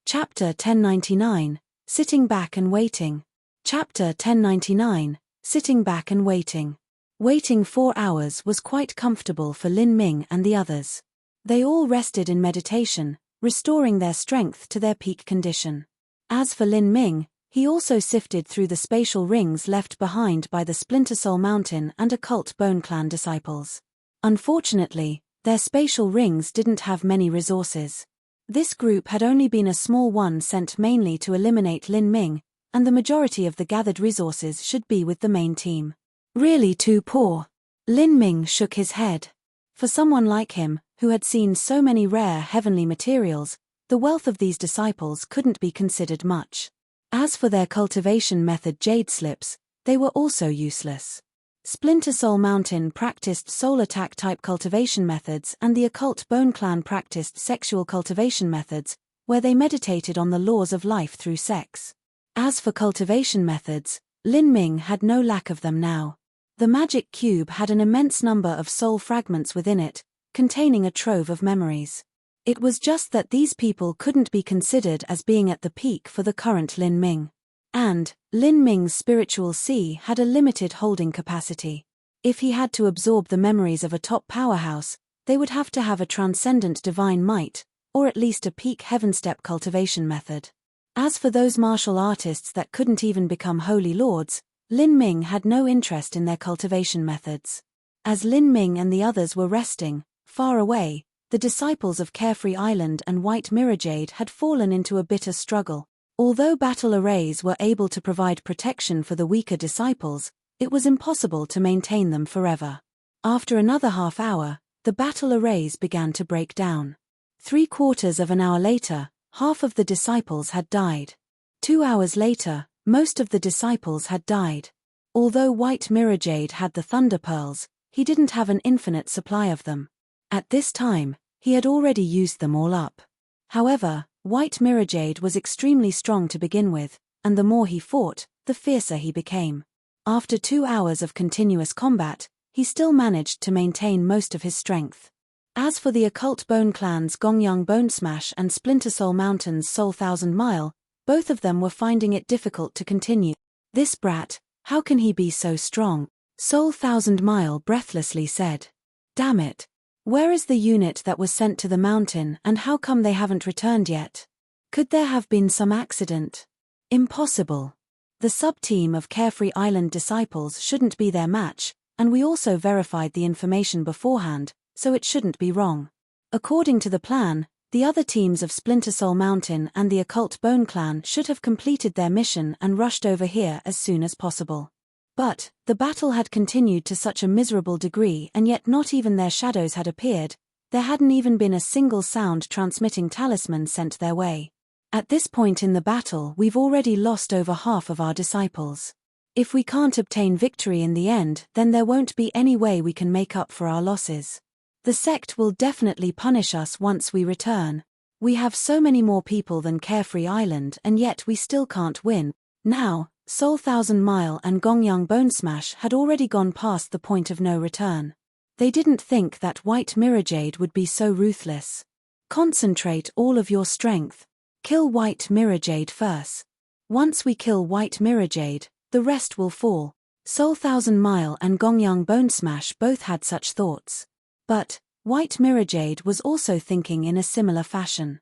Chapter 1099, Sitting Back and Waiting. Chapter 1099, Sitting Back and Waiting. Waiting 4 hours was quite comfortable for Lin Ming and the others. They all rested in meditation, restoring their strength to their peak condition. As for Lin Ming, he also sifted through the spatial rings left behind by the Splinter Soul Mountain and Occult Bone Clan disciples. Unfortunately, their spatial rings didn't have many resources. This group had only been a small one sent mainly to eliminate Lin Ming, and the majority of the gathered resources should be with the main team. Really too poor. Lin Ming shook his head. For someone like him, who had seen so many rare heavenly materials, the wealth of these disciples couldn't be considered much. As for their cultivation method jade slips, they were also useless. Splinter Soul Mountain practiced soul attack type cultivation methods and the Occult Bone Clan practiced sexual cultivation methods, where they meditated on the laws of life through sex. As for cultivation methods, Lin Ming had no lack of them now. The magic cube had an immense number of soul fragments within it, containing a trove of memories. It was just that these people couldn't be considered as being at the peak for the current Lin Ming. And, Lin Ming's spiritual sea had a limited holding capacity. If he had to absorb the memories of a top powerhouse, they would have to have a transcendent divine might, or at least a peak heaven-step cultivation method. As for those martial artists that couldn't even become holy lords, Lin Ming had no interest in their cultivation methods. As Lin Ming and the others were resting, far away, the disciples of Carefree Island and White Mirrorjade had fallen into a bitter struggle. Although battle arrays were able to provide protection for the weaker disciples, it was impossible to maintain them forever. After another half hour, the battle arrays began to break down. 3/4 of an hour later, half of the disciples had died. 2 hours later, most of the disciples had died. Although White Mirrorjade had the Thunder Pearls, he didn't have an infinite supply of them. At this time, he had already used them all up. However, White Mirrorjade was extremely strong to begin with, and the more he fought, the fiercer he became. After 2 hours of continuous combat, he still managed to maintain most of his strength. As for the occult bone clans Gongyang Bone Smash and Splinter Soul Mountain's Soul Thousand Mile, both of them were finding it difficult to continue. "This brat, how can he be so strong?" Soul Thousand Mile breathlessly said. "Damn it. Where is the unit that was sent to the mountain, and how come they haven't returned yet? Could there have been some accident? Impossible. The sub-team of Carefree Island disciples shouldn't be their match, and we also verified the information beforehand, so it shouldn't be wrong. According to the plan, the other teams of Splinter Soul Mountain and the Occult Bone Clan should have completed their mission and rushed over here as soon as possible. But, the battle had continued to such a miserable degree, and yet not even their shadows had appeared. There hadn't even been a single sound-transmitting talisman sent their way. At this point in the battle, we've already lost over half of our disciples. If we can't obtain victory in the end, then there won't be any way we can make up for our losses. The sect will definitely punish us once we return. We have so many more people than Carefree Island, and yet we still can't win. Now, Soul Thousand Mile and Gongyang Bone Smash had already gone past the point of no return. They didn't think that White Mirrorjade would be so ruthless. Concentrate all of your strength. Kill White Mirrorjade first. Once we kill White Mirrorjade, the rest will fall. Soul Thousand Mile and Gongyang Bone Smash both had such thoughts. But, White Mirrorjade was also thinking in a similar fashion.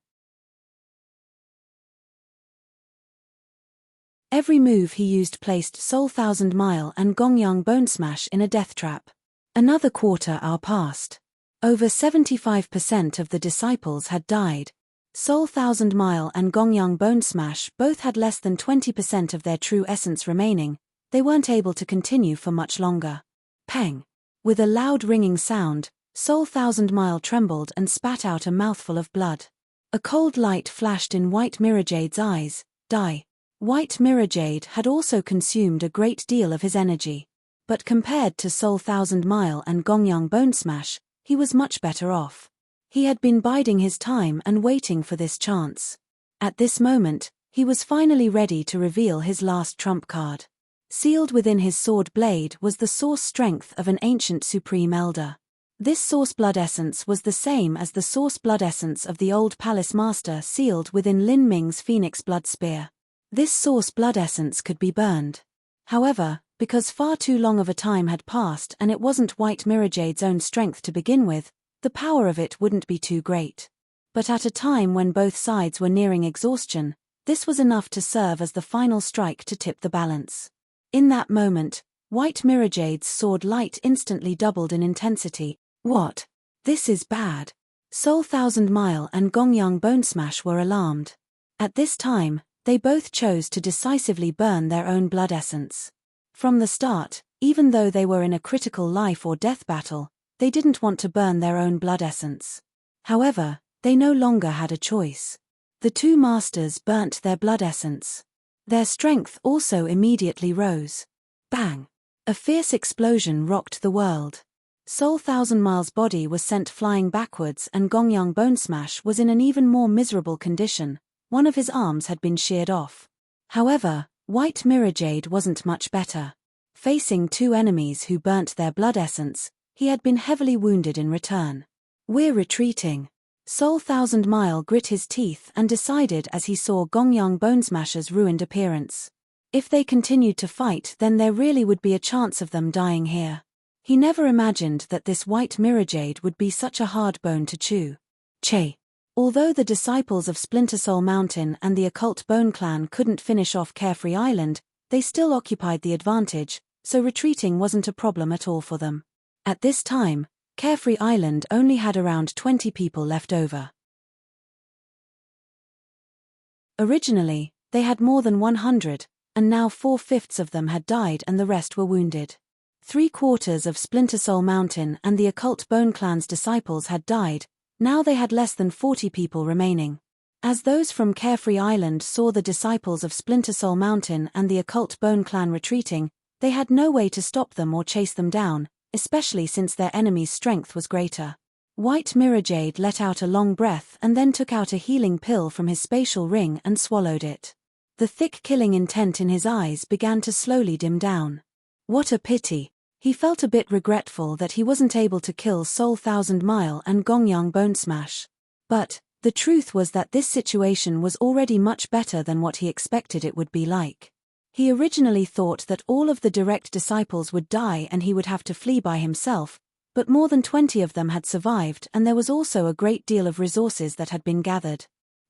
Every move he used placed Soul Thousand Mile and Gongyang Bone Smash in a death trap. Another quarter hour passed. Over 75% of the disciples had died. Soul Thousand Mile and Gongyang Bone Smash both had less than 20% of their true essence remaining. They weren't able to continue for much longer. Peng! With a loud ringing sound, Soul Thousand Mile trembled and spat out a mouthful of blood. A cold light flashed in White Mirrorjade's eyes. Die. White Mirrorjade had also consumed a great deal of his energy. But compared to Soul Thousand Mile and Gongyang Bone Smash, he was much better off. He had been biding his time and waiting for this chance. At this moment, he was finally ready to reveal his last trump card. Sealed within his sword blade was the source strength of an ancient supreme elder. This source blood essence was the same as the source blood essence of the old palace master sealed within Lin Ming's phoenix blood spear. This source blood essence could be burned. However, because far too long of a time had passed and it wasn't White Mirrorjade's own strength to begin with, the power of it wouldn't be too great. But at a time when both sides were nearing exhaustion, this was enough to serve as the final strike to tip the balance. In that moment, White Mirrorjade's sword light instantly doubled in intensity. What? This is bad. Soul Thousand Mile and Gongyang Bone Smash were alarmed. At this time, they both chose to decisively burn their own blood essence. From the start, even though they were in a critical life or death battle, they didn't want to burn their own blood essence. However, they no longer had a choice. The two masters burnt their blood essence. Their strength also immediately rose. Bang! A fierce explosion rocked the world. Soul Thousand Mile's body was sent flying backwards and Gongyang Bone Smash was in an even more miserable condition. One of his arms had been sheared off. However, White Mirrorjade wasn't much better. Facing two enemies who burnt their blood essence, he had been heavily wounded in return. We're retreating. Soul Thousand Mile grit his teeth and decided as he saw Gongyang Bonesmasher's ruined appearance. If they continued to fight, then there really would be a chance of them dying here. He never imagined that this white mirror jade would be such a hard bone to chew. Che. Although the disciples of Splinter Soul Mountain and the Occult Bone Clan couldn't finish off Carefree Island, they still occupied the advantage, so retreating wasn't a problem at all for them. At this time, Carefree Island only had around 20 people left over. Originally, they had more than 100, and now 4/5 of them had died and the rest were wounded. 3/4 of Splinter Soul Mountain and the Occult Bone Clan's disciples had died. Now they had less than 40 people remaining. As those from Carefree Island saw the disciples of Splinter Soul Mountain and the Occult Bone Clan retreating, they had no way to stop them or chase them down, especially since their enemy's strength was greater. White Mirror Jade let out a long breath and then took out a healing pill from his spatial ring and swallowed it. The thick killing intent in his eyes began to slowly dim down. What a pity. He felt a bit regretful that he wasn't able to kill Soul Thousand Mile and Gongyang Bonesmash. But the truth was that this situation was already much better than what he expected it would be like. He originally thought that all of the direct disciples would die and he would have to flee by himself, but more than 20 of them had survived and there was also a great deal of resources that had been gathered.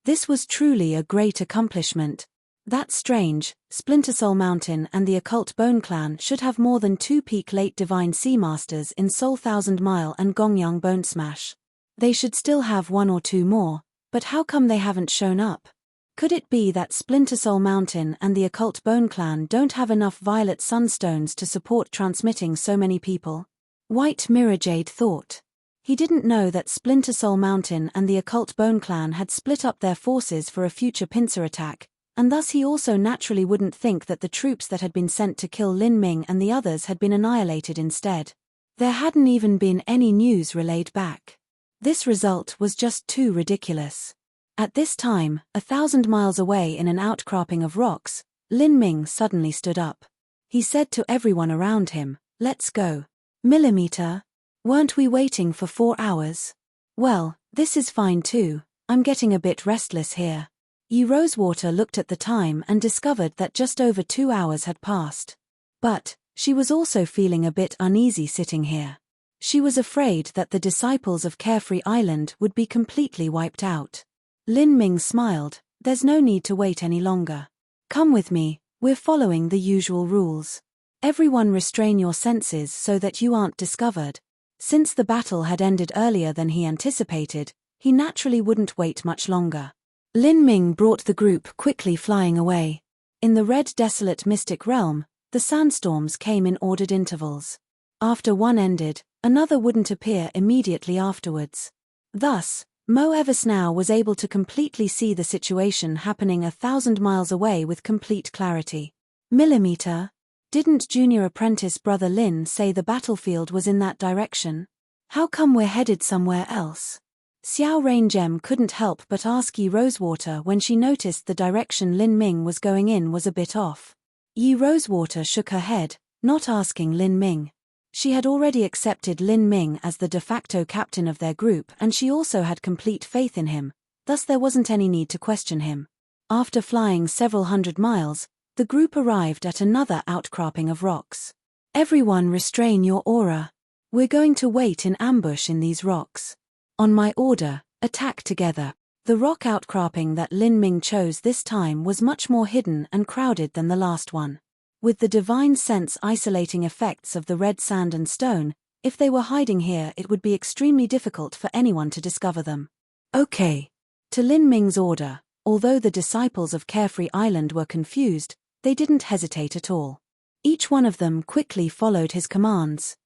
This was truly a great accomplishment. That's strange. Splinter Soul Mountain and the Occult Bone Clan should have more than 2 peak late Divine Sea Masters in Soul Thousand Mile and Gongyang Bonesmash. They should still have 1 or 2 more, but how come they haven't shown up? Could it be that Splinter Soul Mountain and the Occult Bone Clan don't have enough Violet Sunstones to support transmitting so many people? White Mirror Jade thought. He didn't know that Splinter Soul Mountain and the Occult Bone Clan had split up their forces for a future pincer attack, and thus he also naturally wouldn't think that the troops that had been sent to kill Lin Ming and the others had been annihilated instead. There hadn't even been any news relayed back. This result was just too ridiculous. At this time, 1,000 miles away in an outcropping of rocks, Lin Ming suddenly stood up. He said to everyone around him, "Let's go." "Millimeter? Weren't we waiting for 4 hours?" "Well, this is fine too. I'm getting a bit restless here." Yi Rosewater looked at the time and discovered that just over 2 hours had passed. But she was also feeling a bit uneasy sitting here. She was afraid that the disciples of Carefree Island would be completely wiped out. Lin Ming smiled. "There's no need to wait any longer. Come with me, we're following the usual rules. Everyone restrain your senses so that you aren't discovered." Since the battle had ended earlier than he anticipated, he naturally wouldn't wait much longer. Lin Ming brought the group quickly flying away. In the red desolate mystic realm, the sandstorms came in ordered intervals. After one ended, another wouldn't appear immediately afterwards. Thus, Mo Eversnow was able to completely see the situation happening 1,000 miles away with complete clarity. "Millimeter? Didn't junior apprentice brother Lin say the battlefield was in that direction? How come we're headed somewhere else?" Xiao Raingem couldn't help but ask Yi Rosewater when she noticed the direction Lin Ming was going in was a bit off. Yi Rosewater shook her head, not asking Lin Ming. She had already accepted Lin Ming as the de facto captain of their group and she also had complete faith in him, thus there wasn't any need to question him. After flying several hundred miles, the group arrived at another outcropping of rocks. "Everyone restrain your aura. We're going to wait in ambush in these rocks. On my order, attack together." The rock outcropping that Lin Ming chose this time was much more hidden and crowded than the last one. With the divine sense isolating effects of the red sand and stone, if they were hiding here it would be extremely difficult for anyone to discover them. "Okay." To Lin Ming's order, although the disciples of Carefree Island were confused, they didn't hesitate at all. Each one of them quickly followed his commands.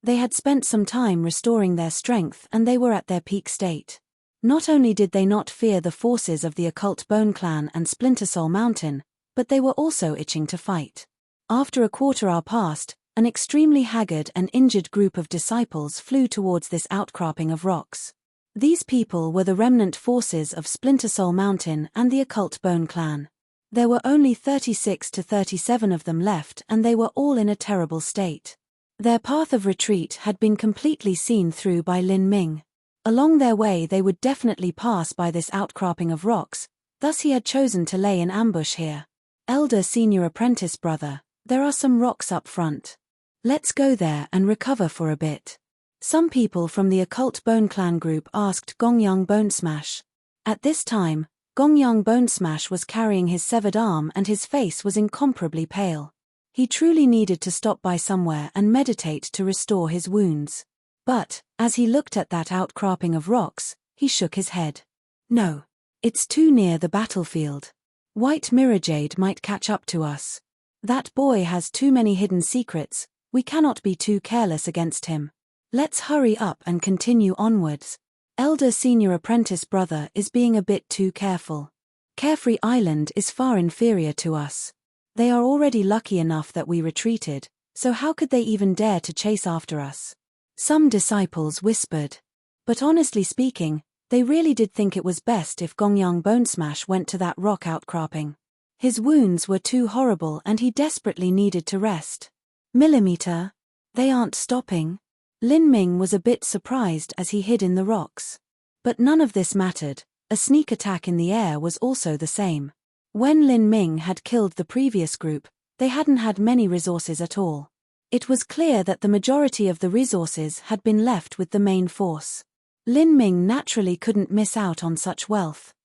They had spent some time restoring their strength and they were at their peak state. Not only did they not fear the forces of the Occult Bone Clan and Splinter Soul Mountain, but they were also itching to fight. After a quarter hour passed, an extremely haggard and injured group of disciples flew towards this outcropping of rocks. These people were the remnant forces of Splinter Soul Mountain and the Occult Bone Clan. There were only 36 to 37 of them left and they were all in a terrible state. Their path of retreat had been completely seen through by Lin Ming. Along their way they would definitely pass by this outcropping of rocks, thus he had chosen to lay an ambush here. Elder senior apprentice brother, there are some rocks up front. Let's go there and recover for a bit. Some people from the occult Bone Clan group asked Gongyang Bonesmash. At this time, Gongyang Bonesmash was carrying his severed arm and his face was incomparably pale. He truly needed to stop by somewhere and meditate to restore his wounds. But, as he looked at that outcropping of rocks, he shook his head. No. It's too near the battlefield. White Mirrorjade might catch up to us. That boy has too many hidden secrets, we cannot be too careless against him. Let's hurry up and continue onwards. Elder senior apprentice brother is being a bit too careful. Carefree Island is far inferior to us. They are already lucky enough that we retreated, so how could they even dare to chase after us? Some disciples whispered. But honestly speaking, they really did think it was best if Gongyang Bonesmash went to that rock outcropping. His wounds were too horrible and he desperately needed to rest. Millimeter? They aren't stopping? Lin Ming was a bit surprised as he hid in the rocks. But none of this mattered, a sneak attack in the air was also the same. When Lin Ming had killed the previous group, they hadn't had many resources at all. It was clear that the majority of the resources had been left with the main force. Lin Ming naturally couldn't miss out on such wealth.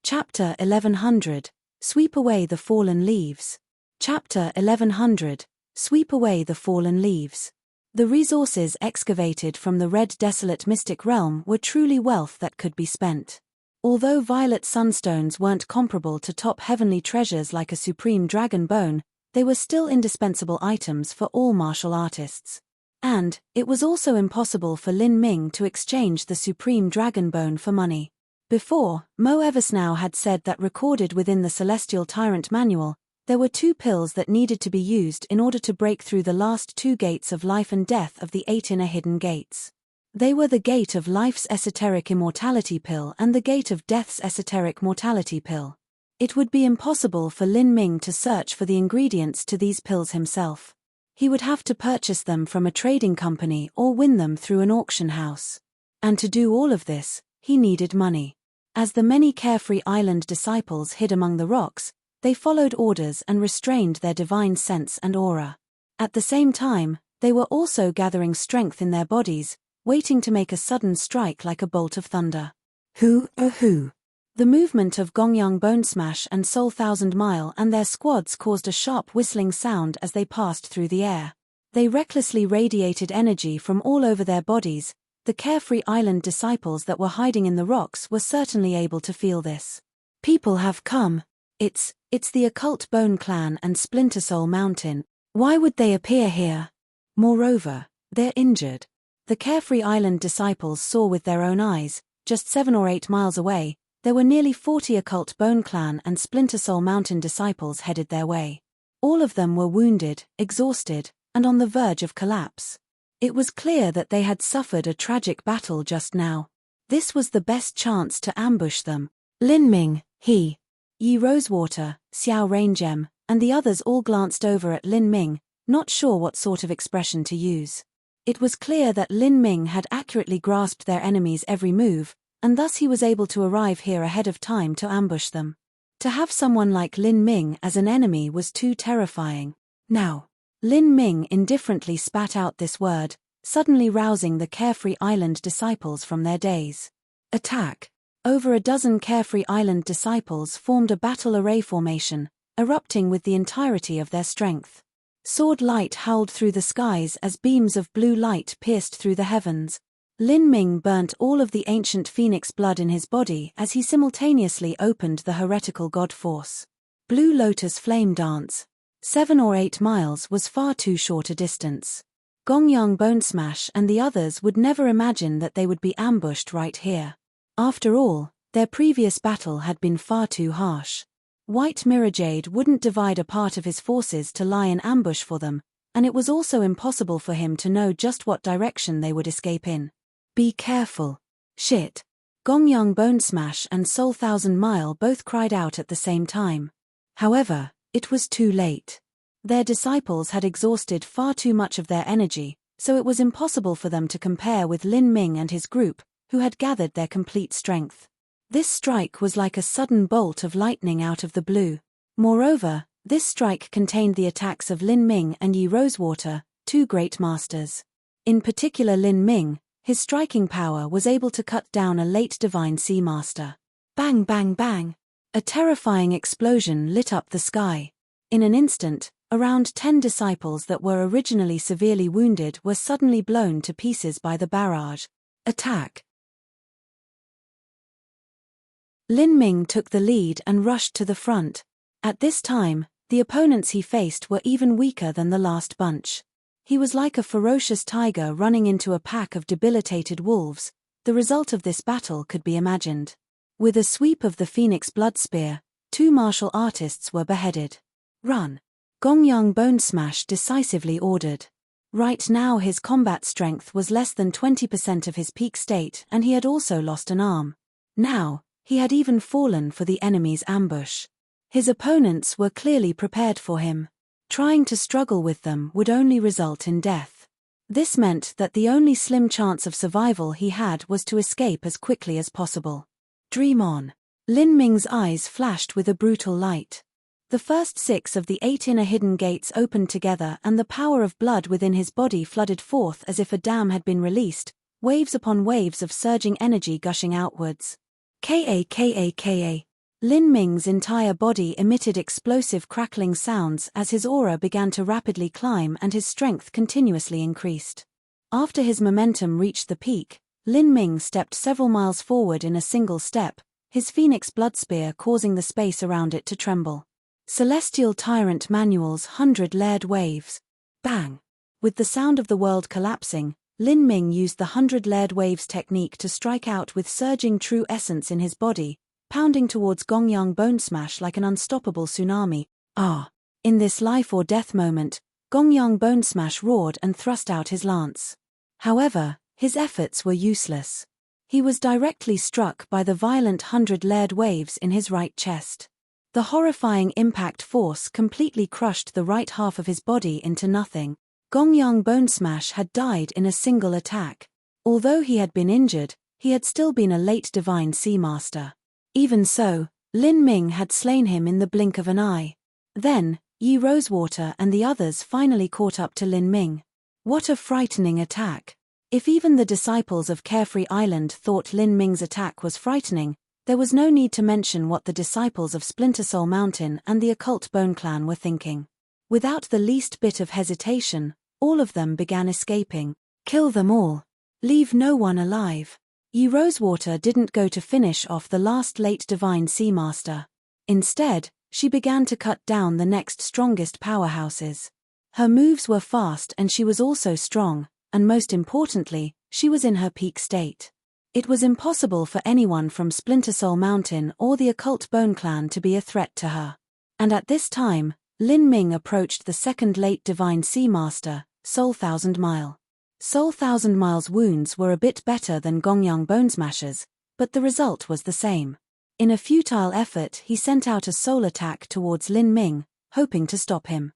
Chapter 1100, Sweep Away the Fallen Leaves. Chapter 1100, Sweep Away the Fallen Leaves. The resources excavated from the red desolate mystic realm were truly wealth that could be spent. Although violet sunstones weren't comparable to top heavenly treasures like a supreme dragon bone, they were still indispensable items for all martial artists. And, it was also impossible for Lin Ming to exchange the supreme dragon bone for money. Before, Mo Eversnow had said that recorded within the Celestial Tyrant Manual, there were 2 pills that needed to be used in order to break through the last 2 gates of life and death of the 8 inner hidden gates. They were the Gate of Life's Esoteric Immortality Pill and the Gate of Death's Esoteric Mortality Pill. It would be impossible for Lin Ming to search for the ingredients to these pills himself. He would have to purchase them from a trading company or win them through an auction house. And to do all of this, he needed money. As the many Carefree Island disciples hid among the rocks, they followed orders and restrained their divine sense and aura. At the same time, they were also gathering strength in their bodies, waiting to make a sudden strike like a bolt of thunder. Who? The movement of Gongyang Bonesmash and Soul Thousand Mile and their squads caused a sharp whistling sound as they passed through the air. They recklessly radiated energy from all over their bodies. The Carefree Island disciples that were hiding in the rocks were certainly able to feel this. People have come. It's the occult Bone Clan and Splinter Soul Mountain. Why would they appear here? Moreover, they're injured. The Carefree Island disciples saw with their own eyes, just 7 or 8 miles away, there were nearly 40 occult Bone Clan and Splinter Soul Mountain disciples headed their way. All of them were wounded, exhausted, and on the verge of collapse. It was clear that they had suffered a tragic battle just now. This was the best chance to ambush them. Lin Ming, Yi Rosewater, Xiao Raingem, and the others all glanced over at Lin Ming, not sure what sort of expression to use. It was clear that Lin Ming had accurately grasped their enemy's every move, and thus he was able to arrive here ahead of time to ambush them. To have someone like Lin Ming as an enemy was too terrifying. Now, Lin Ming indifferently spat out this word, suddenly rousing the Carefree Island disciples from their daze. Attack! Over a dozen Carefree Island disciples formed a battle array formation, erupting with the entirety of their strength. Sword light howled through the skies as beams of blue light pierced through the heavens. Lin Ming burnt all of the ancient phoenix blood in his body as he simultaneously opened the heretical god force. Blue Lotus Flame Dance. 7 or 8 miles was far too short a distance. Gongyang Bonesmash and the others would never imagine that they would be ambushed right here. After all, their previous battle had been far too harsh. White Mirrorjade wouldn't divide a part of his forces to lie in ambush for them, and it was also impossible for him to know just what direction they would escape in. Be careful. Shit. Gongyang Bone Smash and Soul Thousand Mile both cried out at the same time. However, it was too late. Their disciples had exhausted far too much of their energy, so it was impossible for them to compare with Lin Ming and his group, who had gathered their complete strength. This strike was like a sudden bolt of lightning out of the blue. Moreover, this strike contained the attacks of Lin Ming and Yi Rosewater, two great masters. In particular Lin Ming, his striking power was able to cut down a late Divine Sea Master. Bang bang bang! A terrifying explosion lit up the sky. In an instant, around 10 disciples that were originally severely wounded were suddenly blown to pieces by the barrage. Attack! Lin Ming took the lead and rushed to the front. At this time, the opponents he faced were even weaker than the last bunch. He was like a ferocious tiger running into a pack of debilitated wolves. The result of this battle could be imagined. With a sweep of the Phoenix Blood Spear, 2 martial artists were beheaded. Run! Gongyang Bone Smash decisively ordered. Right now his combat strength was less than 20% of his peak state and he had also lost an arm. Now, he had even fallen for the enemy's ambush. His opponents were clearly prepared for him. Trying to struggle with them would only result in death. This meant that the only slim chance of survival he had was to escape as quickly as possible. Dream on. Lin Ming's eyes flashed with a brutal light. The first 6 of the 8 inner hidden gates opened together and the power of blood within his body flooded forth as if a dam had been released, waves upon waves of surging energy gushing outwards. Ka. Lin Ming's entire body emitted explosive crackling sounds as his aura began to rapidly climb and his strength continuously increased. After his momentum reached the peak, Lin Ming stepped several miles forward in a single step, his Phoenix Blood Spear causing the space around it to tremble. Celestial Tyrant Manual's 100-layered waves. Bang! With the sound of the world collapsing, Lin Ming used the 100-layered waves technique to strike out with surging true essence in his body, pounding towards Gongyang Bone Smash like an unstoppable tsunami. In this life or death moment, Gongyang Bone Smash roared and thrust out his lance. However, his efforts were useless. He was directly struck by the violent 100-layered waves in his right chest. The horrifying impact force completely crushed the right half of his body into nothing. Gongyang Bone Smash had died in a single attack. Although he had been injured, he had still been a late Divine Sea Master. Even so, Lin Ming had slain him in the blink of an eye. Then, Yi Rosewater and the others finally caught up to Lin Ming. What a frightening attack! If even the disciples of Carefree Island thought Lin Ming's attack was frightening, there was no need to mention what the disciples of Splinter Soul Mountain and the Occult Bone Clan were thinking. Without the least bit of hesitation, all of them began escaping. Kill them all. Leave no one alive. Yi Rosewater didn't go to finish off the last late Divine Sea Master. Instead, she began to cut down the next strongest powerhouses. Her moves were fast and she was also strong, and most importantly, she was in her peak state. It was impossible for anyone from Splinter Soul Mountain or the Occult Bone Clan to be a threat to her. And at this time, Lin Ming approached the second late Divine Sea Master, Soul Thousand Mile. Soul Thousand Mile's wounds were a bit better than Gongyang Bone Smasher's, but the result was the same. In a futile effort he sent out a soul attack towards Lin Ming, hoping to stop him.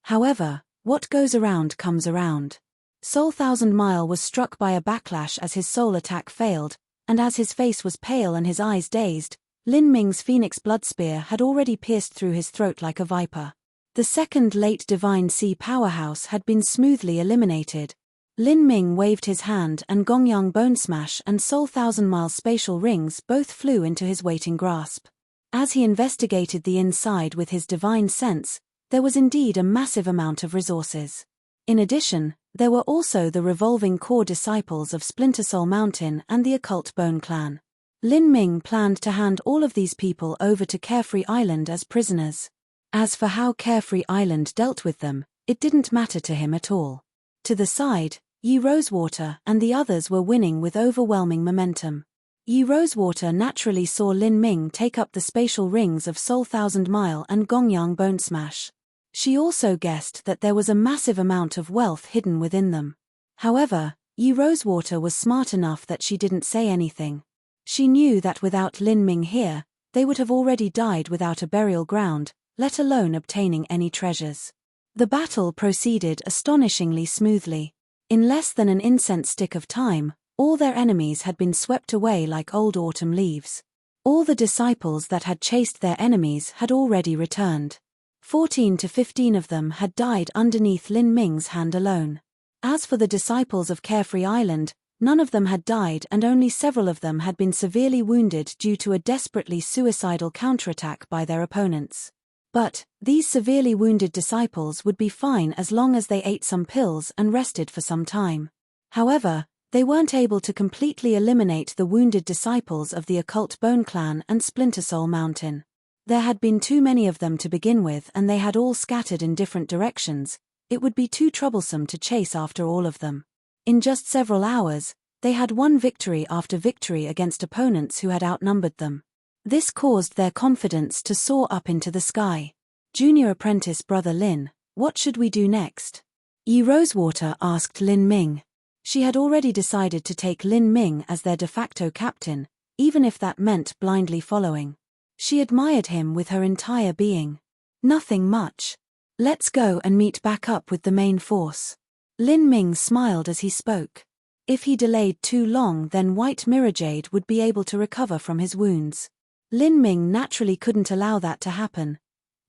However, what goes around comes around. Soul Thousand Mile was struck by a backlash as his soul attack failed, and as his face was pale and his eyes dazed, Lin Ming's Phoenix Blood Spear had already pierced through his throat like a viper. The second late Divine Sea powerhouse had been smoothly eliminated. Lin Ming waved his hand and Gongyang Bone Smash and Soul Thousand Mile's spatial rings both flew into his waiting grasp. As he investigated the inside with his divine sense, there was indeed a massive amount of resources. In addition, there were also the revolving core disciples of Splinter Soul Mountain and the Occult Bone Clan. Lin Ming planned to hand all of these people over to Carefree Island as prisoners. As for how Carefree Island dealt with them, it didn't matter to him at all. To the side, Yi Rosewater and the others were winning with overwhelming momentum. Yi Rosewater naturally saw Lin Ming take up the spatial rings of Soul Thousand Mile and Gongyang Bone Smash. She also guessed that there was a massive amount of wealth hidden within them. However, Yi Rosewater was smart enough that she didn't say anything. She knew that without Lin Ming here, they would have already died without a burial ground, let alone obtaining any treasures. The battle proceeded astonishingly smoothly. In less than an incense stick of time, all their enemies had been swept away like old autumn leaves. All the disciples that had chased their enemies had already returned. 14 to 15 of them had died underneath Lin Ming's hand alone. As for the disciples of Carefree Island, none of them had died and only several of them had been severely wounded due to a desperately suicidal counterattack by their opponents. But these severely wounded disciples would be fine as long as they ate some pills and rested for some time. However, they weren't able to completely eliminate the wounded disciples of the occult Bone Clan and Splinter Soul Mountain. There had been too many of them to begin with and they had all scattered in different directions. It would be too troublesome to chase after all of them. In just several hours, they had won victory after victory against opponents who had outnumbered them. This caused their confidence to soar up into the sky. Junior apprentice Brother Lin, what should we do next? Yi Rosewater asked Lin Ming. She had already decided to take Lin Ming as their de facto captain, even if that meant blindly following. She admired him with her entire being. Nothing much. Let's go and meet back up with the main force. Lin Ming smiled as he spoke. If he delayed too long, then White Mirrorjade would be able to recover from his wounds. Lin Ming naturally couldn't allow that to happen.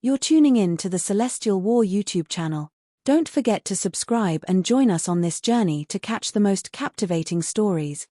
You're tuning in to the Celestial War YouTube channel. Don't forget to subscribe and join us on this journey to catch the most captivating stories.